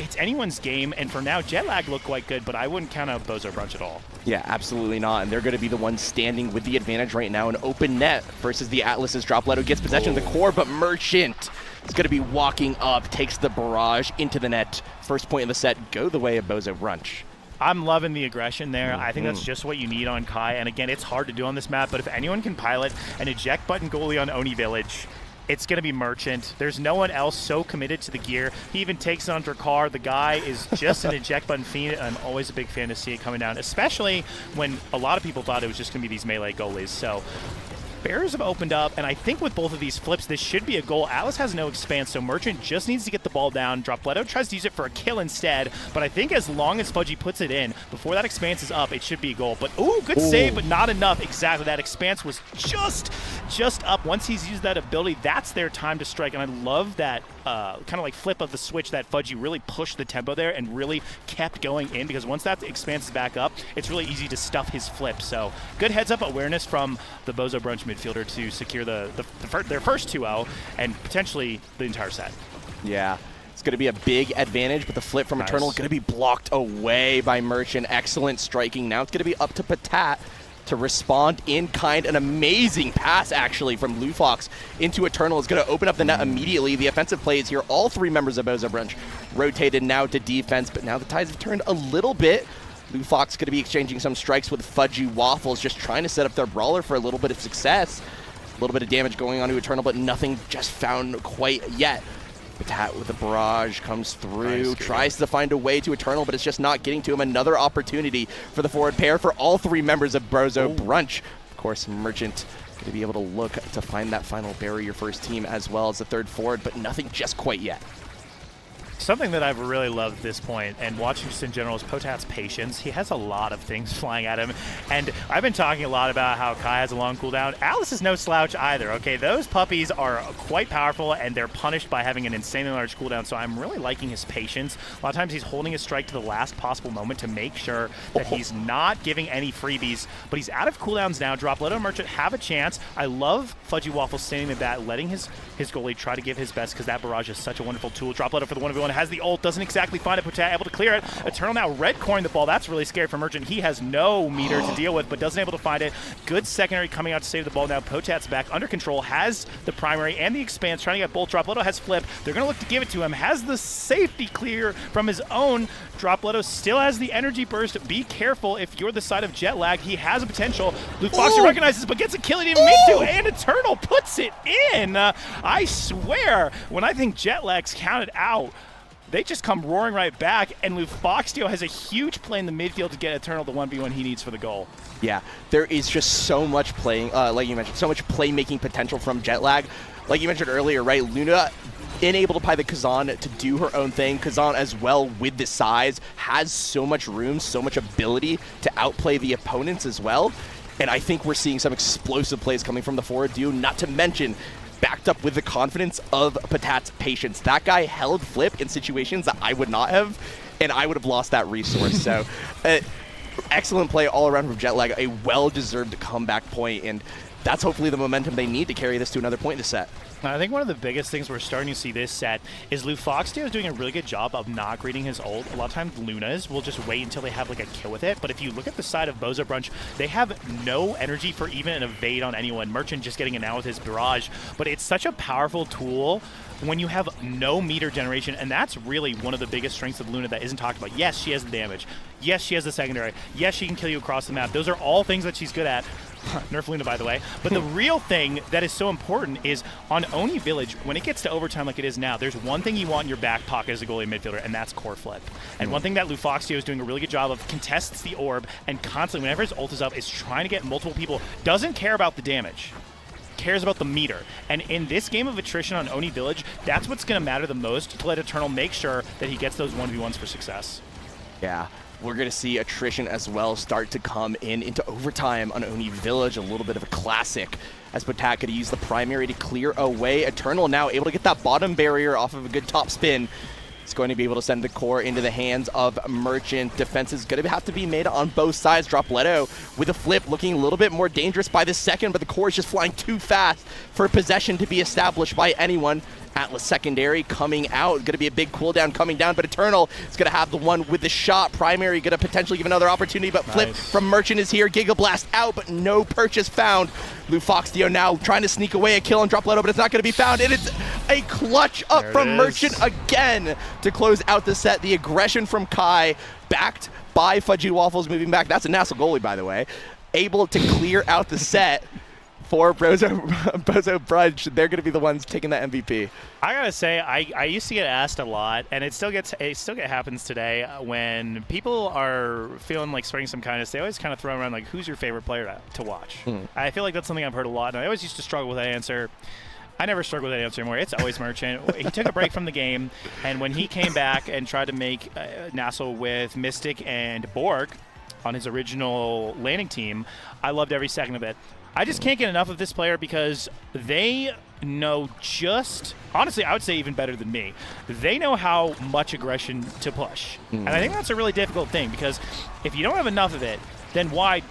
it's anyone's game, and for now, Jetlag looked quite good, but I wouldn't count out Bozo Brunch at all. Yeah, absolutely not. And they're going to be the ones standing with the advantage right now. An open net versus the Atlas's Dropletto gets possession of the core, but Merchant is going to be walking up, takes the barrage into the net. First point of the set, go the way of Bozo Brunch. I'm loving the aggression there. I think that's just what you need on Kai. And again, it's hard to do on this map, but if anyone can pilot an eject button goalie on Oni Village, it's going to be Merchant. There's no one else so committed to the gear. He even takes it on Drakkar. The guy is just an eject button fiend. I'm always a big fan to see it coming down, especially when a lot of people thought it was just going to be these melee goalies. So barriers have opened up, and I think with both of these flips, this should be a goal. Atlas has no expanse, so Merchant just needs to get the ball down. Dropletto tries to use it for a kill instead, but I think as long as Fudgy puts it in, before that expanse is up, it should be a goal. But, ooh, good save, but not enough. Exactly, that expanse was just up. Once he's used that ability, that's their time to strike, and I love that kind of like flip of the switch that Fudgy really pushed the tempo there and really kept going in, because once that expanse is back up, it's really easy to stuff his flip. So good heads-up awareness from the Bozo Brunch midfielder to secure their first 2-0 and potentially the entire set. Yeah, it's going to be a big advantage, but the flip from Eternal is going to be blocked away by Merchant. Excellent striking. Now it's going to be up to Patat to respond in kind. An amazing pass, actually, from Lufox into Eternal is going to open up the net immediately. The offensive plays here, all 3 members of Bozo Brunch rotated now to defense, but now the tides have turned a little bit. Lufox going to be exchanging some strikes with Fudgy Waffles, just trying to set up their brawler for a little bit of success. A little bit of damage going on to Eternal, but nothing just found quite yet. Patat with the barrage comes through, tries to find a way to Eternal, but it's just not getting to him. Another opportunity for the forward pair for all 3 members of Bozo Brunch. Of course, Merchant going to be able to look to find that final barrier for his team as well as the third forward, but nothing just quite yet. Something that I've really loved at this point, and watching just in general, is Potat's patience. He has a lot of things flying at him, and I've been talking a lot about how Kai has a long cooldown. Atlas is no slouch either, okay? Those puppies are quite powerful, and they're punished by having an insanely large cooldown, so I'm really liking his patience. A lot of times he's holding his strike to the last possible moment to make sure that he's not giving any freebies, but he's out of cooldowns now. Dropletto and Merchant have a chance. I love Fudgy Waffle standing in the bat, letting his goalie try to give his best, because that barrage is such a wonderful tool. Dropletto for the 1v1 has the ult, doesn't exactly find it, Potat able to clear it. Eternal now red coin the ball. That's really scary for Merchant. He has no meter to deal with, but doesn't able to find it. Good secondary coming out to save the ball now. Potat's back under control, has the primary and the expanse, trying to get Bolt. Dropletto has flip. They're going to look to give it to him. Has the safety clear from his own. Dropletto still has the energy burst. Be careful if you're the side of jet lag. He has a potential. Blue Foxy recognizes, but gets a kill he didn't mean to, and Eternal puts it in. I swear, when I think jet lag's counted out, they just come roaring right back, and Lufoxtio has a huge play in the midfield to get Eternal the 1v1 he needs for the goal. Yeah, there is just so much playing, like you mentioned, so much playmaking potential from Jetlag. Like you mentioned earlier, right, Luna unable to play the Kazan to do her own thing. Kazan as well with the size has so much room, so much ability to outplay the opponents as well. And I think we're seeing some explosive plays coming from the forward duo, not to mention backed up with the confidence of Patat's patience. That guy held flip in situations that I would not have, and I would have lost that resource. So excellent play all around from Jetlag, a well-deserved comeback point, and that's hopefully the momentum they need to carry this to another point in the set. I think one of the biggest things we're starting to see this set is Lufoxtio is doing a really good job of not greeting his ult. A lot of times Lunas will just wait until they have like a kill with it, but if you look at the side of Bozo Brunch, they have no energy for even an evade on anyone. Merchant just getting it now with his barrage, but it's such a powerful tool when you have no meter generation, and that's really one of the biggest strengths of Luna that isn't talked about. Yes, she has the damage. Yes, she has the secondary. Yes, she can kill you across the map. Those are all things that she's good at. Nerf Luna, by the way. But the real thing that is so important is on Oni Village, when it gets to overtime like it is now, there's one thing you want in your back pocket as a goalie midfielder, and that's core flip. And one thing that Lufoxtio is doing a really good job of contests the orb, and constantly, whenever his ult is up, is trying to get multiple people. Doesn't care about the damage. Cares about the meter. And in this game of attrition on Oni Village, that's what's going to matter the most to let Eternal make sure that he gets those 1v1s for success. Yeah. We're going to see attrition as well start to come into overtime on Oni Village, a little bit of a classic, as Potat could use the primary to clear away. Eternal now able to get that bottom barrier off of a good top spin. It's going to be able to send the core into the hands of Merchant. Defense is going to have to be made on both sides. Dropletto with a flip looking a little bit more dangerous by the second, but the core is just flying too fast for possession to be established by anyone. Atlas secondary coming out. Going to be a big cooldown coming down, but Eternal is going to have the one with the shot. Primary going to potentially give another opportunity, but flip from Merchant is here. Giga Blast out, but no purchase found. Lufoxtio now trying to sneak away a kill on Dropletto, but it's not going to be found, and it's a clutch up from Merchant again to close out the set. The aggression from Kai, backed by Fudgy Waffles moving back. That's a Nassau goalie, by the way. Able to clear out the set. For Bozo Brunch, they're going to be the ones taking that MVP. I gotta say, I used to get asked a lot, and it still happens today when people are feeling like spreading some kindness. They always kind of throw around like, "Who's your favorite player to watch?" I feel like that's something I've heard a lot, and I always used to struggle with that answer. I never struggle with that answer anymore. It's always Merchant. He took a break from the game, and when he came back and tried to make Nassau with Mystic and Borg on his original landing team, I loved every second of it. I just can't get enough of this player because they know just, honestly, I would say even better than me. They know how much aggression to push. And I think that's a really difficult thing because if you don't have enough of it, then why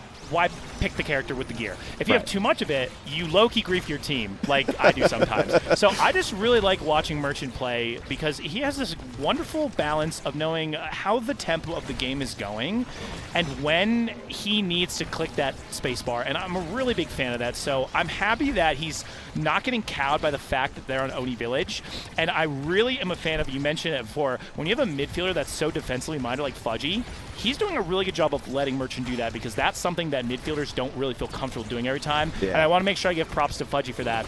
pick the character with the gear? If you have too much of it, you low-key grief your team, like I do sometimes. So I just really like watching Merchant play because he has this wonderful balance of knowing how the tempo of the game is going and when he needs to click that spacebar. And I'm a really big fan of that. So I'm happy that he's not getting cowed by the fact that they're on Oni Village. And I really am a fan of, you mentioned it before, when you have a midfielder that's so defensively minded like Fudgy, he's doing a really good job of letting Merchant do that because that's something that midfielders don't really feel comfortable doing every time. Yeah. And I want to make sure I give props to Fudgy for that.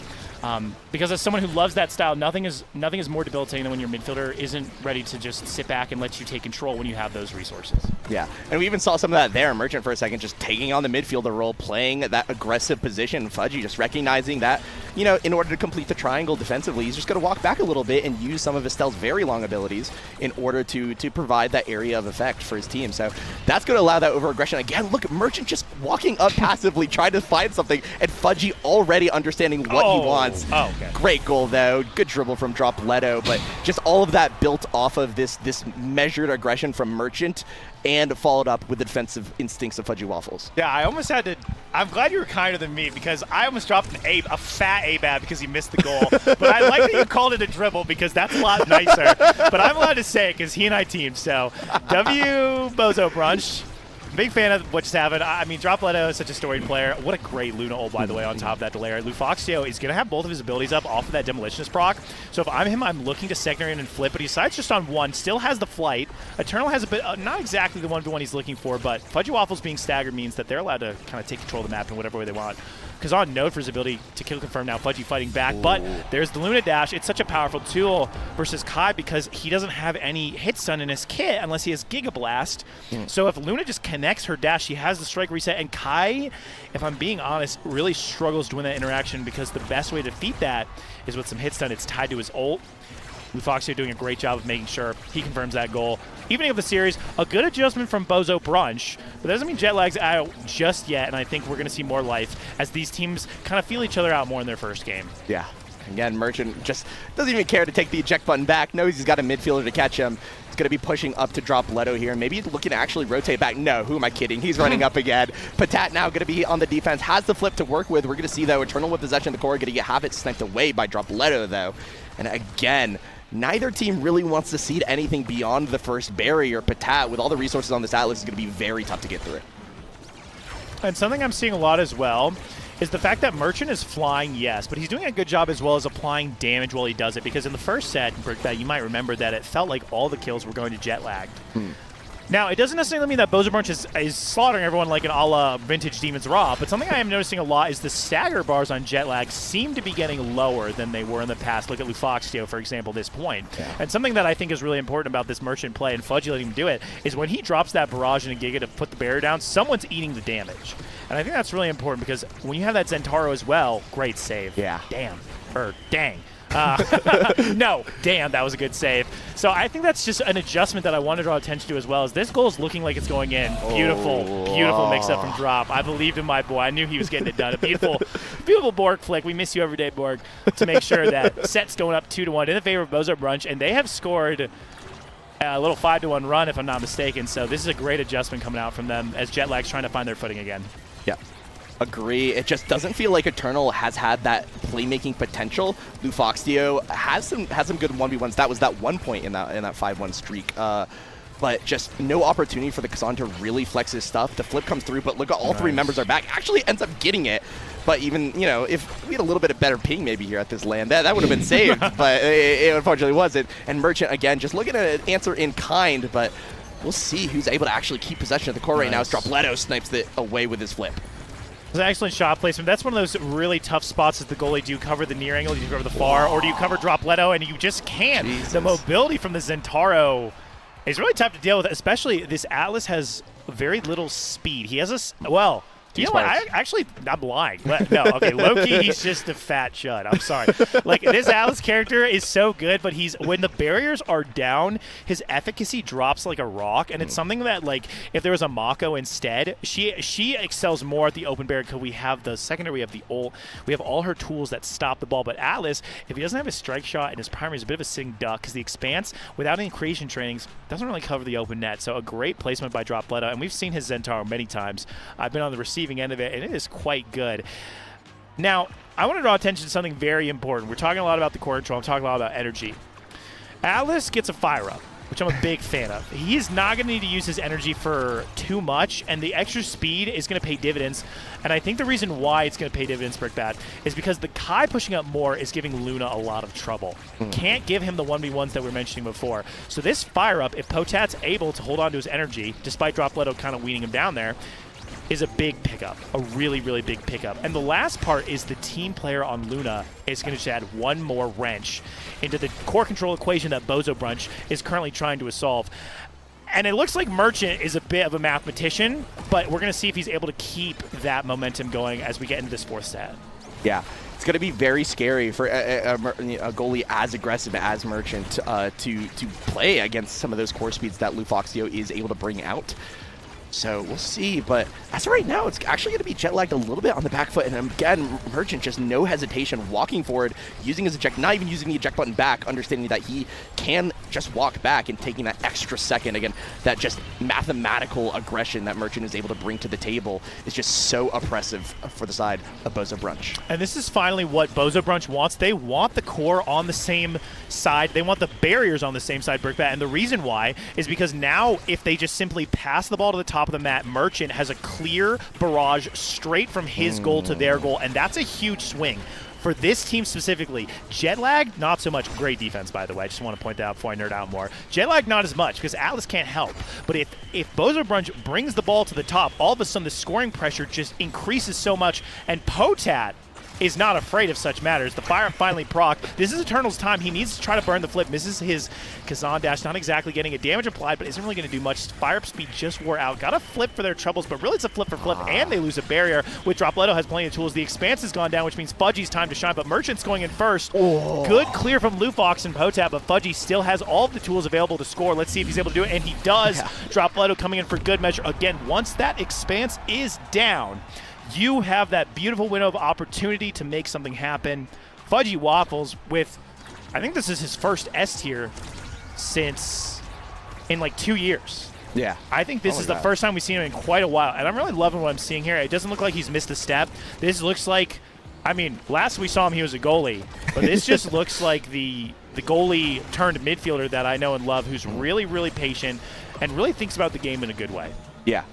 Because as someone who loves that style, nothing is more debilitating than when your midfielder isn't ready to just sit back and let you take control when you have those resources. Yeah, and we even saw some of that there. Merchant for a second just taking on the midfielder role, playing that aggressive position. Fudgy just recognizing that, you know, in order to complete the triangle defensively, he's just going to walk back a little bit and use some of Estelle's very long abilities in order to provide that area of effect for his team. So that's going to allow that over-aggression. Again, look, Merchant just walking up passively, trying to find something, and Fudgy already understanding what he wants. Oh, okay. Great goal, though. Good dribble from Dropletto, but just all of that built off of this measured aggression from Merchant and followed up with the defensive instincts of Fudgy Waffles. Yeah, I almost had to. I'm glad you were kinder than me because I almost dropped a fat A-bab because he missed the goal. But I like that you called it a dribble because that's a lot nicer. But I'm allowed to say it because he and I teamed. So, W Bozo Brunch. Big fan of what just happened. I mean, Dropletto is such a storied player. What a great Luna ult, by the way, on top of that Delaire. Lufoxio is going to have both of his abilities up off of that Demolitionist proc. So if I'm him, I'm looking to secondary and flip, but he decides just on one, still has the flight. Eternal has a bit, not exactly the 1v1 he's looking for, but Fudgy Waffles being staggered means that they're allowed to kind of take control of the map in whatever way they want. Kazan known for his ability to kill confirm, now Fudgy fighting back, but there's the Luna Dash. It's such a powerful tool versus Kai because he doesn't have any hit stun in his kit unless he has Giga Blast. So if Luna just connects her dash, she has the strike reset, and Kai, if I'm being honest, really struggles to win that interaction because the best way to defeat that is with some hit stun. It's tied to his ult. Lufoxio doing a great job of making sure he confirms that goal. Evening of the series, a good adjustment from Bozo Brunch, but that doesn't mean jet lag's out just yet, and I think we're going to see more life as these teams kind of feel each other out more in their first game. Yeah. Again, Merchant just doesn't even care to take the eject button back, knows he's got a midfielder to catch him. He's going to be pushing up to Dropletto here, maybe looking to actually rotate back. No, who am I kidding? He's running up again. Patat now going to be on the defense, has the flip to work with. We're going to see, though, Eternal with possession of the core, going to have it sniped away by Dropletto, though. And again, neither team really wants to cede anything beyond the first barrier. Patat, with all the resources on this Atlas, is going to be very tough to get through it. And something I'm seeing a lot as well is the fact that Merchant is flying, yes, but he's doing a good job as well as applying damage while he does it, because in the first set, Brickbat, you might remember that it felt like all the kills were going to jet lagged. Now, it doesn't necessarily mean that Bozo Brunch is slaughtering everyone like an a la vintage Demon's Raw, but something I am noticing a lot is the stagger bars on jet lag seem to be getting lower than they were in the past. Look at Lufoxio, for example, this point. Yeah. And something that I think is really important about this Merchant play, and Fudgy letting him do it, is when he drops that barrage and a Giga to put the barrier down, someone's eating the damage. And I think that's really important because when you have that Zentaro as well, great save. Yeah. Damn. Or dang. No, damn, that was a good save. So I think that's just an adjustment that I want to draw attention to as well. As this goal is looking like it's going in. Beautiful, beautiful mix-up from Drop. I believed in my boy. I knew he was getting it done. A beautiful, beautiful Borg flick. We miss you every day, Borg, to make sure that set's going up 2-1 in the favor of Bozo Brunch, and they have scored a little 5-1 run, if I'm not mistaken. So this is a great adjustment coming out from them as Jet Lag's trying to find their footing again. Yeah. Agree. It just doesn't feel like Eternal has had that playmaking potential. Lufoxio has some good 1v1s. That was that 1 point in that 5-1 streak. But just no opportunity for the Kazan to really flex his stuff. The flip comes through, but look at all three members are back. Actually ends up getting it. But even, you know, if we had a little bit of better ping maybe here at this LAN, that would have been saved. But it unfortunately wasn't. And Merchant, again, just looking at an answer in kind, but we'll see who's able to actually keep possession of the core right now as Dropletto snipes it away with his flip. It's an excellent shot placement. That's one of those really tough spots as the goalie. Do you cover the near angle, do you cover the far, or do you cover Dropletto, and you just can't. Jesus. The mobility from the Zentaro is really tough to deal with, especially this Atlas has very little speed. He has a, well, you know what? I'm lying. No, okay, low-key, he's just a fat chud. I'm sorry. Like, this Atlas character is so good, but when the barriers are down, his efficacy drops like a rock, and it's something that, like, if there was a Mako instead, she excels more at the open barrier because we have the secondary, we have the ult, we have all her tools that stop the ball, but Atlas, if he doesn't have his strike shot and his primary is a bit of a sing duck, because the Expanse, without any creation trainings, doesn't really cover the open net, so a great placement by Dropletto, and we've seen his Zentaro many times. I've been on the receiving end of it, and it is quite good. Now, I want to draw attention to something very important. We're talking a lot about the core control. I'm talking a lot about energy. Atlas gets a fire up, which I'm a big fan of. He's not going to need to use his energy for too much, and the extra speed is going to pay dividends. And I think the reason why it's going to pay dividends, Brickbat, is because the Kai pushing up more is giving Luna a lot of trouble. Can't give him the 1v1s that we were mentioning before. So this fire up, if Potat's able to hold on to his energy, despite Dropletto kind of weeding him down there, is a big pickup, a really, really big pickup. And the last part is the team player on Luna is going to just add one more wrench into the core control equation that Bozo Brunch is currently trying to solve. And it looks like Merchant is a bit of a mathematician, but we're going to see if he's able to keep that momentum going as we get into this fourth set. Yeah. It's going to be very scary for a goalie as aggressive as Merchant to play against some of those core speeds that Lufoxio is able to bring out. So we'll see, but as of right now, it's actually going to be jet lagged a little bit on the back foot, and again, Merchant just no hesitation, walking forward, using his eject, not even using the eject button back, understanding that he can just walk back and taking that extra second. Again, that just mathematical aggression that Merchant is able to bring to the table is just so oppressive for the side of Bozo Brunch. And this is finally what Bozo Brunch wants. They want the core on the same side. They want the barriers on the same side, Brickbat, and the reason why is because now if they just simply pass the ball to the top of the mat, Merchant has a clear barrage straight from his goal to their goal, and that's a huge swing. For this team specifically, jet lag, not so much. Great defense, by the way. I just want to point that out before I nerd out more. Jet lag, not as much, because Atlas can't help. But if Bozo Brunch brings the ball to the top, all of a sudden the scoring pressure just increases so much, and Potat is not afraid of such matters. The fire finally proc. This is Eternal's time. He needs to try to burn the flip. Misses his Kazan dash, not exactly getting a damage applied, but isn't really going to do much. Fire up speed just wore out. Got a flip for their troubles, but really it's a flip for flip, and they lose a barrier, which Dropletto has plenty of tools. The Expanse has gone down, which means Fudgy's time to shine, but Merchant's going in first. Good clear from Lufox and Potat, but Fudgy still has all of the tools available to score. Let's see if he's able to do it, and he does. Dropletto coming in for good measure. Again, once that Expanse is down, you have that beautiful window of opportunity to make something happen. Fudgy Waffles with, I think this is his first S tier since in like 2 years. Yeah. I think this is the first time we've seen him in quite a while, and I'm really loving what I'm seeing here. It doesn't look like he's missed a step. This looks like, I mean, last we saw him, he was a goalie, but this just looks like the goalie turned midfielder that I know and love, who's really, really patient and really thinks about the game in a good way. Yeah.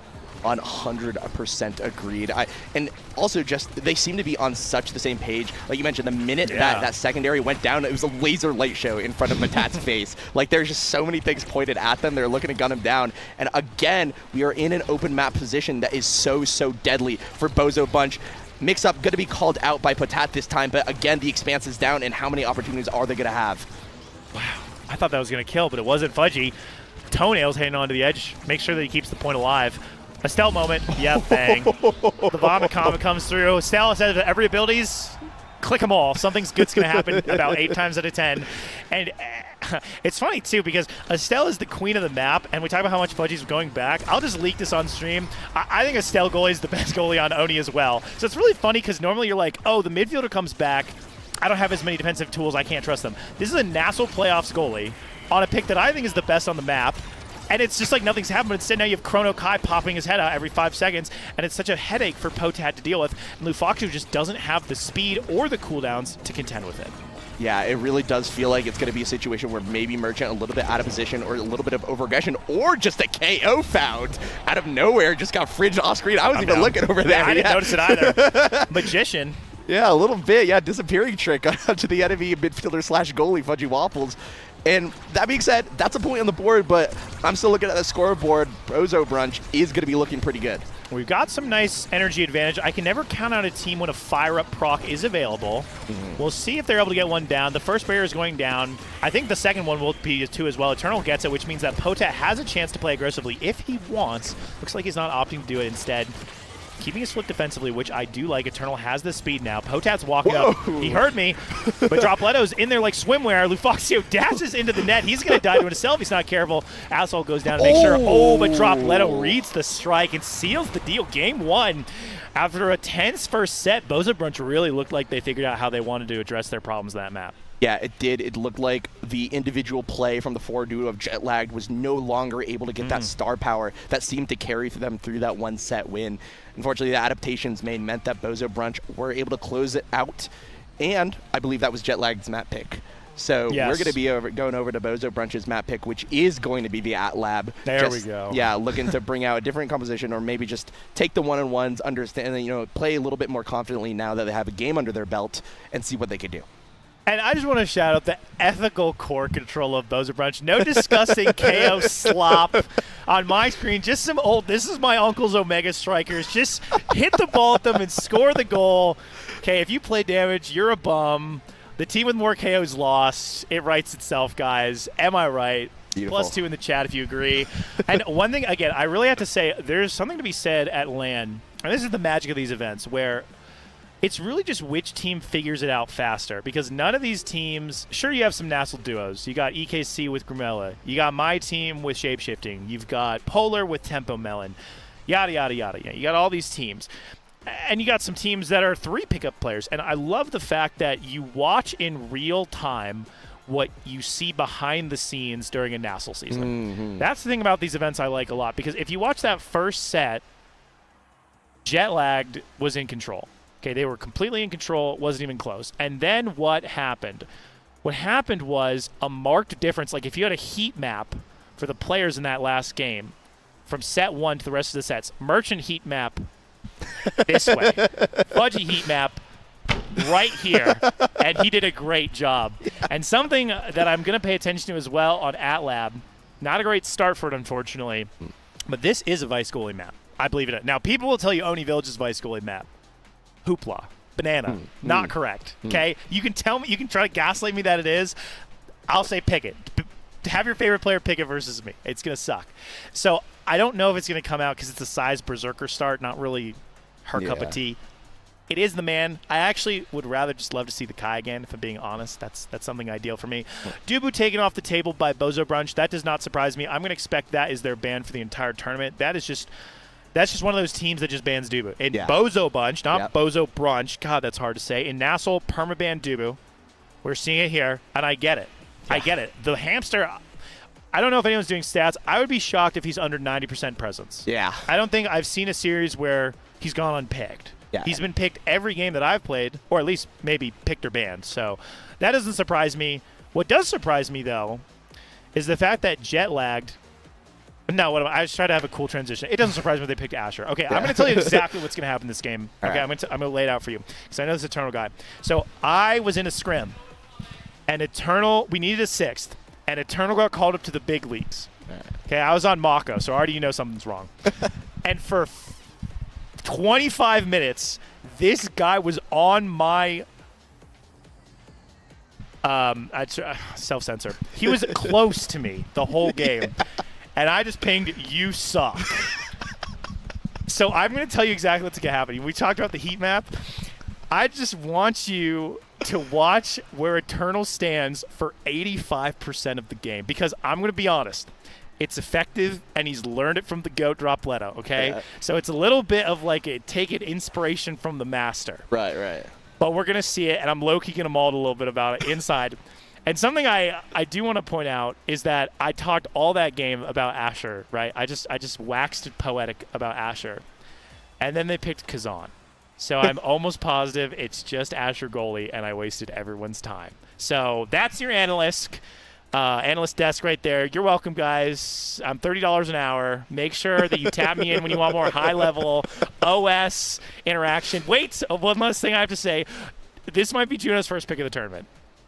100% agreed. And also just, they seem to be on such the same page. Like you mentioned, the minute that secondary went down, it was a laser light show in front of Matat's face. Like there's just so many things pointed at them. They're looking to gun him down. And again, we are in an open map position that is so deadly for Bozo Bunch. Mix-up going to be called out by Potat this time, but again, the Expanse is down, and how many opportunities are they going to have? Wow. I thought that was going to kill, but it wasn't. Fudgy. Toenails hanging onto the edge. Make sure that he keeps the point alive. A stealth moment. Yep, bang. The Vomit Comet comes through. Estelle says that every abilities, click them all. Something's good's going to happen about 8 times out of 10. And it's funny, too, because Estelle is the queen of the map, and we talk about how much Fudgy's going back. I'll just leak this on stream. I think Estelle goalie is the best goalie on Oni as well. So it's really funny because normally you're like, oh, the midfielder comes back. I don't have as many defensive tools. I can't trust them. This is a Nassau playoffs goalie on a pick that I think is the best on the map. And it's just like nothing's happened, but instead now you have Chrono Kai popping his head out every 5 seconds, and it's such a headache for Potat to deal with. And Lufoxu just doesn't have the speed or the cooldowns to contend with it. Yeah, it really does feel like it's going to be a situation where maybe Merchant a little bit out of position or a little bit of overaggression or just a KO found out of nowhere. Just got fridged off screen. I wasn't even looking over there. Yeah, I didn't notice it either. Magician. Yeah, a little bit. Yeah, disappearing trick onto the enemy midfielder / goalie, Fudgy Waffles. And that being said, that's a point on the board, but I'm still looking at the scoreboard. Bozo Brunch is going to be looking pretty good. We've got some nice energy advantage. I can never count out a team when a fire-up proc is available. We'll see if they're able to get one down. The first barrier is going down. I think the second one will be 2 as well. Eternal gets it, which means that Potat has a chance to play aggressively if he wants. Looks like he's not opting to do it instead. Keeping his flip defensively, which I do like. Eternal has the speed now. Potat's walking up. He heard me, but Dropletto's in there like swimwear. Lufoxio dashes into the net. He's going to die to himself if he's not careful. Asshole goes down to make sure. Oh, but Dropletto reads the strike and seals the deal. Game 1. After a tense first set, Bozo Brunch really looked like they figured out how they wanted to address their problems on that map. Yeah, it did. It looked like the individual play from the forward duo of jet lagged was no longer able to get that star power that seemed to carry them through that 1-set win. Unfortunately, the adaptations meant that Bozo Brunch were able to close it out, and I believe that was jet lagged's map pick. So we're going to be going over to Bozo Brunch's map pick, which is going to be the At Lab. There we go. Yeah, looking to bring out a different composition, or maybe just take the one-on-ones, understand, play a little bit more confidently now that they have a game under their belt, and see what they can do. And I just want to shout out the ethical core control of Bozo Brunch. No disgusting KO slop on my screen. Just some old, this is my uncle's Omega Strikers. Just hit the ball at them and score the goal. Okay, if you play damage, you're a bum. The team with more KOs lost. It writes itself, guys. Am I right? Beautiful. +2 in the chat if you agree. And one thing, again, I really have to say, there's something to be said at LAN. And this is the magic of these events where It's really just which team figures it out faster, because none of these teams, sure, you have some Nassel duos. You got EKC with Grumella. You got my team with Shapeshifting. You've got Polar with Tempo Melon. Yada, yada, yada. You got all these teams. And you got some teams that are 3 pickup players. And I love the fact that you watch in real time what you see behind the scenes during a Nassel season. That's the thing about these events I like a lot, because if you watch that first set, Jetlagged was in control. Okay, they were completely in control. It wasn't even close. And then what happened? What happened was a marked difference. Like if you had a heat map for the players in that last game from set 1 to the rest of the sets, Merchant heat map this way, Fudgy heat map right here, and he did a great job. And something that I'm going to pay attention to as well on AtLab, not a great start for it, unfortunately, but this is a Vice goalie map. I believe in it. Now, people will tell you Oni Village is Vice goalie map. Hoopla. Banana. Not correct. Okay? You can tell me, you can try to gaslight me that it is. I'll say pick it. Have your favorite player pick it versus me. It's going to suck. So I don't know if it's going to come out because it's a size Berserker start, not really her cup of tea. It is the man. I actually would rather just love to see the Kai again, if I'm being honest. That's something ideal for me. Dubu taken off the table by Bozo Brunch. That does not surprise me. I'm going to expect that is their ban for the entire tournament. That's just one of those teams that just bans Dubu. In Bozo Bunch, not Bozo Brunch. God, that's hard to say. In Nassel, permaban Dubu. We're seeing it here, and I get it. I get it. The hamster, I don't know if anyone's doing stats. I would be shocked if he's under 90% presence. Yeah. I don't think I've seen a series where he's gone unpicked. Yeah. He's been picked every game that I've played, or at least maybe picked or banned. So that doesn't surprise me. What does surprise me, though, is the fact that Jetlagged. No, I just try to have a cool transition. It doesn't surprise me they picked Asher. Okay, I'm going to tell you exactly what's going to happen this game. Okay, I'm going to lay it out for you because I know this is Eternal guy. So I was in a scrim, and Eternal, we needed a 6th, and Eternal got called up to the big leagues. Okay, I was on Mako, so already you know something's wrong. And for 25 minutes, this guy was on my self-censor. He was close to me the whole game. And I just pinged, you suck. So I'm going to tell you exactly what's going to happen. We talked about the heat map. I just want you to watch where Eternal stands for 85% of the game. Because I'm going to be honest. It's effective, and he's learned it from the GOAT Drop Leto, okay? Yeah. So it's a little bit of like take it inspiration from the master. Right, right. But we're going to see it, and I'm low-key going to maul a little bit about it inside. And something I do want to point out is that I talked all that game about Asher, right? I just waxed poetic about Asher. And then they picked Kazan. So I'm almost positive it's just Asher goalie, and I wasted everyone's time. So that's your analyst desk right there. You're welcome, guys. I'm $30 an hour. Make sure that you tap me in when you want more high-level OS interaction. Wait, one last thing I have to say. This might be Juno's first pick of the tournament.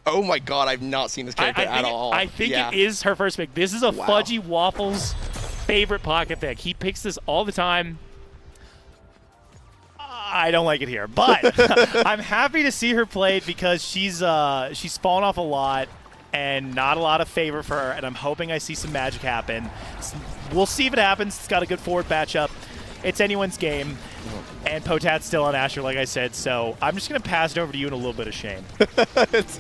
Oh my God, I've not seen this character at all. I think it is her first pick. This is a Fudgy Waffles favorite pocket pick. He picks this all the time. I don't like it here, but I'm happy to see her played because she's fallen off a lot and not a lot of favor for her, and I'm hoping I see some magic happen. We'll see if it happens. It's got a good forward matchup. It's anyone's game. And Potat's still on Asher, like I said, so I'm just going to pass it over to you in a little bit of shame. It's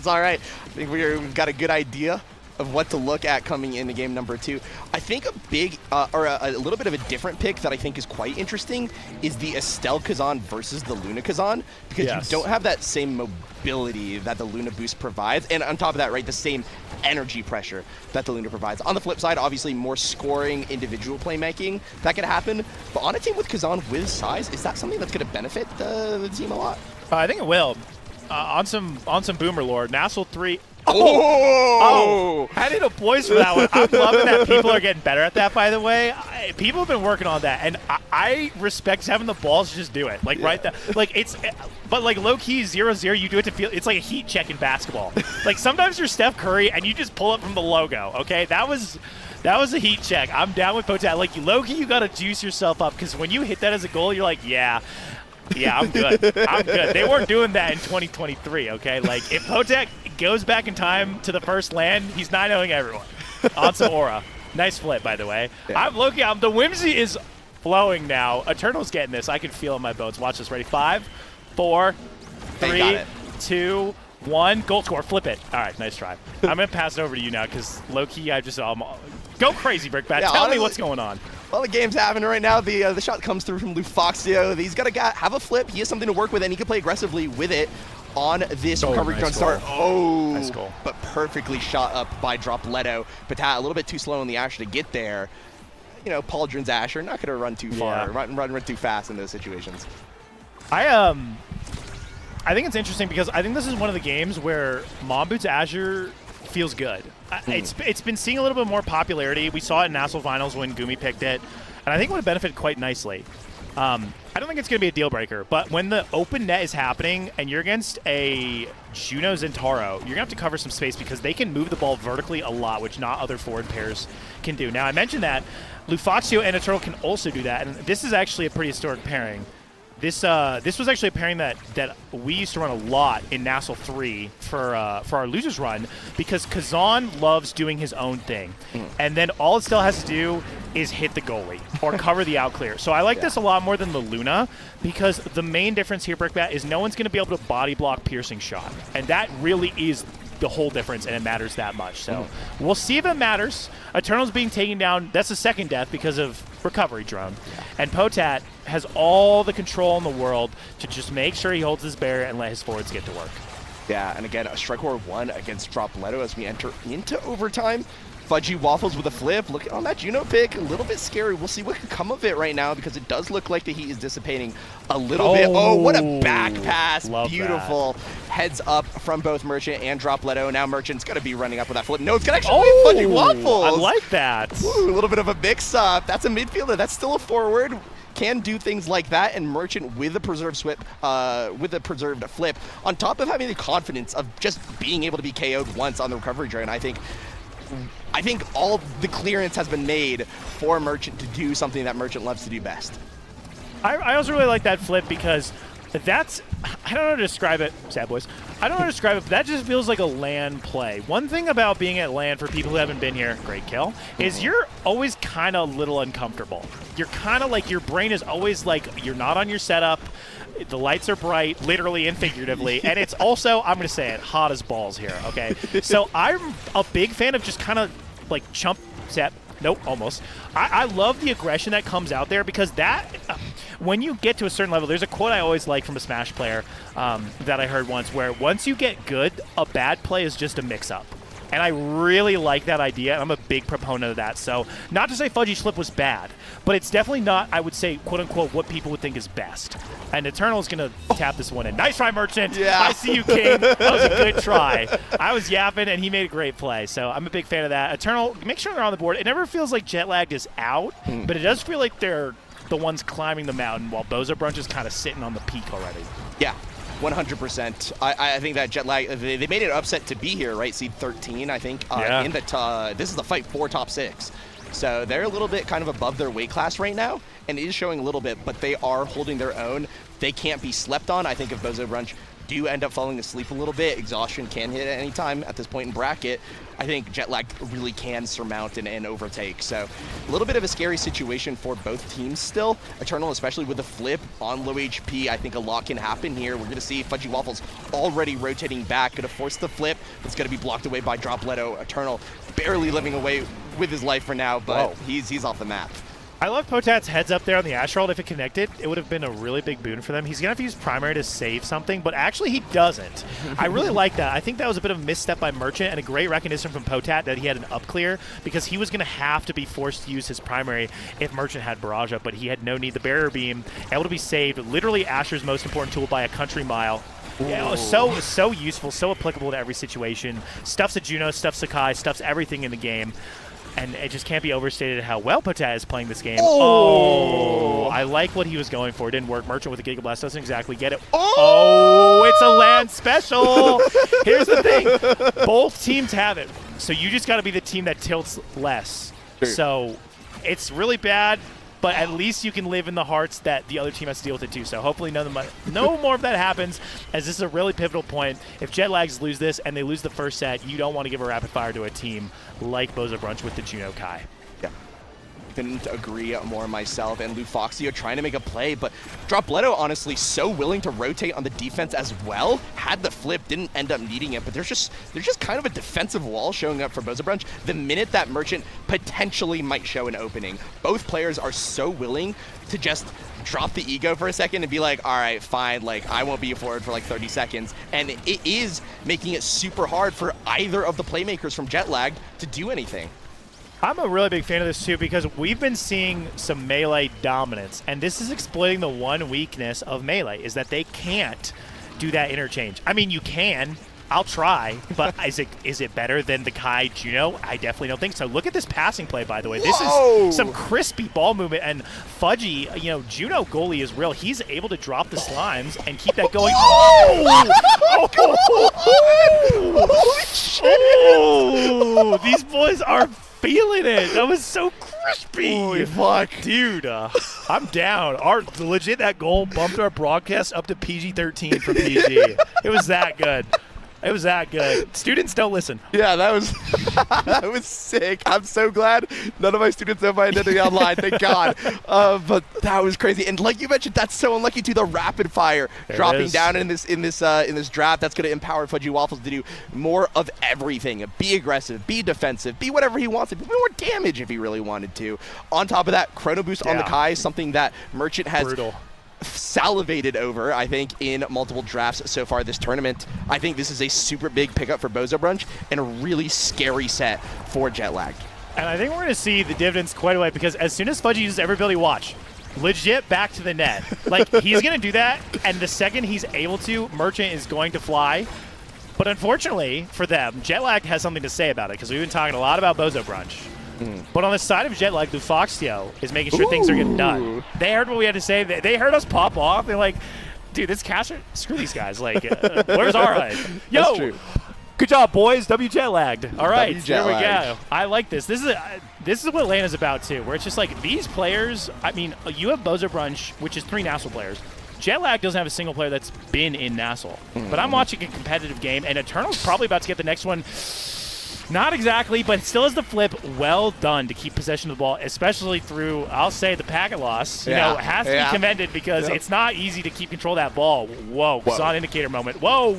all right. I think we've got a good idea of what to look at coming into game number 2. I think a big, or a little bit of a different pick that I think is quite interesting is the Estelle Kazan versus the Luna Kazan, because you don't have that same mobility that the Luna Boost provides, and on top of that, right, the same energy pressure that the Luna provides. On the flip side, obviously more scoring, individual playmaking, that could happen, but on a team with Kazan with size, is that something that's going to benefit the team a lot? I think it will. On some Boomer lore, Nassel 3... Oh! I need a poise for that one. I'm loving that people are getting better at that, by the way. People have been working on that, and I respect having the balls to just do it. Like, right there. Like, but like low-key 0-0, you do it to feel, it's like a heat check in basketball. Like, sometimes you're Steph Curry, and you just pull up from the logo, okay? That was a heat check. I'm down with Potat. Like, low-key, you got to juice yourself up, because when you hit that as a goal, you're like, yeah, I'm good. I'm good. They weren't doing that in 2023, okay? Like, if Potat goes back in time to the first LAN, he's 9-0ing everyone on some aura. Nice flip, by the way. Yeah. The whimsy is flowing now. Eternal's getting this. I can feel it in my bones. Watch this. Ready? 5, 4, They got 3, it. 2, 1. Goal score. Flip it. All right, nice try. I'm going to pass it over to you now because low-key I just go crazy, Brickbat. Yeah, Tell me honestly, what's going on. Well, the game's happening right now. The shot comes through from Lufoxio. He's got to have a flip. He has something to work with, and he can play aggressively with it on this recovery nice start. Oh, Nice goal. But perfectly shot up by Dropletto. Patat a little bit too slow on the Asher to get there. You know, Pauldron's Asher not going to run too far, run too fast in those situations. I think it's interesting because I think this is one of the games where Mom Boots Azure feels good. It's been seeing a little bit more popularity. We saw it in National Finals when Gumi picked it, and I think it would have benefited quite nicely. I don't think it's going to be a deal breaker, but when the open net is happening and you're against a Juno Zentaro, you're going to have to cover some space because they can move the ball vertically a lot, which not other forward pairs can do. Now, I mentioned that Lufoxio and Eternal can also do that, and this is actually a pretty historic pairing. This was actually a pairing that we used to run a lot in Nassau 3 for our losers run because Kazan loves doing his own thing. And then all it still has to do is hit the goalie or cover the out clear. So I like this a lot more than the Luna because the main difference here, Brickbat, is no one's going to be able to body block Piercing Shot. And that really is the whole difference, and it matters that much. So we'll see if it matters. Eternal's being taken down. That's the second death because of recovery drone. And Potat has all the control in the world to just make sure he holds his barrier and let his forwards get to work. Yeah, and again, a strike horror 1 against Dropletto as we enter into overtime. Fudgy Waffles with a flip. Look on that Juno pick. A little bit scary. We'll see what can come of it right now because it does look like the heat is dissipating a little bit. Oh, what a back pass. Love Beautiful. That. Heads up from both Merchant and Dropletto. Now Merchant's going to be running up with that flip. No, it's going to actually be Fudgy Waffles. I like that. Ooh, a little bit of a mix-up. That's a midfielder. That's still a forward. Can do things like that, and Merchant with a preserved flip, on top of having the confidence of just being able to be KO'd once on the recovery drone. I think all the clearance has been made for Merchant to do something that Merchant loves to do best. I also really like that flip because that's, I don't know how to describe it, sad boys. I don't know how to describe it, but that just feels like a LAN play. One thing about being at LAN, for people who haven't been here, great kill, is you're always kind of a little uncomfortable. You're kind of like, your brain is always like, you're not on your setup, the lights are bright, literally and figuratively, and it's also, I'm going to say it, hot as balls here, okay? So I'm a big fan of just kind of like chump set. Nope, almost. I love the aggression that comes out there because that, when you get to a certain level, there's a quote I always like from a Smash player that I heard once where once you get good, a bad play is just a mix-up. And I really like that idea. I'm a big proponent of that. So not to say Fudgy Slip was bad, but it's definitely not, I would say, quote-unquote, what people would think is best. And Eternal's going to tap this one in. Nice try, Merchant. Yeah. I see you, King. That was a good try. I was yapping, and he made a great play. So I'm a big fan of that. Eternal, make sure they're on the board. It never feels like Jetlagged is out, but it does feel like they're the ones climbing the mountain while Bozo Brunch is kind of sitting on the peak already. Yeah. 100%. I think that Jetlag, they made it upset to be here, right? Seed 13, I think. In the this is the fight for top 6. So they're a little bit kind of above their weight class right now, and it is showing a little bit, but they are holding their own. They can't be slept on. I think if Bozo Brunch do end up falling asleep a little bit, exhaustion can hit at any time at this point in bracket. I think Jetlag really can surmount and overtake. So a little bit of a scary situation for both teams still. Eternal, especially with the flip on low HP, I think a lot can happen here. We're going to see Fudgy Waffles already rotating back, going to force the flip. It's going to be blocked away by Dropletto. Eternal barely living away with his life for now, but he's off the map. I love Potat's heads up there on the Asherald. If it connected, it would have been a really big boon for them. He's going to have to use primary to save something, but actually he doesn't. I really like that. I think that was a bit of a misstep by Merchant and a great recognition from Potat that he had an up clear because he was going to have to be forced to use his primary if Merchant had barrage up, but he had no need. The barrier beam able to be saved. Literally Asher's most important tool by a country mile. Yeah, so useful, so applicable to every situation. Stuffs a Juno, stuffs Sakai, stuffs everything in the game. And it just can't be overstated how well Potat is playing this game. Oh, I like what he was going for. It didn't work. Merchant with a Giga Blast doesn't exactly get it. Oh, it's a LAN special. Here's the thing. Both teams have it. So you just got to be the team that tilts less. Sure. So it's really bad, but at least you can live in the hearts that the other team has to deal with it too. So hopefully no more of that happens, as this is a really pivotal point. If Jetlags lose this and they lose the first set, you don't want to give a rapid fire to a team like Bozo Brunch with the Juno Kai. Yeah. couldn't agree more myself. And Lufoxio trying to make a play, but Dropletto honestly so willing to rotate on the defense as well. Had the flip, didn't end up needing it, but there's just kind of a defensive wall showing up for Bozabrunch the minute that Merchant potentially might show an opening. Both players are so willing to just drop the ego for a second and be like, all right, fine, like I won't be forward for like 30 seconds. And it is making it super hard for either of the playmakers from Jetlag to do anything. I'm a really big fan of this too because we've been seeing some melee dominance, and this is exploiting the one weakness of melee, is that they can't do that interchange. I mean, you can. I'll try, but is it better than the Kai Juno? I definitely don't think so. Look at this passing play, by the way. This is some crispy ball movement, and Fudgy, Juno goalie is real. He's able to drop the slimes and keep that going. Oh, these boys are feeling it. That was so crispy. Holy fuck. Dude, I'm down. Legit, that goal bumped our broadcast up to PG-13 from PG. It was that good. It was that good. Students, don't listen. Yeah, that was that was sick. I'm so glad none of my students know my identity online. Thank God. But that was crazy. And like you mentioned, that's so unlucky to the rapid fire dropping down in this draft. That's going to empower Fudgy Waffles to do more of everything. Be aggressive. Be defensive. Be whatever he wants to. Be more damage if he really wanted to. On top of that, Chrono Boost on the Kai is something that Merchant has salivated over, I think, in multiple drafts so far this tournament. I think this is a super big pickup for Bozabrunch and a really scary set for Jetlag. And I think we're going to see the dividends quite away because as soon as Fudgy uses every ability, watch. Legit back to the net. Like, he's going to do that, and the second he's able to, Merchant is going to fly. But unfortunately for them, Jetlag has something to say about it because we've been talking a lot about Bozabrunch. But on the side of Jetlag, Lufoxio is making sure things are getting done. They heard what we had to say. They heard us pop off. They're like, dude, this caster, screw these guys. Like, where's our HUD? Yo, good job, boys. W-Jetlagged. All right, here we go. I like this. This is what LAN is about, too, where it's just like these players. I mean, you have Bozabrunch, which is 3 Nassau players. Jetlag doesn't have a single player that's been in Nassau. But I'm watching a competitive game, and Eternal's probably about to get the next one. Not exactly, but still has the flip. Well done to keep possession of the ball, especially through, I'll say, the packet loss. You know, it has to be commended because it's not easy to keep control of that ball. Whoa. Zon indicator moment. Whoa.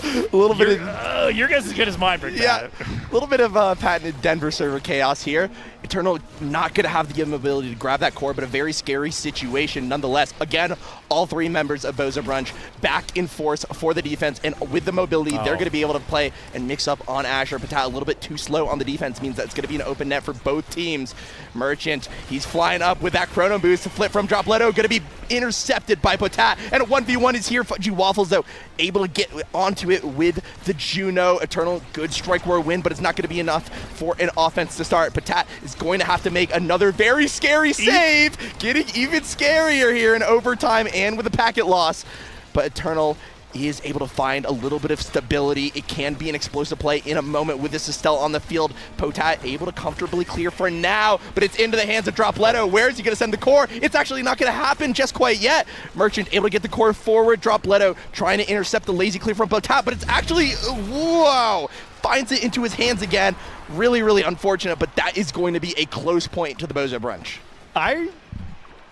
A little bit of your guess is as good as mine, Brick. A little bit of patented Denver server chaos here. Eternal not going to have the ability to grab that core, but a very scary situation nonetheless. Again, all 3 members of Bozabrunch back in force for the defense, and with the mobility, they're going to be able to play and mix up on Asher. Patat a little bit too slow on the defense means that it's going to be an open net for both teams. Merchant, he's flying up with that Chrono Boost to flip from Dropletto, going to be intercepted by Patat, and a 1v1 is here. Fudgy Waffles, though, able to get onto it with the Juno. Eternal, good strike war win, but it's not going to be enough for an offense to start. Patat is going to have to make another very scary save, getting even scarier here in overtime and with a packet loss. But Eternal is able to find a little bit of stability. It can be an explosive play in a moment with this Estelle on the field. Potat able to comfortably clear for now, but it's into the hands of Dropletto. Where is he going to send the core? It's actually not going to happen just quite yet. Merchant able to get the core forward. Dropletto trying to intercept the lazy clear from Potat, but it's actually, whoa, finds it into his hands again. Really, really unfortunate, but that is going to be a close point to the Bozabrunch. I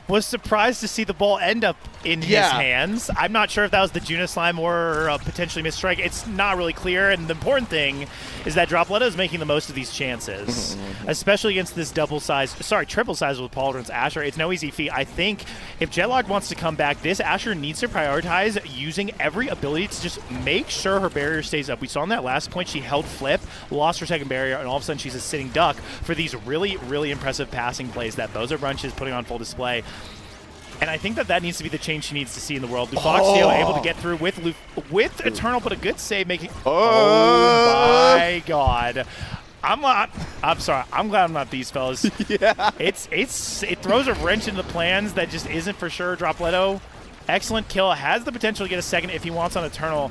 was surprised to see the ball end up in his hands. I'm not sure if that was the Juno slime or a potentially missed strike. It's not really clear, and the important thing is that Dropletto is making the most of these chances, especially against this triple size with Pauldron's Asher. It's no easy feat. I think if Jetlag wants to come back, this Asher needs to prioritize using every ability to just make sure her barrier stays up. We saw in that last point she held flip, lost her second barrier, and all of a sudden she's a sitting duck for these really, really impressive passing plays that Bozabrunch is putting on full display. And I think that needs to be the change she needs to see in the world. Lufoxio able to get through with Eternal, but a good save making. Oh my God. I'm sorry. I'm glad I'm not these fellas. It throws a wrench into the plans that just isn't for sure. Dropletto, excellent kill. Has the potential to get a second if he wants on Eternal,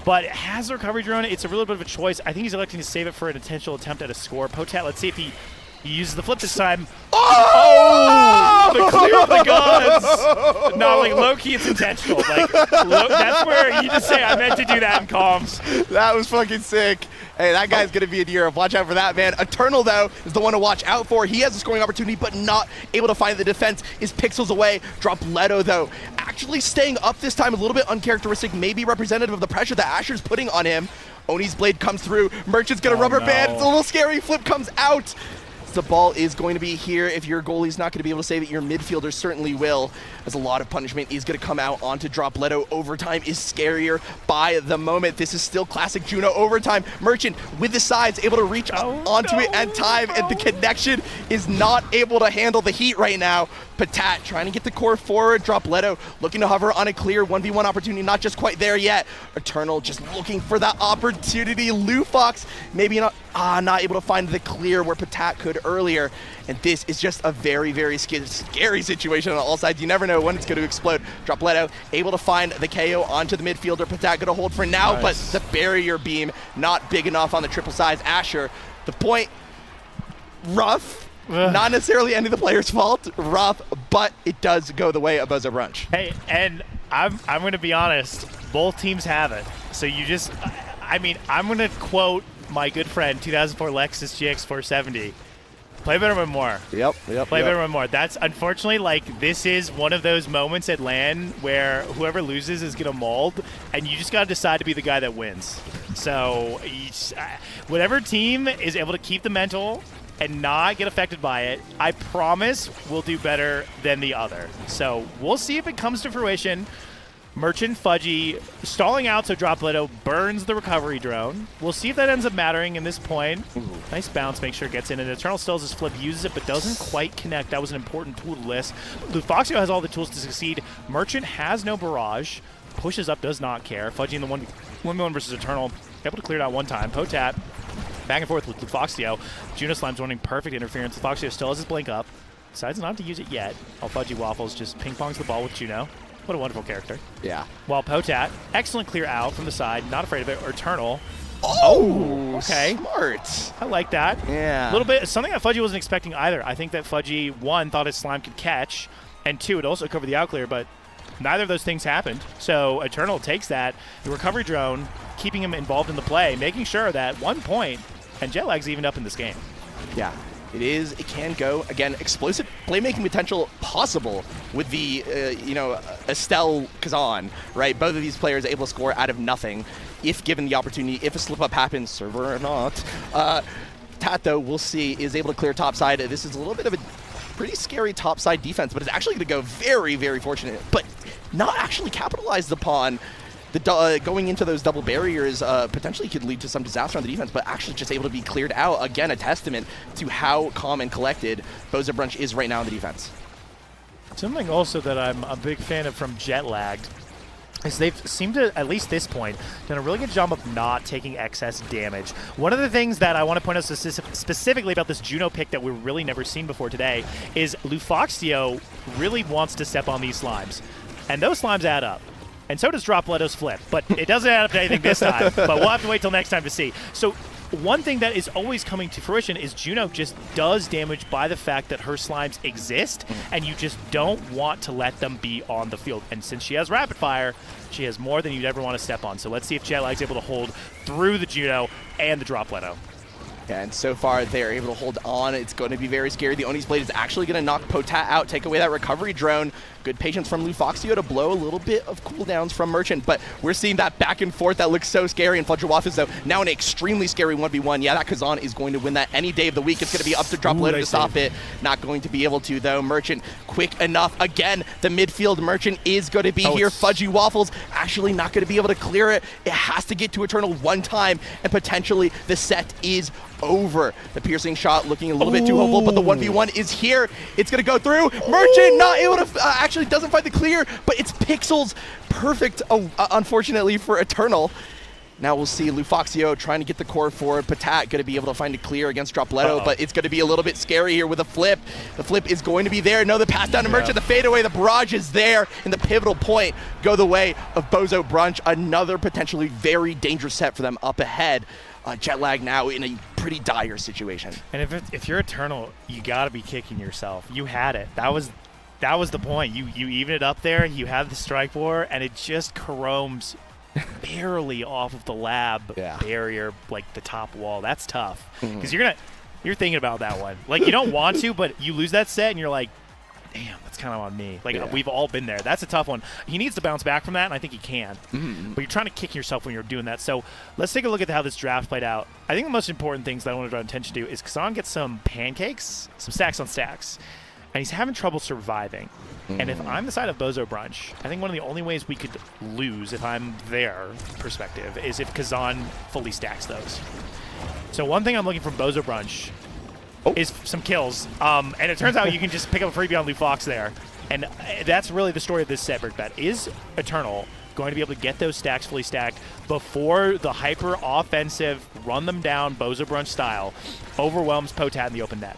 but has the recovery drone. It's a little bit of a choice. I think he's electing to save it for a potential attempt at a score. Potat, let's see if he uses the flip this time. The clear of the gods. No, like low-key, it's intentional. Like that's where you just say, I meant to do that in comms. That was fucking sick. Hey, that guy's going to be in Europe. Watch out for that, man. Eternal, though, is the one to watch out for. He has a scoring opportunity, but not able to find the defense. Is pixels away. Dropletto, though, actually staying up this time. A little bit uncharacteristic, maybe representative of the pressure that Asher's putting on him. Oni's blade comes through. Merchant's going to rubber band. It's a little scary. Flip comes out. The ball is going to be here. If your goalie's not going to be able to save it, your midfielder certainly will, as a lot of punishment is going to come out onto Dropletto. Overtime is scarier by the moment. This is still classic Juno overtime. Merchant with the sides able to reach onto it and time, and the connection is not able to handle the heat right now. Patat trying to get the core forward. Dropletto looking to hover on a clear 1v1 opportunity, not just quite there yet. Eternal just looking for that opportunity. Lufox maybe not able to find the clear where Patat could earlier. And this is just a very, very scary situation on all sides. You never know when it's going to explode. Dropletto able to find the KO onto the midfielder. Patat going to hold for now, but the barrier beam not big enough on the triple sides. Asher, the point, rough. Not necessarily any of the players' fault, rough, but it does go the way of Bozo Brunch. Hey, and I'm going to be honest, both teams have it. So you just, I mean, I'm going to quote my good friend, 2004 Lexus GX470. Play better with more. Yep. Play better with more. That's unfortunately, like, this is one of those moments at LAN where whoever loses is going to mold, and you just got to decide to be the guy that wins. So whatever team is able to keep the mental and not get affected by it, I promise we'll do better than the other. So we'll see if it comes to fruition. Merchant Fudgy stalling out so Dropletto burns the recovery drone. We'll see if that ends up mattering in this point. Nice bounce, make sure it gets in. And Eternal stills his flip, uses it, but doesn't quite connect. That was an important tool to list. Lufoxio has all the tools to succeed. Merchant has no barrage. Pushes up, does not care. Fudgy in the 1v1 versus Eternal. Able to clear it out one time. Potat back and forth with Lufoxio. Juno Slime's running perfect interference. Lufoxio still has his blink up. Decides not to use it yet. While Fudgy Waffles just ping-pongs the ball with Juno. What a wonderful character. Yeah. While Potat, excellent clear out from the side. Not afraid of it. Eternal. Oh, okay. Smart. I like that. Yeah. A little bit, something that Fudgy wasn't expecting either. I think that Fudgy, one, thought his slime could catch, and two, it also covered the outclear, but neither of those things happened. So Eternal takes that, the recovery drone, keeping him involved in the play, making sure that 1 point, and Jetlag's evened up in this game. Yeah. It can go. Again, explosive playmaking potential possible with the, Estelle Kazan, right? Both of these players able to score out of nothing if given the opportunity, if a slip-up happens, server or not. Tat, though, we'll see, is able to clear topside. This is a little bit of a pretty scary topside defense, but it's actually going to go very, very fortunate, but not actually capitalized upon. Going into those double barriers potentially could lead to some disaster on the defense, but actually just able to be cleared out. Again, a testament to how calm and collected Bozo Brunch is right now in the defense. Something also that I'm a big fan of from Jetlagged is they've seemed to, at least this point, done a really good job of not taking excess damage. One of the things that I want to point out specifically about this Juno pick that we've really never seen before today is Lufoxio really wants to step on these slimes, and those slimes add up. And so does Dropletto's flip, but it doesn't add up to anything this time. But we'll have to wait till next time to see. So one thing that is always coming to fruition is Juno just does damage by the fact that her slimes exist, and you just don't want to let them be on the field. And since she has rapid fire, she has more than you'd ever want to step on. So let's see if Jetlag's able to hold through the Juno and the Dropletto. Yeah, and so far they're able to hold on. It's going to be very scary. The Oni's blade is actually going to knock Potat out, take away that recovery drone. Good patience from Lufoxio to blow a little bit of cooldowns from Merchant, but we're seeing that back and forth that looks so scary. And Fudger Waffles, though, now an extremely scary 1v1. Yeah, that Kazan is going to win that any day of the week. It's going to be up to Dropletto to stop it. Not going to be able to, though. Merchant quick enough. Again, the midfield Merchant is going to be here. Fudgy Waffles actually not going to be able to clear it. It has to get to Eternal one time, and potentially the set is over. The piercing shot looking a little bit too hopeful, but the 1v1 is here. It's going to go through. Merchant not able to, actually doesn't find the clear, but it's Pixels. Perfect, unfortunately, for Eternal. Now we'll see Lufoxio trying to get the core forward. Patat going to be able to find a clear against Dropletto, but it's going to be a little bit scary here with a flip. The flip is going to be there. No, the pass down to Merchant, the fadeaway, the barrage is there, and the pivotal point go the way of Bozo Brunch. Another potentially very dangerous set for them up ahead. Jetlag now in a pretty dire situation. And if you're Eternal, you got to be kicking yourself. You had it. That was the point. You even it up there. You have the strike war, and it just chromes barely off of the lab barrier, like the top wall. That's tough because you're thinking about that one. Like you don't want to, but you lose that set and you're like, damn, that's kind of on me. Like we've all been there. That's a tough one. He needs to bounce back from that, and I think he can. But you're trying to kick yourself when you're doing that. So let's take a look at how this draft played out. I think the most important things that I want to draw attention to is Kazan gets some pancakes, some stacks on stacks, and he's having trouble surviving. And if I'm the side of Bozo Brunch, I think one of the only ways we could lose, if I'm their perspective, is if Kazan fully stacks those. So one thing I'm looking from Bozo Brunch is some kills. And it turns out you can just pick up a freebie on Lou Fox there. And that's really the story of this set, Brickbat. Is Eternal going to be able to get those stacks fully stacked before the hyper-offensive, run them down, Bozo Brunch style, overwhelms Potat in the open net?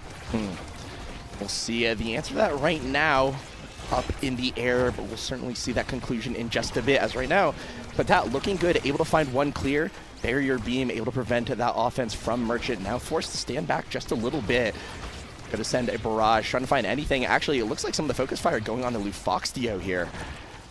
We'll see the answer to that right now up in the air, but we'll certainly see that conclusion in just a bit. As right now, Potat looking good, able to find one clear. Barrier beam able to prevent that offense from Merchant. Now forced to stand back just a little bit. Going to send a barrage, trying to find anything. Actually, it looks like some of the focus fire going on to Lufoxdio here.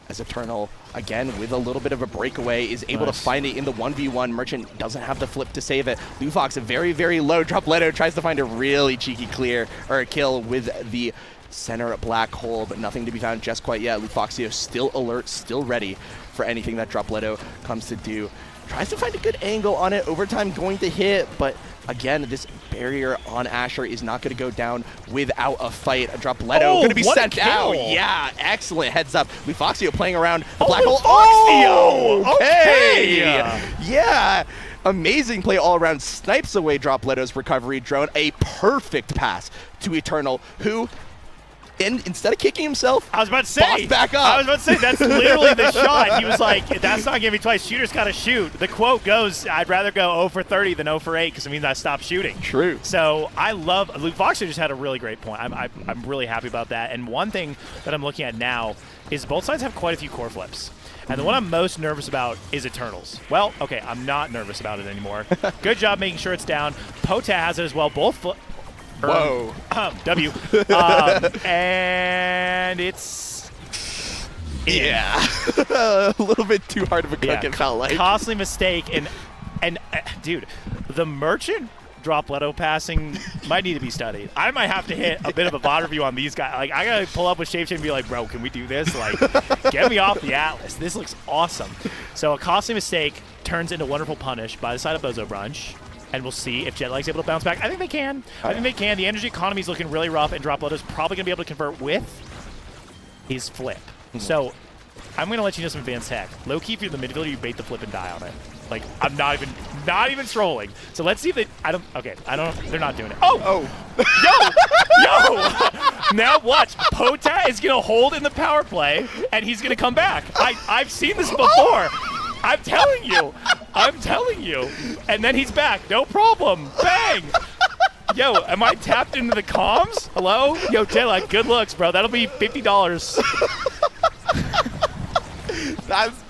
As Eternal, again, with a little bit of a breakaway, is able to find it in the 1v1. Merchant doesn't have the flip to save it. Lufox, a very, very low drop. Leto tries to find a really cheeky clear, or a kill with the center black hole, but nothing to be found just quite yet. Lufoxdio still alert, still ready for anything that Dropletto comes to do. Tries to find a good angle on it. Overtime going to hit, but again, this barrier on Asher is not going to go down without a fight. Dropletto going to be sent out. Yeah, excellent heads up. Lufoxdio playing around the black hole. Oh, okay. Yeah. Amazing play all around. Snipes away Dropletto's recovery drone. A perfect pass to Eternal, who instead of kicking himself, I was about to say, back up. I was about to say, that's literally the shot. He was like, that's not giving me twice. Shooters got to shoot. The quote goes, I'd rather go 0 for 30 than 0 for 8 because it means I stopped shooting. True. So I love, Luke Foxer just had a really great point. I'm really happy about that. And one thing that I'm looking at now is both sides have quite a few core flips. And the one I'm most nervous about is Eternals. Well, okay, I'm not nervous about it anymore. Good job making sure it's down. Potat has it as well. Both Whoa. W. And it's... Yeah. A little bit too hard of a cook, it felt like. Costly mistake. And dude, the Merchant Dropletto passing might need to be studied. I might have to hit a bit of a VOD review on these guys. Like, I got to pull up with Shapeshift and be like, bro, can we do this? Like, get me off the Atlas. This looks awesome. So a costly mistake turns into wonderful punish by the side of Bozo Brunch. And we'll see if Jetlag's able to bounce back. I think they can. I think they can. The energy economy is looking really rough, and Dropletto's probably going to be able to convert with his flip. So I'm going to let you know some advanced tech. Low-key, if you're the midfielder, you bait the flip and die on it. Like, I'm not even trolling. So let's see if they... They're not doing it. Oh! Yo! Now watch. Potat is going to hold in the power play, and he's going to come back. I've seen this before. I'm telling you. And then he's back. No problem. Bang! Yo, am I tapped into the comms? Hello? Yo, Jetlag, good looks, bro. That'll be $50.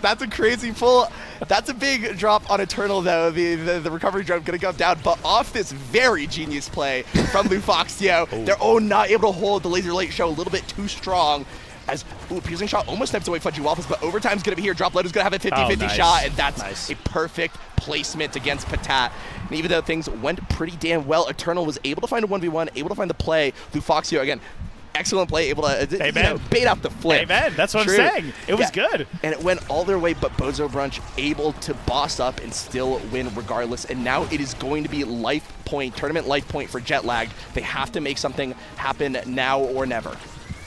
That's a crazy pull. That's a big drop on Eternal, though. The recovery drone going to go down. But off this very genius play from Lufoxdio, they're not able to hold the laser light show a little bit too strong. As piercing shot almost snipes away Fudgy Waffles, but overtime's going to be here. Dropletto's going to have a 50-50 shot, and that's a perfect placement against Potat. And even though things went pretty damn well, Eternal was able to find a 1v1, able to find the play. Lufoxdio, again, excellent play, able to bait out the flip. Amen. That's what I'm saying. It was good. And it went all their way, but Bozo Brunch able to boss up and still win regardless. And now it is going to be life point, tournament life point for Jetlag. They have to make something happen now or never.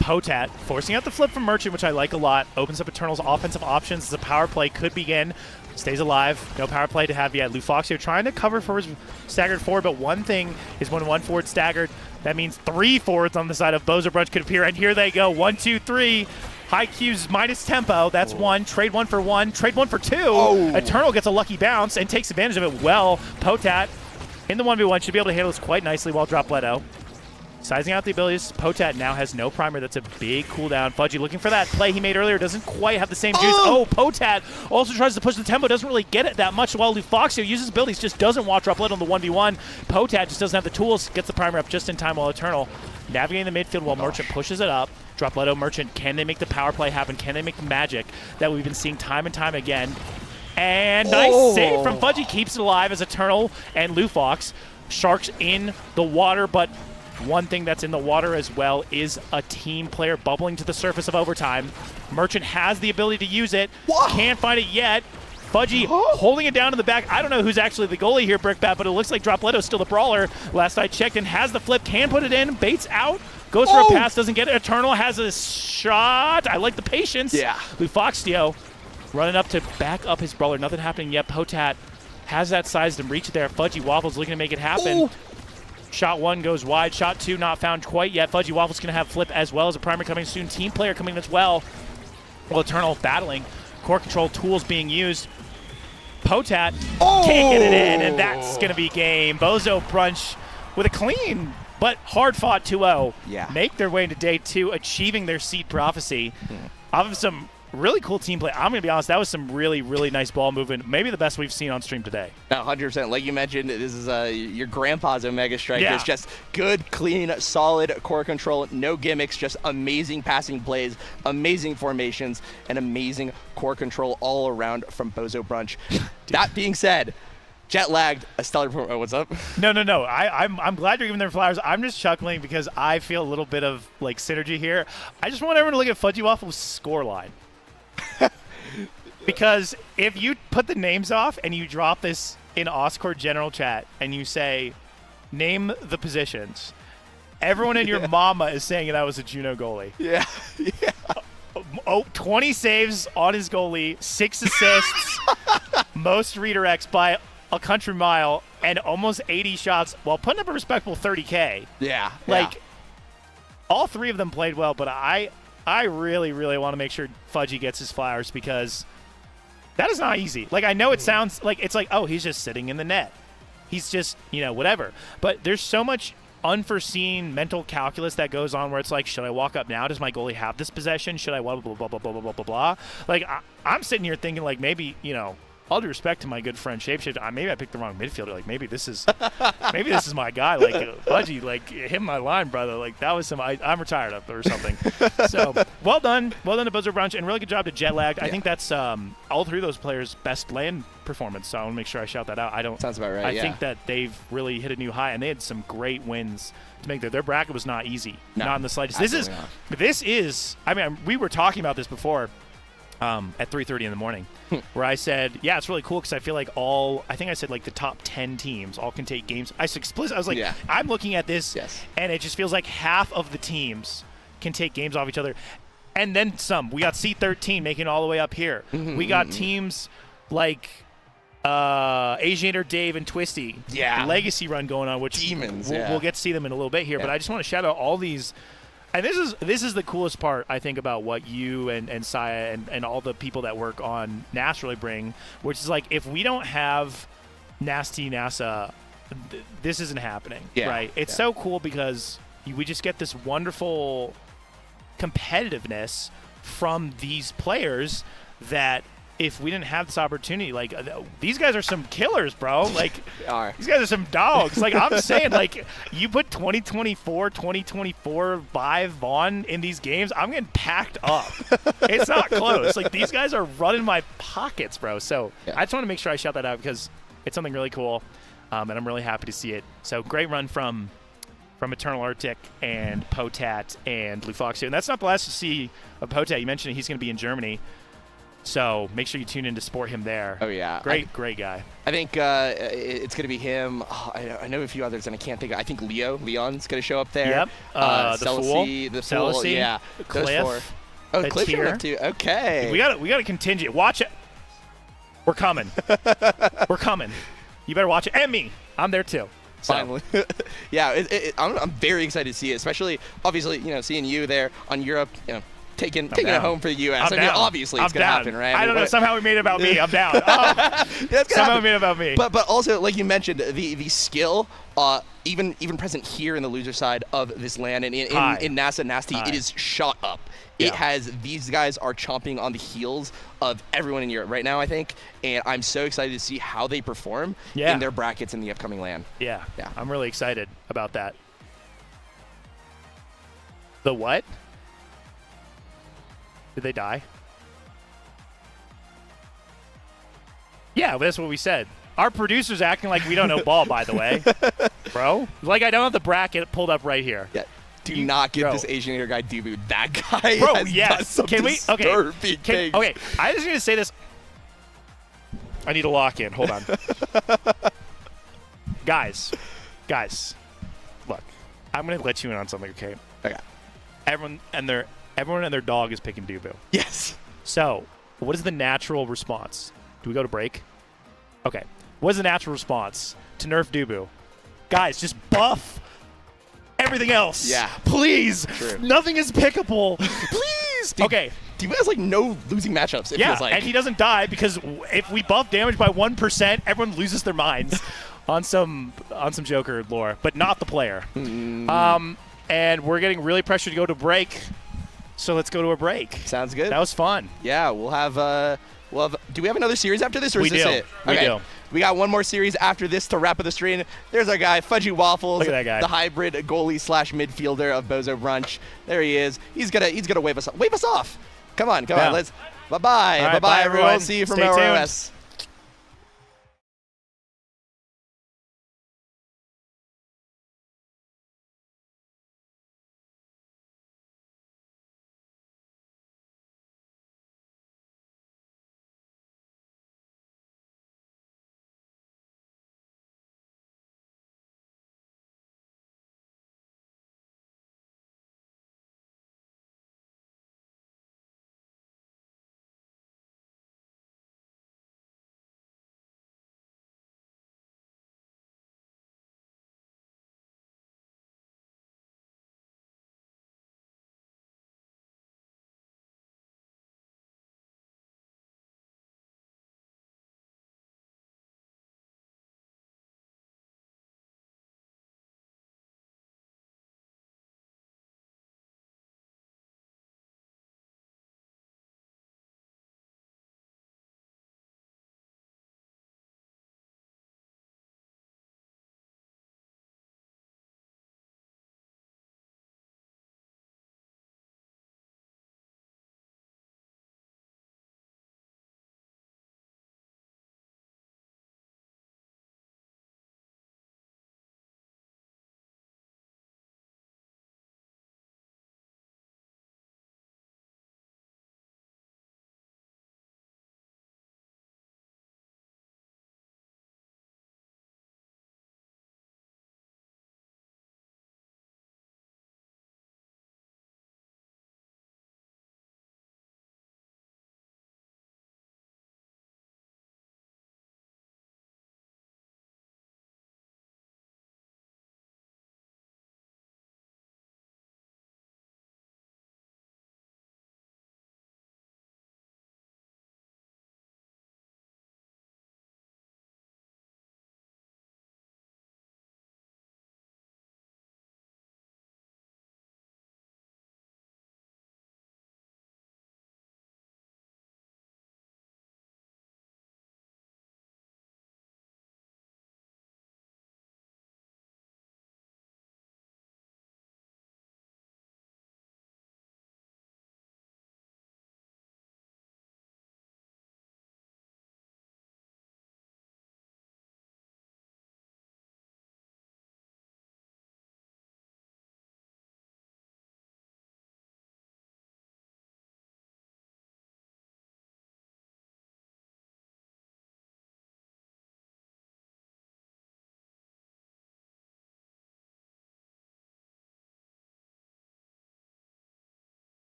Potat forcing out the flip from Merchant, which I like a lot. Opens up Eternal's offensive options as the power play could begin. Stays alive. No power play to have yet. Lufoxio trying to cover for his staggered forward, but one thing is when one forward staggered, that means 3 forwards on the side of Bozo Brunch could appear, and here they go. 1, 2, 3. High Q's minus tempo. That's 1. Trade 1 for 1. Trade 1 for 2. Eternal gets a lucky bounce and takes advantage of it well. Potat in the 1v1 should be able to handle this quite nicely while Dropletto. Sizing out the abilities, Potat now has no primer. That's a big cooldown. Fudgy looking for that play he made earlier. Doesn't quite have the same juice. Potat also tries to push the tempo. Doesn't really get it that much. While Lufoxio uses abilities, just doesn't watch Dropletto on the 1v1. Potat just doesn't have the tools. Gets the primer up just in time while Eternal navigating the midfield while Merchant pushes it up. Dropletto, Merchant, can they make the power play happen? Can they make the magic that we've been seeing time and time again? And nice save from Fudgy. Keeps it alive as Eternal and Lufox. Sharks in the water, but one thing that's in the water as well is a team player bubbling to the surface of overtime. Merchant has the ability to use it. Whoa. Can't find it yet. Fudgy holding it down in the back. I don't know who's actually the goalie here, Brickbat, but it looks like Dropleto's still the brawler. Last I checked, and has the flip, can put it in. Baits out, goes for a pass, doesn't get it. Eternal has a shot. I like the patience. Yeah. Lufoxtio running up to back up his brawler. Nothing happening yet. Potat has that sized and reach there. Fudgy Waffles looking to make it happen. Ooh. Shot 1 goes wide. Shot 2 not found quite yet. Fudgy Waffles going to have flip as well as a primer coming soon. Team player coming in as well. Well, Eternal battling. Core control tools being used. Potat taking it in, and that's going to be game. Bozo Brunch with a clean but hard-fought 2-0. Yeah. Make their way into day 2, achieving their seed prophecy. Off of some really cool team play. I'm going to be honest, that was some really, really nice ball movement. Maybe the best we've seen on stream today. No, 100%. Like you mentioned, this is your grandpa's Omega Strike. Yeah. It's just good, clean, solid core control, no gimmicks, just amazing passing plays, amazing formations, and amazing core control all around from Bozo Brunch. That being said, jet lagged, a stellar performance. Oh, what's up? No. I'm glad you're giving them flowers. I'm just chuckling because I feel a little bit of like synergy here. I just want everyone to look at Fudgy Waffle's score line. Because if you put the names off and you drop this in Oscorp general chat and you say, name the positions, everyone and your mama is saying that was a Juno goalie. Yeah. 20 saves on his goalie, 6 assists, most redirects by a country mile, and almost 80 shots while putting up a respectable 30K. Yeah. Like, all 3 of them played well, but I really, really want to make sure Fudgy gets his flowers because that is not easy. Like, I know it sounds like it's like, oh, he's just sitting in the net. He's just, whatever. But there's so much unforeseen mental calculus that goes on where it's like, should I walk up now? Does my goalie have this possession? Should I blah, blah, blah, blah, blah, blah, blah, blah, blah. Like, I'm sitting here thinking, like, maybe, all due respect to my good friend Shapeshift, maybe I picked the wrong midfielder. Like, maybe this is my guy. Like, Fudgy, like, hit my line, brother. Like, that was some, I'm retired of or something. So, well done to Buzzer Brunch, and really good job to Jetlagged. Yeah. I think that's all 3 of those players' best LAN performance, so I want to make sure I shout that out. Sounds about right, I think that they've really hit a new high, and they had some great wins to make their bracket was not easy. No, not in the slightest. This is, we were talking about this before. At 3:30 in the morning, where I said, yeah, it's really cool because I feel like I think I said like the top 10 teams all can take games. I was like, I'm looking at this, and it just feels like half of the teams can take games off each other. And then some. We got C13 making it all the way up here. We got teams like Asianer, Dave, and Twisty. Yeah. Legacy run going on, which Demons, we'll get to see them in a little bit here. But I just want to shout out all these. And this is the coolest part, I think, about what you and Saya and all the people that work on NAS really bring, which is like, if we don't have Nasty NASA, this isn't happening, right? It's so cool because we just get this wonderful competitiveness from these players that if we didn't have this opportunity, like, these guys are some killers, bro. Like, these guys are some dogs. Like, I'm saying, like, you put 2024 vibe on in these games, I'm getting packed up. It's not close. Like, these guys are running my pockets, bro. So I just want to make sure I shout that out because it's something really cool, and I'm really happy to see it. So great run from Eternal Arctic and Potat and Lufox. And that's not the last to see of Potat. You mentioned he's going to be in Germany. So make sure you tune in to support him there. Oh, yeah. Great guy. I think it's going to be him. I know a few others, and I can't think. I think Leon's going to show up there. Yep. The Fool. Yeah. Cliff. Oh, Cliff showed up too. Okay. We got a contingent. Watch it. We're coming. We're coming. You better watch it. And me. I'm there too. So. Finally. Yeah, I'm very excited to see it, especially, obviously, seeing you there on Europe, taking it home for the U.S. Obviously it's going to happen, right? I don't know. Somehow we made it about me. I'm down. Somehow we made it about me. But also, like you mentioned, the skill, even present here in the loser side of this LAN and in NASA Nasty, it is shot up. It has, these guys are chomping on the heels of everyone in Europe right now, I think, and I'm so excited to see how they perform in their brackets in the upcoming LAN. Yeah. I'm really excited about that. The what? Did they die? Yeah, that's what we said. Our producer's acting like we don't know ball, by the way. Bro. Like I don't have the bracket pulled up right here. Yeah. Do not give Bro. this Asian hair guy Dubu. That guy Bro, has done yes. some Can we? disturbing Okay. things. Okay. I just need to say this. I need to lock in. Hold on. Guys. Look. I'm going to let you in on something, okay? Okay. Everyone and their dog is picking Dubu. Yes. So, what is the natural response? Do we go to break? Okay. What is the natural response to nerf Dubu? Guys, just buff everything else. Yeah. Please. True. Nothing is pickable. Please. Dude, Okay. Dubu has like no losing matchups, it Yeah, feels like. and he doesn't die because if we buff damage by 1%, everyone loses their minds on some Joker lore, but not the player. And we're getting really pressured to go to break, so let's go to a break. Sounds good. That was fun. Yeah, we'll have do we have another series after this, or We is this do. it? We Okay. do. We got one more series after this to wrap up the stream. There's our guy, Fudgy Waffles. Look at that guy. The hybrid goalie / midfielder of Bozo Brunch. There he is. He's gonna wave us off. Come on. Yeah. Let's bye-bye. All right, Bye-bye, bye, everyone. everyone. See you from Stay tuned. ROS.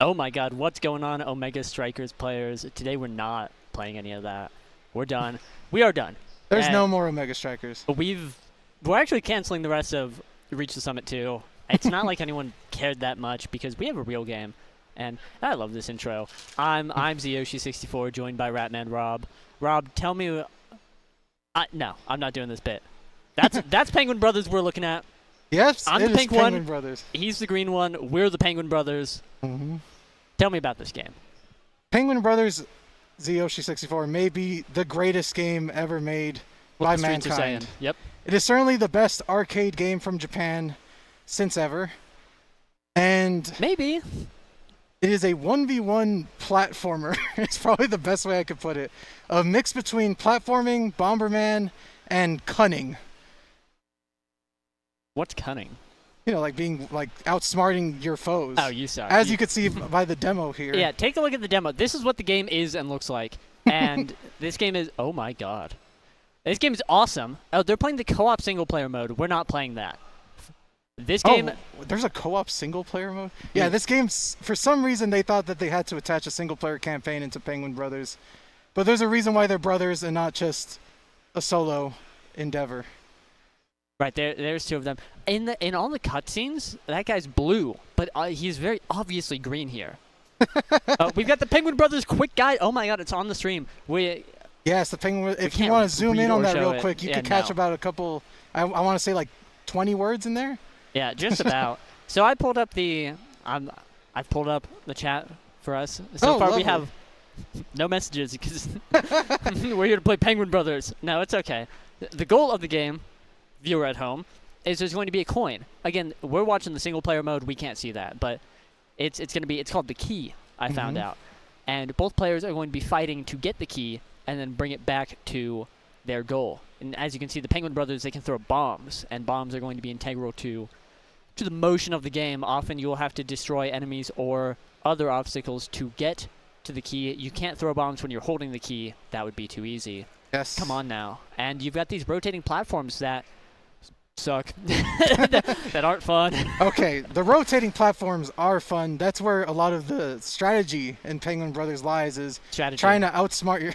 Oh my God, what's going on, Omega Strikers players? Today we're not playing any of that. We're done. We are done. There's And no more Omega Strikers. we're actually canceling the rest of Reach the Summit 2. It's not like anyone cared that much because we have a real game. And I love this intro. I'm Zyoshi64, joined by Ratman Rob. Rob, tell me. No, I'm not doing this bit. That's Penguin Brothers we're looking at. Yes, I'm it the is pink one. Penguin Brothers. He's the green one. We're the Penguin Brothers. Mm-hmm. Tell me about this game. Penguin Brothers Zyoshi64 may be the greatest game ever made by What the streets are saying. mankind. Yep. It is certainly the best arcade game from Japan since ever. And Maybe. it is a 1v1 platformer. It's probably the best way I could put it. A mix between platforming, Bomberman, and cunning. What's cunning? You know, like being like outsmarting your foes. Oh, you suck. As you could see by the demo here. Yeah, take a look at the demo. This is what the game is and looks like. And this game is, oh my God. This game is awesome. Oh, they're playing the co-op single player mode. We're not playing that. This game, Oh, there's a co-op single player mode? Yeah, this game's, for some reason they thought that they had to attach a single player campaign into Penguin Brothers. But there's a reason why they're brothers and not just a solo endeavor. right there's two of them. In all the cutscenes, that guy's blue, but he's very obviously green here. We've got the Penguin Brothers quick guide. Oh my God, it's on the stream. Yes, the Penguin. If you can't want to zoom read in on or that show real it. quick, you Yeah, could catch no. about a couple, I want to say like 20 words in there. Yeah, just about. So I pulled up I've pulled up the chat for us. So Oh, far lovely. we have no messages because we're here to play Penguin Brothers. No, it's okay. The goal of the game, viewer at home, is there's going to be a coin. Again, we're watching the single player mode. We can't see that, but it's called the key. I found out, and both players are going to be fighting to get the key and then bring it back to their goal. And as you can see, the Penguin Brothers, they can throw bombs, and bombs are going to be integral to the motion of the game. Often you will have to destroy enemies or other obstacles to get to the key. You can't throw bombs when you're holding the key. That would be too easy. Yes. Come on now. And you've got these rotating platforms that suck, that aren't fun. Okay, the rotating platforms are fun. That's where a lot of the strategy in Penguin Brothers lies, is Strategy. trying to outsmart your...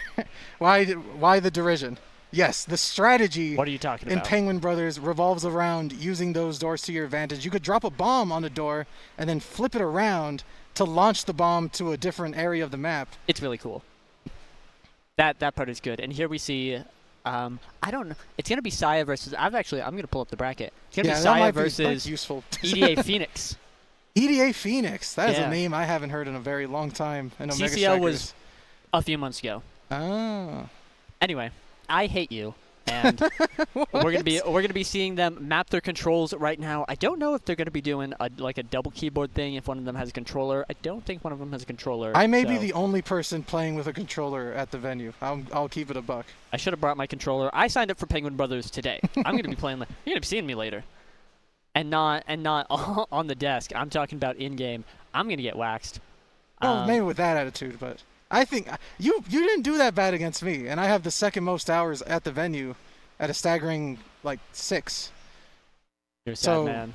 Why the derision? Yes, the strategy What are you talking in about? Penguin Brothers revolves around using those doors to your advantage. You could drop a bomb on a door and then flip it around to launch the bomb to a different area of the map. It's really cool. That part is good. And here we see, I don't know. It's gonna be Saya versus. I'm gonna pull up the bracket. It's gonna be that Saya might be like, versus useful. EDA Phoenix. EDA Phoenix. That is Yeah. a name I haven't heard in a very long time. In Omega CCL was Strikers. a few months ago. Oh. Anyway, I hate you, and we're gonna be seeing them map their controls right now. I don't know if they're gonna be doing a double keyboard thing if one of them has a controller. I don't think one of them has a controller. I may be so the only person playing with a controller at the venue. I'll keep it a buck. I should have brought my controller. I signed up for Penguin Brothers today. I'm gonna be playing. You're gonna be seeing me later, and not on the desk. I'm talking about in game. I'm gonna get waxed. Well, maybe with that attitude, but I think you didn't do that bad against me, and I have the second most hours at the venue at a staggering, 6. You're a sad So- man.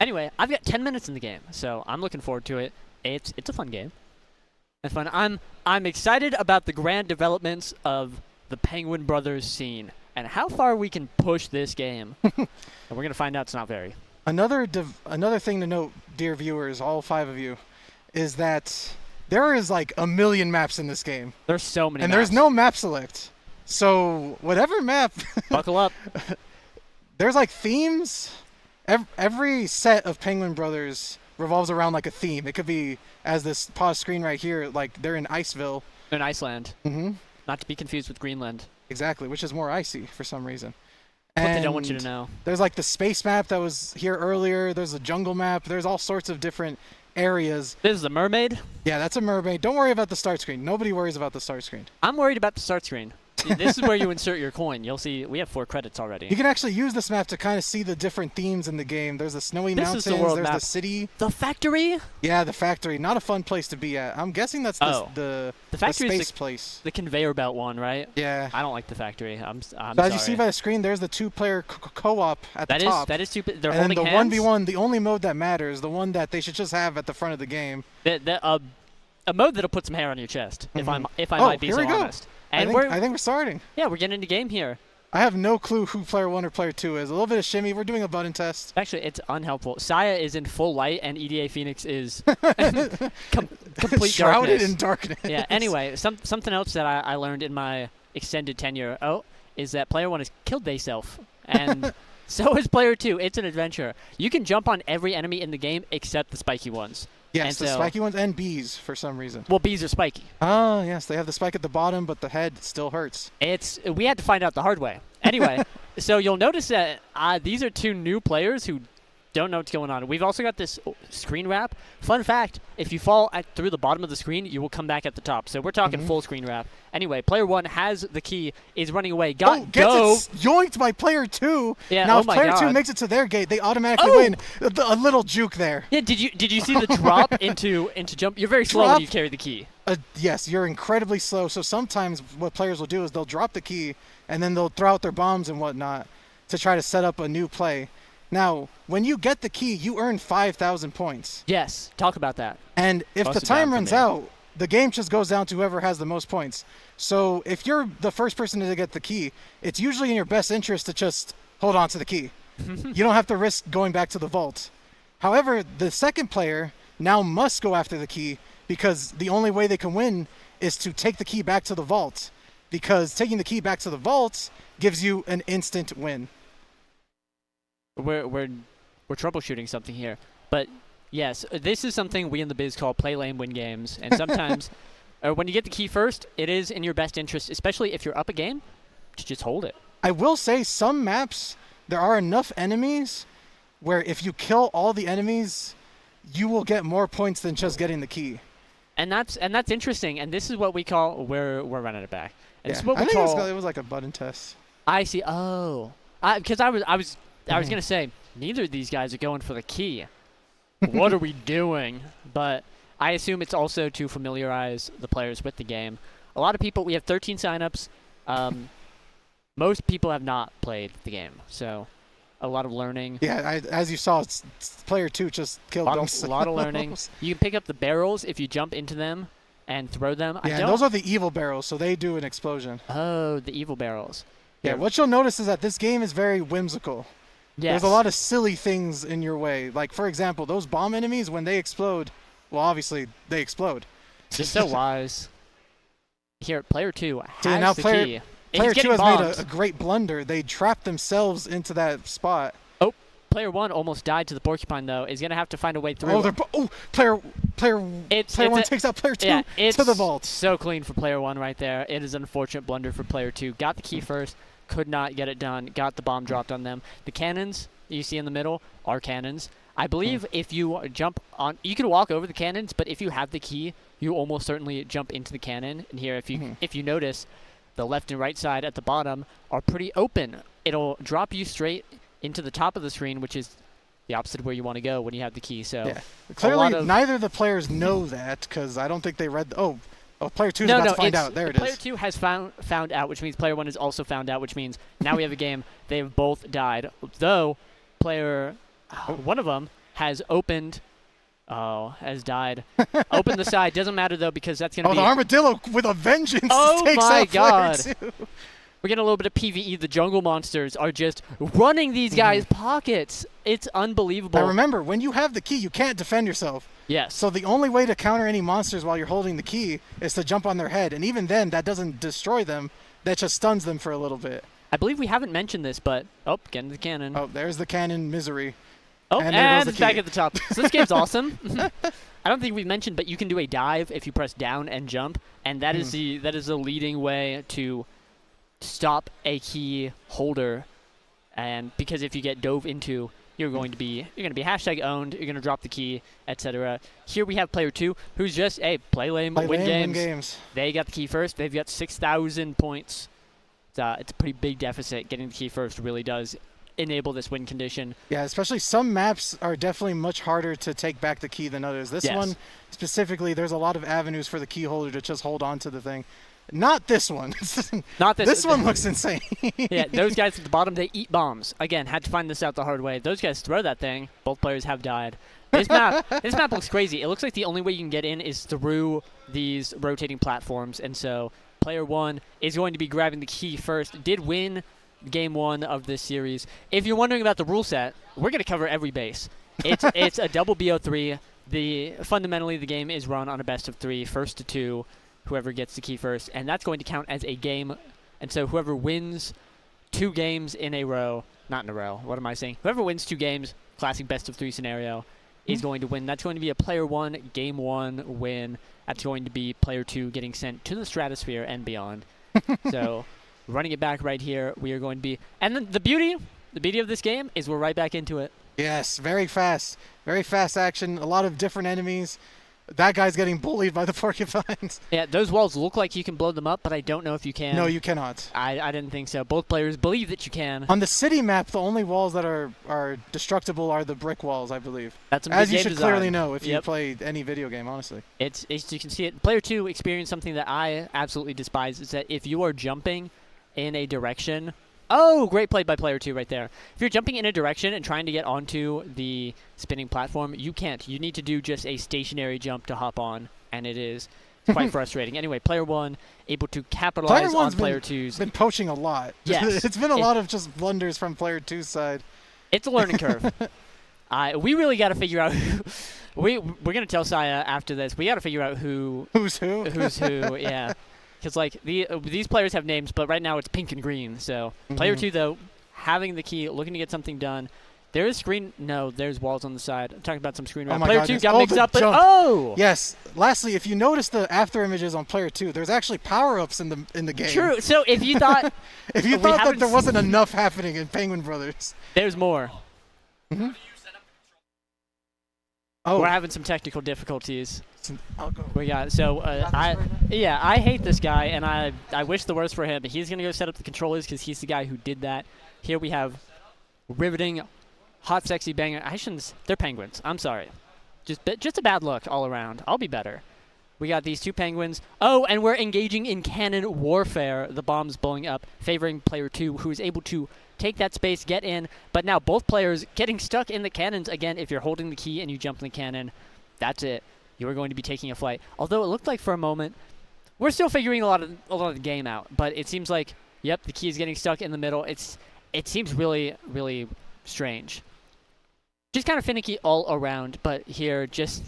Anyway, I've got 10 minutes in the game, so I'm looking forward to it. It's a fun game. It's fun. I'm excited about the grand developments of the Penguin Brothers scene and how far we can push this game. And we're gonna find out it's not very. Another thing to note, dear viewers, all 5 of you, is that there is a million maps in this game, There's so many. and maps. there's no map select. So whatever map, Buckle up. there's themes. Every set of Penguin Brothers revolves around a theme. It could be, as this pause screen right here, they're in Iceville. In Iceland, Mm-hmm. not to be confused with Greenland. Exactly, which is more icy for some reason. What they don't want you to know. There's the space map that was here earlier. There's a jungle map. There's all sorts of different areas. This is the mermaid. Yeah, that's a mermaid. Don't worry about the start screen. Nobody worries about the start screen. I'm worried about the start screen. This is where you insert your coin. You'll see we have 4 credits already. You can actually use this map to kind of see the different themes in the game. There's the snowy This mountains, is the world there's map. the city. The factory? Yeah, the factory. Not a fun place to be at. I'm guessing that's the factory space is place. the conveyor belt one, right? Yeah. I don't like the factory. I'm But sorry. as you see by the screen, there's the 2-player co-op at the top. That is stupid. They're and holding then the hands. 1v1, the only mode that matters, the one that they should just have at the front of the game. A mode that'll put some hair on your chest, if I Oh, might be here so we go. honest. I And think we're starting. we're getting into game here. I have no clue who player 1 or player 2 is. A little bit of shimmy. We're doing a button test. Actually, it's unhelpful. Saya is in full light, and EDA Phoenix is complete Shrouded darkness. in darkness. Yeah. Anyway, something else that I learned in my extended tenure is that player 1 has killed theyself, and so is player 2. It's an adventure. You can jump on every enemy in the game except the spiky ones. Yes, And the so- spiky ones and bees for some reason. Well, bees are spiky. Oh, yes, they have the spike at the bottom, but the head still hurts. We had to find out the hard way. Anyway, so you'll notice that these are 2 new players who don't know what's going on. We've also got this screen wrap. Fun fact, if you fall through the bottom of the screen, you will come back at the top. So we're talking full screen wrap. Anyway, player 1 has the key, is running away. Gets it yoinked by player 2. Yeah, now, oh if my player 2 God. makes it to their gate, they automatically Oh! win. A little juke there. Yeah, did you see the drop into jump? You're very slow when you carry the key. Yes, you're incredibly slow. So sometimes what players will do is they'll drop the key, and then they'll throw out their bombs and whatnot to try to set up a new play. Now, when you get the key, you earn 5,000 points. Yes, talk about that. And if Bust the it down time for runs me. out, the game just goes down to whoever has the most points. So if you're the first person to get the key, it's usually in your best interest to just hold on to the key. You don't have to risk going back to the vault. However, the second player now must go after the key because the only way they can win is to take the key back to the vault, because taking the key back to the vault gives you an instant win. We're troubleshooting something here, but yes, this is something we in the biz call play lane win games, and sometimes when you get the key first, it is in your best interest, especially if you're up a game, to just hold it. I will say some maps, there are enough enemies where if you kill all the enemies, you will get more points than just getting the key. And that's interesting, and this is what we call we're running it back. And Yeah. this is what I we think call. it was like a button test. I see. Oh, because I was gonna say neither of these guys are going for the key. What are we doing? But I assume it's also to familiarize the players with the game. A lot of people. We have 13 signups. Most people have not played the game, so a lot of learning. Yeah, as you saw, player 2 just killed A themselves. lot of learning. You can pick up the barrels if you jump into them and throw them. Yeah, and those are the evil barrels, so they do an explosion. Oh, the evil barrels. Yeah, what you'll notice is that this game is very whimsical. Yes. There's a lot of silly things in your way. Like, for example, those bomb enemies, when they explode, well, obviously, they explode. Just so wise. Here, player 2 has See, now the player- key. Player He's 2 getting has bombed. made a great blunder. They trapped themselves into that spot. Player 1 almost died to the porcupine, though. Is going to have to find a way through. Player It's- 1 it's takes out player 2 Yeah, it's to the vault. so clean for player 1 right there. It is an unfortunate blunder for player 2. Got the key first, could not get it done. Got the bomb dropped on them. The cannons you see in the middle are cannons. I believe if you jump on, you can walk over the cannons, but if you have the key, you almost certainly jump into the cannon. And here, if you notice, the left and right side at the bottom are pretty open. It'll drop you straight into the top of the screen, which is the opposite of where you want to go when you have the key. So Yeah. Clearly, neither of the players know that, because I don't think they read. Player 2 is about to find out. There it is. Player 2 has found out, which means player 1 has also found out, which means now we have a game. They have both died. Though, player one of them has opened. Has died. Opened the side. Doesn't matter, though, because that's going to be. The armadillo with a vengeance Oh takes my out God. player 2. We're getting a little bit of PvE. The jungle monsters are just running these guys' pockets. It's unbelievable. Now remember, when you have the key, you can't defend yourself. Yes. So the only way to counter any monsters while you're holding the key is to jump on their head. And even then, that doesn't destroy them. That just stuns them for a little bit. I believe we haven't mentioned this, but getting the cannon. Oh, there's the cannon misery. And there goes the it's back key. at the top. So this game's awesome. I don't think we've mentioned, but you can do a dive if you press down and jump, and that is the leading way to stop a key holder. And because if you get dove into, you're going to be hashtag owned. You're going to drop the key, etc. Here we have player 2, who's just play lame, win games. games. They got the key first. They've got 6,000 points. it's a pretty big deficit. Getting the key first really does enable this win condition. Yeah, especially some maps are definitely much harder to take back the key than others. This Yes. one specifically, there's a lot of avenues for the key holder to just hold on to the thing. Not this one. Not this. This one looks insane. Yeah, those guys at the bottom, they eat bombs. Again, had to find this out the hard way. Those guys throw that thing. Both players have died. This map looks crazy. It looks like the only way you can get in is through these rotating platforms, and so player 1 is going to be grabbing the key first. Did win game 1 of this series. If you're wondering about the rule set, we're going to cover every base. It's a double BO3. Fundamentally, the game is run on a best of 3, first to 2, whoever gets the key first, and that's going to count as a game. And so whoever wins 2 games in a row, not in a row, what am I saying? Whoever wins 2 games, classic best of 3 scenario, is going to win. That's going to be a player 1, game 1 win. That's going to be player 2 getting sent to the stratosphere and beyond. So running it back right here, we are going to be, and then the beauty of this game is we're right back into it. Yes, very fast action, a lot of different enemies. That guy's getting bullied by the porcupines. Yeah, those walls look like you can blow them up, but I don't know if you can. No, you cannot. I didn't think so. Both players believe that you can. On the city map, the only walls that are destructible are the brick walls, I believe. That's some As good you game should design. clearly know if you Yep. play any video game, honestly. It's you can see it. Player 2 experienced something that I absolutely despise. Is that if you are jumping in a direction. Oh, great play by player 2 right there. If you're jumping in a direction and trying to get onto the spinning platform, you can't. You need to do just a stationary jump to hop on, and it is quite frustrating. Anyway, player 1 able to capitalize on player 2's. Been poaching a lot. Yes. It's been a lot of just blunders from player 2's side. It's a learning curve. We really got to figure out we're going to tell Saya after this. We got to figure out Who's who? who's who, yeah. Because like these players have names, but right now it's pink and green. So player 2 though, having the key, looking to get something done. There is there's walls on the side. I'm talking about some screen. Oh my Player God, 2 yes. got Oh, mixed the up, but jump. Yes. Lastly, if you notice the after images on player 2, there's actually power-ups in the game. True. So if you thought If you thought that there wasn't enough happening in Penguin Brothers. there's more. Oh, We're having some technical difficulties. I'll go. We got I hate this guy, and I wish the worst for him. He's gonna go set up the controllers because he's the guy who did that. Here we have riveting, hot, sexy banger. They're penguins. I'm sorry. Just a bad look all around. I'll be better. We got these 2 penguins. Oh, and we're engaging in cannon warfare. The bombs blowing up, favoring player 2, who is able to take that space, get in. But now both players getting stuck in the cannons. Again, if you're holding the key and you jump in the cannon, that's it. You are going to be taking a flight. Although it looked like for a moment, we're still figuring a lot of the game out. But it seems like, yep, the key is getting stuck in the middle. It seems really, really strange. Just kind of finicky all around. But here, just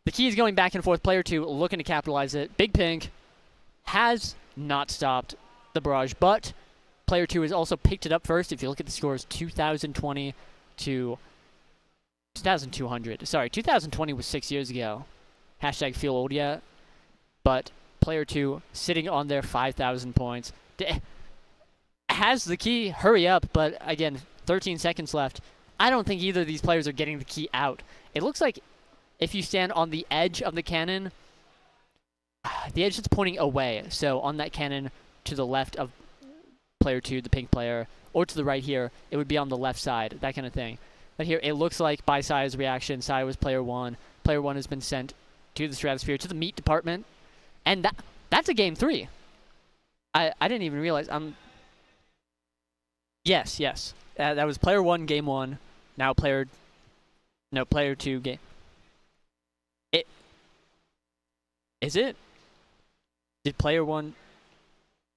the key is going back and forth. Player 2 looking to capitalize it. Big Pink has not stopped the barrage, but player 2 has also picked it up first. If you look at the scores, 2020 to 2,200. Sorry, 2020 was 6 years ago. Hashtag feel old yet. But player 2 sitting on their 5,000 points. Has the key. Hurry up. But again, 13 seconds left. I don't think either of these players are getting the key out. It looks like if you stand on the edge of the cannon, the edge that's pointing away. So on that cannon to the left of player 2, the pink player, or to the right here, it would be on the left side, that kind of thing. But here, it looks like by Saya's reaction, Saya was player 1. Player 1 has been sent to the stratosphere, to the meat department. And that's a game 3. I didn't even realize. Yes. That was player 1, game 1. Now player 2, game. Is it? Did player 1...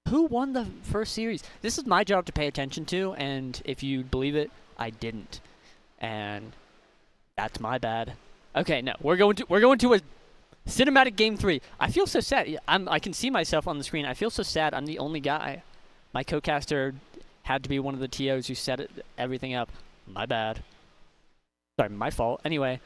Who won the first series? This is my job to pay attention to, and if you believe it, I didn't. And that's my bad. Okay, no. We're going to a cinematic game 3. I feel so sad. I can see myself on the screen. I feel so sad. I'm the only guy. My co-caster had to be one of the TOs who set everything up. My bad. Sorry, my fault. Anyway,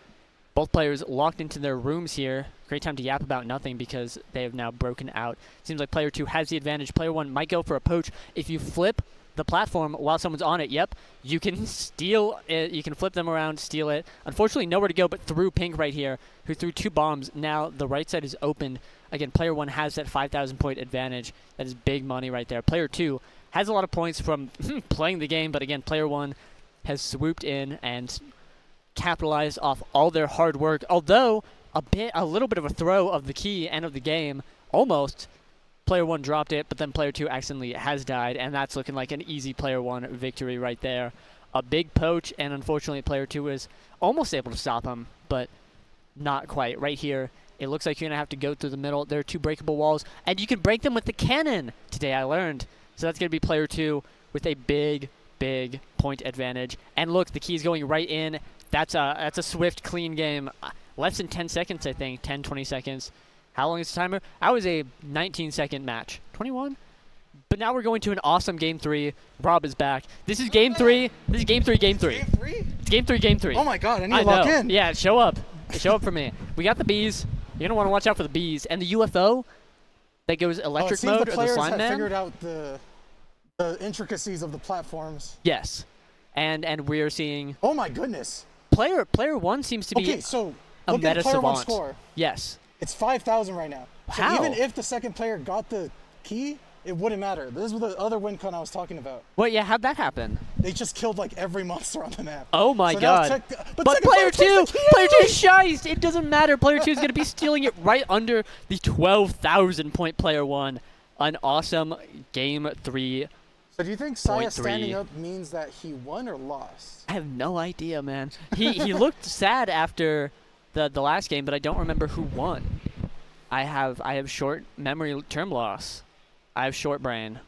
both players locked into their rooms here. Great time to yap about nothing because they have now broken out. Seems like player 2 has the advantage. Player 1 might go for a poach. If you flip the platform while someone's on it, yep, you can steal it. You can flip them around, steal it. Unfortunately, nowhere to go but through Pink right here, who threw 2 bombs. Now the right side is open again, player 1 has that 5,000 point advantage. That is big money right there. Player 2 has a lot of points from playing the game, but again, player 1 has swooped in and capitalized off all their hard work. Although a little bit of a throw of the key and of the game, almost. Player 1 dropped it, but then player 2 accidentally has died, and that's looking like an easy player 1 victory right there. A big poach, and unfortunately player 2 is almost able to stop him, but not quite. Right here, it looks like you're going to have to go through the middle. There are 2 breakable walls, and you can break them with the cannon. Today I learned. So that's going to be player 2 with a big point advantage. And look, the key's going right in. That's a swift, clean game. Less than 10 seconds, I think. 10, 20 seconds. How long is the timer? That was a 19-second match. 21? But now we're going to an awesome Game 3. Rob is back. This is Game 3. This is Game 3, Game 3. Game 3? It's Game 3, Game 3. Oh my god, I need to lock in. Yeah, show up. Show up for me. We got the bees. You're going to want to watch out for the bees. And the UFO that goes electric mode, the or the players slime have man. figured out the intricacies of the platforms. Yes. And we're seeing Oh my goodness. player 1 seems to be Okay, so a look meta at player 1 savant. score. Yes. It's 5,000 right now. So How? even if the second player got the key, it wouldn't matter. This is the other win con I was talking about. Well, yeah, how'd that happen? They just killed like every monster on the map. Oh my So now god. but But second player takes 2, the key player 2 anyway! is shiced. It doesn't matter. Player 2 is going to be stealing it right under the 12,000 point player 1. An awesome Game 3. So do you think Saya 0.3. standing up means that he won or lost? I have no idea, man. He looked sad after the last game, but I don't remember who won. I have short memory term loss. I have short brain.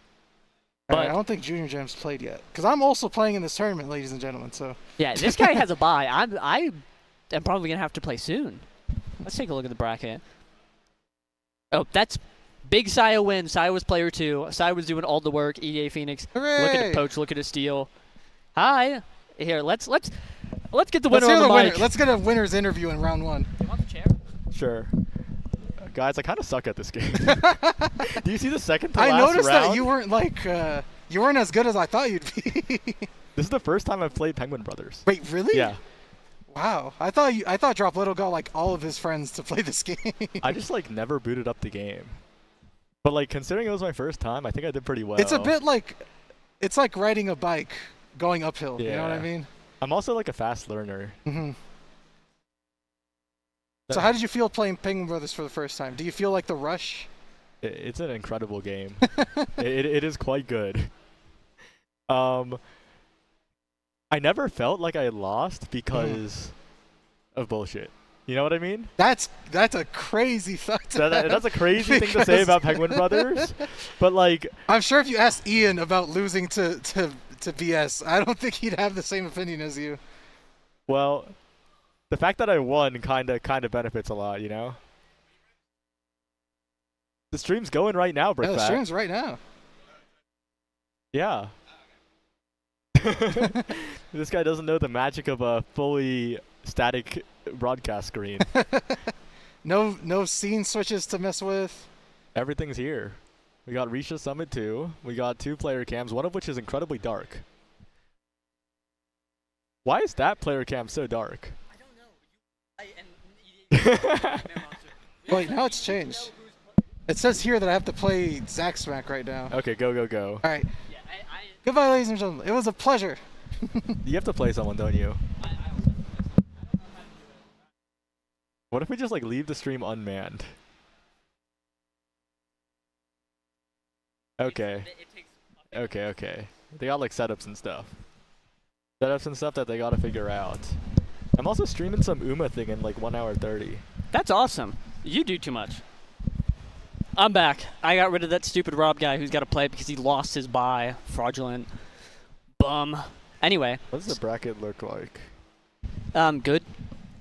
Alright, But I don't think Junior Jam's played yet. Because I'm also playing in this tournament, ladies and gentlemen, so... yeah, this guy has a bye. I am probably gonna have to play soon. Let's take a look at the bracket. Oh, that's big Saya win. Saya was player 2. Saya was doing all the work. EDA Phoenix. Look at Hooray! a poach. Look at a steal. Hi. Here, let's get the Let's winner hear on the the winner. mic. Let's get a winner's interview in round 1. You want the chair? Sure. Guys, I kind of suck at this game. Do you see the second to last I noticed round? that you weren't like you weren't as good as I thought you'd be. This is the first time I've played Penguin Brothers. Wait, really? Yeah. Wow. I thought Drop Little got like all of his friends to play this game. I just like never booted up the game. But like considering it was my first time, I think I did pretty well. It's a bit like it's like riding a bike going uphill. You know what I Yeah. mean? I'm also like a fast learner. hmm So how did you feel playing Penguin Brothers for the first time? Do you feel like the rush? It's an incredible game. it is quite good. I never felt like I lost because of bullshit. You know what I mean? That's a crazy thought. To have, That's a crazy thing to say about Penguin Brothers. But like, I'm sure if you asked Ian about losing to BS, I don't think he'd have the same opinion as you. well, the fact that I won kind of benefits a lot, you know? The stream's going right now, Yeah, Brickbat. the stream's right now. Yeah. This guy doesn't know the magic of a fully static broadcast screen. No scene switches to mess with. Everything's here. We got Risha Summit 2. We got 2 player cams, one of which is incredibly dark. Why is that player cam so dark? Wait, now it's changed. It says here that I have to play Zack Smack right now. Okay, go. All right. Goodbye, ladies and gentlemen. It was a pleasure. You have to play someone, don't you? What if we just like leave the stream unmanned? Okay. Okay. They got like setups and stuff. Setups and stuff that they gotta figure out. I'm also streaming some UMA thing in like 1 hour 30. That's awesome. You do too much. I'm back. I got rid of that stupid Rob guy who's got to play because he lost his bye. Fraudulent. Bum. Anyway. What does the bracket look like? Good.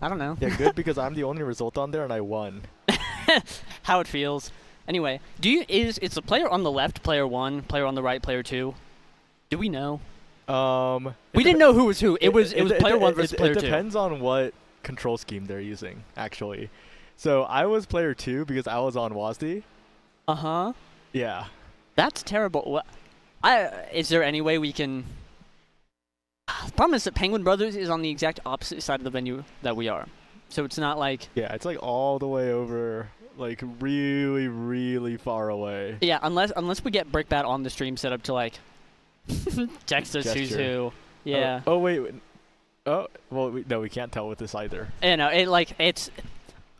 I don't know. Yeah, good because I'm the only result on there and I won. How it feels. Anyway, is the player on the left player 1, player on the right player 2? Do we know? We didn't know who was who. It was player 1 versus player 2. It depends on what control scheme they're using, actually. So I was player 2 because I was on WASD. Uh-huh. Yeah. That's terrible. Is there any way we can... The problem is that Penguin Brothers is on the exact opposite side of the venue that we are. So it's not like... Yeah, it's like all the way over like really, really far away. Yeah, unless we get Brickbat on the stream set up to like text us who's Gesture. who. Yeah. Oh wait. Oh well, no, we can't tell with this either. You know,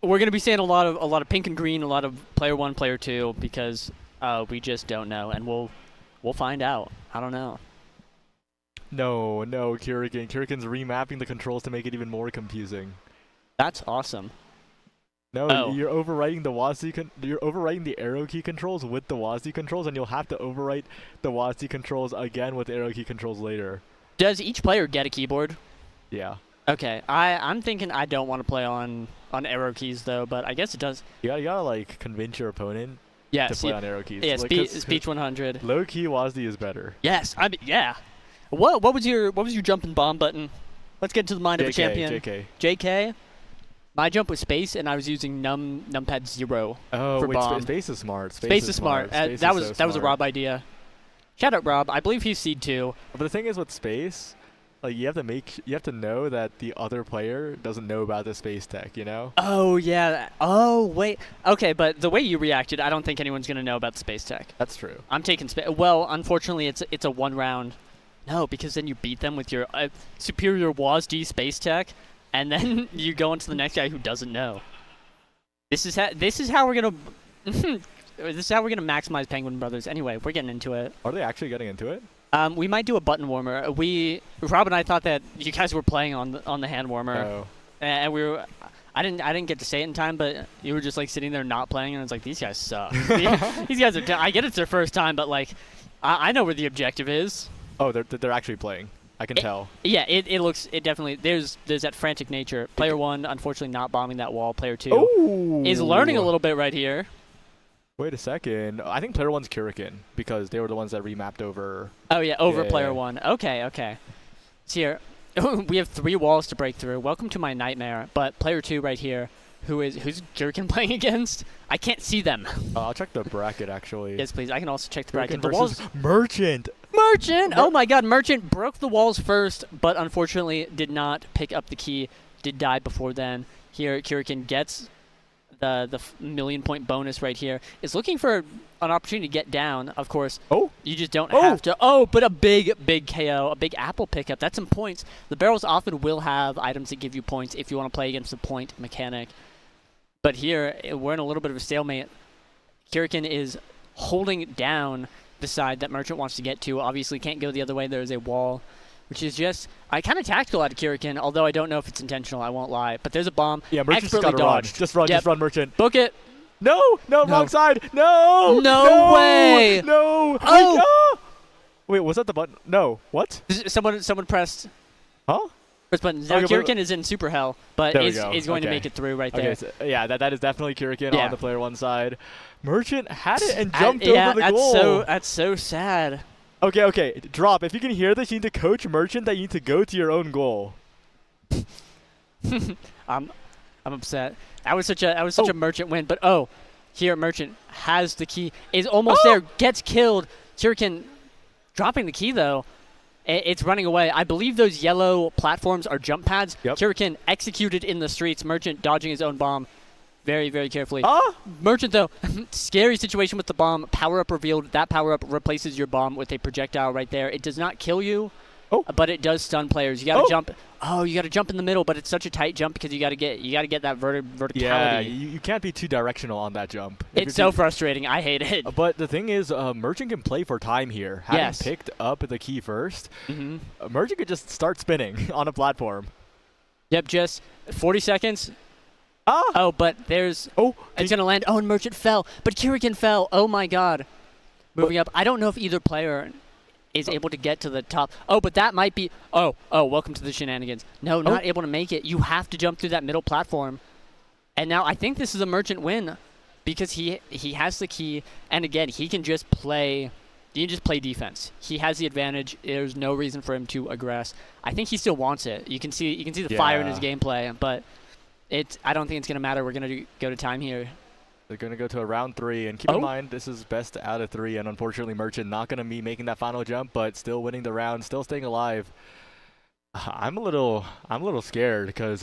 we're gonna be seeing a lot of pink and green, a lot of player 1, player 2, because we just don't know, and we'll find out. I don't know. No, Kurikan. Kurikan's remapping the controls to make it even more confusing. That's awesome. No, Oh. you're overwriting the WASD. You're overwriting the arrow key controls with the WASD controls, and you'll have to overwrite the WASD controls again with arrow key controls later. Does each player get a keyboard? Yeah. Okay, I'm thinking I don't want to play on arrow keys though, but I guess it does. You gotta like convince your opponent Yeah, to play on arrow keys. Yeah, Like, 'cause speech 100. low key WASD is better. Yes, yeah. What was your jumping bomb button? Let's get into the mind of a champion. JK. JK. My jump was space, and I was using numpad 0 Oh, for wait, bomb. Space is smart. Space is smart. Space That is was so that was a smart. Rob idea. Shout out Rob. I believe he's seed 2. But the thing is with space, like you have to know that the other player doesn't know about the space tech, you know? Oh yeah. Oh wait. Okay, but the way you reacted, I don't think anyone's gonna know about the space tech. That's true. I'm taking space. Well, unfortunately, it's a 1 round. No, because then you beat them with your superior WASD space tech, and then you go into the next guy who doesn't know. This is how we're gonna this is how we're gonna maximize Penguin Brothers. Anyway, we're getting into it. Are they actually getting into it? We might do a button warmer. Rob and I thought that you guys were playing on the hand warmer, Oh. and we were. I didn't get to say it in time, but you were just like sitting there not playing, and it's like these guys suck. These guys are. I get it's their first time, but like, I know where the objective is. Oh, they're actually playing. I can tell. Yeah, it definitely there's that frantic nature. Player 1 unfortunately not bombing that wall. Player 2 is learning a little bit right here. Wait a second. I think player 1's Kurikan because they were the ones that remapped over. Oh yeah, over Yeah. player 1. Okay. So here we have 3 walls to break through. Welcome to my nightmare. But player 2 right here, who's Kurikan playing against? I can't see them. I'll check the bracket actually. Yes, please. I can also check the Kurikan bracket. The walls. versus Merchant. Merchant! Oh my god, Merchant broke the walls first, but unfortunately did not pick up the key, did die before then. Here, Kurikan gets the million point bonus right here. Is looking for an opportunity to get down, of course. Oh! You just don't have to. Oh, but a big KO, a big apple pickup. That's some points. The barrels often will have items that give you points if you want to play against a point mechanic. But here, we're in a little bit of a stalemate. Kurikan is holding down the side that Merchant wants to get to. Obviously can't go the other way. There's a wall, which is just kind of tactical out of Kurikan, although I don't know if it's intentional. I won't lie. But there's a bomb. Yeah, Merchant's expertly got to run. dodged. Just run, Merchant. Book it. No, wrong side. No, No way. No. Oh. Wait, was that the button? No. What? Someone pressed. Huh? First button. Now Okay, but- Kurikan is in super hell, but There we is go. going to Okay. make it through right Okay, there. so, yeah, that is definitely Kurikan Yeah. on the player 1 side. Merchant had it and I- jumped yeah, over the goal. that's so sad. Okay. Drop. If you can hear this, you need to coach Merchant that you need to go to your own goal. I'm upset. That was such a Merchant win, but here Merchant has the key. Is almost there. Gets killed. Kurikan dropping the key though. It's running away. I believe those yellow platforms are jump pads. Yep. Kurikan executed in the streets. Merchant dodging his own bomb very, very carefully. Ah! Merchant, though, scary situation with the bomb. Power-up revealed. That power-up replaces your bomb with a projectile right there. It does not kill you, but it does stun players. You got to jump. Oh, you got to jump in the middle, but it's such a tight jump because you got to get that verticality. Yeah, you can't be too directional on that jump. If It's you're so frustrating. I hate it. But the thing is, Merchant can play for time here. Having picked up the key first, Merchant could just start spinning on a platform. Yep, just 40 seconds. Ah! Oh, but there's... it's going to land. Oh, and Merchant fell. But Kurikan fell. Oh, my God. Moving up. I don't know if either player is able to get to the top. Oh, but that might be... Oh, welcome to the shenanigans. No, not able to make it. You have to jump through that middle platform. And now I think this is a Merchant win because he has the key. And again, he can just play... You can just play defense. He has the advantage. There's no reason for him to aggress. I think he still wants it. You can see the fire in his gameplay, but... I don't think it's going to matter. We're going to go to time here. They're going to go to a round 3, and keep in mind, this is best out of 3, and unfortunately, Merchant not going to be making that final jump, but still winning the round, still staying alive. I'm a little scared, because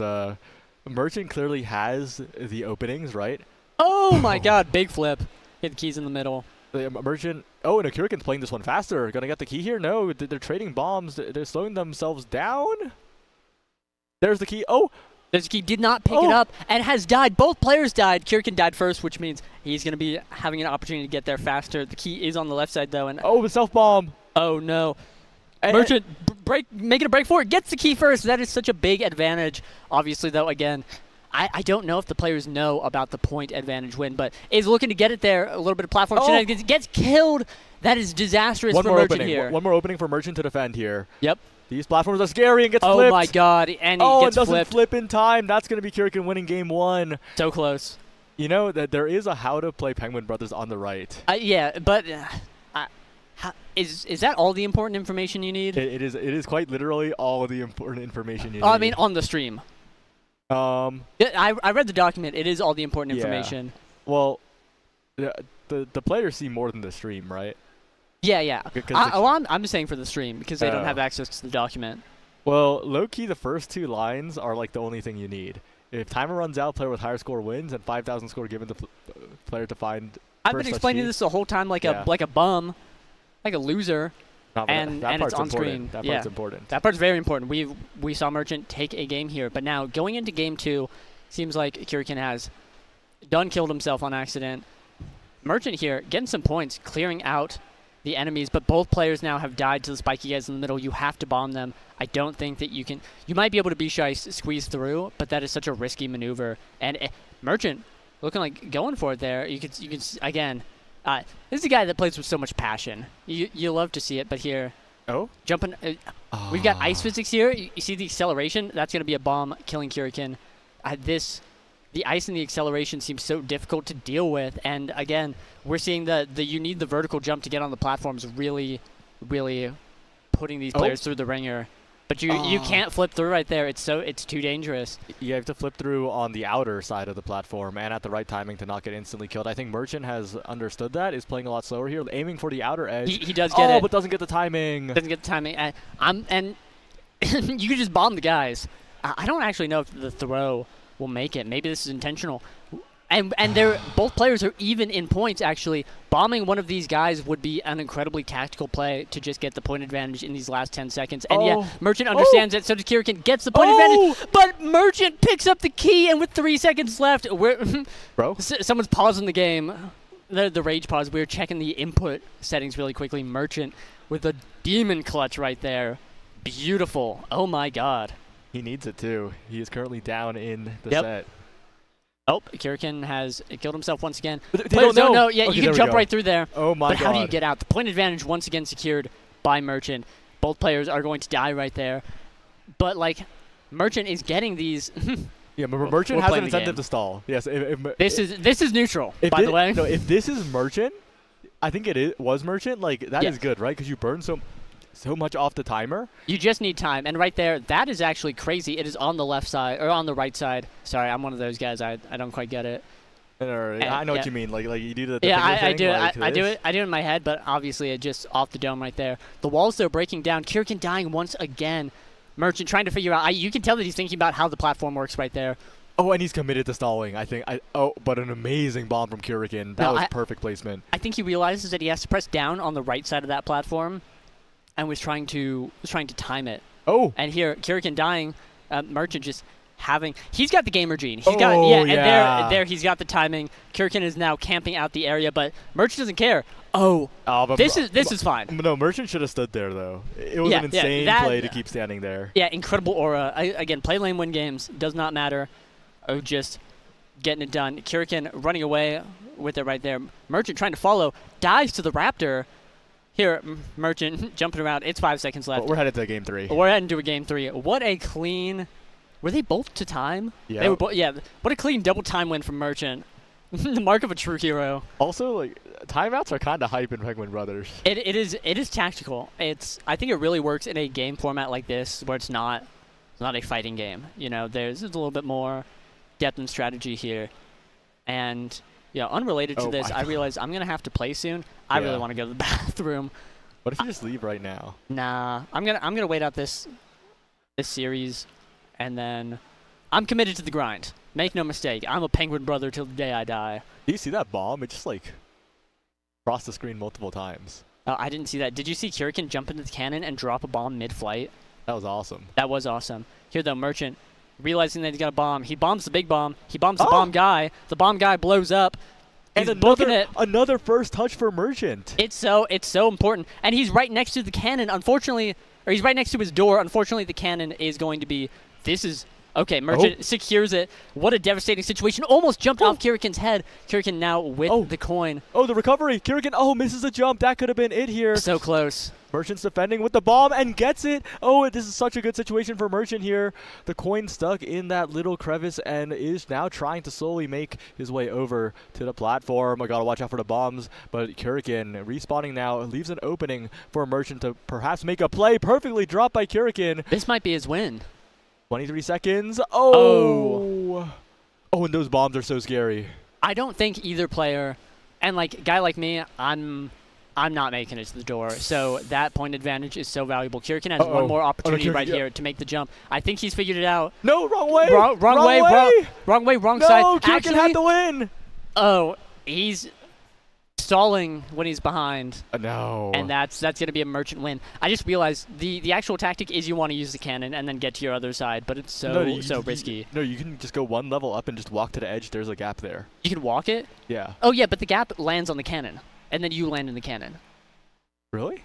Merchant clearly has the openings, right? Oh my God, big flip. Hit the keys in the middle. The Merchant. Oh, and Akurikan's playing this one faster. Gonna get the key here? No, they're trading bombs. They're slowing themselves down. There's the key. Oh! There's the key. Did not pick it up and has died. Both players died. Kirikan died first, which means he's going to be having an opportunity to get there faster. The key is on the left side, though. And oh, the self-bomb. Oh, no. Merchant making a break for it. Gets the key first. That is such a big advantage. Obviously, though, again, I don't know if the players know about the point advantage win, but is looking to get it there. A little bit of platform shenanigans. Gets killed. That is disastrous for Merchant here. One more opening for Merchant to defend here. Yep. These platforms are scary and gets flipped. Oh my God! And he gets doesn't flipped. flip in time. That's going to be Kirikan winning game 1. So close. You know that there is a how to play Penguin Brothers on the right. Yeah, but is that all the important information you need? It is quite literally all the important information you need. I mean, on the stream. I read the document. It is all the important information. Well, the players see more than the stream, right? Yeah. I'm just saying for the stream because they don't have access to the document. Well, low-key, the first 2 lines are like the only thing you need. If timer runs out, player with higher score wins, and 5,000 score given the player to find. I've been explaining this the whole time like a bum, like a loser, and it's on screen. That part's important. That part's very important. We saw Merchant take a game here, but now going into game 2, seems like Kirikan has killed himself on accident. Merchant here getting some points, clearing out the enemies, but both players now have died to the spiky guys in the middle. You have to bomb them. I don't think that you can. You might be able to squeeze through, but that is such a risky maneuver. And Merchant looking like going for it there. You could again. This is a guy that plays with so much passion. You love to see it, but here, jumping. We've got ice physics here. You see the acceleration. That's going to be a bomb killing Kirikan. The ice and the acceleration seems so difficult to deal with, and again, we're seeing you need the vertical jump to get on the platforms, really, really putting these players through the ringer. But you can't flip through right there. It's too dangerous. You have to flip through on the outer side of the platform and at the right timing to not get instantly killed. I think Merchant has understood that. Is playing a lot slower here, aiming for the outer edge. He does get it, but doesn't get the timing. Doesn't get the timing. And you can just bomb the guys. I don't actually know if the throw will make it. Maybe this is intentional. And both players are even in points, actually. Bombing one of these guys would be an incredibly tactical play to just get the point advantage in these last 10 seconds. And Merchant understands it, so does Kirikan. Gets the point advantage, but Merchant picks up the key, and with 3 seconds left, someone's pausing the game. The rage pause. We're checking the input settings really quickly. Merchant with a demon clutch right there. Beautiful. Oh my God. He needs it too. He is currently down in the set. Oh, Kirikan has killed himself once again. No. Yeah, you can jump right through there. Oh my God. But how do you get out? The point advantage once again secured by Merchant. Both players are going to die right there. But Merchant is getting these. Yeah, but Merchant has an incentive to stall. Yes. This is neutral, by the way. No, if this is Merchant, I think was Merchant. That is good, right? Because you burn so much off the timer. You just need time, and right there, that is actually crazy. It is on the left side or on the right side. Sorry, I'm one of those guys. I don't quite get it. I know what you mean. Like you do the I do. I do it. I do it in my head, but obviously it just off the dome right there. The walls though breaking down. Kirikan dying once again. Merchant trying to figure out. You can tell that he's thinking about how the platform works right there. Oh, and he's committed to stalling. I think. But an amazing bomb from Kirikan. That was perfect placement. I think he realizes that he has to press down on the right side of that platform, and was trying to time it. Oh. And here, Kirikan dying. Merchant just having. He's got the gamer gene. He's got and there he's got the timing. Kirikan is now camping out the area, but Merchant doesn't care. But this is fine. No, Merchant should have stood there though. It was an insane play to keep standing there. Yeah, incredible aura. Again, play lane, win games. Does not matter. Just getting it done. Kirikan running away with it right there. Merchant trying to follow. Dives to the Raptor. Here, Merchant jumping around. It's 5 seconds left. We're headed to game 3. We're heading to a game 3. What a clean. Were they both to time? Yeah. They were both. Yeah. What a clean double time win from Merchant. The mark of a true hero. Also, timeouts are kind of hype in Penguin Brothers. It is tactical. I think it really works in a game format like this where it's not a fighting game. There's a little bit more depth and strategy here. And unrelated to this, I realize I'm gonna have to play soon. I really want to go to the bathroom. What if you just leave right now? Nah, I'm gonna wait out this series, and then I'm committed to the grind. Make no mistake. I'm a Penguin brother till the day I die. Do you see that bomb? It just like crossed the screen multiple times. Oh, I didn't see that. Did you see Kirikin jump into the cannon and drop a bomb mid-flight? That was awesome. That was awesome. Here, though, Merchant, realizing that he's got a bomb, he bombs the big bomb. He bombs the bomb guy. The bomb guy blows up. He's And booking it. another first touch for Merchant. It's so important. And he's right next to the cannon, unfortunately. Or he's right next to his door. Unfortunately, the cannon is going to be... Okay, Merchant secures it. What a devastating situation. Almost jumped off Kirikin's head. Kirikin now with the coin. Oh, the recovery. Kirikin, misses a jump. That could have been it here. So close. Merchant's defending with the bomb and gets it. Oh, this is such a good situation for Merchant here. The coin stuck in that little crevice and is now trying to slowly make his way over to the platform. I gotta watch out for the bombs, but Kirikin respawning now leaves an opening for Merchant to perhaps make a play. Perfectly dropped by Kirikin. This might be his win. 23 seconds. Oh, and those bombs are so scary. I don't think either player, and like a guy like me, I'm not making it to the door. So that point advantage is so valuable. Kirikin has one more opportunity right here to make the jump. I think he's figured it out. No, wrong way. Wrong way, wrong no, side. No, Kirikin Actually, had the win. Oh, he's stalling when he's behind. No. And that's going to be a Merchant win. I just realized the actual tactic is you want to use the cannon and then get to your other side, but it's so risky. No, you can just go one level up and just walk to the edge. There's a gap there. You can walk it? Yeah. Oh, yeah, but the gap lands on the cannon, and then you land in the cannon. Really?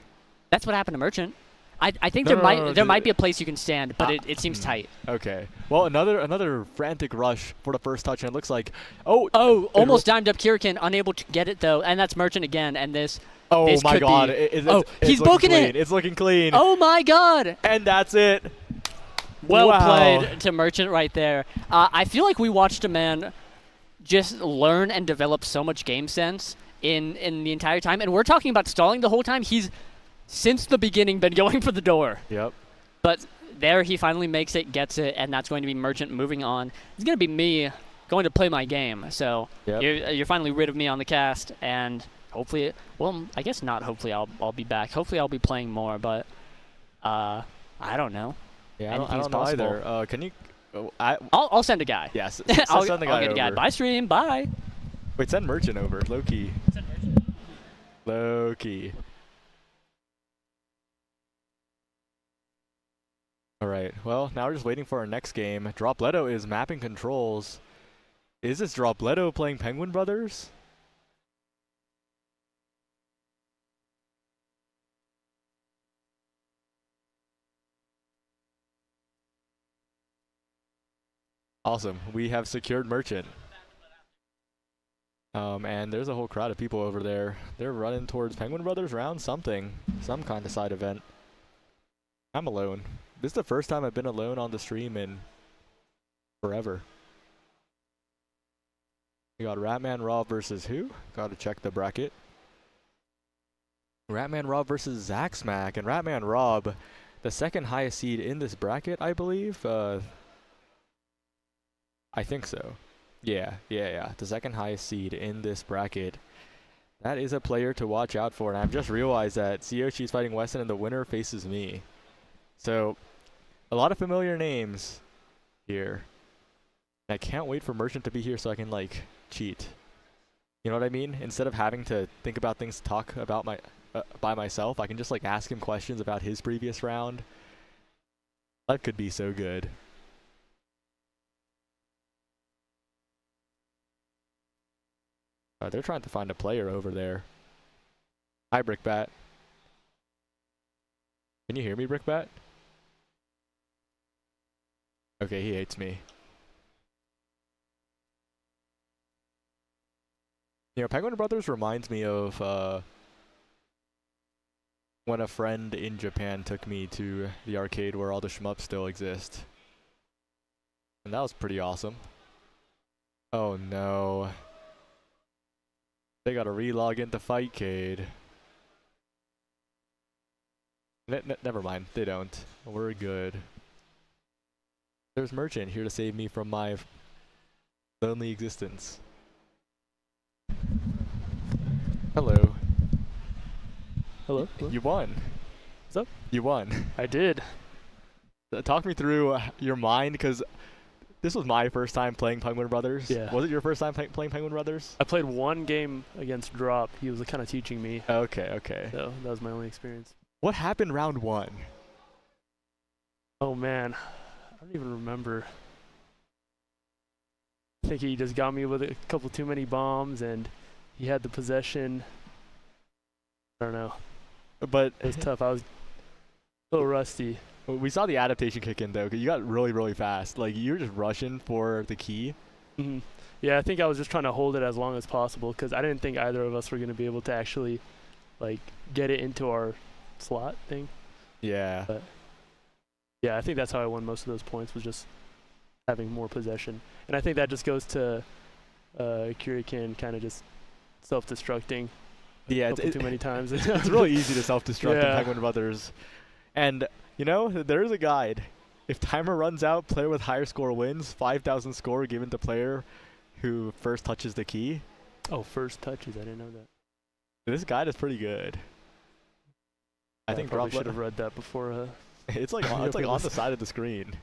That's what happened to Merchant. I think there might be a place you can stand, but it seems tight. Okay. Well, another frantic rush for the first touch, and it looks like almost dimed up Kirikin, unable to get it though, and that's Merchant again, and this. Oh this my could God! Be, he's booking it. It's looking clean. Oh my God! And that's it. Well played to Merchant right there. I feel like we watched a man just learn and develop so much game sense in the entire time, and we're talking about stalling the whole time. He's since the beginning been going for the door. Yep. But there he finally makes it, gets it, and that's going to be Merchant moving on. It's going to be me going to play my game. So you're finally rid of me on the cast, and hopefully, well, I guess not hopefully I'll be back. Hopefully I'll be playing more, but I don't know. Yeah, I don't know either. Can you... I'll send a guy. Yes. I'll send the guy get a guy. over. Bye, stream. Bye. Wait, send Merchant over. Low key. Send Merchant. Low key. Alright, well, now we're just waiting for our next game. Dropletto is mapping controls. Is this Dropletto playing Penguin Brothers? Awesome, we have secured Merchant. And there's a whole crowd of people over there. They're running towards Penguin Brothers round something. Some kind of side event. I'm alone. This is the first time I've been alone on the stream in forever. We got Ratman Rob versus who? Gotta check the bracket. Ratman Rob versus Zaxmac. And Ratman Rob, the second highest seed in this bracket, I believe. I think so. Yeah. The second highest seed in this bracket. That is a player to watch out for. And I've just realized that Tsuyoshi is fighting Weston and the winner faces me. So, a lot of familiar names here. And I can't wait for Merchant to be here so I can, like, cheat. You know what I mean? Instead of having to think about things to talk about by myself, I can just, like, ask him questions about his previous round. That could be so good. They're trying to find a player over there. Hi, Brickbat. Can you hear me, Brickbat? Okay, he hates me. You know, Penguin Brothers reminds me of when a friend in Japan took me to the arcade where all the shmups still exist. And that was pretty awesome. Oh no. They gotta relog into Fightcade. Never mind, they don't. We're good. There's Merchant here to save me from my lonely existence. Hello. Hello. You won. What's up? You won. I did. Talk me through your mind, because this was my first time playing Penguin Brothers. Yeah. Was it your first time playing Penguin Brothers? I played one game against Drop. He was kind of teaching me. Okay, okay. So that was my only experience. What happened round 1? Oh man, I don't even remember. I think he just got me with a couple too many bombs, and he had the possession. I don't know. But It was tough. I was a little rusty. we saw the adaptation kick in though, 'cause you got really, really fast. Like you were just rushing for the key. Hmm. Yeah, I think I was just trying to hold it as long as possible because I didn't think either of us were going to be able to actually, like, get it into our slot thing. Yeah. But yeah, I think that's how I won most of those points, was just having more possession. And I think that just goes to Kurikan kind of just self-destructing Yeah, a couple too many times. it's really easy to self-destruct in Yeah. Penguin Brothers. And, you know, there is a guide. If timer runs out, player with higher score wins. 5,000 score given to player who first touches the key. Oh, first touches. I didn't know that. This guide is pretty good. I think probably Drop should have read that before. It's like on, it's like on the side of the screen.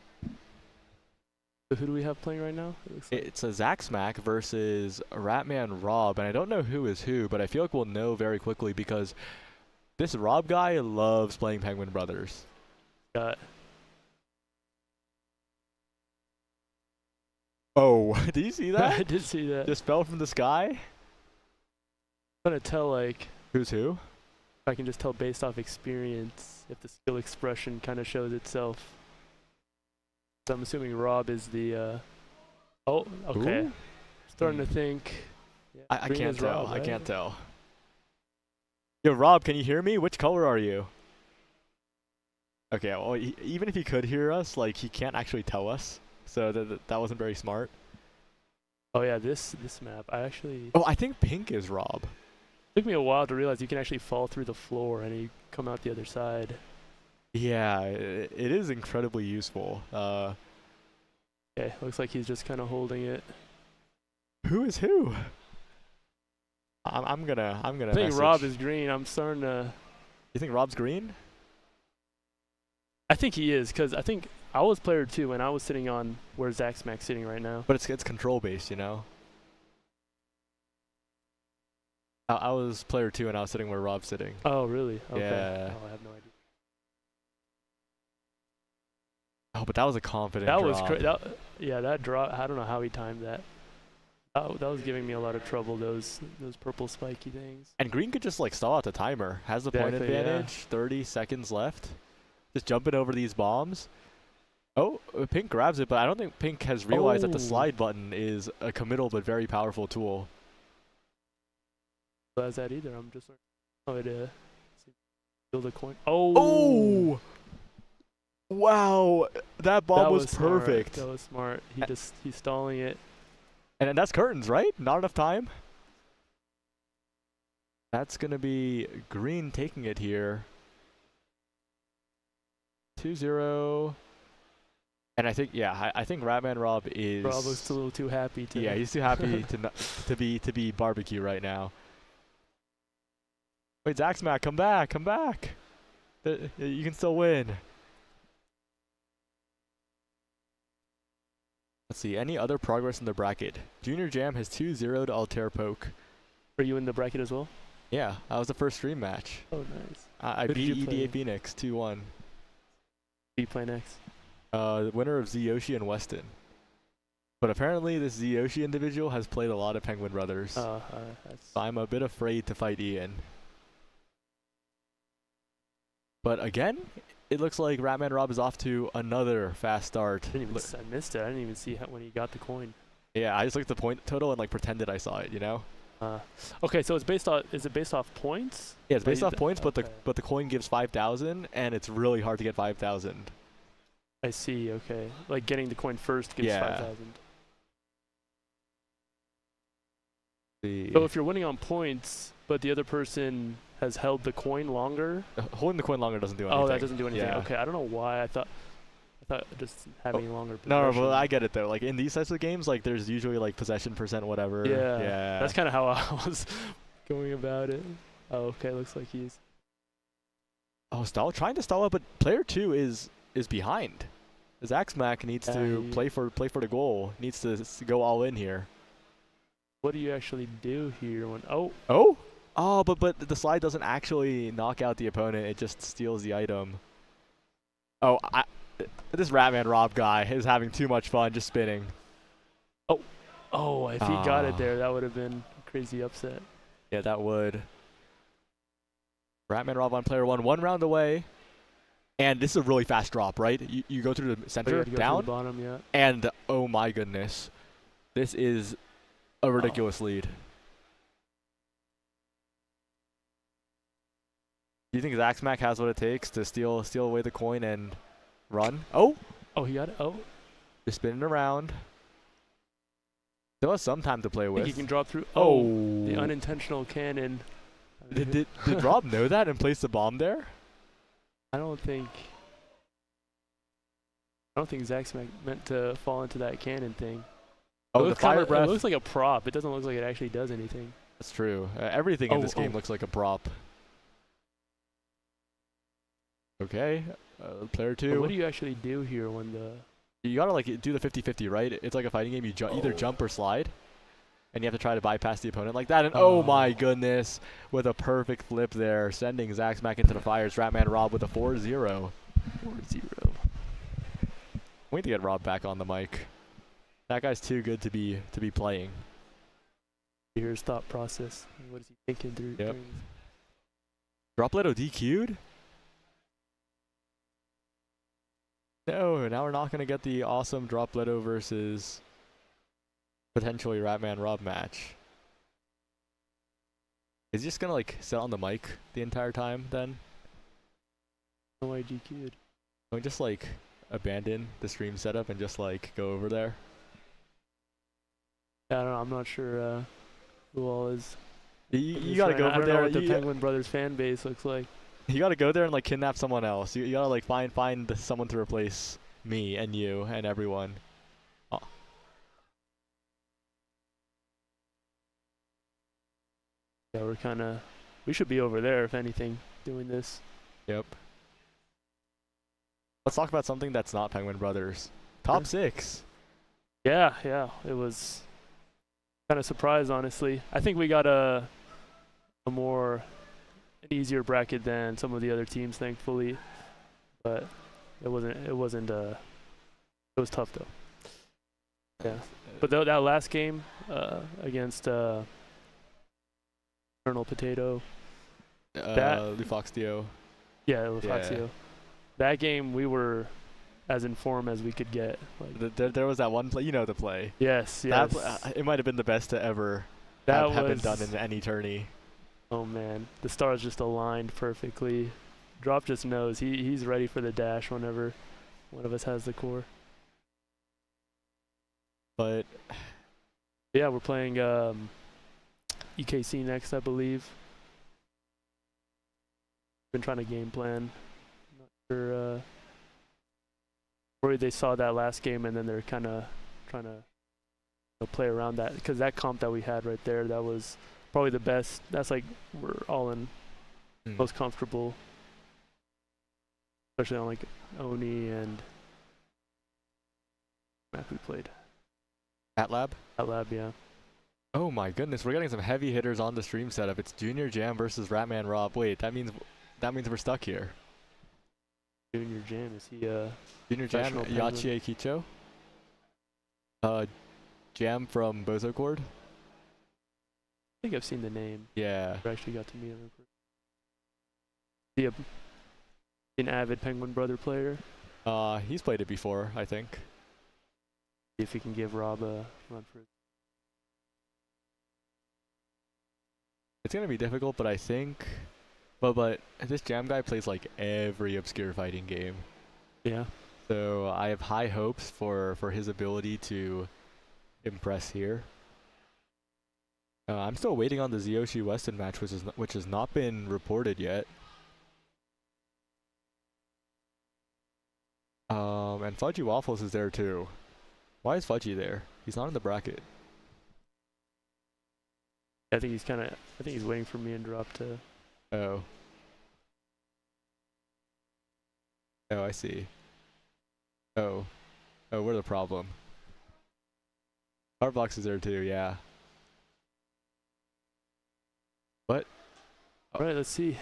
So who do we have playing right now? It looks like It's a Zack Smack versus Ratman Rob, and I don't know who is who, but I feel like we'll know very quickly because this Rob guy loves playing Penguin Brothers. got Oh, did you see I that? did see that. Just fell from the sky? I'm trying to tell, like, Who's who? if I can just tell based off experience if the skill expression kind of shows itself. So I'm assuming Rob is the. Oh, okay. Ooh. Starting to think. Yeah, I green can't is tell. Rob, I right? can't tell. Yo, Rob, can you hear me? Which color are you? Okay, well, even if he could hear us, like, he can't actually tell us. So that wasn't very smart. Oh yeah, this map. I actually Oh, I think pink is Rob. took me a while to realize you can actually fall through the floor and you come out the other side. Yeah, it is incredibly useful. Okay, looks like he's just kind of holding it. Who is who? I'm gonna I think message. Rob is green. I'm starting to. You think Rob's green? I think he is, because I think I was player 2 and I was sitting on where Zack Smack's sitting right now. But it's control based, you know. I was player 2 and I was sitting where Rob's sitting. Oh, really? Okay. Yeah. Oh, I have no idea. Oh, but that was a confident That drop. was yeah, that drop. I don't know how he timed that. That was giving me a lot of trouble. Those purple spiky things. And green could just like stall out the timer. Has the point Exactly, yeah. advantage. 30 seconds left. Just jumping over these bombs. Oh, pink grabs it, but I don't think pink has realized that the Oh. slide button is a committal but very powerful tool. As that either. I'm just. Oh, it build a coin. Oh. Oh! Wow, that bomb That was smart. perfect. That was smart. He's stalling it. And that's curtains, right? Not enough time. That's going to be green taking it here. 2-0. And I think, yeah, I think Ratman Rob is... Rob looks a little too happy to. Yeah, he's too happy to be barbecue right now. Wait, Zaxmack, come back, come back. You can still win. Let's see, any other progress in the bracket? Junior Jam has 2-0 to Altair Poke. Are you in the bracket as well? Yeah, that was the first stream match. Oh, nice. I Who did beat you play? EDA Phoenix 2-1. Who do you play next? The winner of Zyoshi and Weston. But apparently this Zyoshi individual has played a lot of Penguin Brothers. That's So I'm a bit afraid to fight Ian. But again, it looks like Ratman Rob is off to another fast start. I missed it. I didn't even see when he got the coin. Yeah, I just looked at the point total and like pretended I saw it, you know? Okay, so it's based on. Is it based off points? Yeah, it's based Like off points, but okay. the coin gives 5,000, and it's really hard to get 5,000. I see. Okay, like getting the coin first gives Yeah. 5,000. The So if you're winning on points, but the other person has held the coin longer. holding the coin longer doesn't do anything. Oh, that doesn't do anything. Yeah. Okay, I don't know why. I thought just having longer. No, possession. but I get it though. Like in these types of games, like there's usually like possession percent whatever. Yeah. Yeah. That's kind of how I was going about it. Oh, okay. Looks like he's. trying to stall out, but player 2 is behind. Zaxmac needs to play for the goal. Needs to go all in here. What do you actually do here when? Oh, but the slide doesn't actually knock out the opponent. It just steals the item. Oh, this Ratman Rob guy is having too much fun just spinning. Oh, if he got it there, that would have been a crazy upset. Yeah, that would. Ratman Rob on player 1, 1 round away. And this is a really fast drop, right? You go through the center, down, the bottom, yeah. And oh my goodness. This is a ridiculous lead. Do you think Zaxmac has what it takes to steal away the coin and run? Oh, he got it. Oh, just spinning around. Still has some time to play I with. think he can drop through. Oh, the unintentional cannon. Did Rob know that and place the bomb there? I don't think Zaxmac meant to fall into that cannon thing. Oh, the fire breath. It looks like a prop. It doesn't look like it actually does anything. That's true. Everything in this game looks like a prop. Okay, player 2. But what do you actually do here when the... You gotta like do the 50-50, right? It's like a fighting game. You either jump or slide, and you have to try to bypass the opponent like that. And oh my goodness, with a perfect flip there, sending Zaxmac into the fires. Ratman Rob with a 4-0. 4-0. We need to get Rob back on the mic. That guy's too good to be playing. Here's his thought process. What is he thinking through? Yep. Dropletto DQ'd? No, now we're not going to get the awesome Dropletto versus potentially Ratman Rob match. Is he just going to like sit on the mic the entire time then? No, I DQ'd. Can we just like abandon the stream setup and just like go over there? Yeah, I don't know. I'm not sure who all is. You gotta go over there. I don't know what the Penguin Brothers fan base looks like. You gotta go there and like kidnap someone else. You gotta like find someone to replace me and you and everyone. Oh. Yeah, we should be over there if anything, doing this. Yep. Let's talk about something that's not Penguin Brothers. Top 6. Yeah, it was kind of surprised, honestly. I think we got an easier bracket than some of the other teams, thankfully. But it was tough though. Yeah. But that last game against Eternal Potato. Lufoxdio. Yeah, Lufoxdio. Yeah. That game we were as in form as we could get. Like there was that one play, you know the play. Yes. It might have been the best to ever have been done in any tourney. Oh man, the stars just aligned perfectly. Drop just knows he's ready for the dash whenever one of us has the core. But yeah, we're playing EKC next, I believe. Been trying to game plan. Not sure. Worried they saw that last game and then they're kind of trying to play around that, because that comp that we had right there, that was probably the best. That's like we're all in most comfortable, especially on like Oni and map we played. Atlab? Atlab, yeah. Oh my goodness, we're getting some heavy hitters on the stream setup. It's Junior Jam versus Ratman Rob. Wait, that means we're stuck here. Junior Jam, is he Junior Jam, Yachie Kicho? Jam from Bozo Chord? I think I've seen the name. Yeah. I actually got to meet him. Is he an avid Penguin Brother player? He's played it before, I think. See if he can give Rob a run for it. It's gonna be difficult, but I think, but this Jam guy plays like every obscure fighting game. Yeah. So I have high hopes for his ability to impress here. I'm still waiting on the Zyoshi Weston match, which has not been reported yet. And Fudgy Waffles is there too. Why is Fudgy there? He's not in the bracket. I think he's waiting for me and Drop to. Oh. Oh, I see. Oh. Oh, we're the problem. Our box is there too, yeah. What? All right, let's see.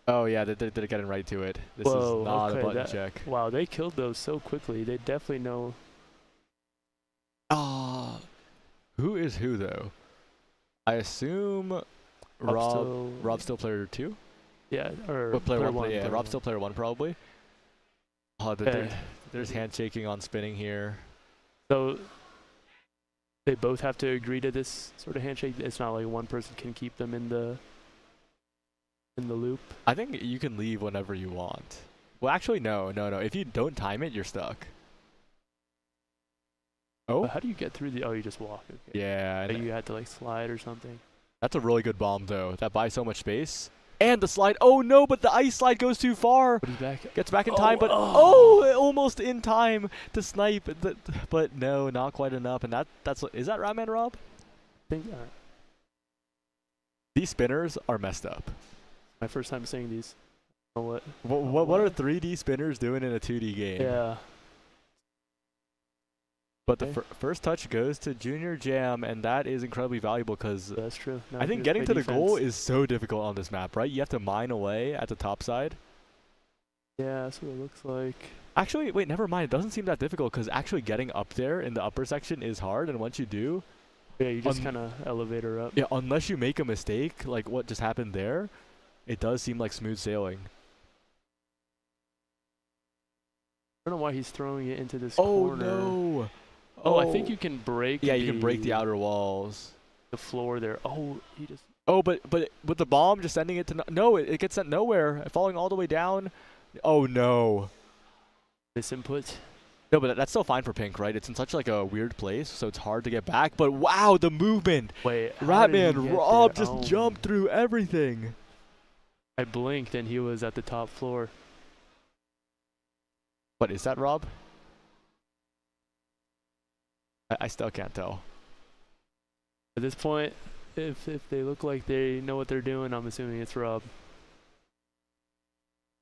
Oh yeah, they're getting right to it. This Whoa, is not okay, a button that- check. Wow, they killed those so quickly. They definitely know. Ah, who is who though? I assume Rob's still player 2? Yeah, or What, player 1? Yeah, player Rob's one. still player 1 probably. Oh, there's handshaking on spinning here. So they both have to agree to this sort of handshake. It's not like one person can keep them in the loop. I think you can leave whenever you want. Well, actually, no. If you don't time it, you're stuck. Oh? But how do you get through the? Oh, you just walk. Okay. Yeah. Like you had to like slide or something. That's a really good bomb, though. That buys so much space. And the slide. Oh, no, but the ice slide goes too far. But he's back. Gets back in time, but almost in time to snipe. But no, not quite enough. And is that Ratman Rob? I think These spinners are messed up. my first time seeing these. Oh, What are 3D spinners doing in a 2D game? Yeah. But the first touch goes to Junior Jam, and that is incredibly valuable because That's true. No, I think here's getting my to the goal defense. is so difficult on this map, right? You have to mine away at the top side. Yeah, that's what it looks like. Actually, wait, never mind. It doesn't seem that difficult because actually getting up there in the upper section is hard, and once you do, Yeah, you just kind of elevator up. yeah, unless you make a mistake, like what just happened there, it does seem like smooth sailing. I don't know why he's throwing it into this Oh corner. no! Oh, I think you can break. Yeah, you can break the outer walls. The floor there. Oh, he just. Oh, but with the bomb just sending it to no, it gets sent nowhere, falling all the way down. Oh no! Misinput. No, but that's still fine for Pink, right? It's in such like a weird place, so it's hard to get back. But wow, the movement! Wait, how did he Ratman get Rob there? just Oh. jumped through everything. I blinked and he was at the top floor. What is that, Rob? I still can't tell. At this point, if they look like they know what they're doing, I'm assuming it's Rob.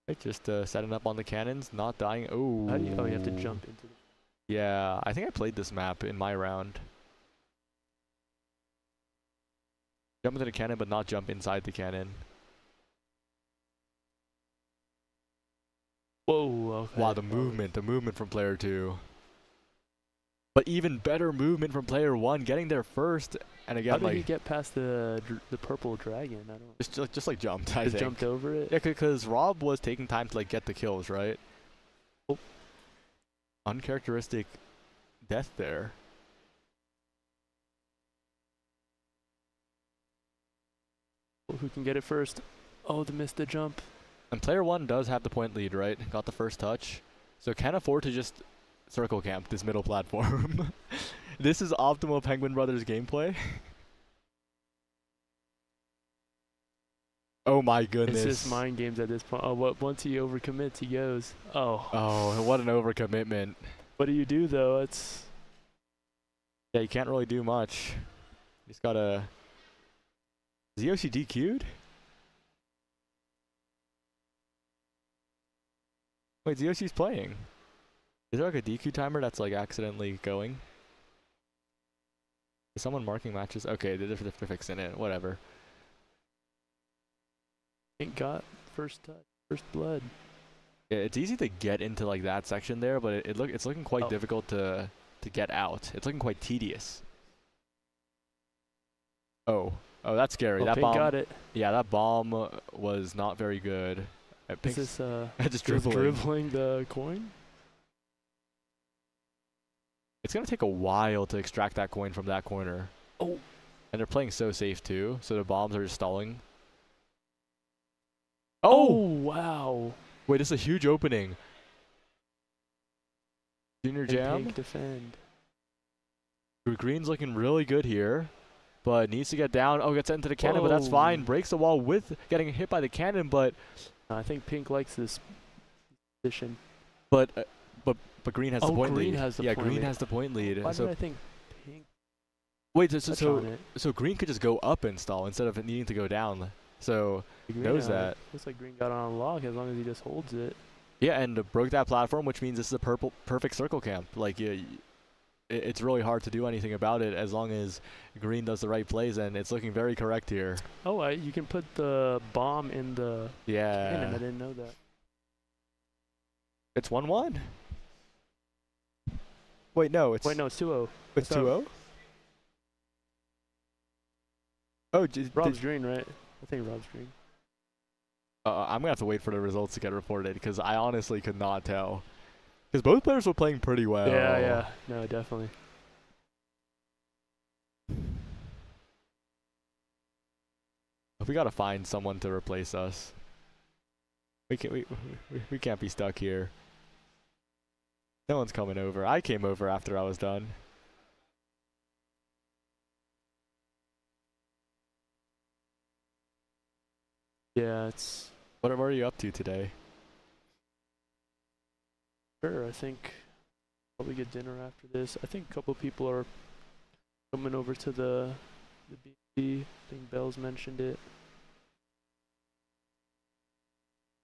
Right, just setting up on the cannons, not dying. Oh. How do you? Oh, you have to jump into the. Yeah, I think I played this map in my round. Jump into the cannon, but not jump inside the cannon. Whoa. Okay. Wow, the movement from player 2. But even better movement from player 1, getting there first, and again, How did like he get past the purple dragon? I don't. just like jumped. I Just think. jumped over it. Yeah, because Rob was taking time to like get the kills, right? Oh. Uncharacteristic death there. Who can get it first? Oh, they missed the jump. And player 1 does have the point lead, right? Got the first touch, so can afford to just circle camp this middle platform. This is optimal Penguin Brothers gameplay. Oh my goodness. It's just mind games at this point. Oh, once he overcommits, he goes. Oh. Oh, what an overcommitment. What do you do though? It's. Yeah, you can't really do much. You just gotta. Is Yoshi DQ'd? Wait, Yoshi's playing. Is there like a DQ timer that's like accidentally going? Is someone marking matches? Okay, they're fixing it. Whatever. Ain't got first touch, first blood. Yeah, it's easy to get into like that section there, but it's looking quite difficult to get out. It's looking quite tedious. Oh, that's scary. Oh, That Pink bomb got it. Yeah, that bomb was not very good. Is this just dribbling. dribbling the coin? It's gonna take a while to extract that coin from that corner. Oh. And they're playing so safe too, so the bombs are just stalling. Oh wow. Wait, this is a huge opening. Junior And Jam. Pink defend. Green's looking really good here, but needs to get down. Oh, gets into the cannon, but that's Whoa. fine. Breaks the wall with getting hit by the cannon, but I think Pink likes this position. but Green has the Oh, point Green lead. has the Yeah, point Green lead. has the point lead. Why So did I think Pink wait, touch on it? so Green could just go up and stall instead of needing to go down. So Green, knows that. Looks like Green got on lock as long as he just holds it. Yeah, and broke that platform, which means this is a perfect circle camp. Like, it's really hard to do anything about it as long as green does the right plays, and it's looking very correct here. Oh, you can put the bomb in the cannon. I didn't know that. It's 1-1. Wait, no, it's 2-0. It's 2-0. Oh, Rob's green, right? I think Rob's green. I'm gonna have to wait for the results to get reported because I honestly could not tell. Because both players were playing pretty well. Yeah, no, definitely. We gotta find someone to replace us. We can't be stuck here. No one's coming over. I came over after I was done. Yeah, it's. What are you up to today? Sure, I think probably get dinner after this. I think a couple people are coming over to the B&B. I think Bells mentioned it.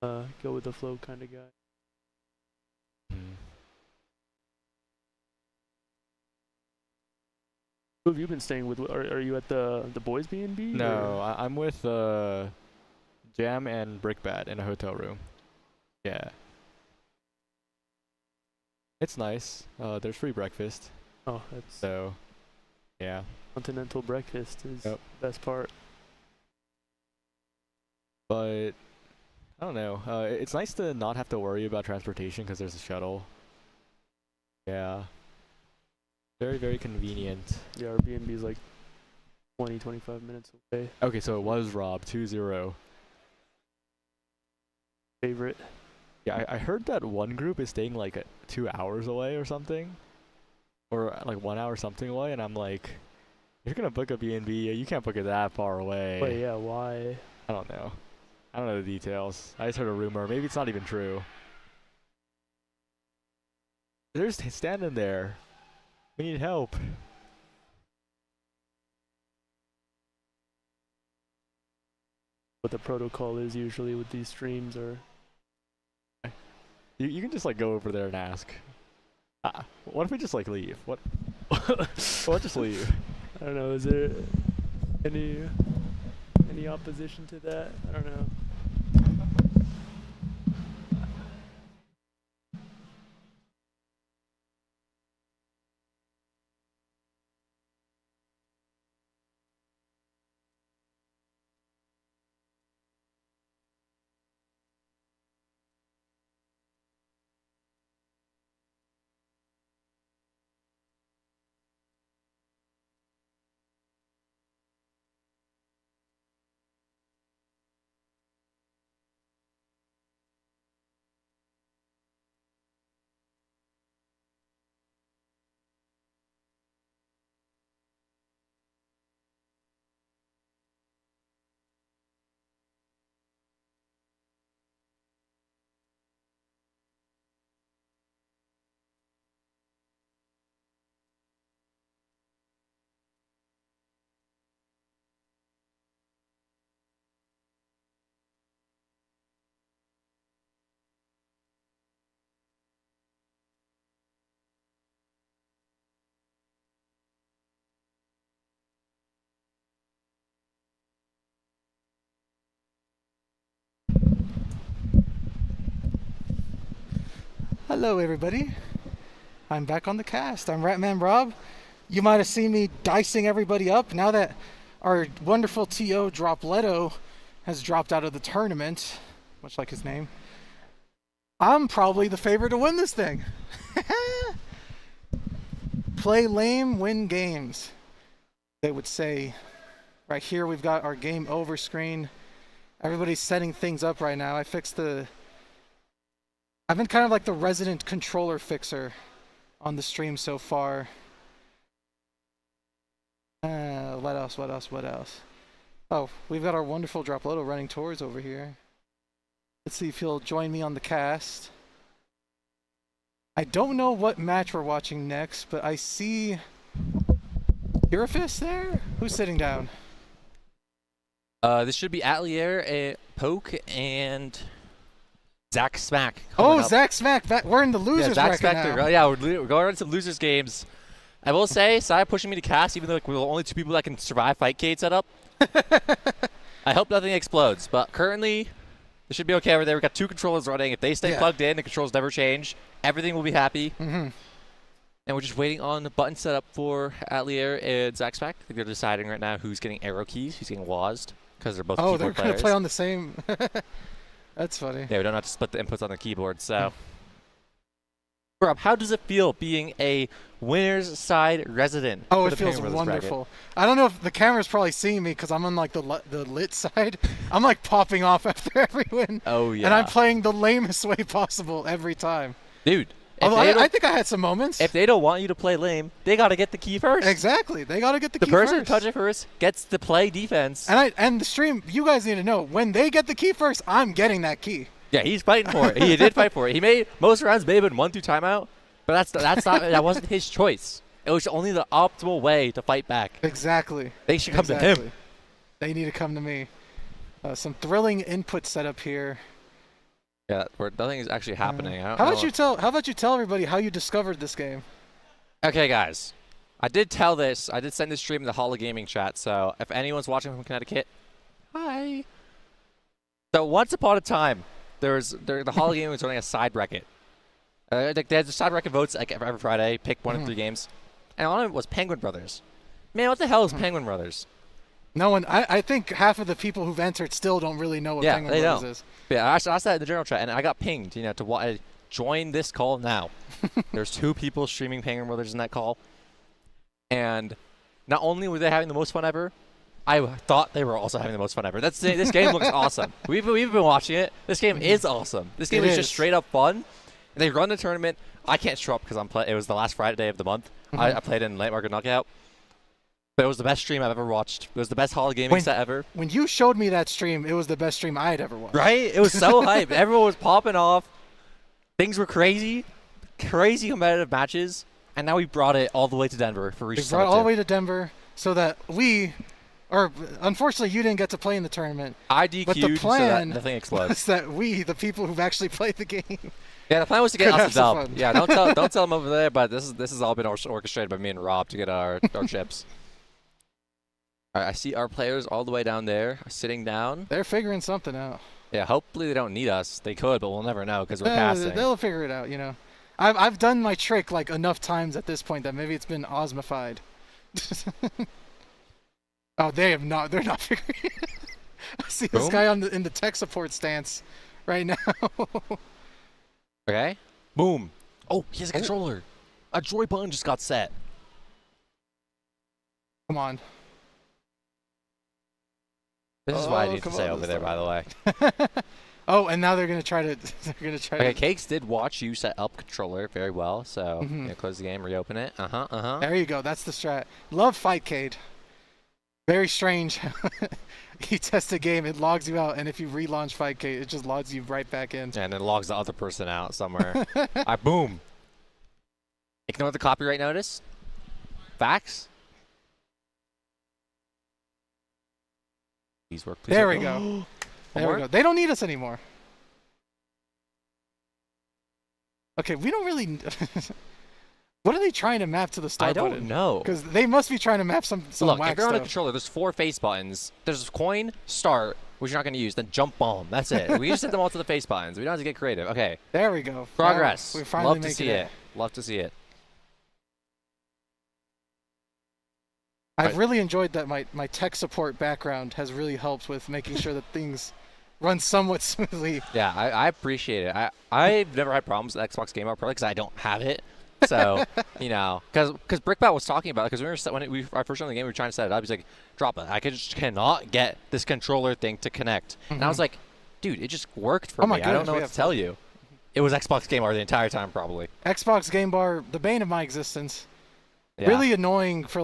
Go with the flow kind of guy. Who have you been staying with? Are you at the boys B&B? No, I'm with Jam and Brickbat in a hotel room. Yeah. It's nice. There's free breakfast. Oh, that's so. Yeah. Continental breakfast is the best part. But I don't know. It's nice to not have to worry about transportation because there's a shuttle. Yeah. Very, very convenient. Yeah, our B&B is like 20-25 minutes away. Okay, so it was Rob, 2-0. Favorite. Yeah, I heard that one group is staying like 2 hours away or something. Or like 1 hour something away, and I'm like, you're gonna book a B&B, you can't book it that far away. Wait, yeah, why? I don't know. I don't know the details. I just heard a rumor. Maybe it's not even true. They're just standing there. We need help. What the protocol is usually with these streams, or you can just like go over there and ask. What if we just like leave? What? What? Just leave. I don't know. Is there any opposition to that? I don't know. Hello, everybody. I'm back on the cast. I'm Ratman Rob. You might have seen me dicing everybody up now that our wonderful TO Dropletto has dropped out of the tournament, much like his name. I'm probably the favorite to win this thing. Play lame, win games, they would say. Right here, we've got our game over screen. Everybody's setting things up right now. I've been kind of like the resident controller fixer on the stream so far. What else? Oh, we've got our wonderful Dropletto running tours over here. Let's see if he'll join me on the cast. I don't know what match we're watching next, but I see Purifist there? Who's sitting down? This should be Atelier, Poke, and Zach Smack. Oh, Zach Smack. We're in the losers Zach bracket now. Smack. Yeah, we're going into losers games. I will say, Sai pushing me to cast, even though like, we're the only 2 people that can survive Fightcade setup. I hope nothing explodes, but currently, it should be okay over there. We've got 2 controllers running. If they stay plugged in, the controls never change. Everything will be happy. Mm-hmm. And we're just waiting on the button setup for Atlier and Zach Smack. I think they're deciding right now who's getting arrow keys, who's getting WASD, because they're both keyboard they're players. going to play on the same. That's funny. Yeah, we don't have to split the inputs on the keyboard, so. Rob, how does it feel being a winner's side resident? Oh, for it the feels Penguins wonderful. bracket? I don't know if the camera's probably seeing me because I'm on like the lit side. I'm like popping off after every win. Oh, yeah. And I'm playing the lamest way possible every time. Dude. Although I think I had some moments. If they don't want you to play lame, they got to get the key first. Exactly. They got to get the key first. The person first. to touch it first gets to play defense. And the stream, you guys need to know, when they get the key first, I'm getting that key. Yeah, he's fighting for it. He did fight for it. He made most rounds may have been 1 through timeout, but that's not that wasn't his choice. It was only the optimal way to fight back. Exactly. They should come to him. They need to come to me. Some thrilling input setup here. Yeah, where nothing is actually happening. How about you tell everybody how you discovered this game? Okay, guys. I did send this stream in the Hall of Gaming chat, so if anyone's watching from Connecticut, hi. So once upon a time, the Hall of Gaming was running a side bracket. They had the side bracket votes like every Friday, pick 1 of 3 games. And on it was Penguin Brothers. Man, what the hell is Penguin Brothers? No one. I think half of the people who've entered still don't really know what Penguin Brothers is. Yeah, I asked that in the general chat, and I got pinged, to join this call now. There's 2 people streaming Penguin Brothers in that call. And not only were they having the most fun ever, I thought they were also having the most fun ever. This game looks awesome. We've been watching it. This game is awesome. This game is just straight up fun. And they run the tournament. I can't show up because it was the last Friday of the month. I played in Late Market Knockout. But it was the best stream I've ever watched. It was the best Hall of Gaming set ever. When you showed me that stream, it was the best stream I had ever watched. Right? It was so hype. Everyone was popping off. Things were crazy. Crazy competitive matches. And now we brought it all the way to Denver for Reach We brought it all the way to Denver so that unfortunately you didn't get to play in the tournament. I DQ'd but the plan so that nothing explodes. was that the people who've actually played the game. Yeah, the plan was to get us a dub. fun. Yeah, don't tell them over there, but this has all been orchestrated by me and Rob to get our chips. All right, I see our players all the way down there, sitting down. They're figuring something out. Yeah, hopefully they don't need us. They could, but we'll never know because we're casting. They'll figure it out, I've done my trick like enough times at this point that maybe it's been osmified. Oh, they have not. They're not figuring it out. I see this guy in the tech support stance right now. Okay. Boom. Oh, he has a controller. A joy button just got set. Come on. This is what I need to say over there, by the way. Oh, and now they're gonna try to. Okay, Cakes did watch you set up controller very well, so close the game, reopen it. There you go. That's the strat. Love Fightcade. Very strange. You test a game, it logs you out, and if you relaunch Fightcade, it just logs you right back in. Yeah, and then logs the other person out somewhere. Boom. Ignore the copyright notice. Facts. Please work. Please There work. we go. There we go. They don't need us anymore. Okay, we don't really. What are they trying to map to the start button? I don't know. Because they must be trying to map some Look, whack if you're on a stuff. controller, there's 4 face buttons. There's coin, start, which you're not going to use, then jump bomb. That's it. We just set them all to the face buttons. We don't have to get creative. Okay. There we go. Progress. We're finally Love to see it. Love to see it. I've really enjoyed that my tech support background has really helped with making sure that things run somewhat smoothly. Yeah, I appreciate it. I've never had problems with Xbox Game Out Pro because I don't have it. So, because Brickbat was talking about it, because when our first run of the game, we were trying to set it up. He's like, drop it. I just cannot get this controller thing to connect. And I was like, dude, it just worked for me. I don't know what to tell you. It was Xbox Game Bar the entire time, probably. Xbox Game Bar, the bane of my existence. Yeah. Really annoying for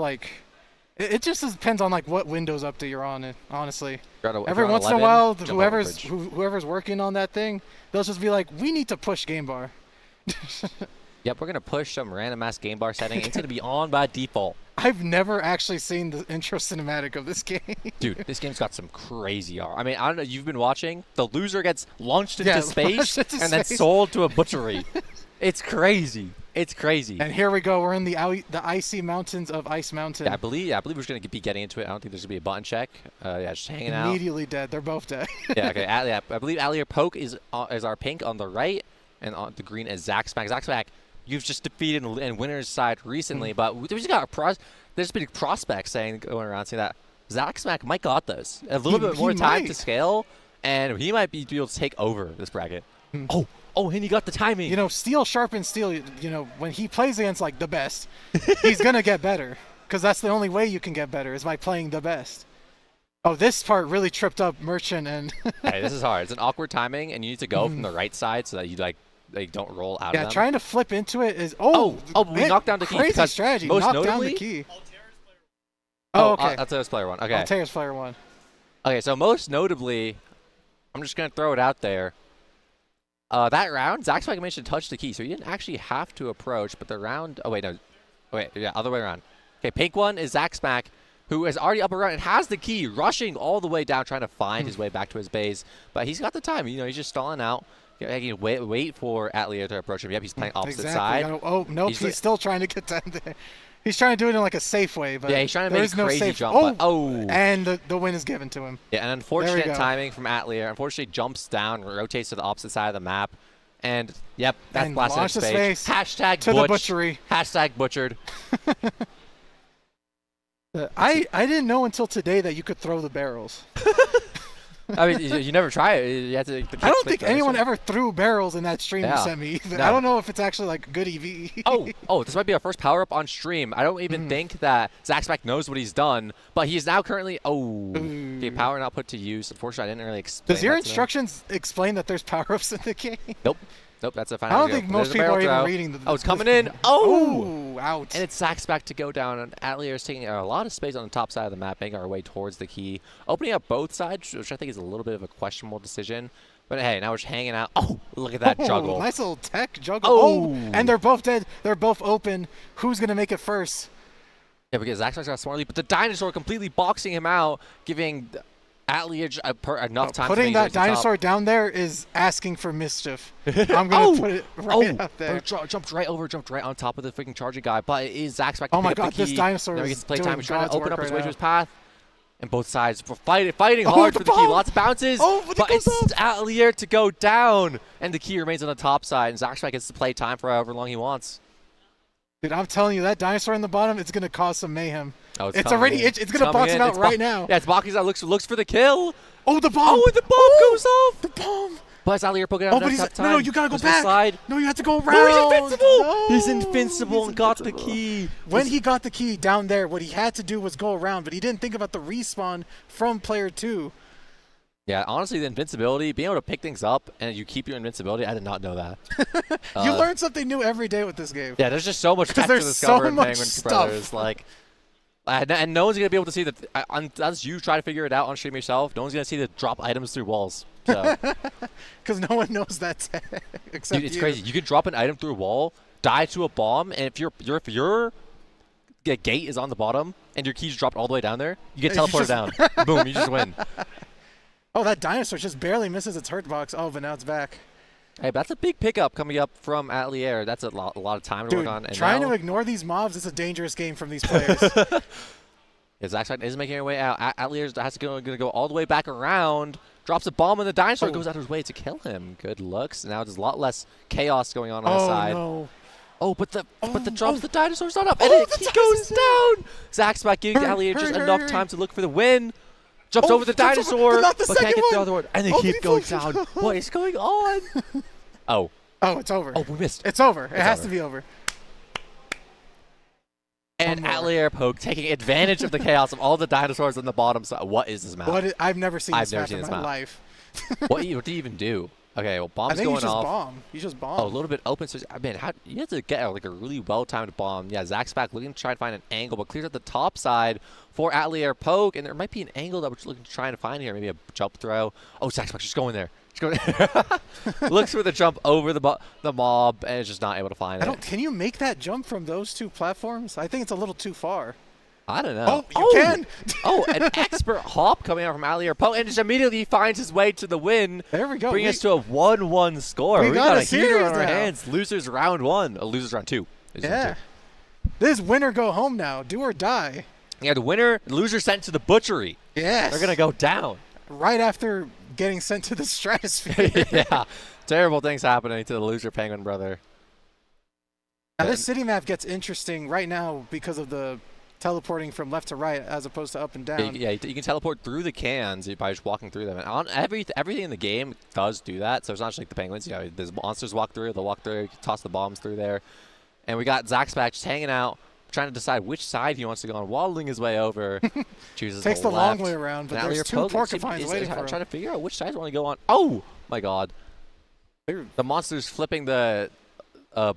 it just depends on what Windows update you're on. Honestly, every once in a while, whoever's working on that thing, they'll just be like, "We need to push Game Bar." Yep, we're going to push some random ass game bar setting. It's going to be on by default. I've never actually seen the intro cinematic of this game. Dude, this game's got some crazy art. I mean, I don't know, you've been watching. The loser gets launched into space and then sold to a butchery. It's crazy. It's crazy. And here we go. We're in the icy mountains of Ice Mountain. Yeah, I believe we're just going to be getting into it. I don't think there's going to be a button check. Yeah, just hanging out. Immediately dead. They're both dead. Yeah, okay. I believe Allier Poke is our pink on the right, and on the green is Zaxpac. Zaxpac, you've just defeated in winner's side recently, but there's been prospects going around saying that Zaxpac might got this. A little bit more time to scale, and he might be able to take over this bracket. Oh, and he got the timing. You know, steel sharpens steel. You know, when he plays against, like, the best, he's going to get better. Because that's the only way you can get better, is by playing the best. Oh, this part really tripped up Merchant and... Hey, this is hard. It's an awkward timing, and you need to go from the right side so that you, like don't roll out of them. Yeah, trying to flip into it is... we knocked down the key. Crazy strategy. Most Knocked notably, down the key. Okay. Altair's player one. Okay. Altair's player one. Okay, so most notably, I'm just going to throw it out there. That round, Zaxpac managed to touch the key, so he didn't actually have to approach, but the round... Oh, wait, no. Wait, yeah, other way around. Okay, pink one is Zaxpac, who is already up around and has the key, rushing all the way down, trying to find his way back to his base. But he's got the time. You know, he's just stalling out. He can wait for Atlier to approach him. Yep, he's playing opposite side. Oh, nope, he's still trying to get down there. He's trying to do it in like a safe way, but yeah, he's trying to make a crazy jump. And the win is given to him. Yeah, and unfortunate timing from Atlier. Unfortunately, jumps down, rotates to the opposite side of the map, and yep, that's blasted in space. Hashtag to the butchery. Hashtag butchered. I didn't know until today that you could throw the barrels. I mean, you never try it. You have to. I don't think anyone ever threw barrels in that stream you sent me. No. I don't know if it's actually like good EV. This might be our first power up on stream. I don't even think that Zaxpac knows what he's done, but he's now currently. Okay, power not put to use. Unfortunately, I didn't really explain. Does your instructions explain that there's power ups in the game? Nope. That's a final. I don't think most people are even reading the. It's coming in. Out. And it's Zaxpac to go down, and Atlier is taking a lot of space on the top side of the map, making our way towards the key, opening up both sides, which I think is a little bit of a questionable decision. But hey, now we're just hanging out. Oh, look at that juggle. Nice little tech juggle. And they're both dead. They're both open. Who's gonna make it first? Yeah, because Zaxpac's got a smart lead, but the dinosaur completely boxing him out, giving Atlier enough time. Putting that dinosaur down there is asking for mischief. I'm gonna put it right out there. Jumped right on top of the freaking charging guy. But it is Zaxpac. Oh my god, this dinosaur is doing playtime. He's trying to open up his way to his now. path. And both sides fighting hard for the key. Lots of bounces. But it's Atlier to go down. And the key remains on the top side. And Zaxpac gets to play time for however long he wants. Dude, I'm telling you, that dinosaur in the bottom, it's going to cause some mayhem. It's going to box it out right now. Yeah, it's boxing out. Looks for the kill. Oh, the bomb. Oh, the bomb goes off. The bomb. But it's Atlier poking out no, you got to go back. Slide. No, you have to go around. No, he's invincible. No, he's invincible and got the key. When he got the key down there, what he had to do was go around, but he didn't think about the respawn from player 2. Yeah, honestly, the invincibility, being able to pick things up and you keep your invincibility, I did not know that. You learn something new every day with this game. Yeah, there's just so much tech to discover in Penguin Brothers. Like, and no one's going to be able to see that, unless you try to figure it out on stream yourself, no one's going to see the drop items through walls. Because no one knows that tech except Dude, it's crazy. You can drop an item through a wall, die to a bomb, and if your gate is on the bottom and your key's dropped all the way down there, you get teleported down. Boom, you just win. Oh, that dinosaur just barely misses its hurt box. Oh, but now it's back. Hey, but that's a big pickup coming up from Atlier. That's a lot of time to work on. And trying to ignore these mobs is a dangerous game from these players. Yeah, Zaxpac is making her way out. Atlier has to go all the way back around. Drops a bomb, and the dinosaur goes out of his way to kill him. Good looks. Now there's a lot less chaos going on his side. No. Oh, but the dinosaur's not up, and he goes down. Zaxpac giving Atlier just enough time to look for the win. Jumps over the dinosaur, but can't get the other one. And they keep going down. What is going on? Oh, it's over. Oh, we missed. It's over. It has to be over. And Atlier Poke taking advantage of the chaos of all the dinosaurs on the bottom side. What is this map? I've never seen this map in my life. What do you even do? Okay, well, bomb's going off. He's just bomb. Oh, a little bit open. So, I mean, you have to get like a really well-timed bomb. Yeah, Zaxpac looking to try and find an angle, but clears at the top side for Atlier Poke, and there might be an angle that we're looking to try and find here. Maybe a jump throw. Oh, Zaxpac just going there. Looks for the jump over the mob and is just not able to find it. Can you make that jump from those two platforms? I think it's a little too far. I don't know. Oh, you can! An expert hop coming out from Allier Poe, and just immediately finds his way to the win. There we go. Bringing us to a 1-1 score. We got a heater series on our now. hands. Losers round 1. Losers round 2. Yeah. This winner go home now. Do or die. Yeah, the loser sent to the butchery. Yes. They're going to go down. Right after getting sent to the stratosphere. Yeah. Terrible things happening to the loser Penguin brother. Now, this city map gets interesting right now because of the teleporting from left to right as opposed to up and down. Yeah, you can teleport through the cans by just walking through them. And everything in the game does do that. So it's not just like the Penguins. You know, there's monsters walk through, they'll walk through, you can toss the bombs through there. And we got Zaxback just hanging out, trying to decide which side he wants to go on, waddling his way over. Chooses Takes the left. long way around, but Now there's two porcupines waiting for him. Trying to figure out which side I want to go on. Oh, my God. The monster's flipping the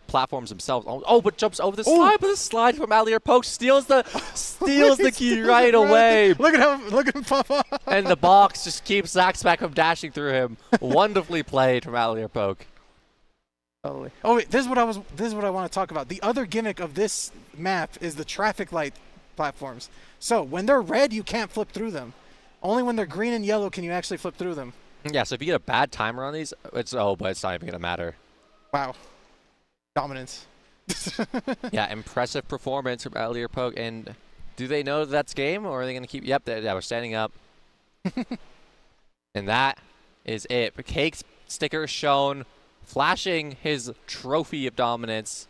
platforms themselves. Oh, but jumps over the slide. But the slide from Allier Poke steals the key right away. Look at him pop up. And the box just keeps Zaxback from dashing through him. Wonderfully played from Allier Poke. Oh wait, this is what I want to talk about. The other gimmick of this map is the traffic light platforms. So when they're red, you can't flip through them. Only when they're green and yellow can you actually flip through them. Yeah, so if you get a bad timer on these, but it's not even gonna matter. Wow. Dominance. Yeah, impressive performance from Allier Poke. And do they know that's game, or are they going to keep... Yep, yeah, we're standing up. And that is it. Cake's sticker shown, flashing his trophy of dominance.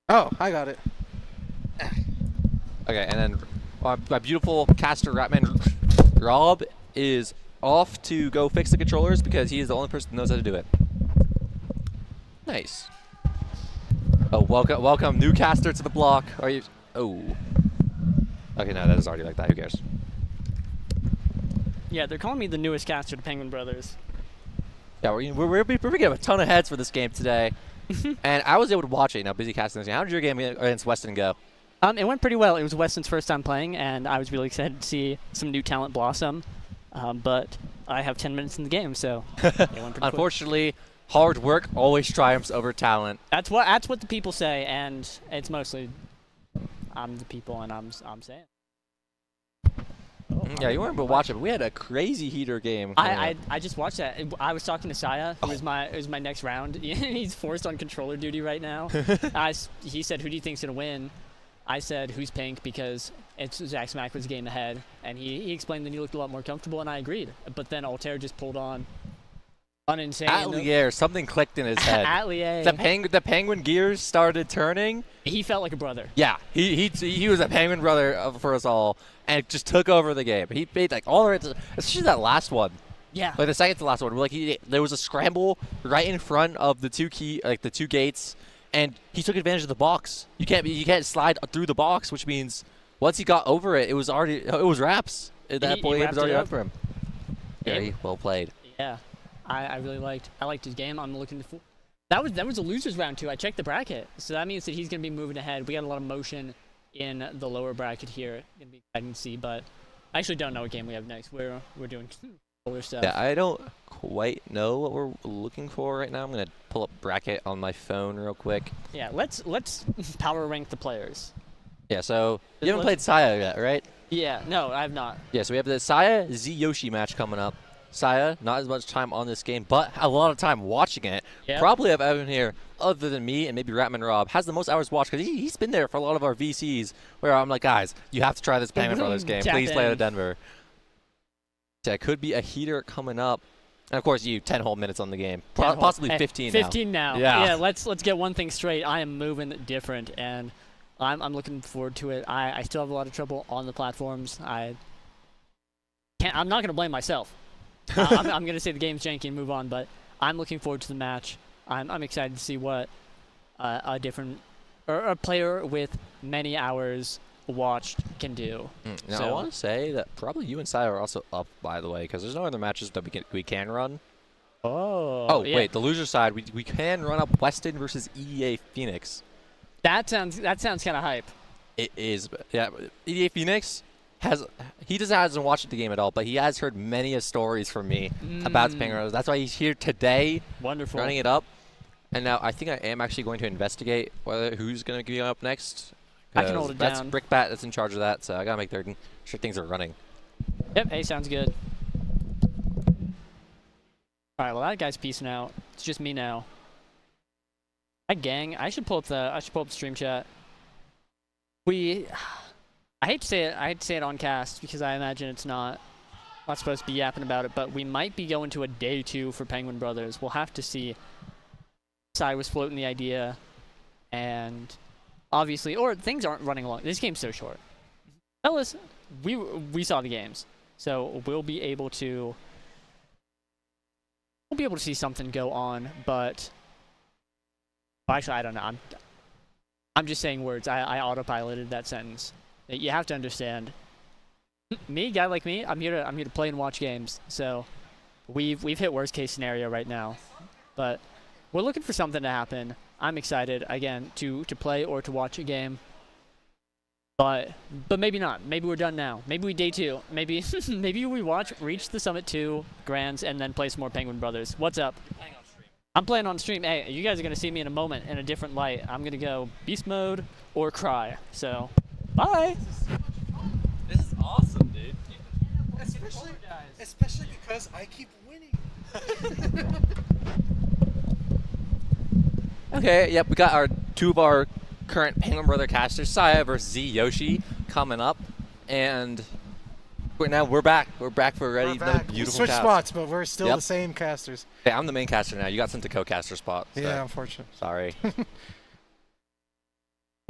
Oh, I got it. Okay, and then my beautiful caster Ratman Rob is off to go fix the controllers because he is the only person who knows how to do it. Nice. Oh, welcome, new caster to the block. Are you? Oh. Okay, no, that is already like that. Who cares? Yeah, they're calling me the newest caster to Penguin Brothers. Yeah, we're picking up a ton of heads for this game today, and I was able to watch it. Busy casting this game. How did your game against Weston go? It went pretty well. It was Weston's first time playing, and I was really excited to see some new talent blossom. But I have 10 minutes in the game, so it went pretty Unfortunately. Quick. Hard work always triumphs over talent. That's what the people say, and it's mostly I'm the people, and I'm saying. Yeah, you weren't able to watch it, but we had a crazy heater game. I just watched that. I was talking to Saya, who was my next round. He's forced on controller duty right now. He said, "Who do you think's gonna win?" I said, "Who's pink?" because Zaxback was a game ahead, and he explained that he looked a lot more comfortable, and I agreed. But then Altair just pulled on. Insane. Atelier, something clicked in his head. Atelier. The penguin gears started turning. He felt like a brother. Yeah, he was a penguin brother for us all, and just took over the game. He made like all the way, especially that last one. Yeah. Like the second to last one, like there was a scramble right in front of the two gates, and he took advantage of the box. You can't slide through the box, which means once he got over it, it was wraps. At that point, it was already up for him. Very well played. Yeah. I really liked his game. I'm looking for that was a losers round too. I checked the bracket, so that means that he's gonna be moving ahead. We got a lot of motion in the lower bracket here. Gonna be exciting to see, but I actually don't know what game we have next. We're doing older stuff. Yeah, I don't quite know what we're looking for right now. I'm gonna pull up bracket on my phone real quick. Yeah, let's power rank the players. Yeah, so you haven't played Saya yet, right? Yeah, no, I have not. Yeah, so we have the Saya Z Yoshi match coming up. Saya, not as much time on this game, but a lot of time watching it. Yep. Probably of everyone here, other than me and maybe Ratman Rob, has the most hours watched because he's been there for a lot of our VCs where I'm like, guys, you have to try this Penguin Brothers game. Please play out of Denver. So it could be a heater coming up. And of course, 10 whole minutes on the game. Possibly 15 now. 15 now. Yeah, let's get one thing straight. I am moving different, and I'm looking forward to it. I still have a lot of trouble on the platforms. I'm not going to blame myself. I'm going to say the game's janky and move on, but I'm looking forward to the match. I'm excited to see what a player with many hours watched can do. Now, I want to say that probably you and Saya are also up, by the way, because there's no other matches that we can run. Oh, yeah. Wait, the loser side, we can run up Weston versus EDA Phoenix. That sounds kind of hype. It is. Yeah, EDA Phoenix, hasn't watched the game at all, but he has heard many stories from me about Penguin Brothers. That's why he's here today, Wonderful. running it up. And now I think I am actually going to investigate who's going to be up next. I can hold it that's down. Brickbat that's in charge of that, so I gotta make sure things are running. Yep, hey, sounds good. Alright, well that guy's peacing out. It's just me now. Hi gang, I should pull up the stream chat. I hate to say it on cast because I imagine it's not supposed to be yapping about it, but we might be going to a day 2 for Penguin Brothers. We'll have to see. I was floating the idea, and obviously, or things aren't running along. This game's so short. Fellas, we saw the games, so we'll be able to see something go on. But actually, I don't know. I'm just saying words. I autopiloted that sentence. You have to understand. Me, guy like me, I'm here to play and watch games. So we've hit worst case scenario right now, but we're looking for something to happen. I'm excited again to play or to watch a game. But maybe not. Maybe we're done now. Maybe we day 2. Maybe maybe we reach the Summit 2 Grands and then play some more Penguin Brothers. What's up? I'm playing on stream. Hey, you guys are gonna see me in a moment in a different light. I'm gonna go beast mode or cry. So bye. This is awesome, dude. Especially because I keep winning. Okay, yep, we got two of our current Penguin Brother casters, Saya versus Z Yoshi, coming up, and we're back. We're back for another beautiful Switch cast. spots, but we're still the same casters. Hey, I'm the main caster now. You got sent to co-caster spot. So. Yeah, unfortunate. Sorry.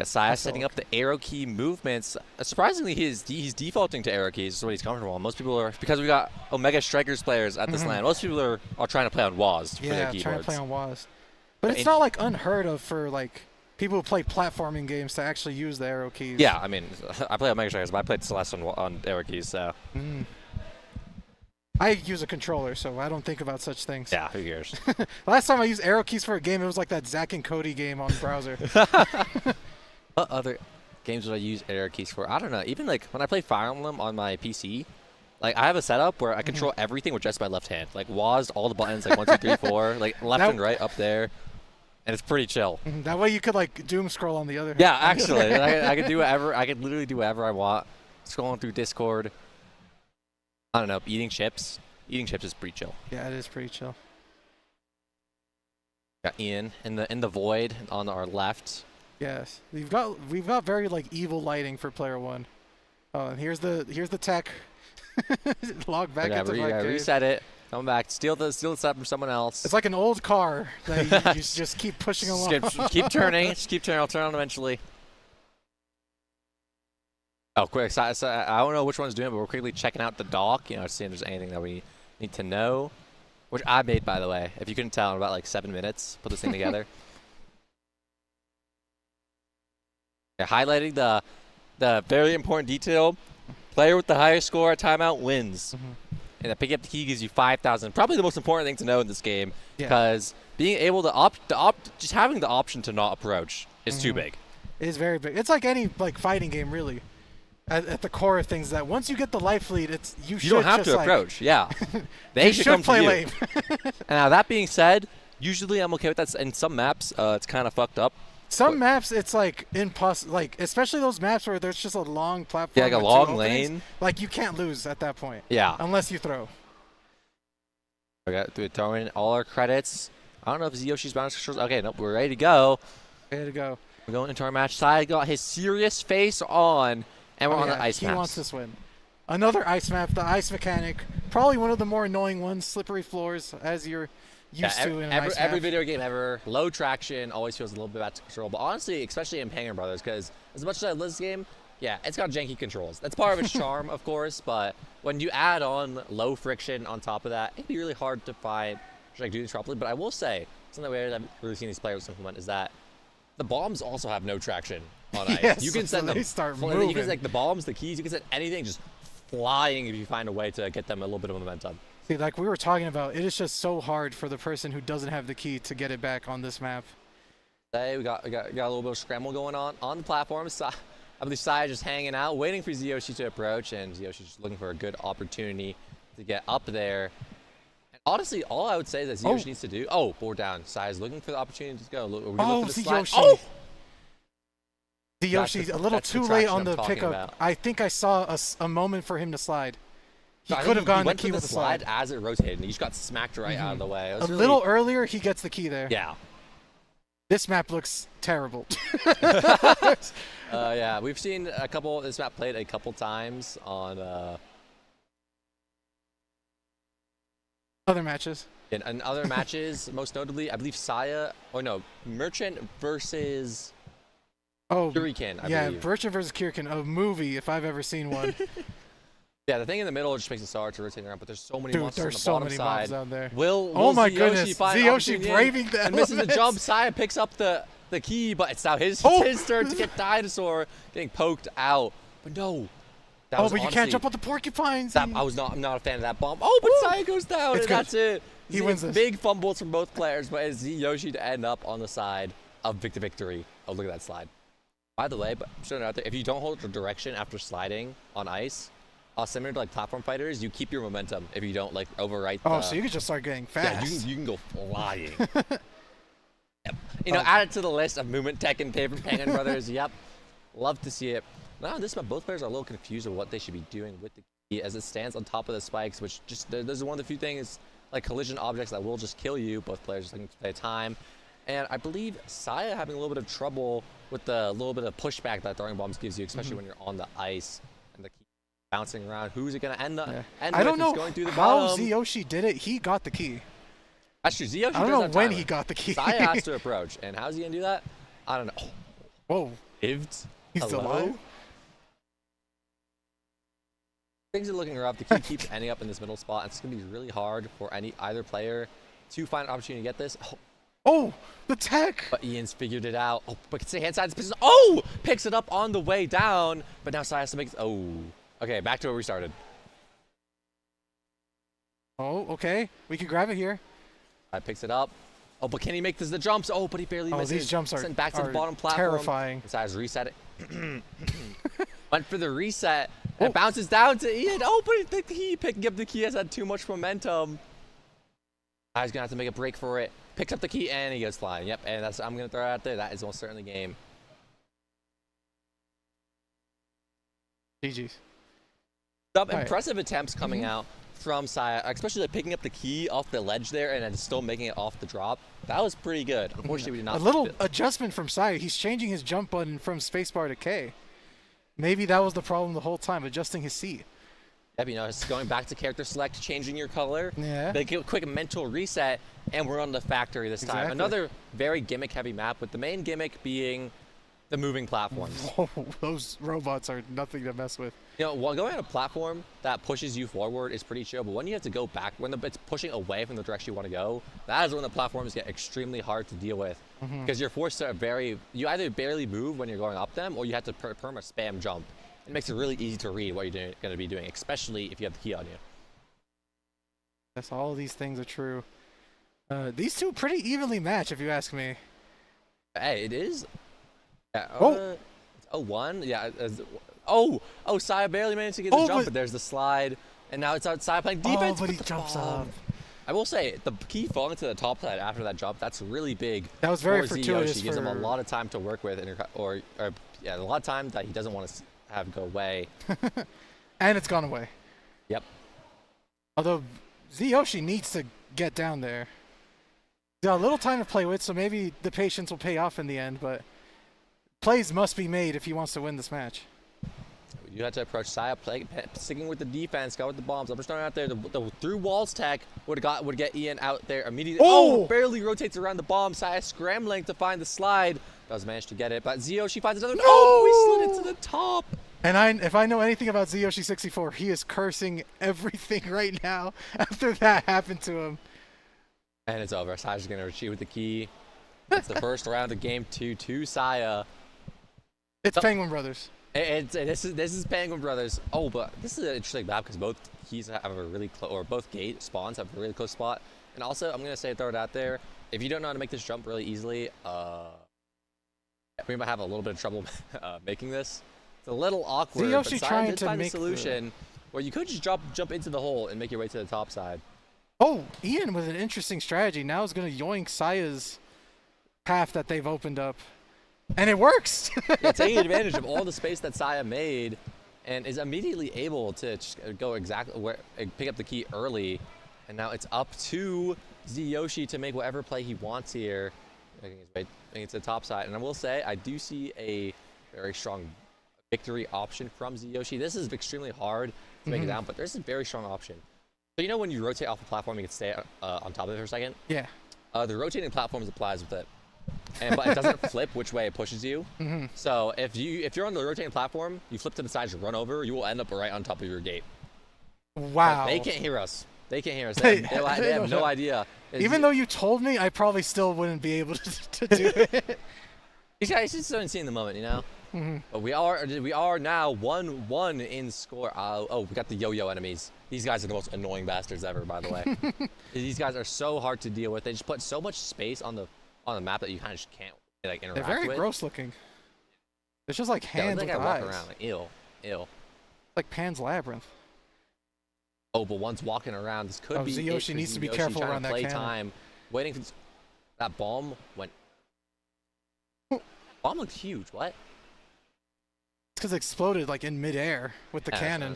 Saya setting up the arrow key movements. Surprisingly, he's defaulting to arrow keys. Is what he's comfortable on. Most people are, because we got Omega Strikers players at this LAN. Most people are trying to play on WAS for their keyboards. Trying to play on WAS. But it's not like unheard of for like people who play platforming games to actually use the arrow keys. Yeah, I mean, I play Omega Strikers, but I played Celeste on arrow keys, so. I use a controller, so I don't think about such things. Yeah, who cares? Last time I used arrow keys for a game, it was like that Zack and Cody game on browser. What other games would I use arrow keys for? I don't know. Even like when I play Fire Emblem on my PC, like I have a setup where I control everything with just my left hand. Like WASD, all the buttons, like 1, 2, 3, 4, like left and right up there, and it's pretty chill. That way you could like doom scroll on the other hand. Yeah, actually, I could do whatever. I could literally do whatever I want. Scrolling through Discord. I don't know. Eating chips. Eating chips is pretty chill. Yeah, it is pretty chill. Got Ian in the void on our left. Yes, we've got very like evil lighting for player 1. Oh, and here's the tech. Log back into my cave. Reset it. Come back. Steal the set from someone else. It's like an old car that you just keep pushing along. Keep turning. Just keep turning. I'll turn on eventually. Oh, quick! So I don't know which one's doing it, but we're quickly checking out the dock. You know, seeing if there's anything that we need to know. Which I made, by the way. If you couldn't tell, in about like 7 minutes, put this thing together. Yeah, highlighting the very important detail: player with the highest score at timeout wins. And picking up the key gives you 5,000. Probably the most important thing to know in this game, because being able to just having the option to not approach is too big. It is very big. It's like any like fighting game, really. At the core of things, that once you get the life lead, you don't have to approach. Yeah, they should come play to you. lame. And now that being said, usually I'm okay with that. In some maps, it's kind of fucked up. Some maps, it's like impossible. Like especially those maps where there's just a long platform. Yeah, like a with long 2 lane. openings, like you can't lose at that point. Yeah. Unless you throw. We got to throw in all our credits. I don't know if Yoshi's balance controls. Okay, nope, we're ready to go. Ready to go. We're going into our match. Sai got his serious face on, and we're on the ice map. He wants this win. Another ice map, the ice mechanic. Probably one of the more annoying ones. Slippery floors, as you're used to in an ice map. Every video game ever, low traction always feels a little bit bad to control. But honestly, especially in Penguin Brothers, because as much as I love this game, yeah, it's got janky controls. That's part of its charm, of course. But when you add on low friction on top of that, it'd be really hard to find do this properly. But I will say, something weird I've really seen these players implement is that the bombs also have no traction on ice. Yes, You can send them. they start moving. You can like the bombs, the keys. You can send anything just flying if you find a way to get them a little bit of momentum. See, like we were talking about, it is just so hard for the person who doesn't have the key to get it back on this map. Hey, we got a little bit of scramble going on the platform. I believe Saya just hanging out, waiting for Zyoshi to approach, and Zyoshi just looking for a good opportunity to get up there. And honestly, all I would say is that Zyoshi needs to do. Oh, 4 down. Saya's looking for the opportunity to go. Are we looking for the slide? Zyoshi. Oh! Zyoshi, a little too late on the pickup. I think I saw a moment for him to slide. He could have gotten the key with the slide as it rotated, and he just got smacked right out of the way. A little earlier, he gets the key there. Yeah. This map looks terrible. Yeah, we've seen this map played a couple times on other matches. In other matches, most notably, I believe Merchant versus Shuriken, I believe. Merchant versus Kirkin, a movie if I've ever seen one. Yeah, the thing in the middle just makes it so hard to rotate around, but there's so many monsters on the bottom side. Mobs down there. Will my Zyoshi goodness, find Zyoshi braving the and misses the jump. Saya picks up the key, but it's now his turn to get Dinosaur getting poked out. But no. But you can't jump on the porcupines. I'm not a fan of that bomb. Oh, but Saya goes down, and that's it. He wins this. Big fumbles from both players, but it's Zyoshi to end up on the side of victory. Oh, look at that slide. By the way, but I'm showing it out there, if you don't hold the direction after sliding on ice, similar to like platform fighters, you keep your momentum if you don't like overwrite. So you can just start getting fast. Yeah, you can go flying. Yep. Add it to the list of movement tech and favorite Penguin Brothers. Yep, love to see it. Now this map, both players are a little confused of what they should be doing with the key as it stands on top of the spikes, which just there's one of the few things like collision objects that will just kill you. Both players just looking to play time, and I believe Saya having a little bit of trouble with the little bit of pushback that throwing bombs gives you, especially when you're on the ice and the key bouncing around. Who's it going to end up? I don't know going through the how bottom. Zyoshi did it. He got the key. That's true. Zyoshi I don't know when he got the key. Saya has to approach, and how's he going to do that? I don't know. Whoa. Ivd? He's still alive? Things are looking rough. The key keeps ending up in this middle spot. It's going to be really hard for either player to find an opportunity to get this. Oh, the tech! But Ian's figured it out. Oh, but it's the hand side position. Oh! Picks it up on the way down. But now Saya has to make... Oh. Okay, back to where we started. Oh, okay. We can grab it here. Picks it up. Oh, but can he make the jumps? Oh, but he barely misses. These jumps are sent back to the bottom platform. Terrifying. Saya's reset it. Went for the reset. And it bounces down to Ian. Oh, but the key picking up the key has had too much momentum. Saya's going to have to make a break for it. Picks up the key and he goes flying. Yep, and I'm going to throw it out there. That is most certainly game. GG's. Impressive attempts coming out from Saya, especially like picking up the key off the ledge there and then still making it off the drop. That was pretty good. Unfortunately, we did not. A little adjustment from Saya. He's changing his jump button from spacebar to K. Maybe that was the problem the whole time, adjusting his C. Yep, it's going back to character select, changing your color. Yeah. They get a quick mental reset, and we're on the factory this time. Another very gimmick-heavy map, with the main gimmick being the moving platforms. Oh, those robots are nothing to mess with. While going on a platform that pushes you forward is pretty chill, but when you have to go back, when it's pushing away from the direction you want to go, that is when the platforms get extremely hard to deal with. Because you're forced to you either barely move when you're going up them, or you have to perma spam jump. It makes it really easy to read what you're going to be doing, especially if you have the key on you. Yes, all of these things are true. These two pretty evenly match, if you ask me. Hey, it is. Yeah, it's 0-1. Yeah. Saya barely managed to get the jump, but there's the slide, and now it's outside playing defense. But he jumps up. I will say, the key falling to the top side after that jump, that's really big. That was very fortuitous. He gives him a lot of time to work with, a lot of time that he doesn't want to have go away. And it's gone away. Yep. Although Zyoshi needs to get down there. He's got a little time to play with, so maybe the patience will pay off in the end, but plays must be made if he wants to win this match. You have to approach Saya, sticking with the defense, go with the bombs. I'm just throwing out there. The through walls tech would get Ian out there immediately. Oh! Barely rotates around the bomb. Saya scrambling to find the slide. Does manage to get it, but Zyoshi finds another. No! He slid it to the top. And if I know anything about Zyoshi 64, he is cursing everything right now after that happened to him. And it's over. Saya's going to retreat with the key. It's the first round of game 2 to Saya. It's Penguin Brothers. This is Penguin Brothers. Oh, but this is an interesting map because both keys have a really close, or both gate spawns have a really close spot. And also, I'm gonna throw it out there. If you don't know how to make this jump really easily, we might have a little bit of trouble making this. It's a little awkward. Yoshi but trying Sion did to find a make solution where you could just jump into the hole and make your way to the top side. Oh, Ian with an interesting strategy. Now is going to yoink Saya's path that they've opened up. And it works! Yeah, taking advantage of all the space that Saya made and is immediately able to just go exactly where, pick up the key early. And now it's up to Yoshi to make whatever play he wants here. Making it to the top side. And I will say, I do see a very strong victory option from Yoshi. This is extremely hard to make it down, but there's a very strong option. So you know when you rotate off a platform, you can stay on top of it for a second? Yeah. The rotating platforms applies with it. But it doesn't flip which way it pushes you. So if you're on the rotating platform, you flip to the side to run over, you will end up right on top of your gate. Wow. But they can't hear us. They can't hear us. They have no idea. Even though you told me, I probably still wouldn't be able to do it. These guys just don't see in the moment, you know? But we are now 1-1 in score. Oh, we got the yo-yo enemies. These guys are the most annoying bastards ever, by the way. These guys are so hard to deal with. They just put so much space on the map that you kind of just can't like interact with. They're very gross looking. It's just like hands with eyes. Walk around like ill. Like Pan's Labyrinth. Oh, but one's walking around. This could be. Yoshi needs to be careful around that cannon. Time, waiting for that bomb went. Bomb looked huge. What? It's because it exploded like in midair with the cannon.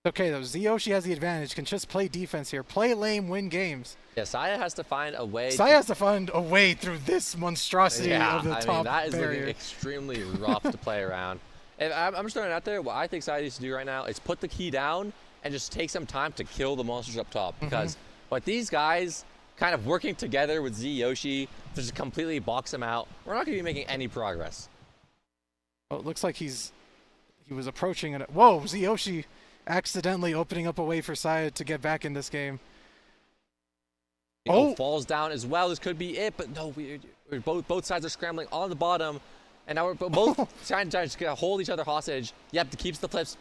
Okay, though, Yoshi has the advantage. Can just play defense here. Play lame, win games. Yeah, Saya has to find a way. Saya has to find a way through this monstrosity of the top I mean, that is barrier. looking extremely rough to play around. And I'm just throwing it out there. What I think Saya needs to do right now is put the key down and just take some time to kill the monsters up top. Because what these guys kind of working together with Yoshi to just completely box him out, we're not going to be making any progress. Well, it looks like he was approaching it. Whoa, Yoshi accidentally opening up a way for Saya to get back in this game. Falls down as well. This could be it, but no, we're both sides are scrambling on the bottom. And now we're both trying to hold each other hostage. Yep, keeps the flips,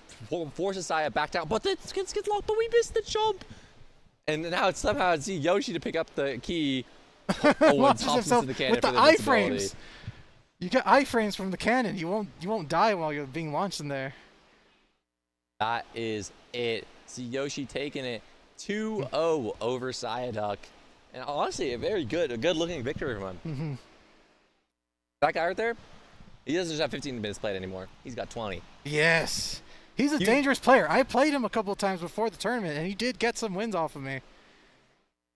forces Saya back down, but it gets locked, but we missed the jump. And now it's somehow Yoshi to pick up the key. And tops into the cannon with for the the iframes. You get iframes from the cannon. You won't die while you're being launched in there. That is it. Yoshi taking it 2-0 over Psyduck. And honestly, a good-looking victory from him. That guy right there, he doesn't just have 15 minutes played anymore. He's got 20. Yes. He's a dangerous player. I played him a couple of times before the tournament, and he did get some wins off of me,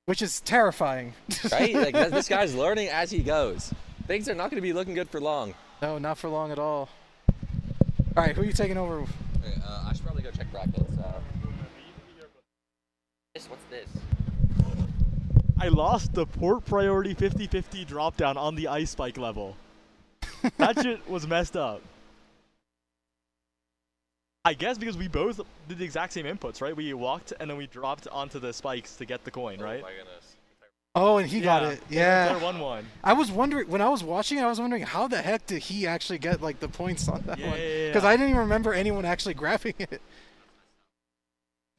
which is terrifying. Right? Like this guy's learning as he goes. Things are not going to be looking good for long. No, not for long at all. All right, who are you taking over? Okay, I should probably go check brackets. What's this? I lost the port priority 50-50 drop down on the ice spike level. That shit was messed up. I guess because we both did the exact same inputs, right? We walked and then we dropped onto the spikes to get the coin, right? Oh my goodness. Oh, and he got it. Yeah. 1-1. I was wondering, when I was watching it, I was wondering how the heck did he actually get like the points on that one? Because I didn't even remember anyone actually grabbing it.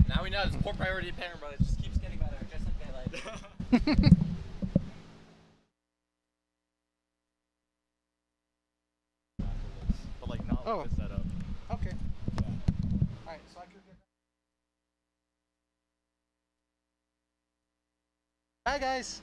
Now we know it's poor priority parent, but it just keeps getting better, just like daylight. But like not Oh. with the setup. Okay. Alright, so I could get... Bye, guys.